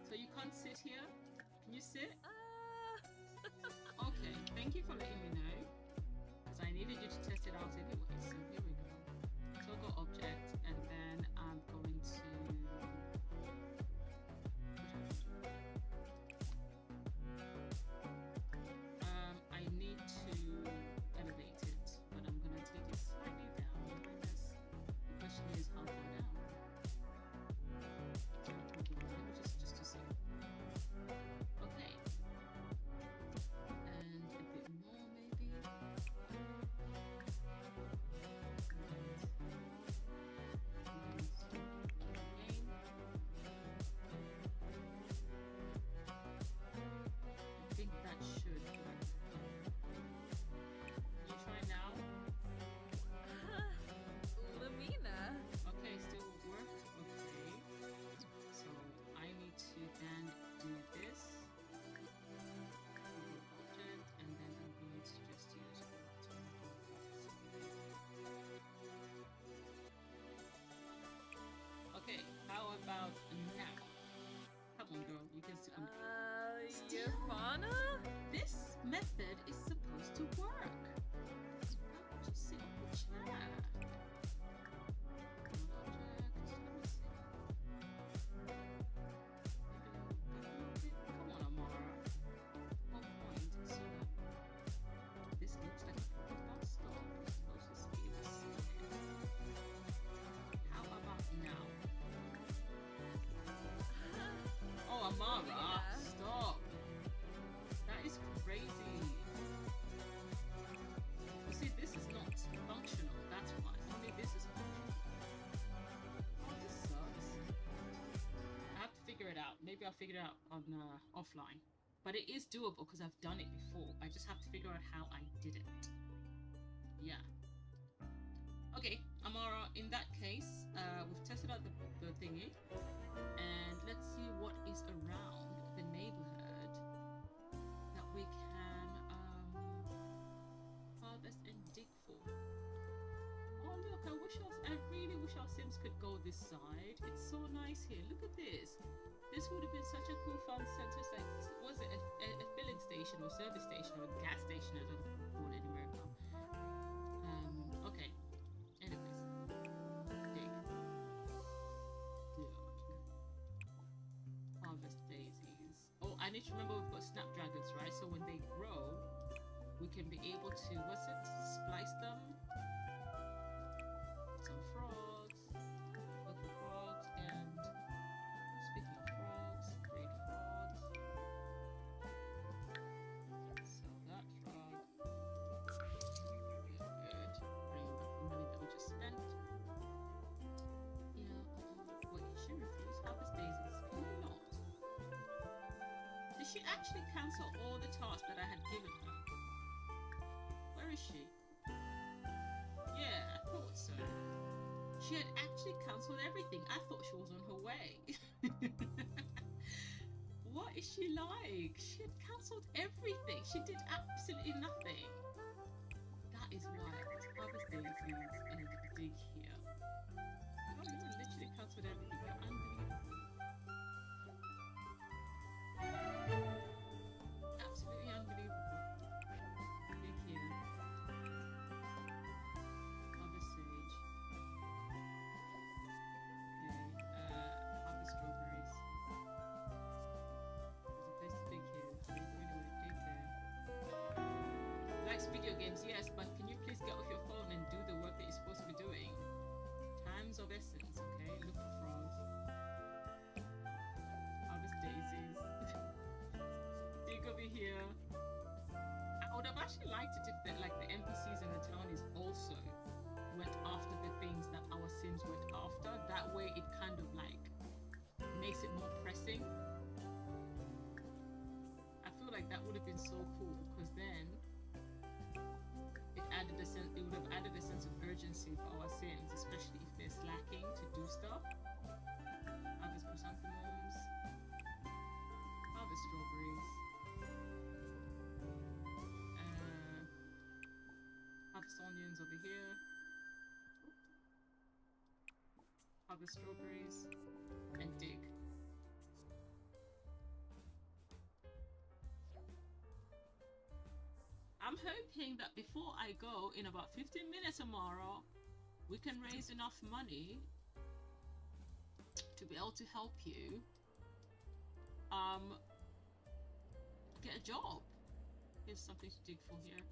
So you can't sit here? Can you sit? Okay, thank you for letting me know. Because I needed you to test it out anyway. So here we go. Toggle object, and then I'm going to... I need to elevate it, but I'm going to take it slightly down. The question is how far down? Just to see. Okay. And a bit more maybe. I think that should work. Can you try now? Lamina. Okay, still work? Okay. So I need to then do this. Object, and then I'm going to just use okay, how about now? Come on, girl, you can still. Yafana? This method is supposed to work. Why don't you sit on the chair? Object, let me see. I'll figure it out on offline. But it is doable because I've done it before. I just have to figure out how I did it. Yeah. Okay, Amara, in that case, we've tested out the thingy. And let's see what is around the neighborhood that we can harvest and dig for. Oh look, I really wish our Sims could go this side. It's so nice here. Look at this. This would have been such a cool fun center. It's like, was it a filling station or service station or a gas station? I don't know if we call it anywhere now. Okay. Anyways, dig. Harvest daisies. Oh, I need to remember we've got snapdragons, right? So when they grow, we can be able to, splice them. Some frogs. Look for frogs. And speaking of frogs, great frogs. Sell that frog. Good. Bring back the money that we just spent. Yeah. Wait, she refused harvest daisies. Can you not? Did she actually cancel all the tasks that I had given her? Where is she? Yeah, I thought so. She had actually cancelled everything. I thought she was on her way. What is she like? She had cancelled everything. She did absolutely nothing. That is wild. Harvest daisies and dig here. Oh, you literally cancelled everything. You're unbelievable. Absolutely unbelievable. Dig here. Harvest sage. Okay, harvest strawberries. There's a place to dig here. I don't really want to dig there. Likes video games, yes, but can you please get off your phone and do the work that you're supposed to be doing? Times of essence, okay? Look for frogs. Harvest daisies. Dig over here. I would have actually liked it if the NPCs in the town is also went after the things that our Sims went after. That way it kind of like makes it more pressing. I feel like that would have been so cool because then it would have added a sense of urgency for our Sims, especially if they're slacking to do stuff. Harvest chrysanthemums. Harvest strawberries. Harvest onions over here. Harvest strawberries and dig. I'm hoping that before I go, in about 15 minutes tomorrow, we can raise enough money to be able to help you get a job. Here's something to dig for here.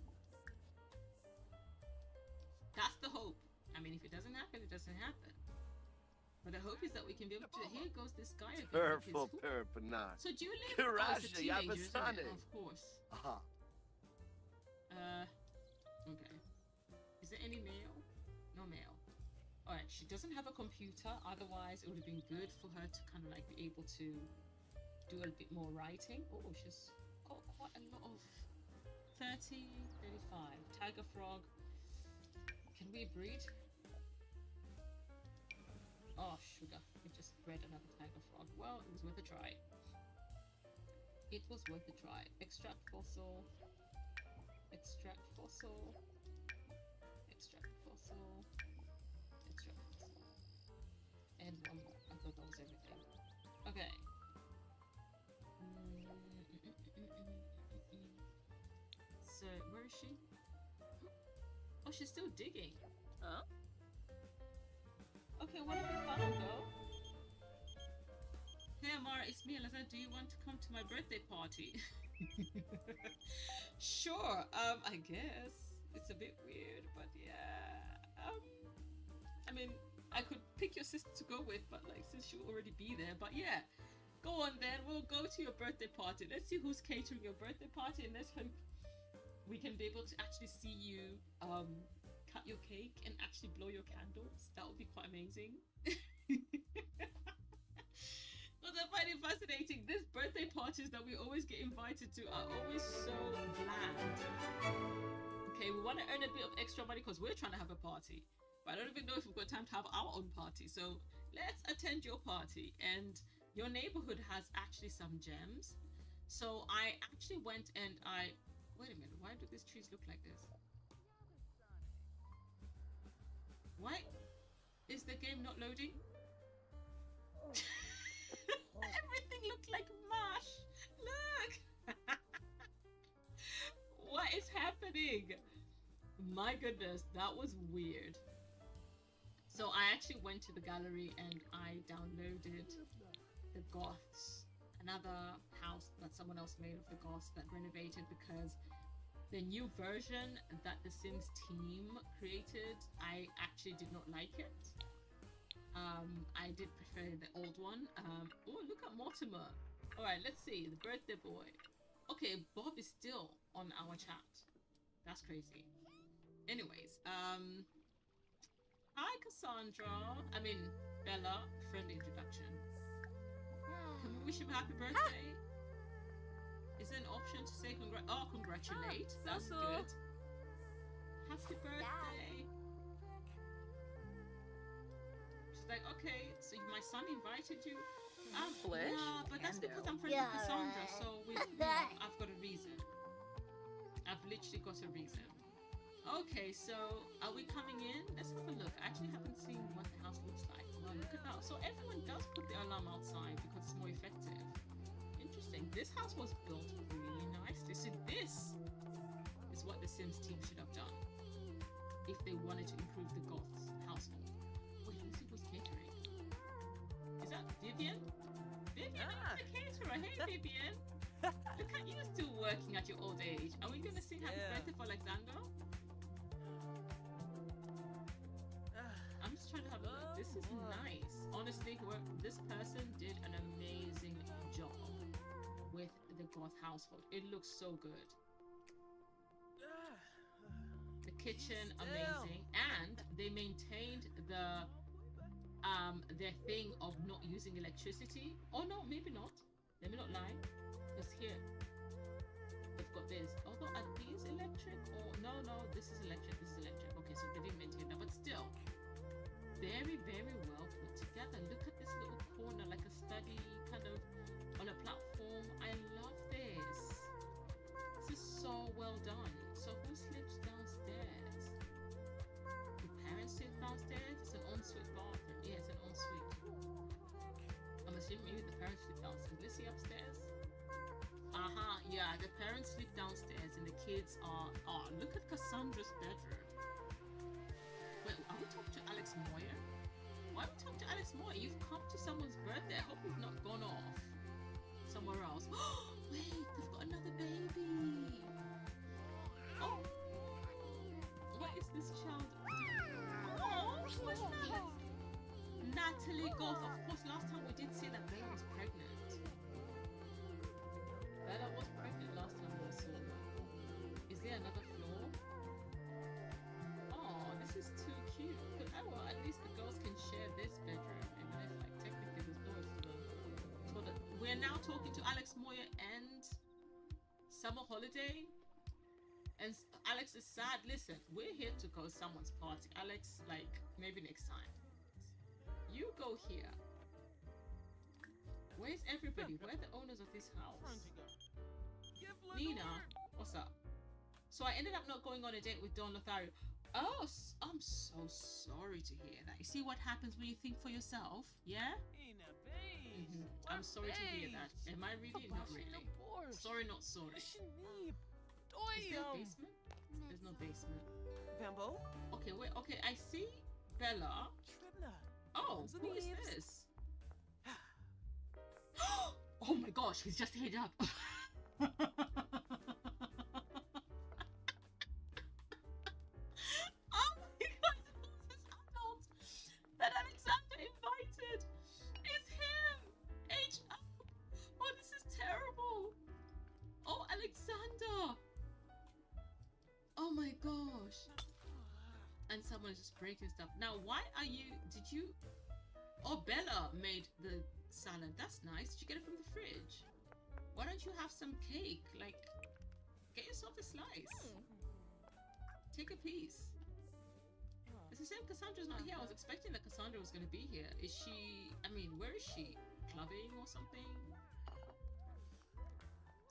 That's the hope. I mean, if it doesn't happen, it doesn't happen. But the hope is that we can be able to. Here goes this guy again. Purple, purple, not. So do you live? Oh, it's a teenager, isn't it? Of course. Okay. Is there any mail? No mail. Alright, she doesn't have a computer, otherwise it would have been good for her to kind of like be able to do a bit more writing. Oh, she's got quite a lot of 30, 35. Tiger frog. Can we breed? Oh, sugar. We just bred another tiger frog. Well, it was worth a try. It was worth a try. Extract fossil. Extract fossil. Extract fossil. Extract fossil. And one more. I thought that was everything. Okay. So, where is she? Oh, she's still digging. Huh? Okay, what have you found, though? Hey, Amara, it's me, Eliza. Do you want to come to my birthday party? Sure, I guess. It's a bit weird, but yeah. I mean, I could pick your sister to go with, but like, since she'll already be there, but yeah. Go on then, we'll go to your birthday party. Let's see who's catering your birthday party, and let's hope we can be able to actually see you cut your cake and actually blow your candles. That would be quite amazing. Well, then, fascinating. These birthday parties that we always get invited to are always so bland. Okay, we want to earn a bit of extra money because we're trying to have a party. But I don't even know if we've got time to have our own party. So let's attend your party. And your neighborhood has actually some gems. So I actually went and wait a minute, why do these trees look like this? Why is the game not loading? Everything looked like mush. Look. What is happening? My goodness, that was weird. So I actually went to the gallery and I downloaded the Goths, another house that someone else made of the Goths that renovated, because the new version that the Sims team created, I actually did not like it. I did prefer the old one. Oh, look at Mortimer. All right, let's see, the birthday boy. Okay, Bob is still on our chat. That's crazy. Anyways, hi Cassandra. I mean Bella. Friend introduction. Can we wish him a happy birthday? Is there an option to say congratulate? That's good. Happy birthday. She's like, okay, so my son invited you. Flish? Yeah, but that's because I'm friends with Cassandra, so I've got a reason. I've literally got a reason. Okay, so are we coming in? Let's have a look. I actually haven't seen what the house looks like. Well, look at that. So everyone does put the alarm outside because it's more effective. Interesting. This house was built really nicely. So this is what the Sims team should have done if they wanted to improve the Goths household. Wait, who's catering? Is that Vivian? Vivian is the caterer. Hey, Vivian. Look at you still working at your old age. Are we going to sing happy birthday for Alexander? I'm just trying to have a look. This is nice. Honestly, this person did an amazing job with the Goth household. It looks so good. The kitchen, amazing. And they maintained their thing of not using electricity. Oh no, maybe not. Let me not lie. Because here, they've got this. Although, are these electric? Or no, this is electric, this is electric. Okay, so they didn't maintain that. But still, very, very well put together. Look at this little corner, like a study kind of on a platform. I love this. This is so well done. So who sleeps downstairs? The parents sleep downstairs? It's an ensuite bathroom. Yeah, it's an ensuite. I'm assuming maybe the parents sleep downstairs. Let's see upstairs. Yeah, the parents sleep downstairs and the kids are... Oh, look at Cassandra's bedroom. Wait, are we talking to Alex Moyer? Why are we talking to Alex Moyer? You've come to someone's birthday. I hope you've not gone off somewhere else. Wait, they've got another baby. Oh, what is this child doing? Oh, what's that? Natalie Goth. Of course, last time we did see that Bella was pregnant. Bella was pregnant last time we saw her. Is there another floor? Oh, this is too cute. Well, at least the girls can share this bedroom, even if like technically there's doors to them. So that we're now talking to Alex Moyer and Summer Holiday. And Alex is sad. Listen, we're here to go to someone's party. Alex, like, maybe next time. You go here. Where's everybody? Where are the owners of this house? Nina, what's up? So I ended up not going on a date with Don Lothario. Oh, I'm so sorry to hear that. You see what happens when you think for yourself, yeah? I'm sorry to hear that. Am I really? Not really. Sorry, not sorry. Is there a basement? There's no basement. Okay, wait. Okay, I see Bella. Oh, who is this? Oh my gosh, he's just hit up. Oh my god, who's this adult that Alexander invited? It's him! H up! Oh, this is terrible! Oh, Alexander! Oh my gosh. And someone is just breaking stuff. Now, why are you... Did you... Oh, Bella made the salad. That's nice. Did you get it from the fridge? Why don't you have some cake? Like, get yourself a slice. Take a piece. It's the same. Cassandra's not here. I was expecting that Cassandra was going to be here. Is she? I mean, where is she? Clubbing or something?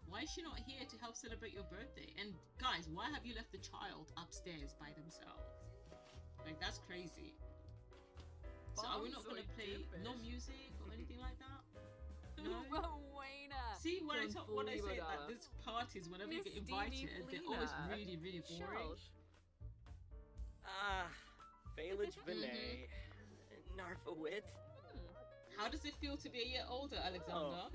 Why is she not here to help celebrate your birthday? And guys, why have you left the child upstairs by themselves? Like, that's crazy. So are we not going to play no music or anything like that? No? Rowena. See, what I say that these parties, whenever you get invited, they're always really, really boring. Failage Vinay. Narfawit. How does it feel to be a year older, Alexander? Oh,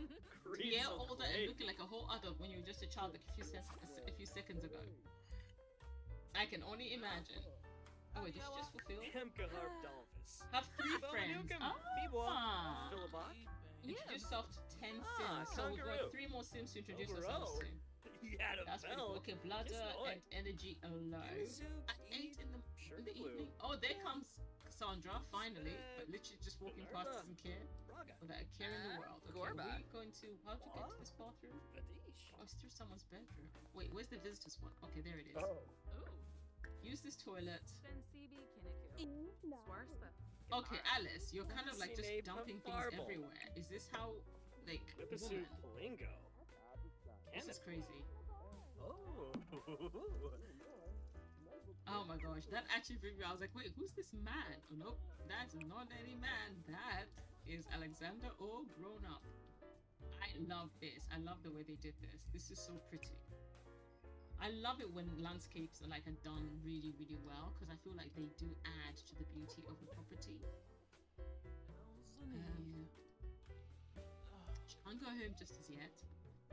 A year older and looking like a whole adult when you were just a child like a few seconds ago. I can only imagine. Oh wait, did she just fulfill? Have 3 friends. Ah! Introduce yourself to 10 sims. So we've got 3 more sims to introduce ourselves to. That's pretty cool. Okay, bladder and energy alone. At 8 in the evening. Oh, there comes Cassandra, finally. But literally just walking past doesn't care. Without a care in the world. Okay, we're going to... How to get to this bathroom? Oh, it's through someone's bedroom. Wait, where's the visitors one? Okay, there it is. Use this toilet. Okay, Alice, you're kind of like just dumping things everywhere. Is this how, like, woman? This is crazy. Oh my gosh, that actually freaked me out. I was like, wait, who's this man? Oh, nope, that's not any man. That is Alexander all grown up. I love this. I love the way they did this. This is so pretty. I love it when landscapes are like done really, really well because I feel like they do add to the beauty of the property. She can't go home just as yet.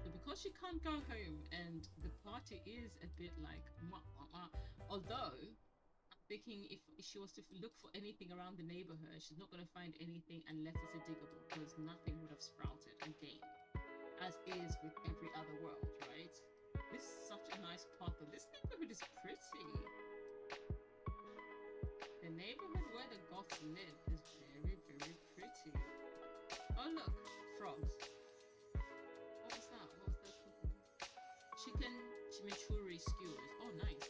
But because she can't go home and the party is a bit like although I'm thinking if she was to look for anything around the neighborhood, she's not going to find anything unless it's a diggable because nothing would have sprouted again, as is with every other world, right? This is such a nice park. This neighborhood is pretty. The neighborhood where the goths live is very, very pretty. Oh look, frogs. What was that? What was that cooking? Chicken chimichurri skewers. Oh, nice.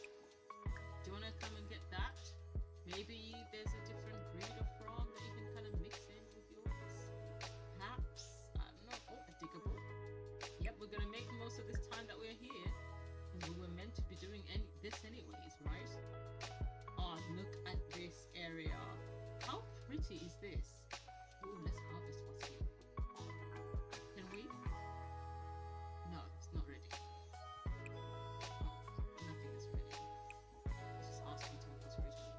Do you want to come and get that? Maybe there's a different breed of frog that you can kind of mix in with yours. Perhaps. I don't know. Oh, a diggable. Yep, we're going to make the most of this time that we're here. Because we were meant to be doing this anyways, right? Oh, look at this area. How pretty is this? Oh, let's harvest what's here. Can we? No, it's not ready. Nothing is ready. Let's just ask me to what's ready.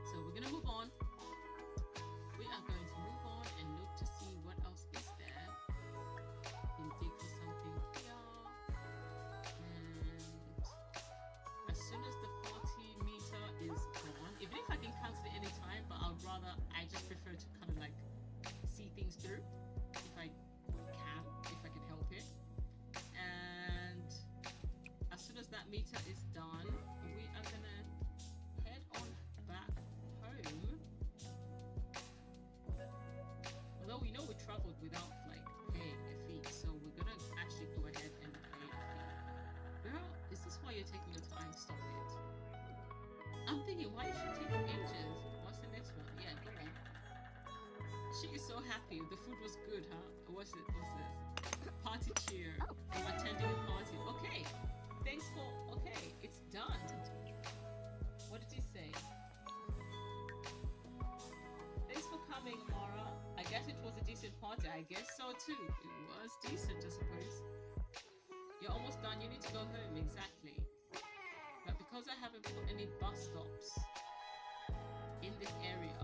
So we're going to move on. We are going to move on and look to see what else is there. And dig for something here. And as soon as the party meter is gone, even if I can cancel it any time, but I just prefer to kind of like see things through if I can help it. And as soon as that meter is done, we are gonna head on back home. Although we know we traveled without like paying a fee, so we're gonna actually go ahead and pay a fee. Girl, is this why you're taking your time? Stop it. I'm thinking, why is she taking ages? What's the next one? Yeah, go on. She is so happy. The food was good, huh? What's this? Party cheer. I'm attending a party. Okay. Thanks for... Okay, it's done. What did he say? Thanks for coming, Amara. I guess it was a decent party. I guess so too. It was decent, I suppose. You're almost done. You need to go home. Exactly. But because I haven't put any bus stops in this area,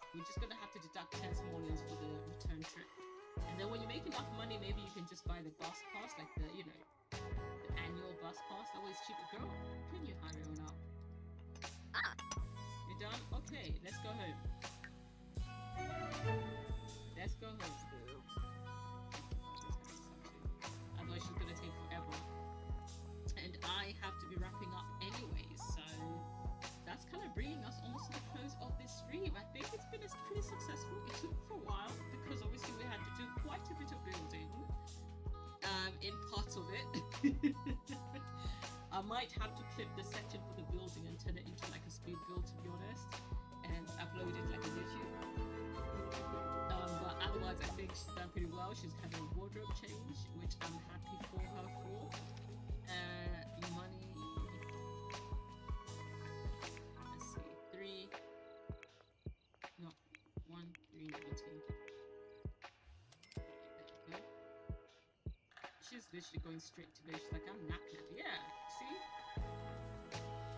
we're just gonna have to deduct 10 simoleons for the return trip. And then when you make enough money, maybe you can just buy the bus pass, like the, you know, the annual bus pass. That way it's cheaper. Girl, can you hurry on up? You done? Okay, let's go home. Let's go home. Otherwise she's gonna take forever. And I have to be wrapping up anyway, so that's kind of bringing us almost to the close of this stream. I think it's been pretty successful. It took for a while. might have to clip the section for the building and turn it into like a speed build, to be honest, and upload it like a YouTube. But otherwise, I think she's done pretty well. She's had a wardrobe change, which I'm happy for her for. Money. Let's see, 3. No, 1, 3, 18. There we go. She's literally going straight to bed. She's like, I'm knackered. Yeah, see?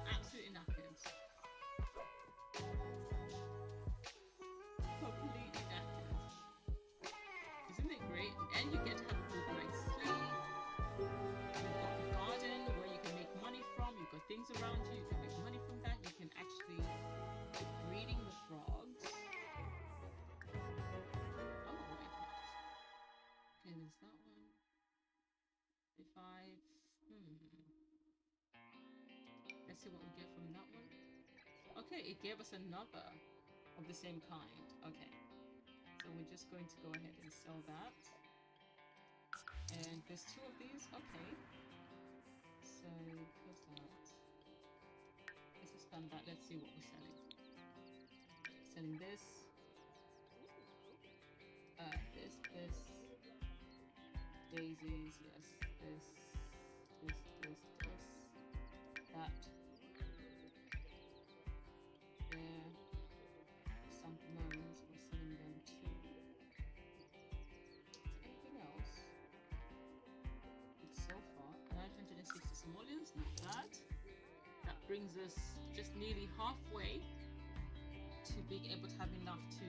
Absolutely knackered. Completely knackered. Isn't it great? And you get to have a good night's sleep. You've got a garden where you can make money from. You've got things around you. You can make money from that. You can actually keep breeding the frogs. Oh, wait. Okay, there's that one. 5. Let's see what we get from that one. Okay, it gave us another of the same kind. Okay, so we're just going to go ahead and sell that. And there's 2 of these. Okay, so close that. Let's expand that. Let's see what we're selling. Selling this. This. Daisies, yes. This. That. There. Some gnomes, we're selling them too. Anything else? It's so far 960 simoleons, not bad. That brings us just nearly halfway to being able to have enough to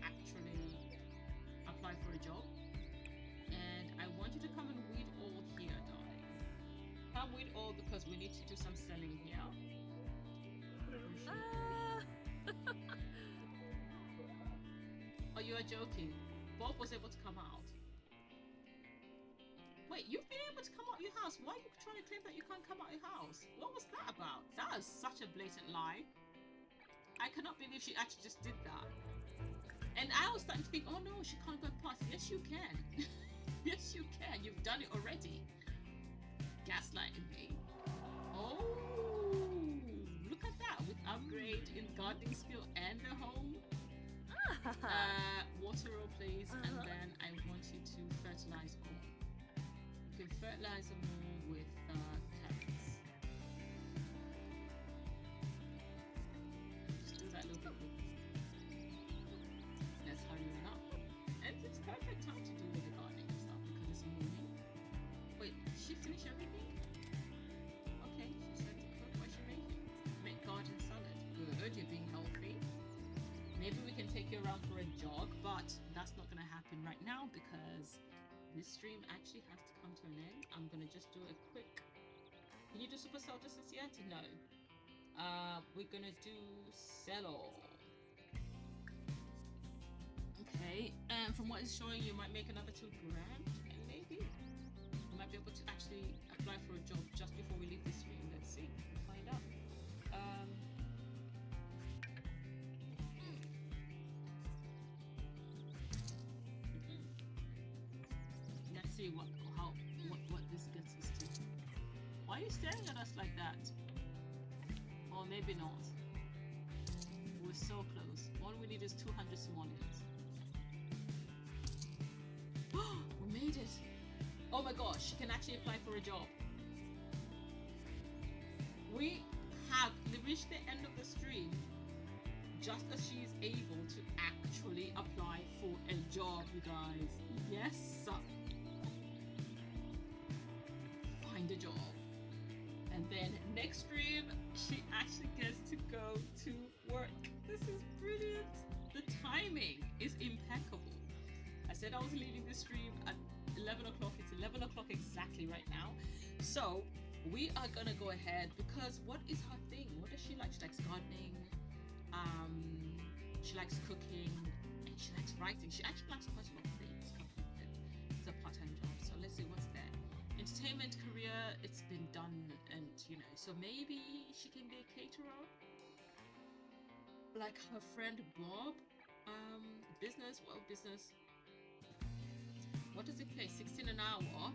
actually apply for a job. And I want you to come and weed all here, darling. Come weed all because we need to do some selling here. Oh, you are joking. Bob was able to come out. Wait, you've been able to come out your house. Why are you trying to claim that you can't come out your house? What was that about? That is such a blatant lie. I cannot believe she actually just did that. And I was starting to think, oh no, she can't go past. Yes, you can. Yes, you can. You've done it already. Gaslighting me. Oh, look at that. With upgrade in gardening skill and the home. Water roll, please. And then I want you to fertilize more. You can fertilize them more with carrots. Just do that little bit. Let's hurry it up. And it's perfect time to do with the gardening and stuff because it's morning. Wait, did she finish everything? Okay, she said to cook. What's she making? Make garden salad. Good, you're being healthy. Maybe we can take you around for a jog, but that's not going to happen right now because this stream actually has to come to an end. I'm going to just do a quick... Can you do Supercell distance yet? No. We're going to do Cello. Okay, and from what it's showing, you might make another 2 grand, and maybe you might be able to actually apply for a job just before we leave the stream. Let's see, we'll find out. Let's see what this gets us to. Why are you staring at us like that? Or maybe not. We're so close. All we need is 200 simoleons. We made it! Oh my gosh, she can actually apply for a job. We have reached the end of the stream just as she is able to actually apply for a job, you guys. Yes, sir. Find a job. And then next stream, she actually gets to go to work. This is brilliant. The timing is impeccable. I said I was leaving the stream at 11 o'clock. It's 11 o'clock exactly right now. So we are gonna go ahead because what is her thing? What does she like? She likes gardening. She likes cooking, and she likes writing. She actually likes quite a lot of things. It's a part-time job. So let's see what's there. Entertainment career, it's been done, and you know, so maybe she can be a caterer like her friend Bob. Business, well, business. What does it pay? 16 an hour.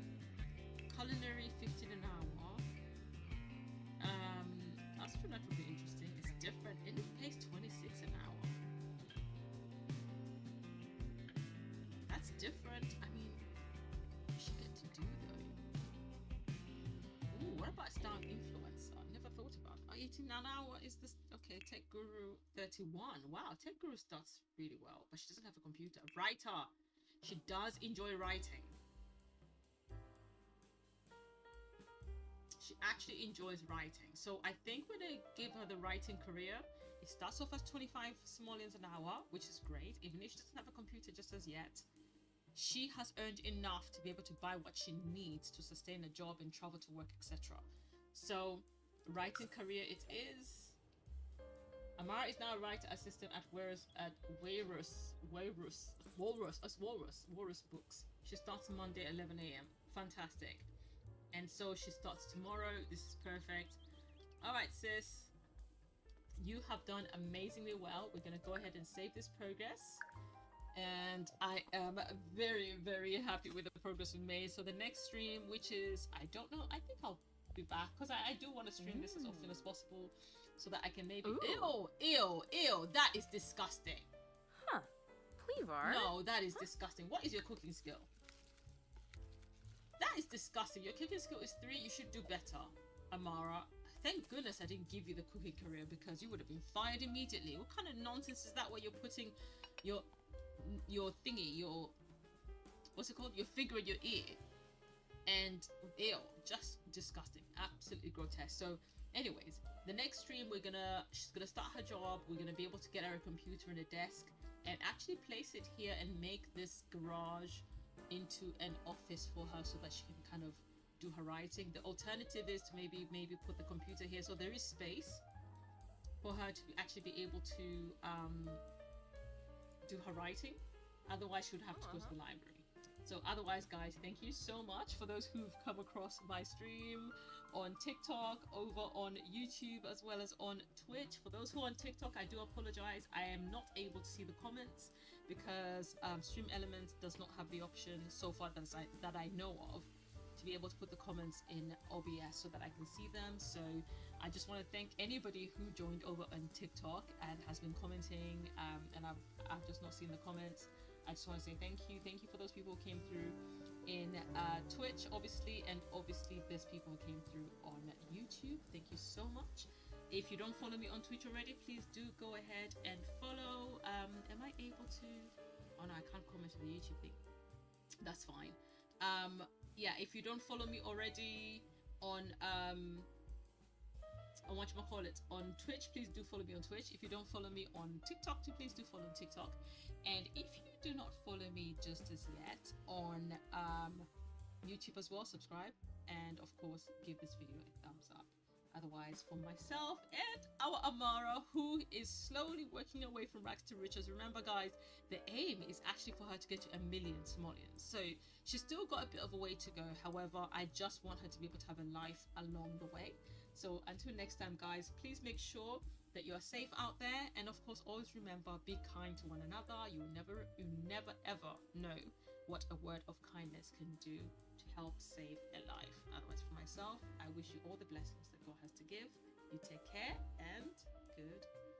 Culinary, 15 an hour. laundromat would be interesting. It's different. And it pays 26 an hour. That's different. I mean, what she get to do though? Ooh, what about star influencer? Never thought about it. 18 an hour is this? Okay, Tech Guru 31. Wow, Tech Guru starts really well, but she doesn't have a computer. Writer. She does enjoy writing. She actually enjoys writing. So I think when they give her the writing career, it starts off as 25 simoleons an hour, which is great. Even if she doesn't have a computer just as yet, she has earned enough to be able to buy what she needs to sustain a job and travel to work, etc. So writing career it is. Amara is now a writer assistant at Walrus Books. She starts Monday 11 a.m. Fantastic. And so she starts tomorrow. This is perfect. All right, sis. You have done amazingly well. We're going to go ahead and save this progress. And I am very, very happy with the progress we made. So the next stream, which is, I don't know, I think I'll be back because I do want to stream this as often as possible so that I can maybe... Ew, that is disgusting. Huh. Cleaver? No, that is disgusting. What is your cooking skill? That is disgusting. Your cooking skill is 3. You should do better, Amara. Thank goodness I didn't give you the cooking career because you would have been fired immediately. What kind of nonsense is that where you're putting your thingy, your... What's it called? Your finger in your ear. And ew, just disgusting. Absolutely grotesque. So anyways, the next stream she's gonna start her job. We're gonna be able to get her a computer and a desk and actually place it here and make this garage into an office for her so that she can kind of do her writing. The alternative is to maybe put the computer here so there is space for her to actually be able to do her writing. Otherwise she would have to go to the library. So otherwise, guys, thank you so much for those who've come across my stream on TikTok, over on YouTube, as well as on Twitch. For those who are on TikTok, I do apologize. I am not able to see the comments because Stream Elements does not have the option so far that I know of to be able to put the comments in OBS so that I can see them. So I just want to thank anybody who joined over on TikTok and has been commenting, and I've just not seen the comments. I just want to say thank you for those people who came through in Twitch, obviously, and obviously there's people who came through on YouTube. Thank you so much. If you don't follow me on Twitch already, please do go ahead and follow. Am I able to? Oh no, I can't comment on the YouTube thing. That's fine. Yeah, if you don't follow me already on whatchamacallit, on Twitch, please do follow me on Twitch. If you don't follow me on TikTok, please do follow on TikTok. And if you do not follow me just as yet on YouTube as well, subscribe, and of course give this video a thumbs up. Otherwise, for myself and our Amara, who is slowly working her way from rags to riches. Remember guys, the aim is actually for her to get to 1 million simoleons. So she's still got a bit of a way to go. However, I just want her to be able to have a life along the way. So until next time, guys, please make sure that you are safe out there, and of course always remember, be kind to one another. You never ever know what a word of kindness can do to help save a life. Otherwise, for myself, I wish you all the blessings that God has to give. You take care and goodbye.